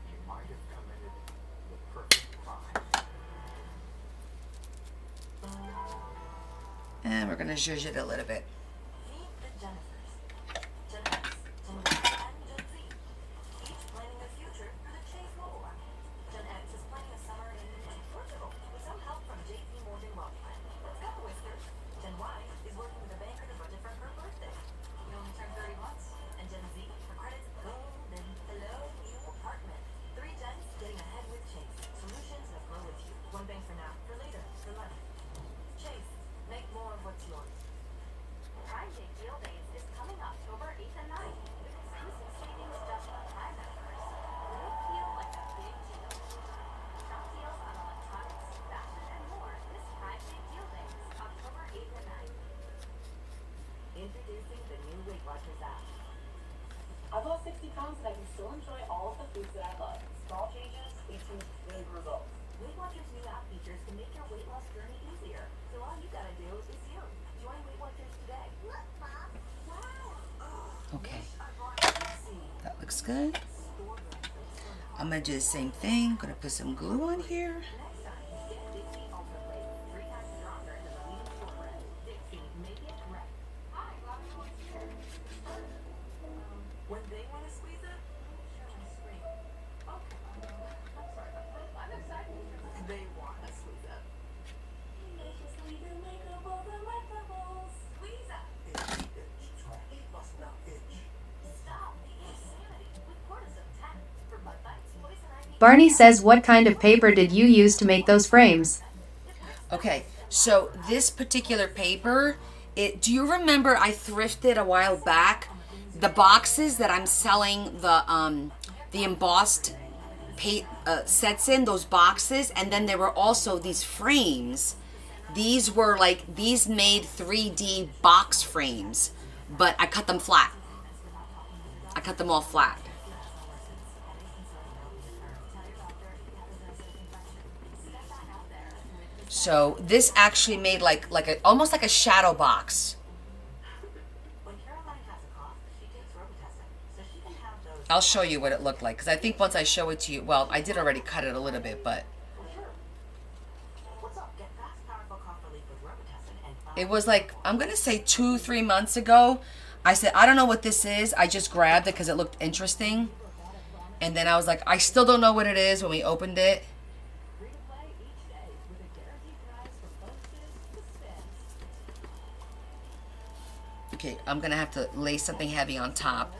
[SPEAKER 4] he might have committed the perfect crime.
[SPEAKER 2] And we're going to zhuzh it a little bit.
[SPEAKER 1] Meet the Jennifers. Gen X, Gen Y, and Gen Z. Each planning a future for the Chase mobile app. Gen X is planning a summer in Portugal with some help from JP Morgan Wealth Plan. Let's go, Whiskers. Gen Y is working with a banker to budget for her birthday. You only turned 30 months. And Gen Z, her credits golden. Hello, new apartment. 3 gens getting ahead with Chase. Solutions that grow with you. One bank for now, for later, for life. Chase, make more of what's yours.
[SPEAKER 9] Prime Day Deal Days is coming October 8th and 9th with exclusive savings just for Prime members. It'll feel like a big deal. Shop deals on electronics, fashion, and more this Prime Day Deal Days, October 8th and 9th.
[SPEAKER 1] Introducing the new Weight Watchers app.
[SPEAKER 10] I've lost 60 pounds and I can still enjoy all of the foods that I love. Small changes lead to big results.
[SPEAKER 1] Weight Watchers' new app features can make your weight loss journey easier. So all you gotta do is you. Join Weight Watchers today. Look, Mom. Wow.
[SPEAKER 2] Okay,
[SPEAKER 1] I bought Pepsi.
[SPEAKER 2] that looks good.
[SPEAKER 1] Store brand Dixie on
[SPEAKER 2] I'm going to do the same thing. Going to put some glue on here.
[SPEAKER 1] Next time, get Dixie Ultra Plate. 3 times stronger than the leading store brand. Dixie, make it right.
[SPEAKER 9] Hi, Bobby Boy's here.
[SPEAKER 1] When they want to squeeze it, sure want to scream. Okay.
[SPEAKER 9] I'm sorry about that. I'm excited.
[SPEAKER 1] They want to squeeze it. Squeeze it.
[SPEAKER 5] it must not itch.
[SPEAKER 1] Stop the insanity with Cortisone 10 for butt bites, poison ivy.
[SPEAKER 3] Barney says, what kind of paper did you use to make those frames?
[SPEAKER 2] Okay, so this particular paper, do you remember I thrifted a while back the boxes that I'm selling, the embossed sets in, those boxes, and then there were also these frames. These were like, these made 3D box frames, but I cut them flat. I cut them all flat. So this actually made like almost like a shadow box.
[SPEAKER 1] When Caroline has a cough, she takes Robitussin, so she can have those.
[SPEAKER 2] I'll show you what it looked like, because I think once I show it to you, well, I did already cut it a little bit, but
[SPEAKER 1] What's up? Get fast, powerful cough relief with Robitussin and
[SPEAKER 2] it was like, I'm going to say 2-3 months ago. I said, I don't know what this is. I just grabbed it because it looked interesting. And then I was like, I still don't know what it is when we opened it.
[SPEAKER 1] free to play each day with a guaranteed prize for bonuses to spins.
[SPEAKER 2] Okay, I'm going to have to lay something heavy on top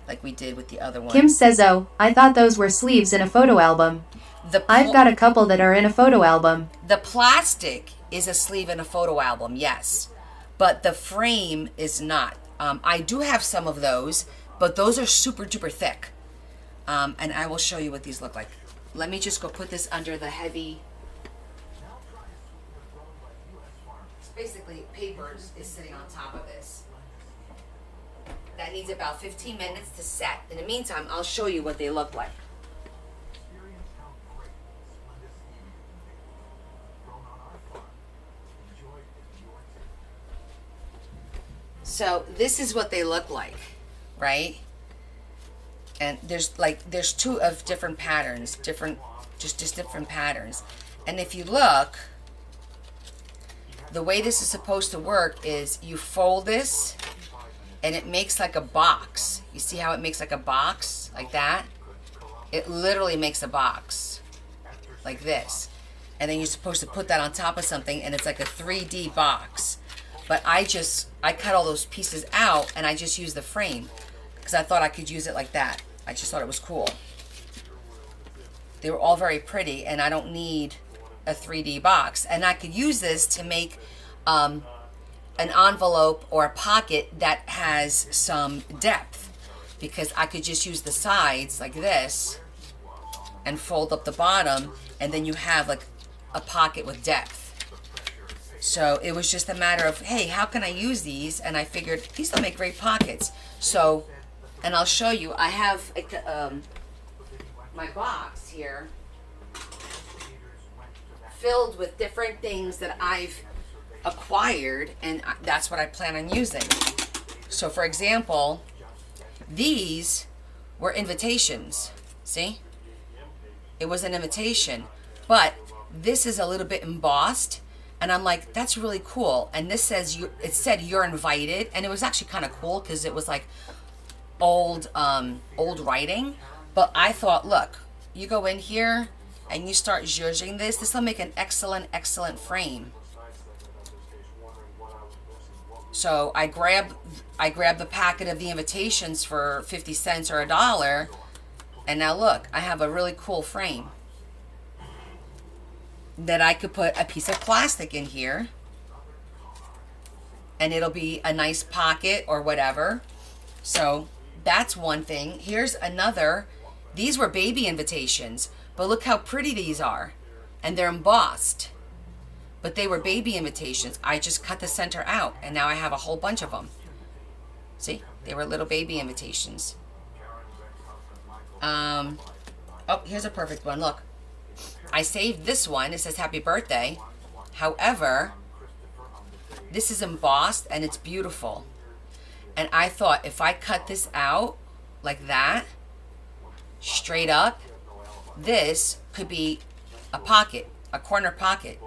[SPEAKER 2] like we did with the other one.
[SPEAKER 3] Kim says, oh, I thought those were sleeves in a photo album. I've got a couple that are in a photo album.
[SPEAKER 2] The plastic is a sleeve in a photo album, yes. But the frame is not. I do have some of those, but those are super duper thick. And I will show you what these look like. Let me just go put this under the heavy. Basically, paper is sitting on top of this. That needs about 15 minutes to set. In the meantime, I'll show you what they look like.
[SPEAKER 5] Experience how great Splendid Seaweed can be. Grown on our farm. Enjoy it your table.
[SPEAKER 2] So this is what they look like, right? And there's two of different patterns, just different patterns. And if you look, the way this is supposed to work is you fold this and it makes like a box. You see how it makes like a box like that? It literally makes a box like this. And then you're supposed to put that on top of something and it's like a 3D box. But I cut all those pieces out and I just used the frame because I thought I could use it like that. I just thought it was cool. They were all very pretty and I don't need a 3D box. And I could use this to make an envelope or a pocket that has some depth, because I could just use the sides like this and fold up the bottom, and then you have like a pocket with depth. So it was just a matter of, hey, how can I use these? And I figured these will make great pockets. So, and I'll show you, I have my box here filled with different things that I've acquired, and that's what I plan on using. So for example, these were invitations. See? It was an invitation, but this is a little bit embossed, and I'm like, that's really cool. And this says it said you're invited, and it was actually kind of cool because it was like old writing. But I thought, look, you go in here and you start zhuzhing this. This will make an excellent frame. So I grabbed the packet of the invitations for 50 cents or $1, and now look, I have a really cool frame that I could put a piece of plastic in here, and it'll be a nice pocket or whatever. So that's one thing. Here's another. These were baby invitations, but look how pretty these are, and they're embossed. But they were baby invitations. I just cut the center out, and now I have a whole bunch of them. See? They were little baby invitations. Oh, here's a perfect one. Look. I saved this one. It says happy birthday. However, this is embossed, and it's beautiful. And I thought if I cut this out like that, straight up, this could be a pocket, a corner pocket.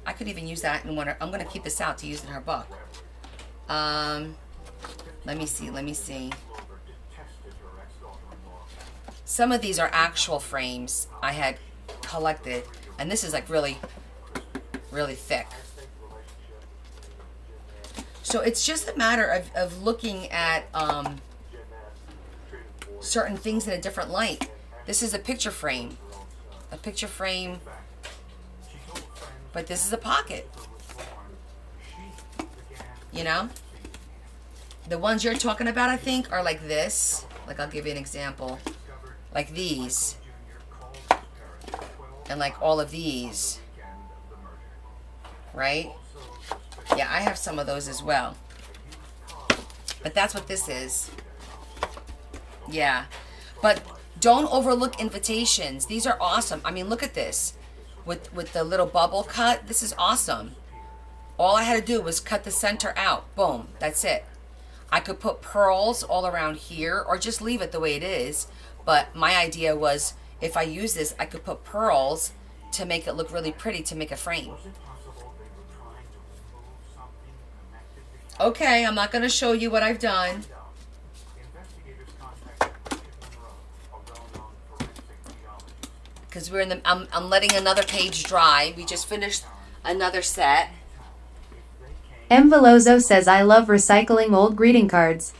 [SPEAKER 2] I could even use that in one. I'm going to keep this out to use in her book. Let me see. Some of these are actual frames I had collected, and this is like really thick. So it's just a matter of looking at certain things in a different light. This is a picture frame. But this is a pocket. You know? The ones you're talking about, I think, are like this. Like, I'll give you an example. Like these. and like all of these,
[SPEAKER 4] weekend of the merger.
[SPEAKER 2] right? Yeah, I have some of those as well. But that's what this is. Yeah. But don't overlook invitations. These are awesome. I mean, look at this. With the little bubble cut, this is awesome. All I had to do was cut the center out. Boom. That's it. I could put pearls all around here or just leave it the way it is. But my idea was if I use this, I could put pearls to make it look really pretty to make a frame.
[SPEAKER 4] Was it possible they were trying to remove something connected to
[SPEAKER 2] Okay, I'm not going to show you what I've done.
[SPEAKER 4] Investigators contacted Richard Monroe, a well-known forensic geologist.
[SPEAKER 2] Because we're in the, I'm letting another page dry. We just finished another set.
[SPEAKER 3] M. Veloso says I love recycling old greeting cards.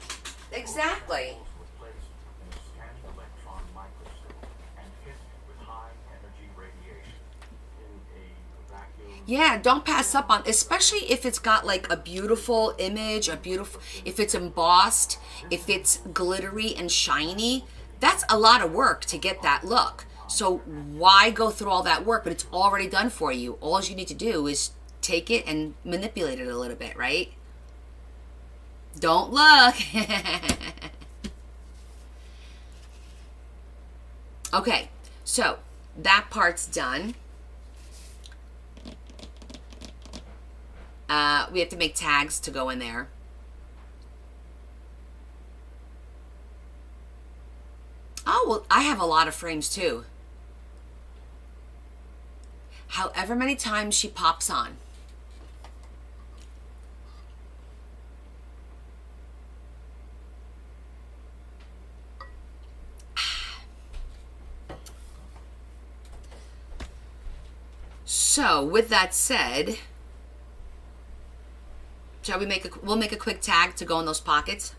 [SPEAKER 2] Exactly.
[SPEAKER 4] Was placed in a scanning electron microscope and hit with high energy radiation in a vacuum.
[SPEAKER 2] Yeah, don't pass up on, especially if it's got like a beautiful image, if it's embossed, if it's glittery and shiny. That's a lot of work to get that look. So why go through all that work? But it's already done for you. All you need to do is take it and manipulate it a little bit, right? Don't look. Okay, so that part's done. We have to make tags to go in there. Oh, well, I have a lot of frames too. However many times she pops on. So, with that said, shall we we'll make a quick tag to go in those pockets.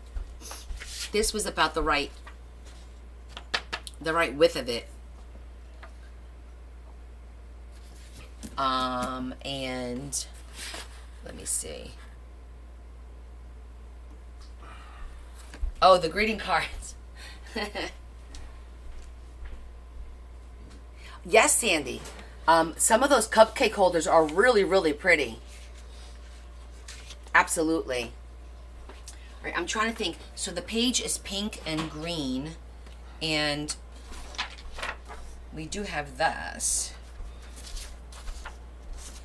[SPEAKER 2] This was about the right width of it. And let me see. Oh, the greeting cards. Yes, Sandy. Some of those cupcake holders are really, really pretty. Absolutely. All right, I'm trying to think. So the page is pink and green, and we do have this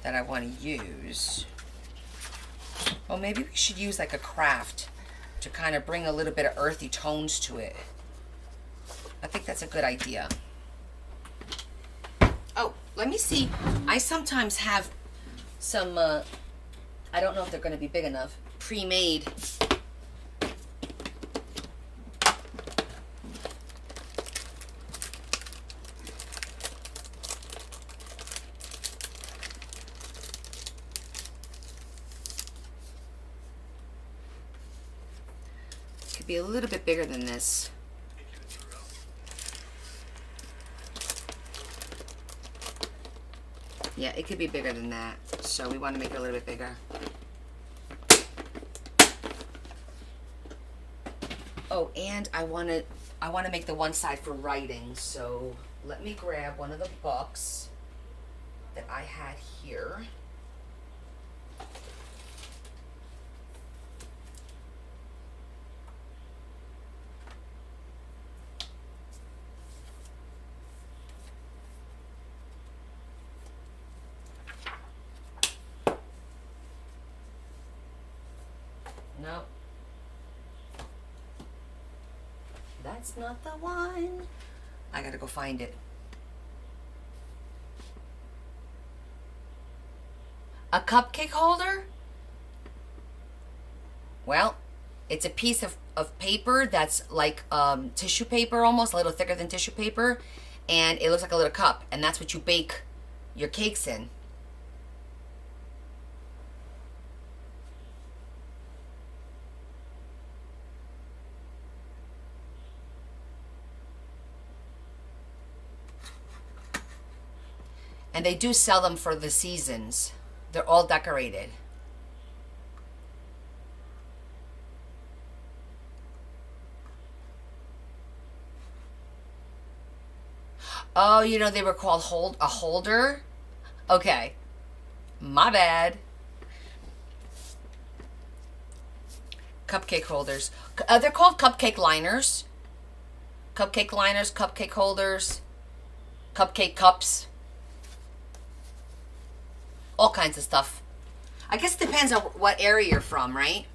[SPEAKER 2] that I want to use. Well, maybe we should use like a craft to kind of bring a little bit of earthy tones to it. I think that's a good idea. Oh, let me see. I sometimes have some, I don't know if they're going to be big enough, pre-made. Could be a little bit bigger than this. Yeah, it could be bigger than that. So we want to make it a little bit bigger. Oh, and I want to make the one side for writing. So let me grab one of the books that I had here. No. That's not the one. I gotta go find it. A cupcake holder? Well, it's a piece of paper that's like tissue paper almost, a little thicker than tissue paper. And it looks like a little cup. And that's what you bake your cakes in. And they do sell them for the seasons. They're all decorated. Oh, you know they were called a holder? Okay. My bad. Cupcake holders. They're called cupcake liners. Cupcake liners, cupcake holders, cupcake cups. All kinds of stuff. I guess it depends on what area you're from, right?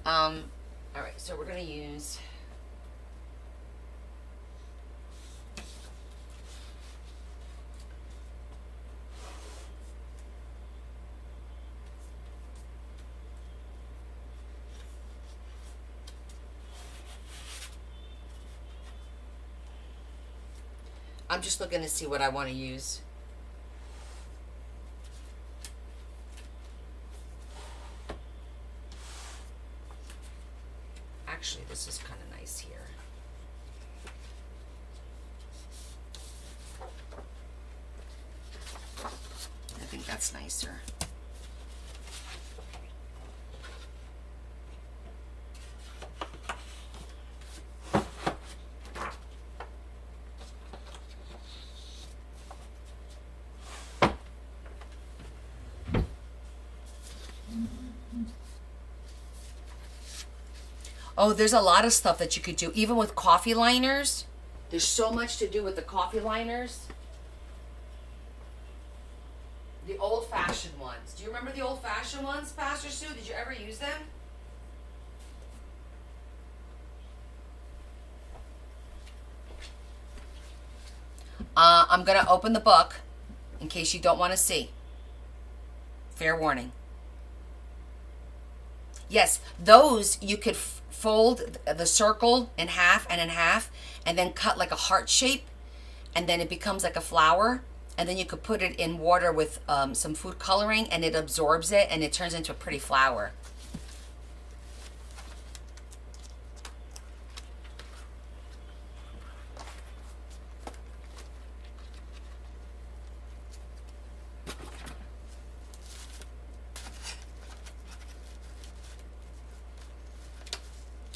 [SPEAKER 2] All right, so we're going to use... I'm just looking to see what I want to use. Actually, this is kind of nice here. I think that's nicer. Oh, there's a lot of stuff that you could do, even with coffee liners. There's so much to do with the coffee liners. The old-fashioned ones. Do you remember the old-fashioned ones, Pastor Sue? Did you ever use them? I'm going to open the book in case you don't want to see. Fair warning. Yes, those you could fold the circle in half, and then cut like a heart shape, and then it becomes like a flower, and then you could put it in water with some food coloring, and it absorbs it, and it turns into a pretty flower.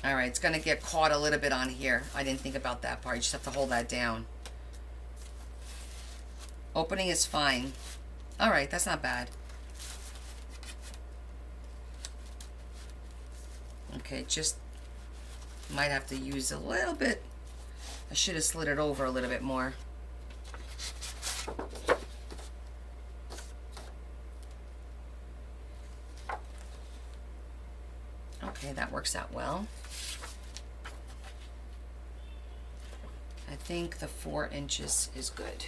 [SPEAKER 2] All right, it's going to get caught a little bit on here. I didn't think about that part. You just have to hold that down. Opening is fine. All right, that's not bad. Okay, just might have to use a little bit. I should have slid it over a little bit more. Okay, that works out well. I think the 4 inches is good.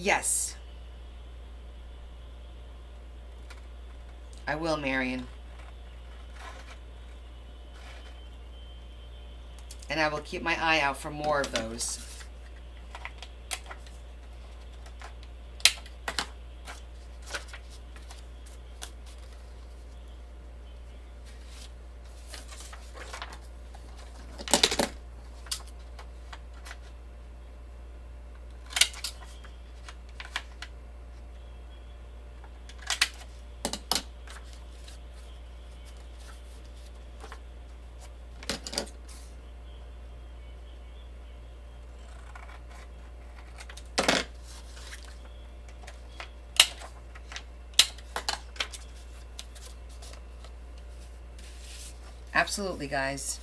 [SPEAKER 2] Yes. I will, Marion. And I will keep my eye out for more of those. Absolutely, guys.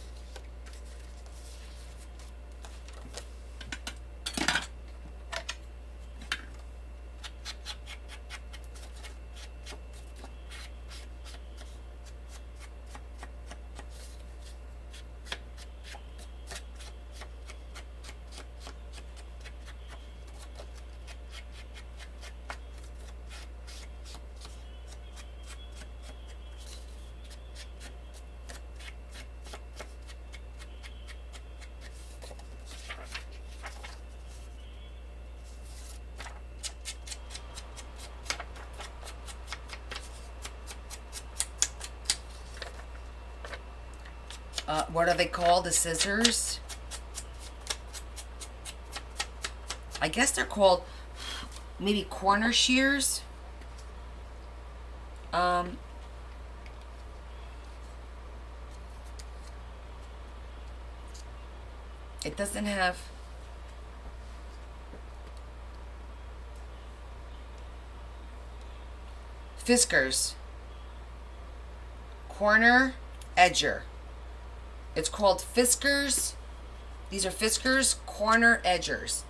[SPEAKER 2] What are they called? The scissors? I guess they're called maybe corner shears. It doesn't have... Fiskars. Corner edger. It's called Fiskars. These are Fiskars corner edgers.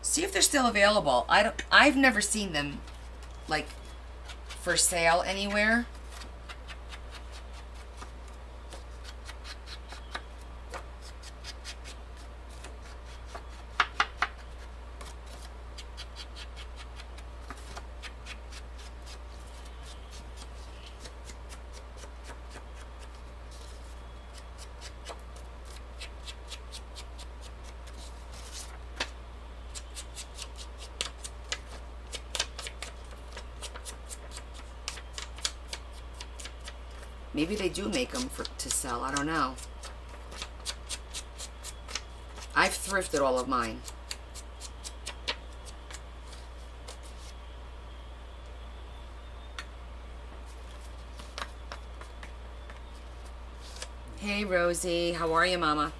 [SPEAKER 2] See if they're still available. I've never seen them like for sale anywhere. Maybe they do make them to sell. I don't know. I've thrifted all of mine. Hey, Rosie. How are you, Mama?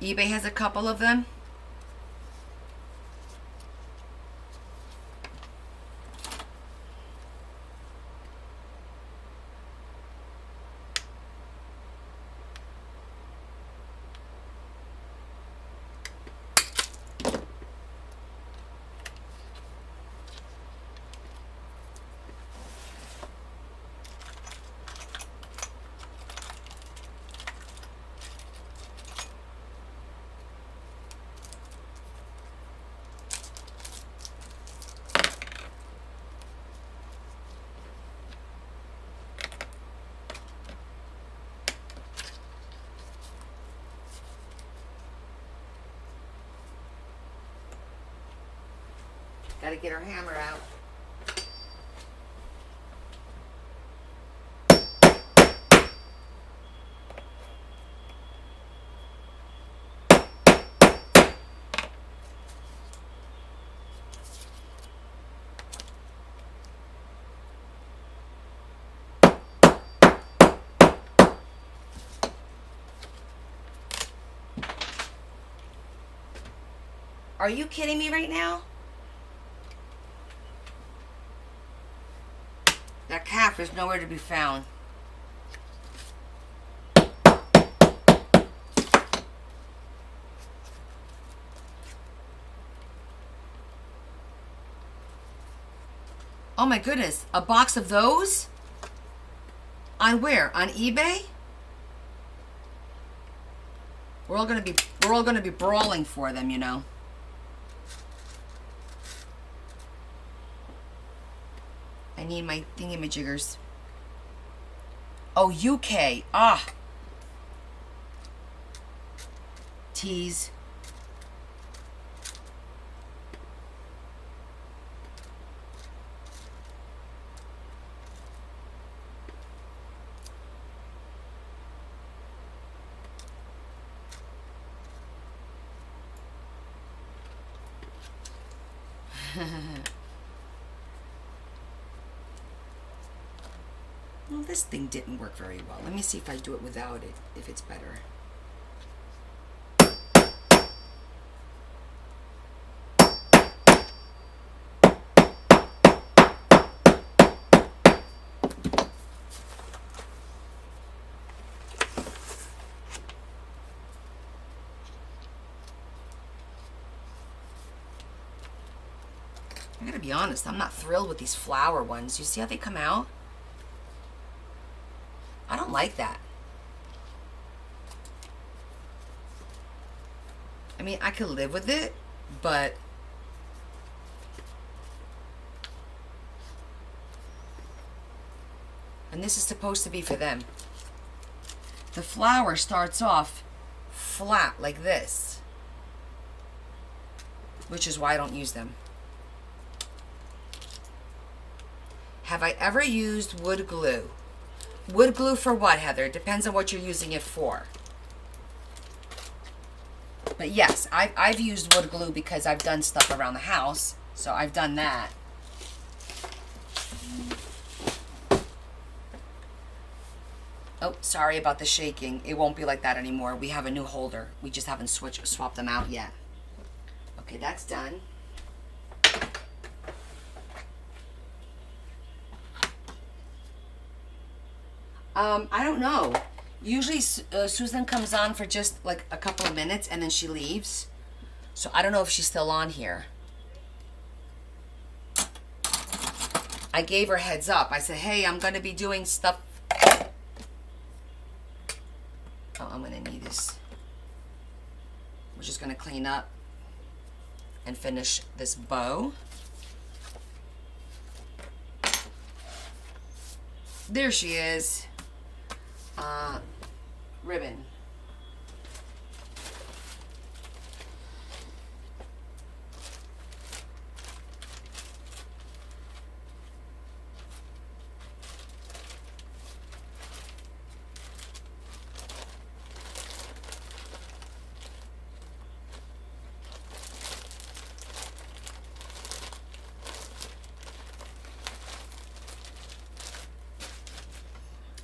[SPEAKER 2] eBay has a couple of them. Gotta get our hammer out. Are you kidding me right now? That calf is nowhere to be found. Oh my goodness, a box of those? On where? On eBay? We're all gonna be brawling for them, you know. I need my thingamajiggers. Oh, UK. Ah. Tease. Well, this thing didn't work very well. Let me see if I do it without it, if it's better. I gotta be honest, I'm not thrilled with these flower ones. You see how they come out? I don't like that. I mean, I could live with it, but and this is supposed to be for them. The flower starts off flat like this, which is why I don't use them. Have I ever used wood glue? Wood glue for what, Heather? It depends on what you're using it for. But yes, I've used wood glue because I've done stuff around the house. So I've done that. Oh, sorry about the shaking. It won't be like that anymore. We have a new holder. We just haven't swapped them out yet. Okay, that's done. I don't know. Usually Susan comes on for just like a couple of minutes and then she leaves. So I don't know if she's still on here. I gave her heads up. I said, hey, I'm going to be doing stuff. Oh, I'm going to need this. We're just going to clean up and finish this bow. There she is. Ribbon.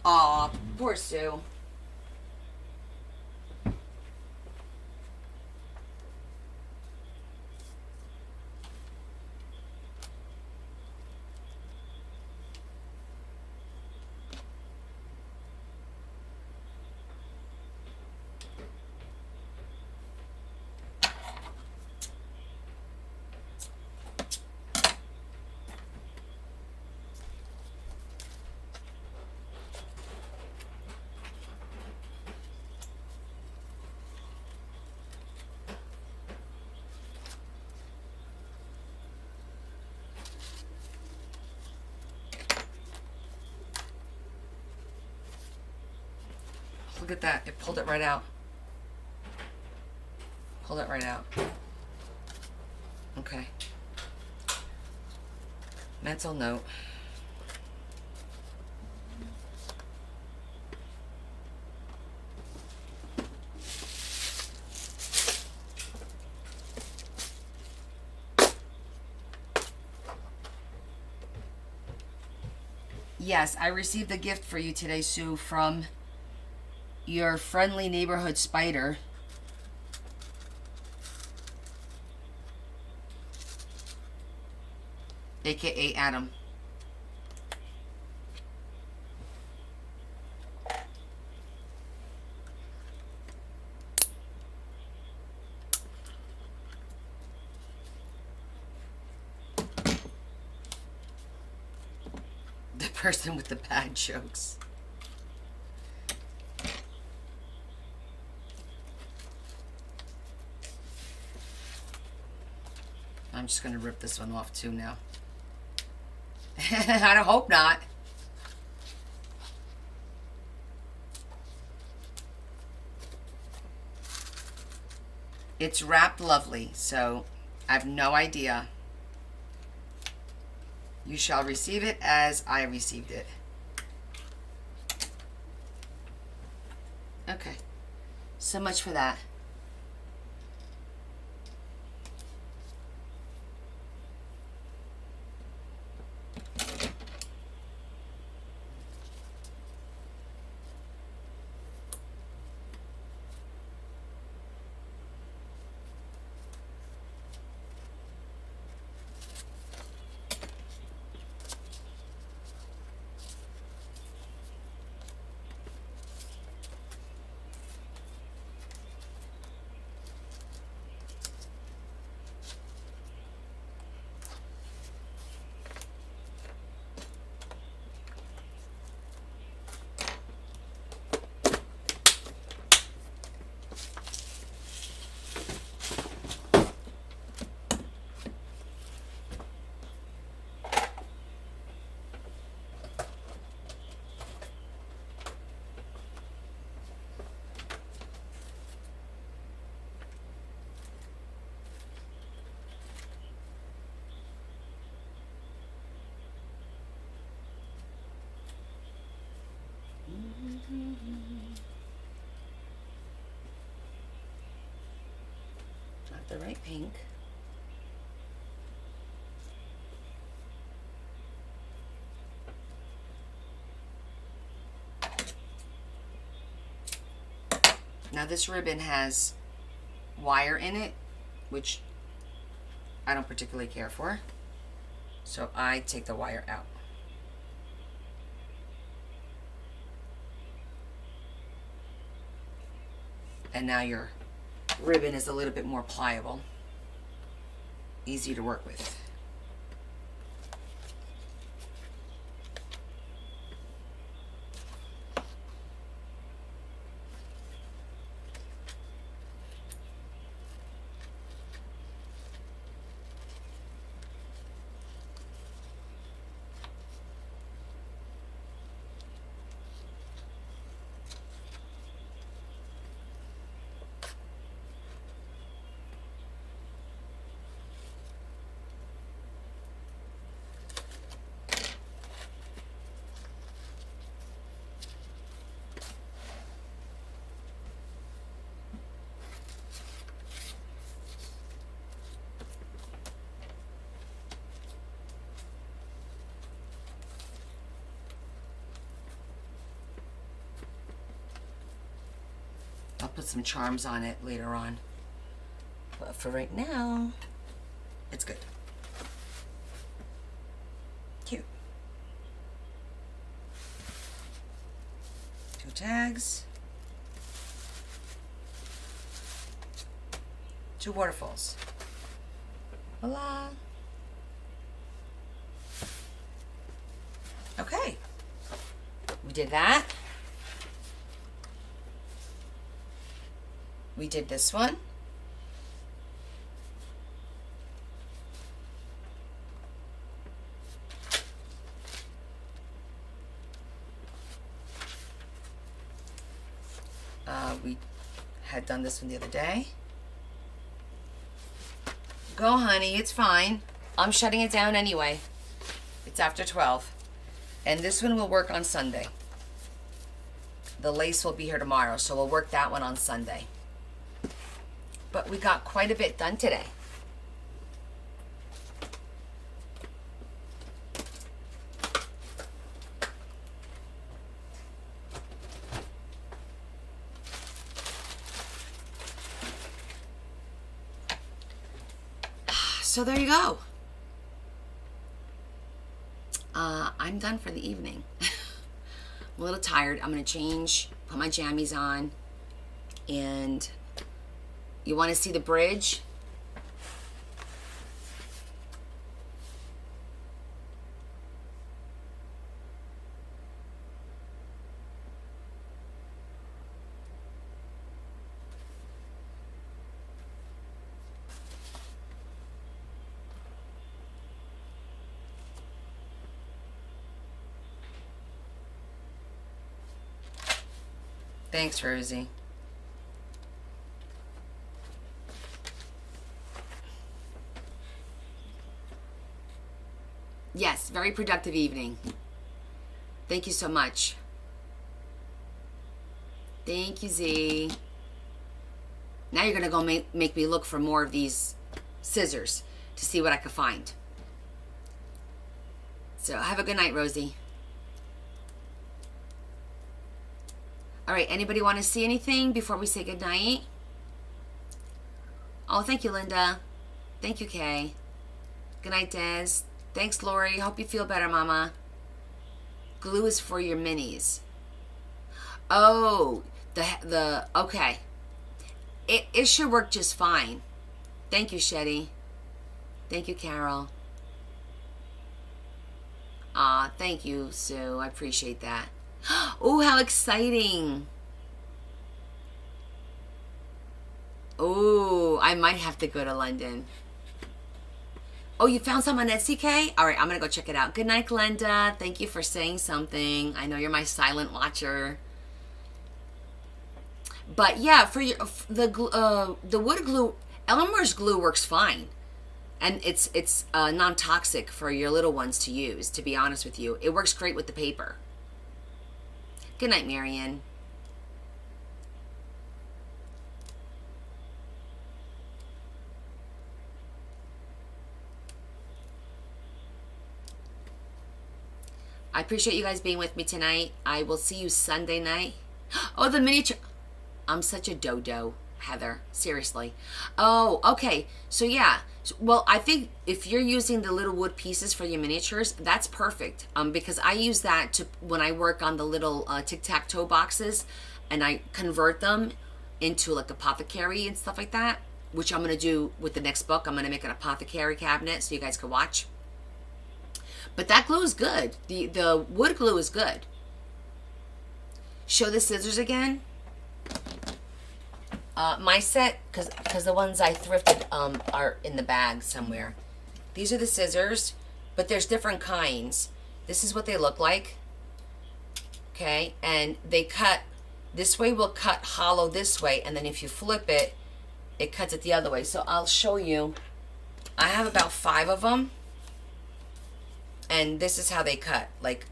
[SPEAKER 2] Aw, poor Sue. Look at that. It pulled it right out. Pulled it right out. Okay. Mental note. Yes, I received a gift for you today, Sue, from your friendly neighborhood spider. AKA Adam. The person with the bad jokes. I'm just going to rip this one off too now. I don't hope not. It's wrapped lovely, so I have no idea. You shall receive it as I received it. Okay. So much for that. Not the right pink. Now this ribbon has wire in it, which I don't particularly care for. So I take the wire out. And now your ribbon is a little bit more pliable, easy to work with. I'll put some charms on it later on. But for right now, it's good. Cute. 2 tags. 2 waterfalls. Voila. Okay. We did that. We did this one. We had done this one the other day. Go, honey, it's fine. I'm shutting it down anyway. It's after 12. And this one will work on Sunday. The lace will be here tomorrow, so we'll work that one on Sunday. But we got quite a bit done today. So there you go. I'm done for the evening. I'm a little tired. I'm going to change, put my jammies on, and you want to see the bridge? Thanks, Rosie. Yes, very productive evening. Thank you so much. Thank you, Z. Now you're going to go make me look for more of these scissors to see what I can find. So have a good night, Rosie. All right, anybody want to see anything before we say goodnight? Oh, thank you, Linda. Thank you, Kay. Good night, Des. Thanks, Lori. Hope you feel better, Mama. Glue is for your minis. Oh, okay. It should work just fine. Thank you, Shetty. Thank you, Carol. Thank you, Sue. I appreciate that. Oh, how exciting. Oh, I might have to go to London. Oh, you found some on Etsy, Kay? All right, I'm going to go check it out. Good night, Glenda. Thank you for saying something. I know you're my silent watcher. But yeah, for the wood glue, Elmer's glue works fine. And it's non-toxic for your little ones to use, to be honest with you. It works great with the paper. Good night, Marion. I appreciate you guys being with me tonight. I will see you Sunday night. Oh, the miniature. I'm such a dodo, Heather. Seriously. Oh, okay. So yeah. Well, I think if you're using the little wood pieces for your miniatures, that's perfect. Because I use that to when I work on the little tic-tac-toe boxes, and I convert them into like apothecary and stuff like that, which I'm going to do with the next book. I'm going to make an apothecary cabinet so you guys can watch. But that glue is good. The wood glue is good. Show the scissors again. My set, because the ones I thrifted are in the bag somewhere. These are the scissors, but there's different kinds. This is what they look like. Okay, and they cut, this way will cut hollow this way, and then if you flip it, it cuts it the other way. So I'll show you. I have about 5 of them, and this is how they cut. Like,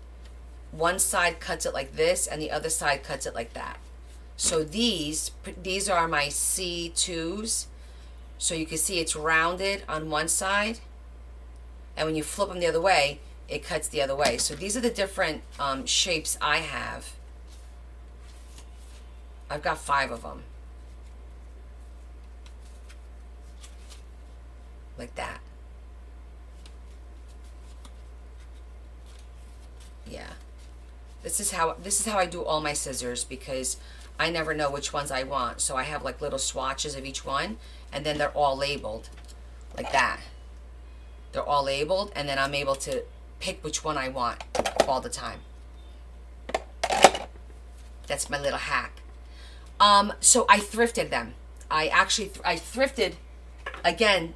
[SPEAKER 2] one side cuts it like this, and the other side cuts it like that. So these are my C2s. So you can see it's rounded on one side. And when you flip them the other way, it cuts the other way. So these are the different shapes I have. I've got 5 of them. Like that. Yeah. This is how I do all my scissors, because I never know which ones I want. So I have like little swatches of each one, and then they're all labeled like that. They're all labeled, and then I'm able to pick which one I want all the time. That's my little hack. So I thrifted them. I thrifted again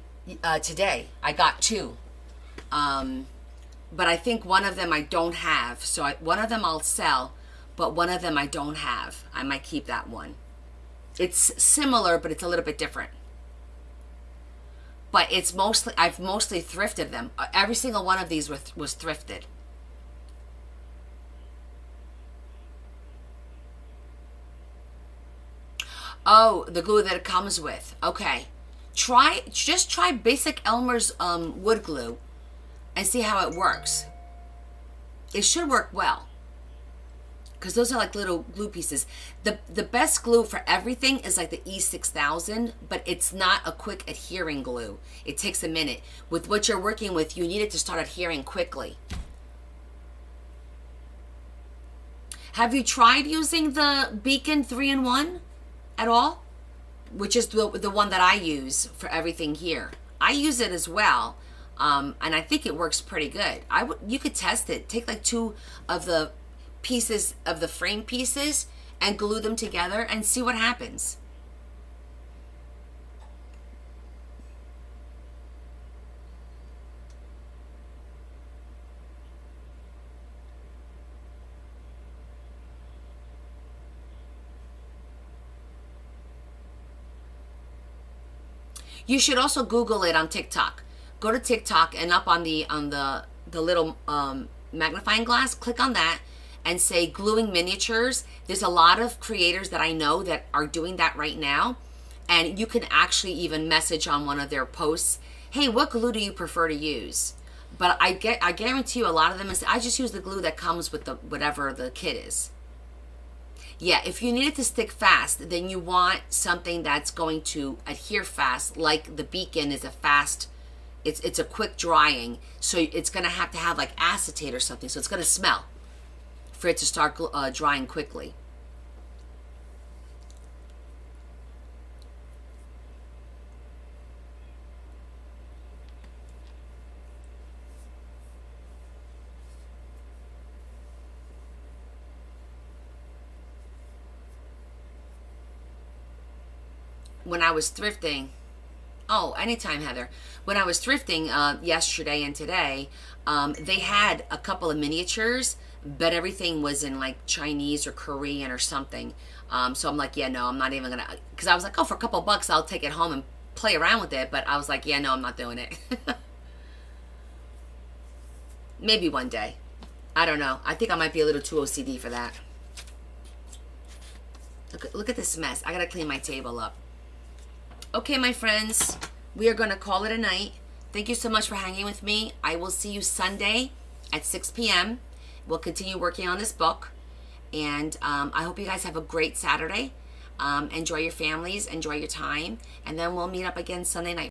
[SPEAKER 2] today. I got 2. But I think one of them I don't have. So one of them I'll sell, but one of them I don't have. I might keep that one. It's similar, but it's a little bit different. but it's mostly, I've mostly thrifted them. Every single one of these was thrifted. Oh, the glue that it comes with. Okay. Just try basic Elmer's wood glue and see how it works. It should work well, because those are like little glue pieces. The best glue for everything is like the E6000, but it's not a quick adhering glue. It takes a minute. With what you're working with, you need it to start adhering quickly. Have you tried using the Beacon 3-in-1 at all? Which is the one that I use for everything here. I use it as well, and I think it works pretty good. You could test it. Take like 2 of the pieces of the frame pieces and glue them together and see what happens. You should also Google it on TikTok. Go to TikTok and up on the little magnifying glass, click on that and say gluing miniatures. There's a lot of creators that I know that are doing that right now, and you can actually even message on one of their posts, hey, what glue do you prefer to use? But I guarantee you a lot of them is, I just use the glue that comes with the whatever the kit is. Yeah, if you need it to stick fast, then you want something that's going to adhere fast, like the Beacon is a fast, it's a quick drying, so it's going to have like acetate or something, so it's going to smell for it to start drying quickly. When I was thrifting, anytime, Heather. When I was thrifting yesterday and today, they had a couple of miniatures, but everything was in like Chinese or Korean or something. So I'm like, yeah, no, I'm not even gonna, because I was like, oh, for a couple bucks, I'll take it home and play around with it. But I was like, yeah, no, I'm not doing it. Maybe one day. I don't know. I think I might be a little too OCD for that. Look at this mess. I gotta clean my table up. Okay, my friends, we are going to call it a night. Thank you so much for hanging with me. I will see you Sunday at 6 p.m. We'll continue working on this book. And I hope you guys have a great Saturday. Enjoy your families. Enjoy your time. And then we'll meet up again Sunday night.